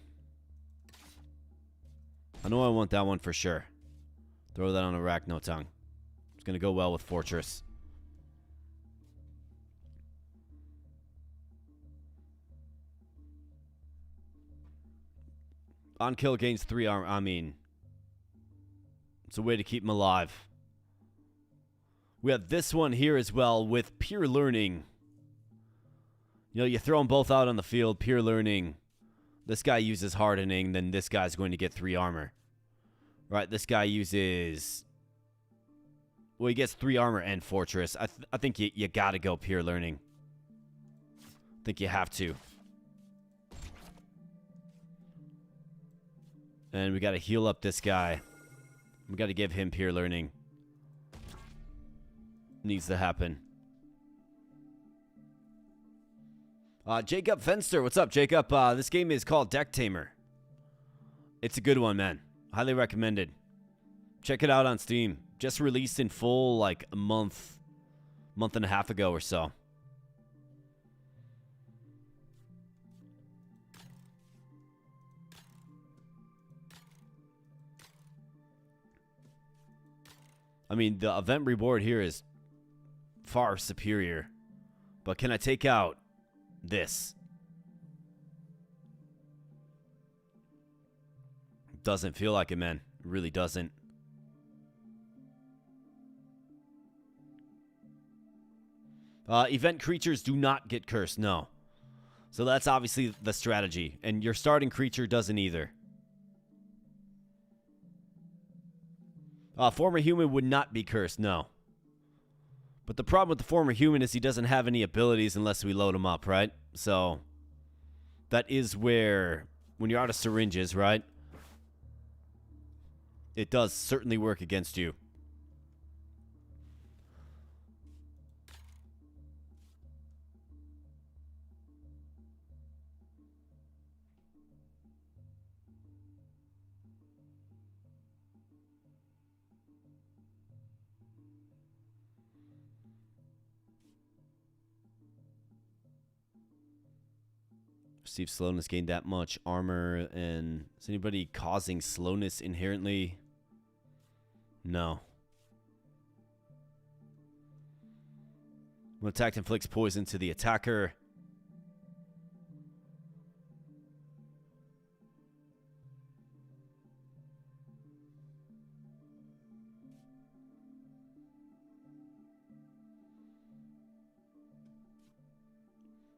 I know I want that one for sure. Throw that on Arachnotongue. It's going to go well with Fortress. On kill gains 3 armor. I mean, it's a way to keep him alive. We have this one here as well with pure learning. You know, you throw them both out on the field, pure learning. This guy uses hardening, then this guy's going to get 3 armor. Right, this guy uses... Well, he gets 3 armor and Fortress. I think you gotta go pure learning. I think you have to. And we gotta heal up this guy. We gotta give him pure learning. Needs to happen. Jacob Fenster, what's up, Jacob? This game is called Decktamer. It's a good one, man. Highly recommended. Check it out on Steam. Just released in full like a month and a half ago or so. I mean, the event reward here is far superior. But can I take out this? Doesn't feel like it, man. It really doesn't. Event creatures do not get cursed, no. So that's obviously the strategy. And your starting creature doesn't either. Former human would not be cursed, no. But the problem with the former human is he doesn't have any abilities unless we load him up, right? So that is where, when you're out of syringes, right? It does certainly work against you. Receive slowness, gain that much armor, and is anybody causing slowness inherently? No. When attacked, inflicts poison to the attacker.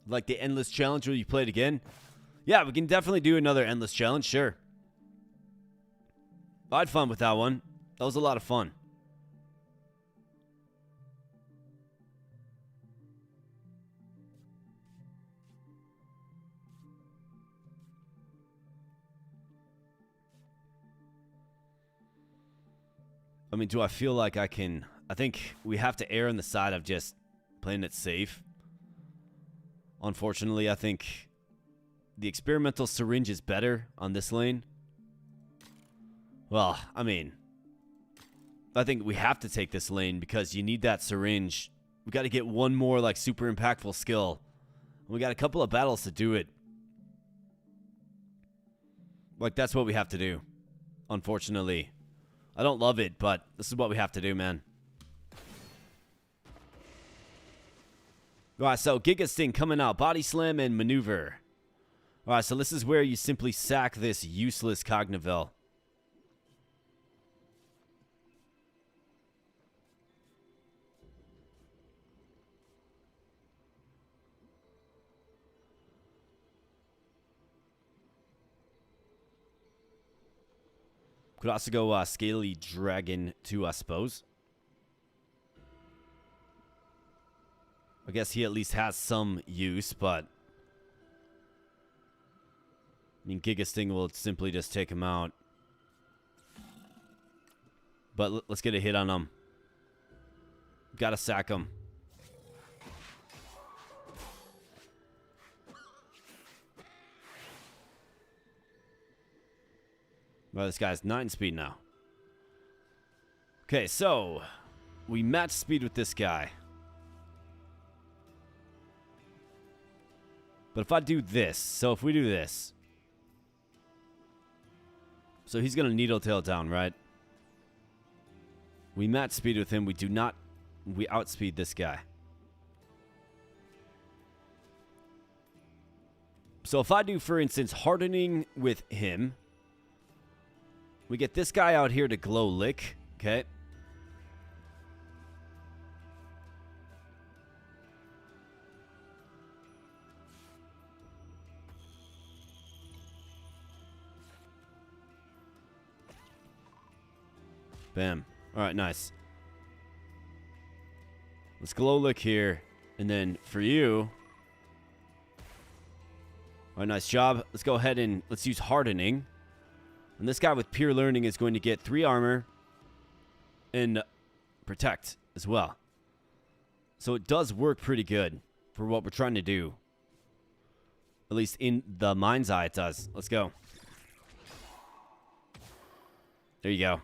Like the endless challenge where you play it again? Yeah, we can definitely do another endless challenge, sure. I had fun with that one. That was a lot of fun. I mean, do I feel like I can... I think we have to err on the side of just playing it safe. Unfortunately, I think the experimental syringe is better on this lane. Well, I mean, I think we have to take this lane because you need that syringe. We got to get one more like super impactful skill. We got a couple of battles to do it. Like, that's what we have to do. Unfortunately. I don't love it, but this is what we have to do, man. Alright, so Giga Sting coming out. Body Slam and Maneuver. Alright, so this is where you simply sack this useless Cognivel. Could also go Scaly Dragon too, I suppose. I guess he at least has some use, but... I mean, Giga Sting will simply just take him out. But let's get a hit on him. Gotta sack him. Well, this guy's 9 speed now. Okay, so... we match speed with this guy. But if I do this, so if we do this, so he's going to needle tail down, right? We match speed with him. We do not, we outspeed this guy. So if I do, for instance, hardening with him, we get this guy out here to glow lick, okay? Bam. All right, nice. Let's glow lick here. And then for you... All right, nice job. Let's go ahead and let's use hardening. And this guy with pure learning is going to get 3 armor and protect as well. So it does work pretty good for what we're trying to do. At least in the mind's eye it does. Let's go. There you go.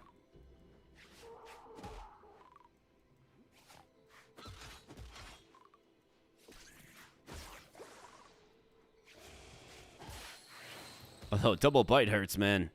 Although double bite hurts, man.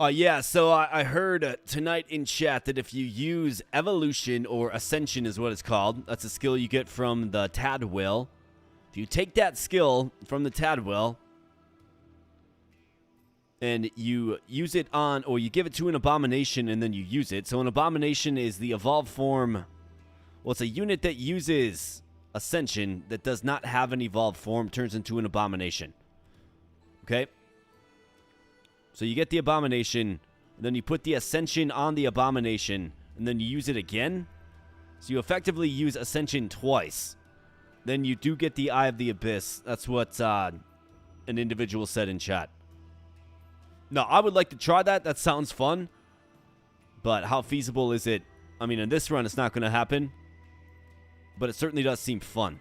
Yeah, so I heard tonight in chat that if you use Evolution or Ascension is what it's called, that's a skill you get from the Tadwell. If you take that skill from the Tadwell and you use it on, or you give it to an Abomination and then you use it. So an Abomination is the evolved form. Well, it's a unit that uses Ascension that does not have an evolved form, turns into an Abomination. Okay? So you get the Abomination, then you put the Ascension on the Abomination, and then you use it again. So you effectively use Ascension twice. Then you do get the Eye of the Abyss. That's what an individual said in chat. No, I would like to try that. That sounds fun. But how feasible is it? I mean, in this run, it's not going to happen. But it certainly does seem fun.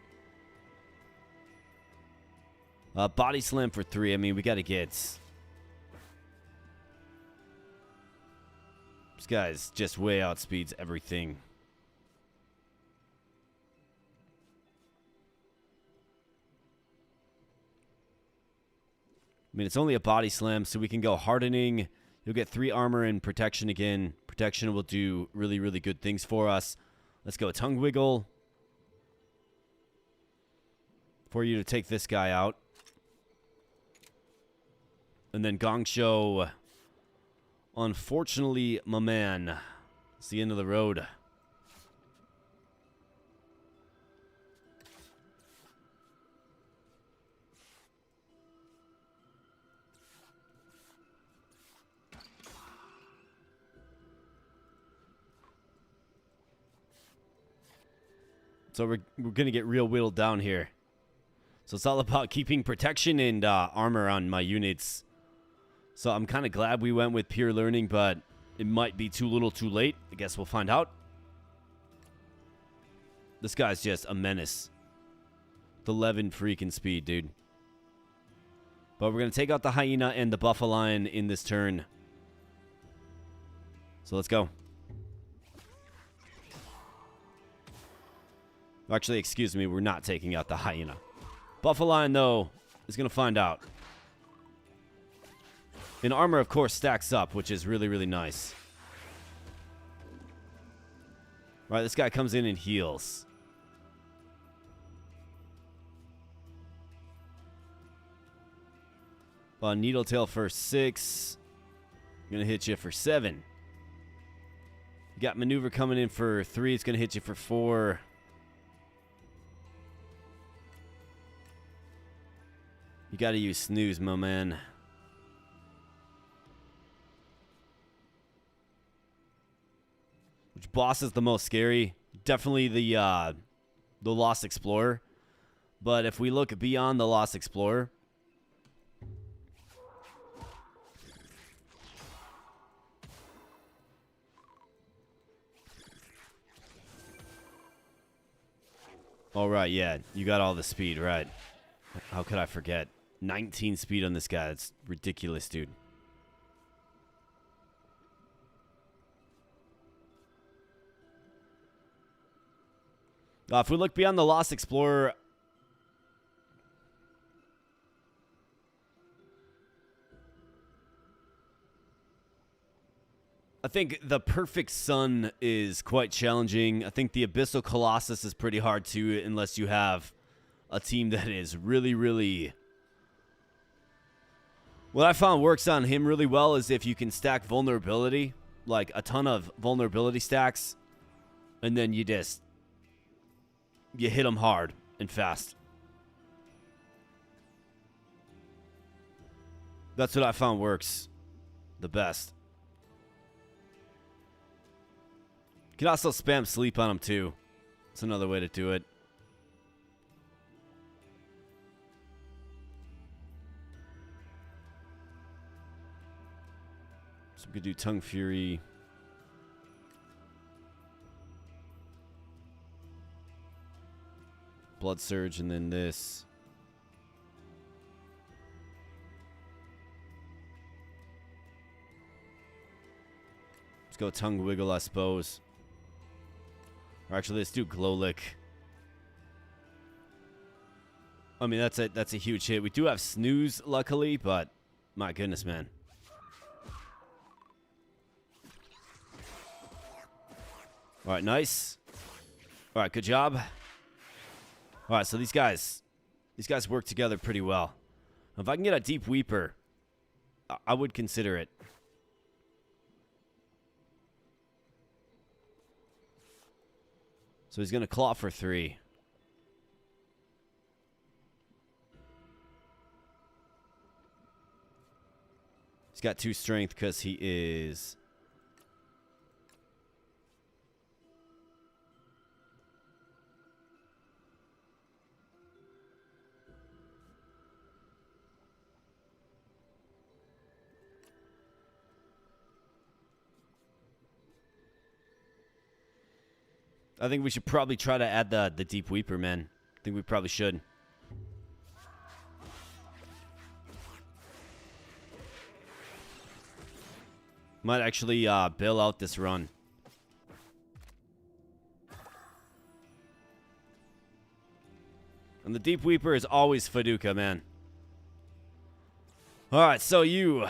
Body Slam for 3. I mean, we got to get... This guy's just way outspeeds everything. I mean, it's only a body slam, so we can go hardening. You'll get 3 armor and protection again. Protection will do really, really good things for us. Let's go tongue wiggle. For you to take this guy out. And then Gong Show... Unfortunately, my man, it's the end of the road. So we're going to get real whittled down here. So it's all about keeping protection and armor on my units. So I'm kind of glad we went with pure learning, but it might be too little too late. I guess we'll find out. This guy's just a menace. With 11 freaking speed, dude. But we're going to take out the hyena and the buffalion in this turn. So let's go. Actually, excuse me, we're not taking out the hyena. Buffalion, though, is going to find out. And armor, of course, stacks up, which is really, really nice. All right, this guy comes in and heals. Needle tail for 6. I'm going to hit you for 7. You got maneuver coming in for 3. It's going to hit you for 4. You got to use snooze, my man. Which boss is the most scary? Definitely the Lost Explorer. But if we look beyond the Lost Explorer, All right, yeah. You got all the speed, right. How could I forget? 19 speed on this guy. That's ridiculous, dude. If we look beyond the Lost Explorer, I think the Perfect Sun is quite challenging. I think the Abyssal Colossus is pretty hard too, unless you have a team that is really, really... What I found works on him really well is if you can stack vulnerability, like a ton of vulnerability stacks, and then you hit him hard and fast. That's what I found works the best. You can also spam sleep on him too. That's another way to do it. So we could do Tongue Fury. Blood Surge, and then this. Let's go Tongue Wiggle, I suppose. Or actually, let's do Glow Lick. I mean, that's a huge hit. We do have Snooze, luckily, but my goodness, man. All right, nice. All right, good job. All right, so these guys work together pretty well. If I can get a Deep Weeper, I would consider it. So he's going to claw for 3. He's got 2 strength because he is... I think we should probably try to add the Deep Weeper, man. I think we probably should. Might actually bail out this run. And the Deep Weeper is always Faduka, man. Alright, so you.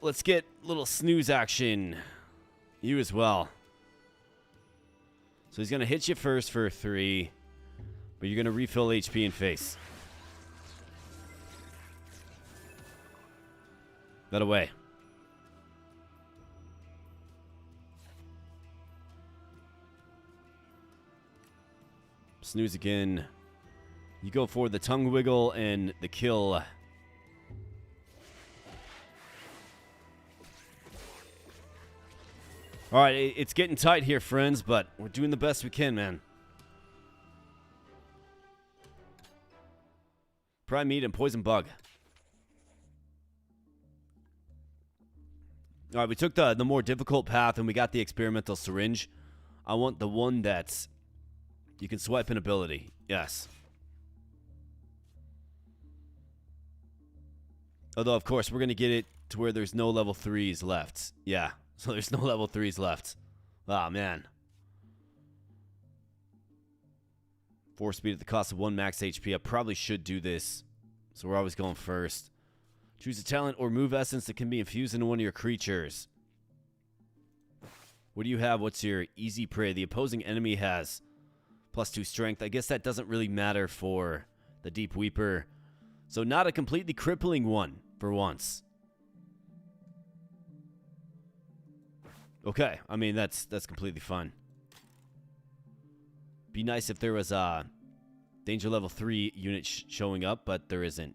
Let's get a little snooze action. You as well. So he's going to hit you first for 3. But you're going to refill HP and face. That away. Snooze again. You go for the tongue wiggle and the kill. All right, it's getting tight here, friends, but we're doing the best we can, man. Prime Meat and Poison Bug. All right, we took the more difficult path and we got the experimental syringe. I want the one that's... You can swipe an ability. Yes. Although, of course, we're going to get it to where there's no level 3s left. Yeah. So there's no level 3s left. Ah, man. 4 speed at the cost of 1 max HP. I probably should do this. So we're always going first. Choose a talent or move essence that can be infused into one of your creatures. What do you have? What's your easy prey? The opposing enemy has +2 strength. I guess that doesn't really matter for the Deep Weeper. So not a completely crippling one for once. Okay, I mean, that's completely fine. Be nice if there was a danger level 3 unit showing up, but there isn't.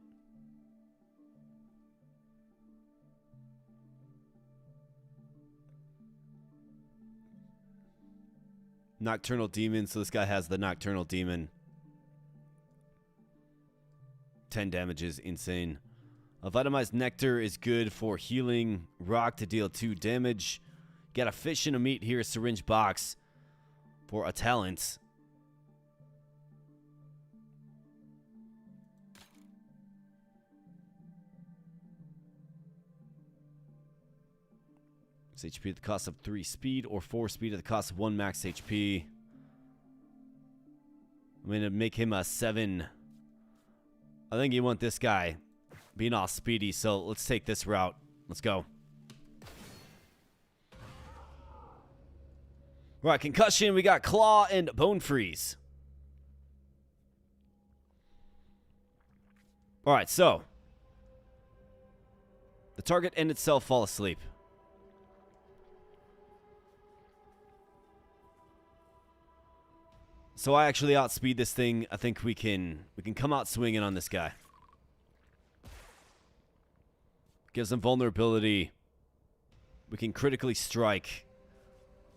Nocturnal Demon, so this guy has the Nocturnal Demon. 10 damage is insane. A Vitamized Nectar is good for healing. Rock to deal 2 damage. Got a fish and a meat here, syringe box for a talent. HP at the cost of 3 speed or 4 speed at the cost of 1 max HP. I'm going to make him a 7. I think you want this guy being all speedy, so let's take this route. Let's go. Right, concussion, we got claw and bone freeze. Alright, so the target and itself fall asleep. So I actually outspeed this thing. I think we can come out swinging on this guy. Gives him vulnerability. We can critically strike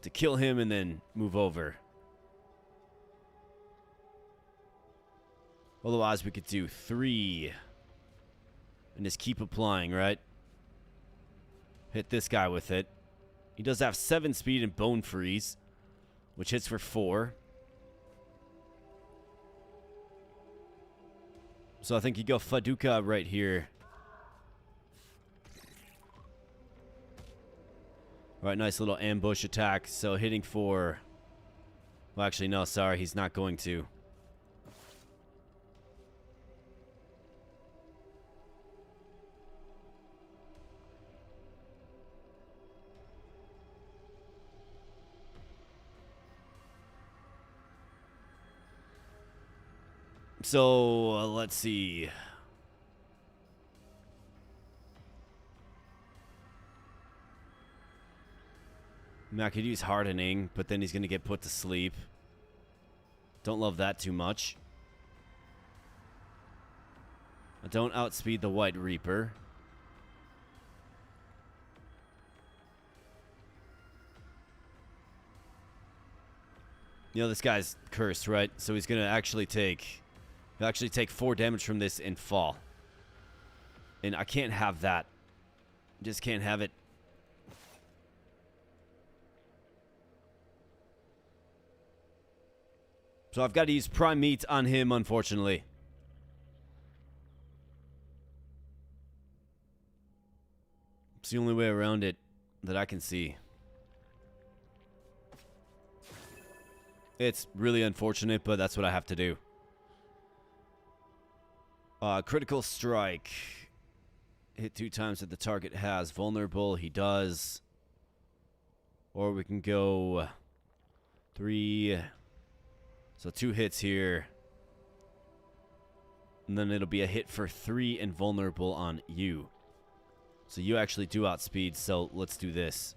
to kill him and then move over. Otherwise, we could do 3 and just keep applying, right? Hit this guy with it. He does have 7 speed and bone freeze, which hits for 4. So I think you go Faduka right here. Alright, nice little ambush attack. So hitting for... Well, actually, no, sorry. He's not going to. So, let's see. I mean, I could use hardening, but then he's going to get put to sleep. Don't love that too much. I don't outspeed the White Reaper. You know, this guy's cursed, right? So he's going to actually take... He'll actually take 4 damage from this and fall. And I can't have that. Just can't have it. So I've got to use prime meat on him, unfortunately. It's the only way around it that I can see. It's really unfortunate, but that's what I have to do. Critical strike. Hit 2 times that the target has. Vulnerable, he does. Or we can go 3. So 2 hits here. And then it'll be a hit for 3 and vulnerable on you. So you actually do outspeed, so let's do this.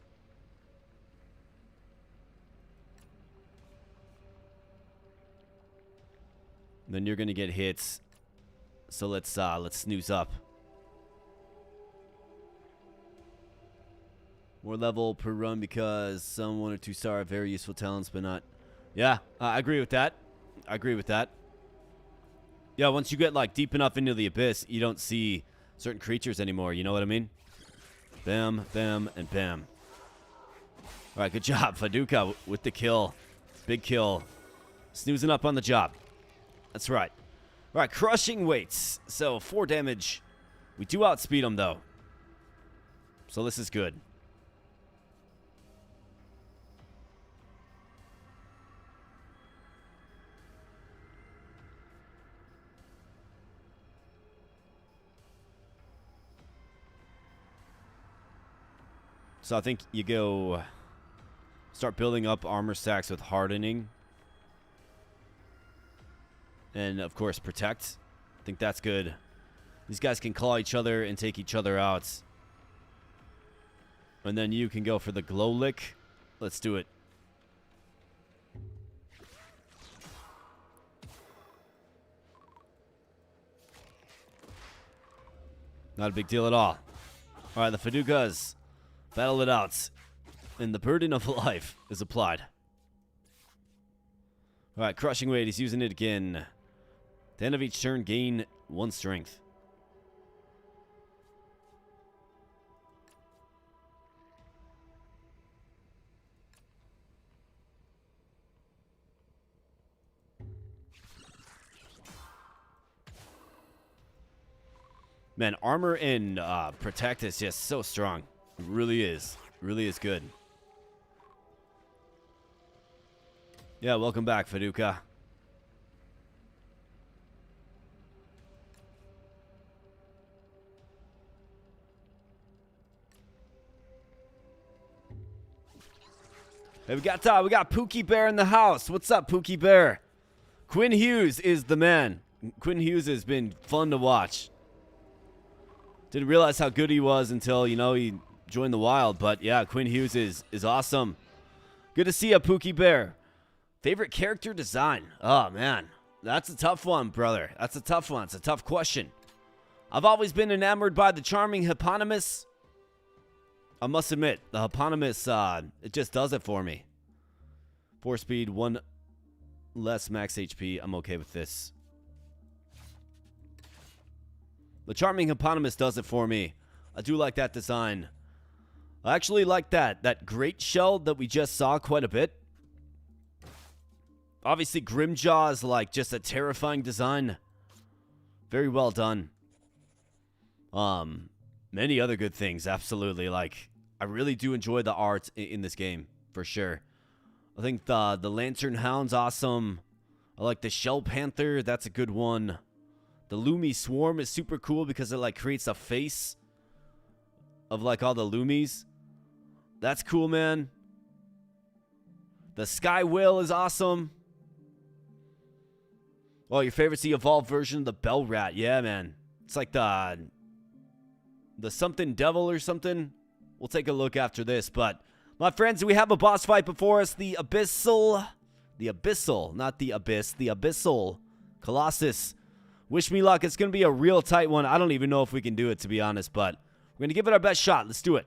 Then you're going to get hits. So let's snooze up. More level per run because some 1 or 2 star have very useful talents, but not... Yeah, I agree with that. I agree with that. Yeah, once you get like deep enough into the abyss, you don't see certain creatures anymore. You know what I mean? Bam, bam, and bam. All right, good job, Faduka, with the kill. Big kill. Snoozing up on the job. That's right. All right, crushing weights. So 4 damage. We do outspeed him though. So this is good. So I think you go start building up armor stacks with hardening. And of course protect. I think that's good. These guys can claw each other and take each other out. And then you can go for the glow lick. Let's do it. Not a big deal at all. Alright, the Fadukas battle it out. And the burden of life is applied. Alright, crushing weight. He's using it again. At the end of each turn, gain 1 strength. Man, armor and protect is just so strong. It really is. Really is good. Yeah, welcome back, Faduka. Hey, we got Pookie Bear in the house. What's up, Pookie Bear? Quinn Hughes is the man. Quinn Hughes has been fun to watch. Didn't realize how good he was until, you know, he joined the wild. But yeah, Quinn Hughes is awesome. Good to see you, Pookie Bear. Favorite character design? Oh, man. That's a tough one, brother. That's a tough one. It's a tough question. I've always been enamored by the charming Hippopotamus. I must admit, the Hippopotamus, it just does it for me. 4 speed, 1 less max HP. I'm okay with this. The charming Hippopotamus does it for me. I do like that design. I actually like that great shell that we just saw quite a bit. Obviously, Grimjaw is like just a terrifying design. Very well done. Many other good things, absolutely. Like, I really do enjoy the art in this game, for sure. I think the Lantern Hound's awesome. I like the Shell Panther, that's a good one. The Loomy Swarm is super cool because it, like, creates a face of, like, all the Loomies. That's cool, man. The Sky Whale is awesome. Oh, your favorite's the evolved version of the Bell Rat. Yeah, man. It's like the something devil or something. We'll take a look after this. But, my friends, we have a boss fight before us. The Abyssal, not the Abyss. The Abyssal Colossus. Wish me luck. It's going to be a real tight one. I don't even know if we can do it, to be honest. But, we're going to give it our best shot. Let's do it.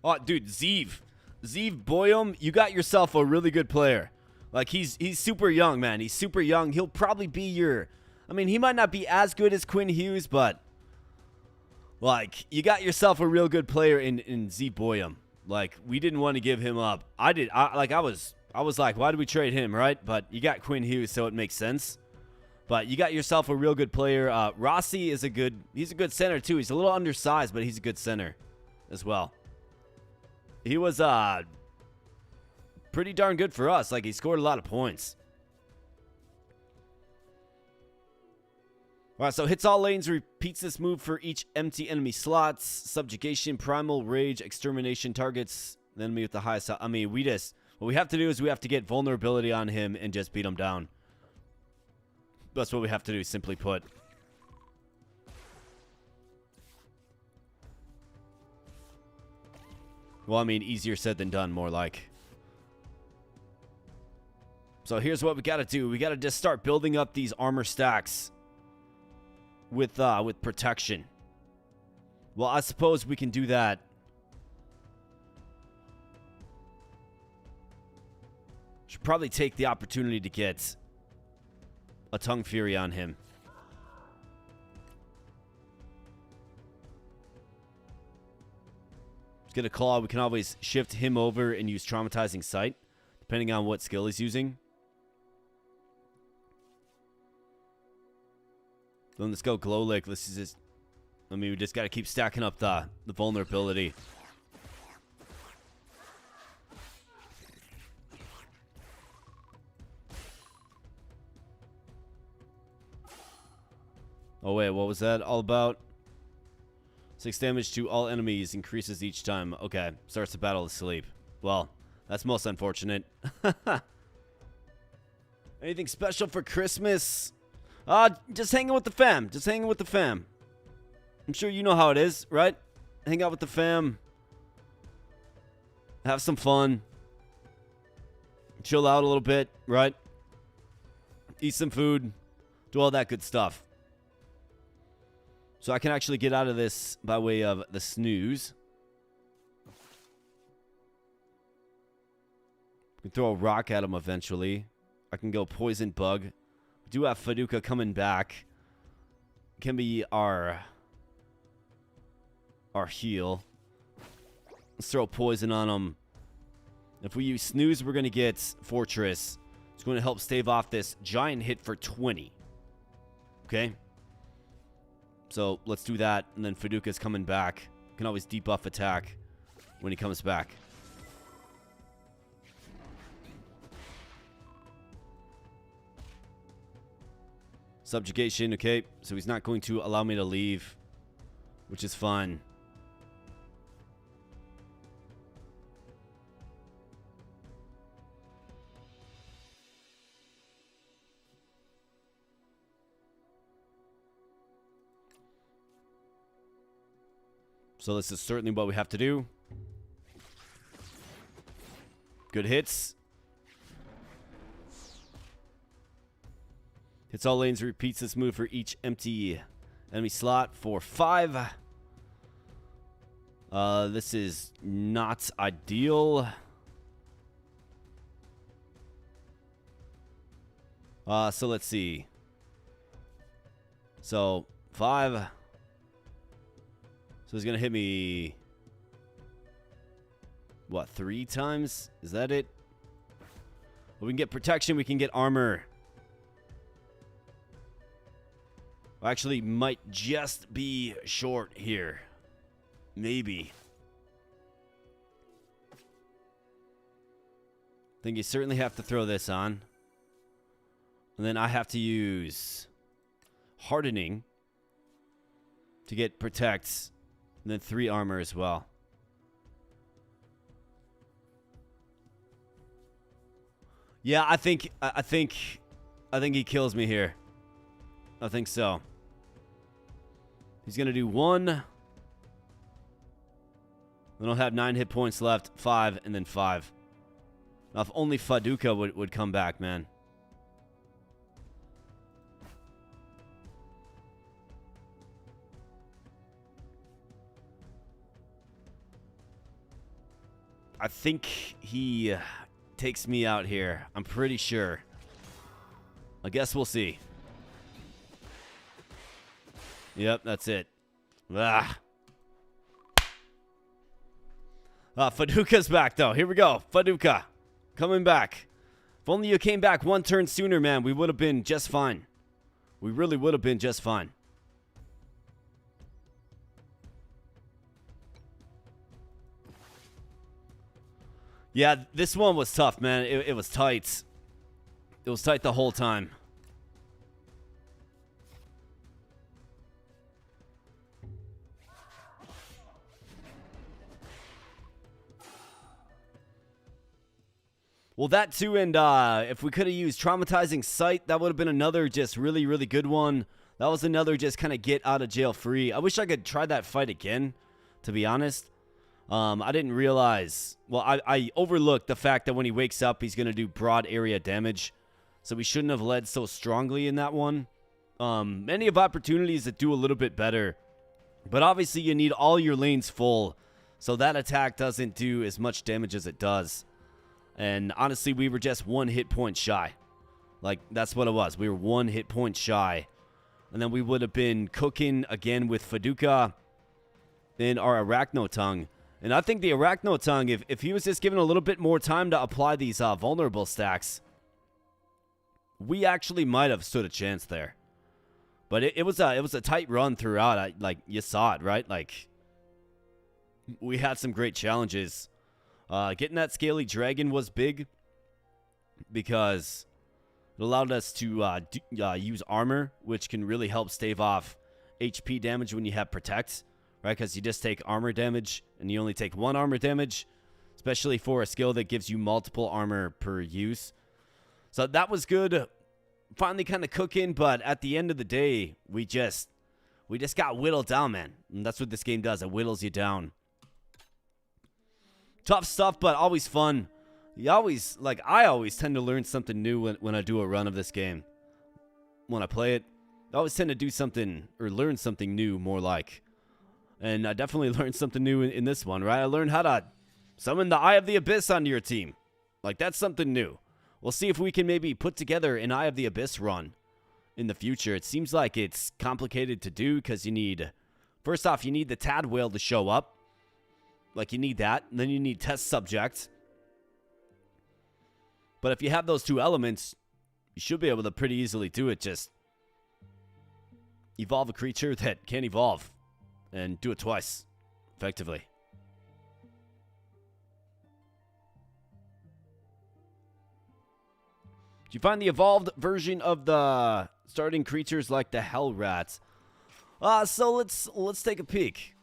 Oh, dude, Zeev Boyum, you got yourself a really good player. Like, he's super young, man. He's super young. He'll probably be your... I mean, he might not be as good as Quinn Hughes, but... Like, you got yourself a real good player in Zeev Boyum. Like, we didn't want to give him up. I was like, why did we trade him, right? But you got Quinn Hughes, so it makes sense. But you got yourself a real good player. Rossi is he's a good center, too. He's a little undersized, but he's a good center as well. He was pretty darn good for us. Like, he scored a lot of points. All right, so hits all lanes, repeats this move for each empty enemy slots. Subjugation, primal, rage, extermination targets. The enemy with the highest... I mean, what we have to do is we have to get vulnerability on him and just beat him down. That's what we have to do, simply put. Well, I mean, easier said than done, more like. So here's what we got to do. We got to just start building up these armor stacks with protection. Well, I suppose we can do that. Should probably take the opportunity to get a Tongue Fury on him. Get a claw. We can always shift him over and use Traumatizing Sight, depending on what skill he's using. Then let's go Glow Lick. Let's just... I mean, we just got to keep stacking up the vulnerability. Oh, wait. What was that all about? 6 damage to all enemies, increases each time. Okay, starts the battle asleep. Well, that's most unfortunate. Anything special for Christmas? Just hanging with the fam. Just hanging with the fam. I'm sure you know how it is, right? Hang out with the fam. Have some fun. Chill out a little bit, right? Eat some food. Do all that good stuff. So I can actually get out of this by way of the snooze. We can throw a rock at him eventually. I can go Poison Bug. We do have Faduka coming back. Can be our our heal. Let's throw poison on him. If we use snooze, we're going to get fortress. It's going to help stave off this giant hit for 20. Okay. So let's do that. And then Faduka's coming back. Can always debuff attack when he comes back. Subjugation, okay. So he's not going to allow me to leave, which is fine. So this is certainly what we have to do. Good hits. Hits all lanes, repeats this move for each empty enemy slot for 5. This is not ideal. So let's see. So 5. So he's gonna hit me, what, 3 times? Is that it? Well, we can get protection, we can get armor. Actually, might just be short here. Maybe. I think you certainly have to throw this on. And then I have to use hardening to get protects. And then 3 armor as well. Yeah, I think he kills me here. I think so. He's gonna do 1. Then I'll have 9 hit points left, 5, and then 5. Now, if only Faduka would come back, man. I think he takes me out here. I'm pretty sure. I guess we'll see. Yep, that's it. Faduka's back, though. Here we go. Faduka. Coming back. If only you came back 1 turn sooner, man, we would have been just fine. We really would have been just fine. Yeah, this one was tough, man. It was tight. It was tight the whole time. Well, that too, and if we could have used Traumatizing Sight, that would have been another just really, really good one. That was another just kind of get out of jail free. I wish I could try that fight again, to be honest. I didn't realize, well, I overlooked the fact that when he wakes up, he's going to do broad area damage. So we shouldn't have led so strongly in that one. Many have opportunities that do a little bit better. But obviously you need all your lanes full. So that attack doesn't do as much damage as it does. And honestly, we were just 1 hit point shy. Like, that's what it was. We were 1 hit point shy. And then we would have been cooking again with Faduka in our Arachno Tongue. And I think the Arachno Tongue, if he was just given a little bit more time to apply these vulnerable stacks, we actually might have stood a chance there. But it was a tight run throughout. Like, you saw it, right? Like, we had some great challenges. Getting that Scaly Dragon was big because it allowed us to use armor, which can really help stave off HP damage when you have Protect, right? Because you just take armor damage and you only take 1 armor damage, especially for a skill that gives you multiple armor per use. So that was good. Finally kind of cooking, but at the end of the day, we just got whittled down, man. And that's what this game does. It whittles you down. Tough stuff, but always fun. I always tend to learn something new when I do a run of this game. When I play it, I always tend to do something or learn something new, more like. And I definitely learned something new in this one, right? I learned how to summon the Eye of the Abyss onto your team. Like, that's something new. We'll see if we can maybe put together an Eye of the Abyss run in the future. It seems like it's complicated to do because you need First off, you need the tad whale to show up. Like, you need that. And then you need test subjects. But if you have those two elements, you should be able to pretty easily do it. Just evolve a creature that can't evolve. And do it twice, effectively. Did you find the evolved version of the starting creatures like the hell rats? So let's take a peek.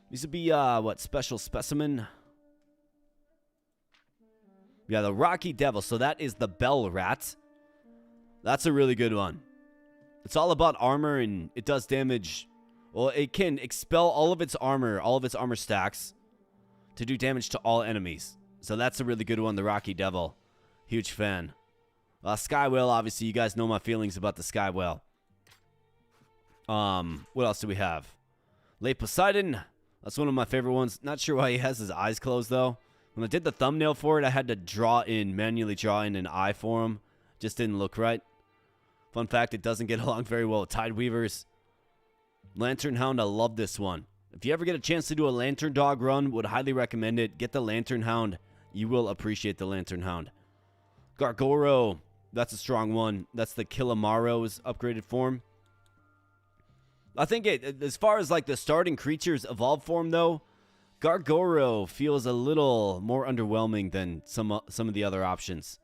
These would be what, special specimen? Yeah, the Rocky Devil. So that is the Bell Rat. That's a really good one. It's all about armor, and it does damage. Well, it can expel all of its armor stacks to do damage to all enemies. So that's a really good one, the Rocky Devil. Huge fan. Sky Whale, obviously, you guys know my feelings about the Sky Whale. What else do we have? Lake Poseidon. That's one of my favorite ones. Not sure why he has his eyes closed, though. When I did the thumbnail for it, I had to manually draw in an eye for him. Just didn't look right. Fun fact, it doesn't get along very well with Tide Weavers. Lantern Hound, I love this one. If you ever get a chance to do a Lantern Dog run, would highly recommend it. Get the Lantern Hound. You will appreciate the Lantern Hound. Gargoro, that's a strong one. That's the Kilamaro's upgraded form. I think as far as like the starting creatures evolved form, though, Gargoro feels a little more underwhelming than some of the other options.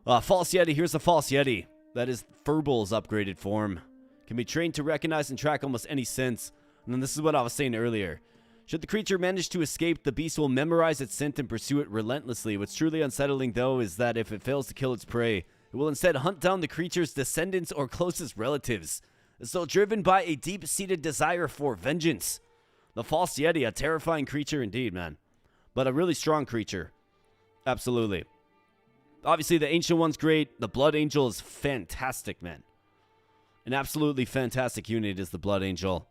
False Yeti, here's the False Yeti. That is Furbal's upgraded form. Can be trained to recognize and track almost any sense. And then this is what I was saying earlier. Should the creature manage to escape, the beast will memorize its scent and pursue it relentlessly. What's truly unsettling, though, is that if it fails to kill its prey, it will instead hunt down the creature's descendants or closest relatives. So driven by a deep-seated desire for vengeance. The False Yeti, a terrifying creature indeed, man. But a really strong creature. Absolutely. Obviously, the Ancient One's great. The Blood Angel is fantastic, man. An absolutely fantastic unit is the Blood Angel.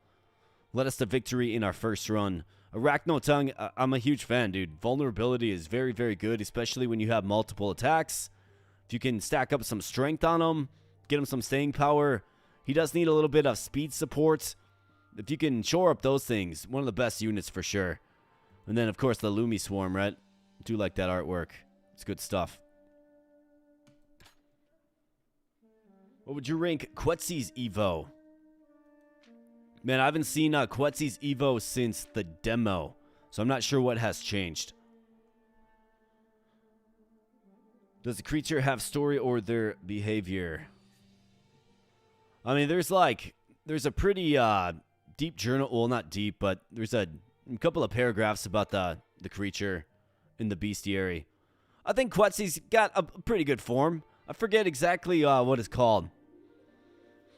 Led us to victory in our first run. Arachnotongue, I'm a huge fan, dude. Vulnerability is very, very good, especially when you have multiple attacks. If you can stack up some strength on him, get him some staying power. He does need a little bit of speed support. If you can shore up those things, one of the best units for sure. And then, of course, the Lumi Swarm, right? I do like that artwork. It's good stuff. What would you rank Quetzi's Evo? Man, I haven't seen Quetzi's Evo since the demo, so I'm not sure what has changed. Does the creature have story or their behavior? I mean, there's a pretty deep journal. Well, not deep, but there's a couple of paragraphs about the creature in the bestiary. I think Quetzi's got a pretty good form. I forget exactly what it's called.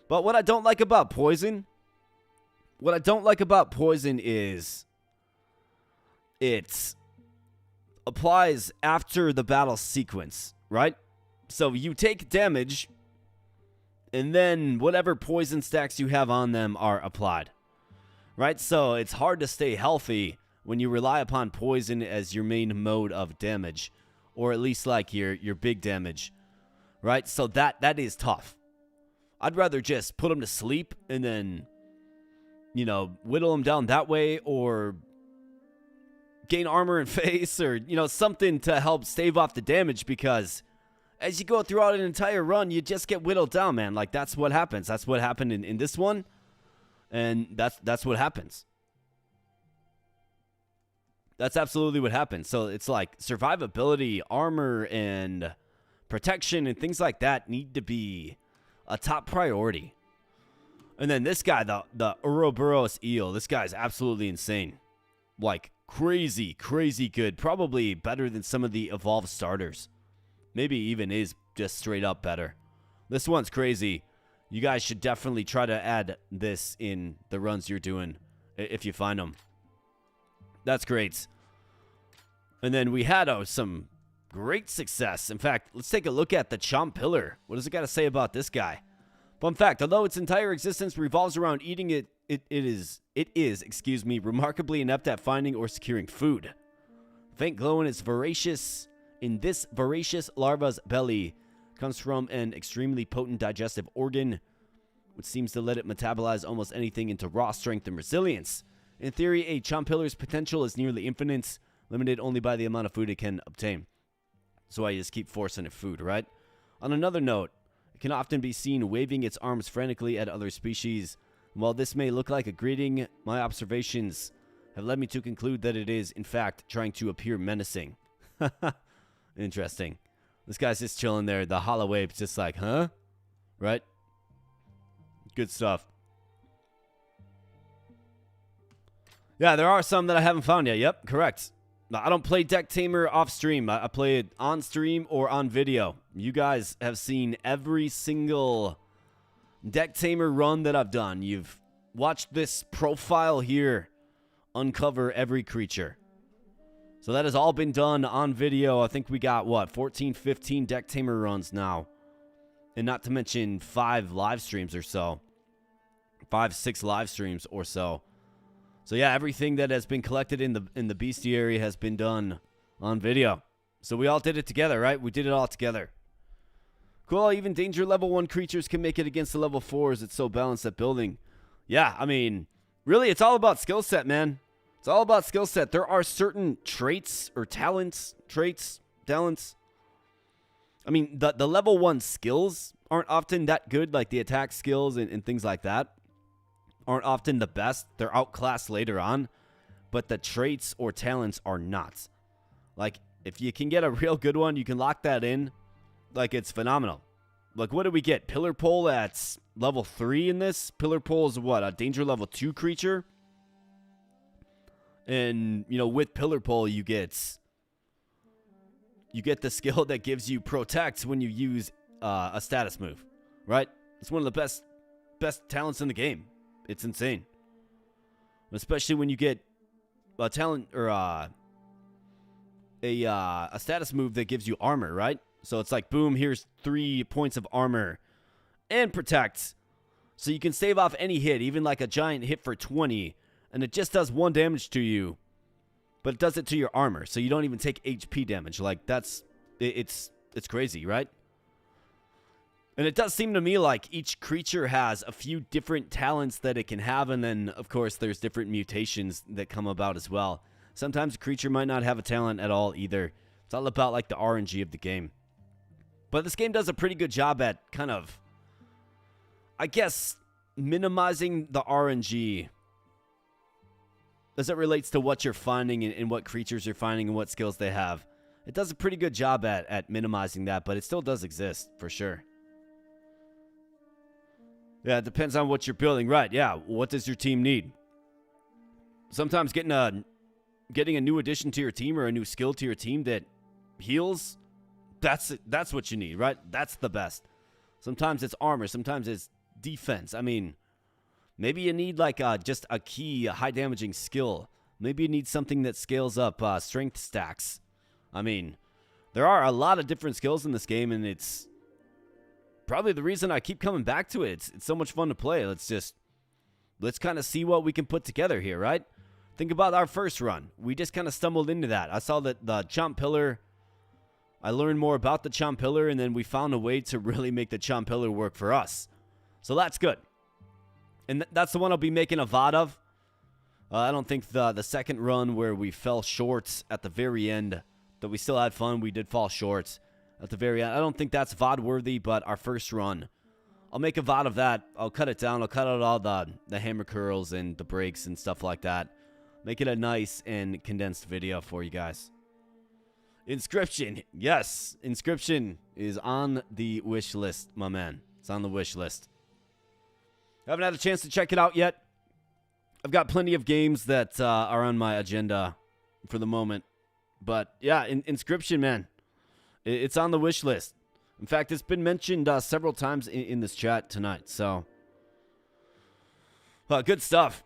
But what I don't like about Poison... What I don't like about Poison is it applies after the battle sequence, right? So you take damage, and then whatever poison stacks you have on them are applied, right? So it's hard to stay healthy when you rely upon Poison as your main mode of damage, or at least like your big damage, right? So that is tough. I'd rather just put them to sleep and then, you know, whittle them down that way, or gain armor and face, or, you know, something to help stave off the damage, because as you go throughout an entire run, you just get whittled down, man. Like, that's what happens. That's what happened in this one, and that's what happens. That's absolutely what happens. So it's like survivability, armor, and protection, and things like that need to be a top priority. And then this guy, the Ouroboros Eel, this guy's absolutely insane. Like, crazy, crazy good. Probably better than some of the evolved starters. Maybe even is just straight up better. This one's crazy. You guys should definitely try to add this in the runs you're doing, if you find them. That's great. And then we had some great success. In fact, let's take a look at the Chomp Pillar. What does it got to say about this guy? Fun fact, although its entire existence revolves around eating it is, remarkably inept at finding or securing food. Faint glow in this voracious larva's belly comes from an extremely potent digestive organ. which seems to let it metabolize almost anything into raw strength and resilience. In theory, a Chompillar's potential is nearly infinite, limited only by the amount of food it can obtain. So I just keep forcing it food, right? On another note, it can often be seen waving its arms frantically at other species. While this may look like a greeting, my observations have led me to conclude that it is, in fact, trying to appear menacing. Interesting. This guy's just chilling there. The hollow ape's just like, huh? Right? Good stuff. Yeah, there are some that I haven't found yet. Yep, correct. I don't play Decktamer off stream. I play it on stream or on video. You guys have seen every single Decktamer run that I've done. You've watched this profile here uncover every creature. So that has all been done on video. I think we got, what, 14, 15 Decktamer runs now. And not to mention 5 live streams or so. 5, 6 live streams or so. So yeah, everything that has been collected in the bestiary has been done on video. So we all did it together, right? We did it all together. Cool, even danger level 1 creatures can make it against the level 4s. It's so balanced at building. Yeah, I mean, really, it's all about skill set, man. It's all about skill set. There are certain traits or talents. I mean, the level 1 skills aren't often that good, like the attack skills and things like that. Aren't often the best. They're outclassed later on. But the traits or talents are not. Like, if you can get a real good one, you can lock that in. Like, it's phenomenal. Like, what do we get? Pillar Pole at level 3 in this? Pillar Pole is what? A danger level 2 creature? And, you know, with Pillar Pole, you get the skill that gives you Protect when you use a status move. Right? It's one of the best talents in the game. It's insane. Especially when you get a talent or a status move that gives you armor, right? So it's like, boom, here's 3 points of armor and Protect. So you can save off any hit, even like a giant hit for 20, and it just does 1 damage to you, but it does it to your armor, so you don't even take HP damage. Like, it's crazy, right? And it does seem to me like each creature has a few different talents that it can have, and then, of course, there's different mutations that come about as well. Sometimes a creature might not have a talent at all either. It's all about, like, the RNG of the game. But this game does a pretty good job at kind of, I guess, minimizing the RNG as it relates to what you're finding and what creatures you're finding and what skills they have. It does a pretty good job at minimizing that, but it still does exist, for sure. Yeah, it depends on what you're building. Right, yeah. What does your team need? Sometimes getting a new addition to your team or a new skill to your team that heals, that's what you need, right? That's the best. Sometimes it's armor. Sometimes it's defense. I mean, maybe you need like just a key, a high-damaging skill. Maybe you need something that scales up strength stacks. I mean, there are a lot of different skills in this game, and it's probably the reason I keep coming back to it. It's so much fun to play. Let's kind of see what we can put together here, right? Think about our first run. We just kind of stumbled into that. I saw that the Chompillar. I learned more about the Chompillar, and then we found a way to really make the Chompillar work for us. So that's good. And that's the one I'll be making a VOD of. I don't think the second run where we fell short at the very end, that we still had fun, we did fall short at the very end. I don't think that's VOD worthy, but our first run, I'll make a VOD of that. I'll cut it down. I'll cut out all the hammer curls and the breaks and stuff like that. Make it a nice and condensed video for you guys. Inscription. Yes, Inscription is on the wish list, my man. It's on the wish list. Haven't had a chance to check it out yet. I've got plenty of games that are on my agenda for the moment. But yeah, Inscription, man. It's on the wish list. In fact, it's been mentioned several times in this chat tonight. So, good stuff.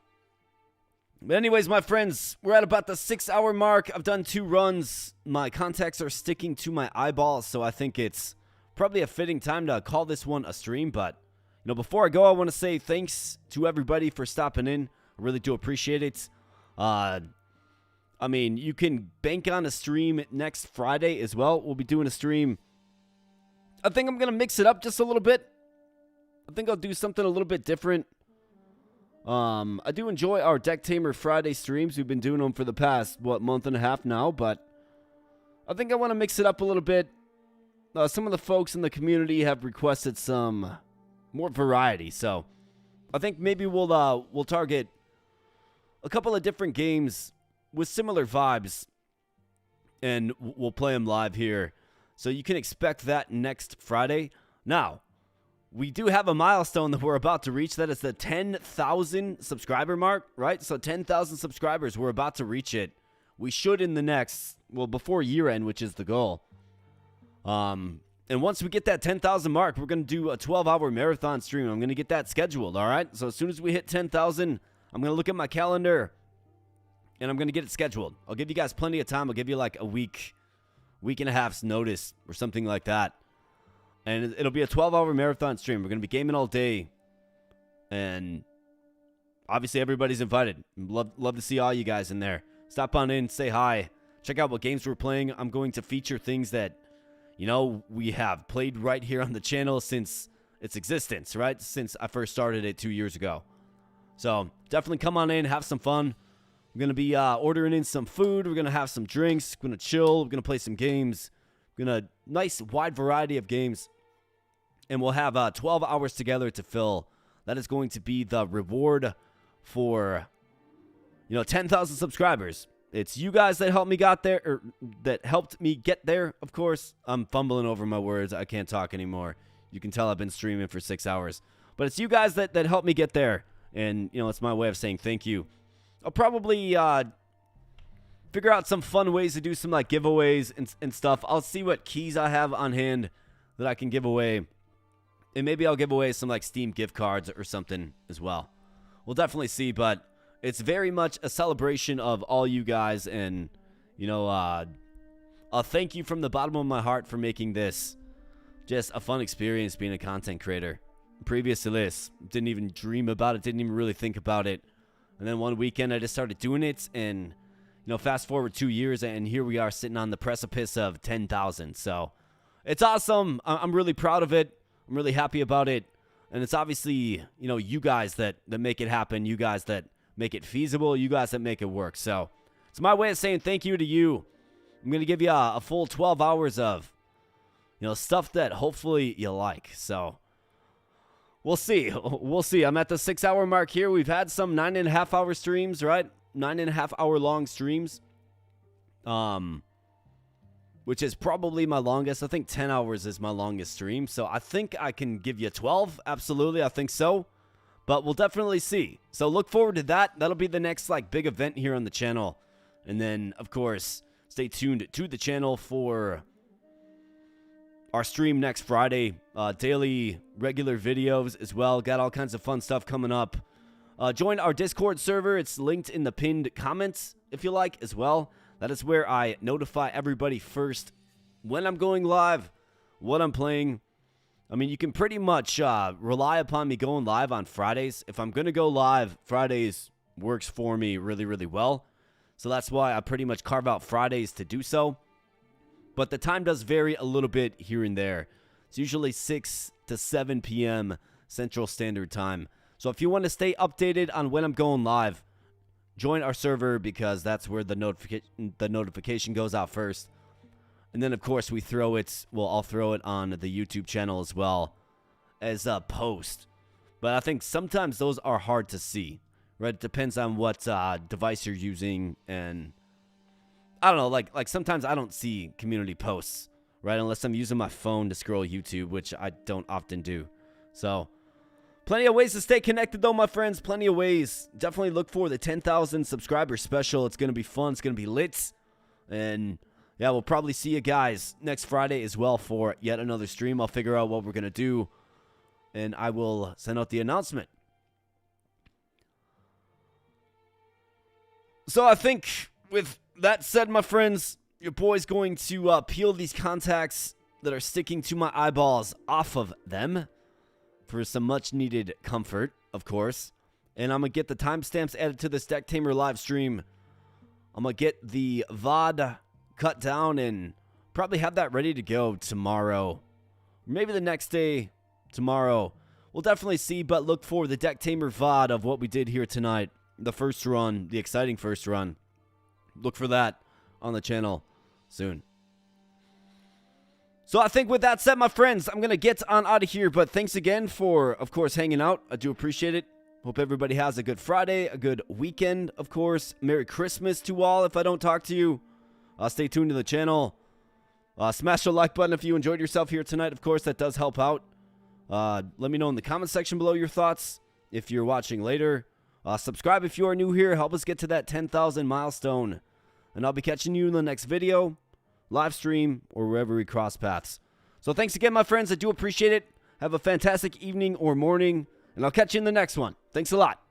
But anyways, my friends, we're at about the 6-hour mark. I've done 2 runs. My contacts are sticking to my eyeballs, so I think it's probably a fitting time to call this one a stream. But, you know, before I go, I want to say thanks to everybody for stopping in. I really do appreciate it. I mean, you can bank on a stream next Friday as well. We'll be doing a stream. I think I'm going to mix it up just a little bit. I think I'll do something a little bit different. I do enjoy our Decktamer Friday streams. We've been doing them for the past, month and a half now, but I think I want to mix it up a little bit. Some of the folks in the community have requested some more variety, so I think maybe we'll target a couple of different games with similar vibes, and we'll play them live here. So you can expect that next Friday. Now, we do have a milestone that we're about to reach. That is the 10,000 subscriber mark, right? So 10,000 subscribers, we're about to reach it. We should in the next, before year end, which is the goal. And once we get that 10,000 mark, we're going to do a 12-hour marathon stream. I'm going to get that scheduled, all right? So as soon as we hit 10,000, I'm going to look at my calendar, and I'm going to get it scheduled. I'll give you guys plenty of time. I'll give you like a week and a half's notice or something like that. And it'll be a 12-hour marathon stream. We're going to be gaming all day. And obviously everybody's invited. Love to see all you guys in there. Stop on in, say hi. Check out what games we're playing. I'm going to feature things that, we have played right here on the channel since its existence, right? Since I first started it 2 years ago. So definitely come on in, have some fun. We're going to be ordering in some food. We're going to have some drinks. We're going to chill. We're going to play some games. We're going to nice wide variety of games. And we'll have 12 hours together to fill. That is going to be the reward for 10,000 subscribers. It's you guys that helped me get there, of course. I'm fumbling over my words. I can't talk anymore. You can tell I've been streaming for 6 hours. But it's you guys that helped me get there. And, it's my way of saying thank you. I'll probably figure out some fun ways to do some like giveaways and stuff. I'll see what keys I have on hand that I can give away. And maybe I'll give away some like Steam gift cards or something as well. We'll definitely see, but it's very much a celebration of all you guys, and a thank you from the bottom of my heart for making this just a fun experience being a content creator. Previous to this, didn't even dream about it, didn't even really think about it. And then one weekend I just started doing it, and fast forward 2 years, and here we are sitting on the precipice of 10,000. So it's awesome. I'm really proud of it. I'm really happy about it. And it's obviously, you guys that make it happen, you guys that make it feasible, you guys that make it work. So it's my way of saying thank you to you. I'm going to give you a full 12 hours of, stuff that hopefully you like. So we'll see. We'll see. I'm at the 6-hour mark here. We've had some 9.5-hour streams, right? 9.5-hour long streams. Which is probably my longest. I think 10 hours is my longest stream. So I think I can give you 12. Absolutely. I think so. But we'll definitely see. So look forward to that. That'll be the next big event here on the channel. And then, of course, stay tuned to the channel for our stream next Friday. Daily regular videos as well. Got all kinds of fun stuff coming up. Join our Discord server. It's linked in the pinned comments, if you like, as well. That is where I notify everybody first when I'm going live, what I'm playing. I mean, you can pretty much rely upon me going live on Fridays. If I'm going to go live, Fridays works for me really, really well. So that's why I pretty much carve out Fridays to do so. But the time does vary a little bit here and there. It's usually 6 to 7 p.m. Central Standard Time. So if you want to stay updated on when I'm going live, join our server, because that's where the notification goes out first. And then, of course, I'll throw it on the YouTube channel as well as a post. But I think sometimes those are hard to see, right? It depends on what device you're using. And I don't know, like sometimes I don't see community posts, right? Unless I'm using my phone to scroll YouTube, which I don't often do. So plenty of ways to stay connected, though, my friends. Plenty of ways. Definitely look for the 10,000 subscriber special. It's going to be fun. It's going to be lit. And yeah, we'll probably see you guys next Friday as well for yet another stream. I'll figure out what we're going to do, and I will send out the announcement. So I think with that said, my friends, your boy's going to peel these contacts that are sticking to my eyeballs off of them for some much-needed comfort, of course. And I'm going to get the timestamps added to this Decktamer live stream. I'm going to get the VOD cut down and probably have that ready to go tomorrow. Maybe the next day, tomorrow. we'll definitely see, but look for the Decktamer VOD of what we did here tonight. The first run, the exciting first run. Look for that on the channel soon. So I think with that said, my friends, I'm going to get on out of here. But thanks again for, of course, hanging out. I do appreciate it. Hope everybody has a good Friday, a good weekend, of course. Merry Christmas to all if I don't talk to you. Stay tuned to the channel. Smash the like button if you enjoyed yourself here tonight. Of course, that does help out. Let me know in the comment section below your thoughts if you're watching later. Subscribe if you are new here. Help us get to that 10,000 milestone. And I'll be catching you in the next video, live stream, or wherever we cross paths. So thanks again, my friends. I do appreciate it. Have a fantastic evening or morning, and I'll catch you in the next one. Thanks a lot.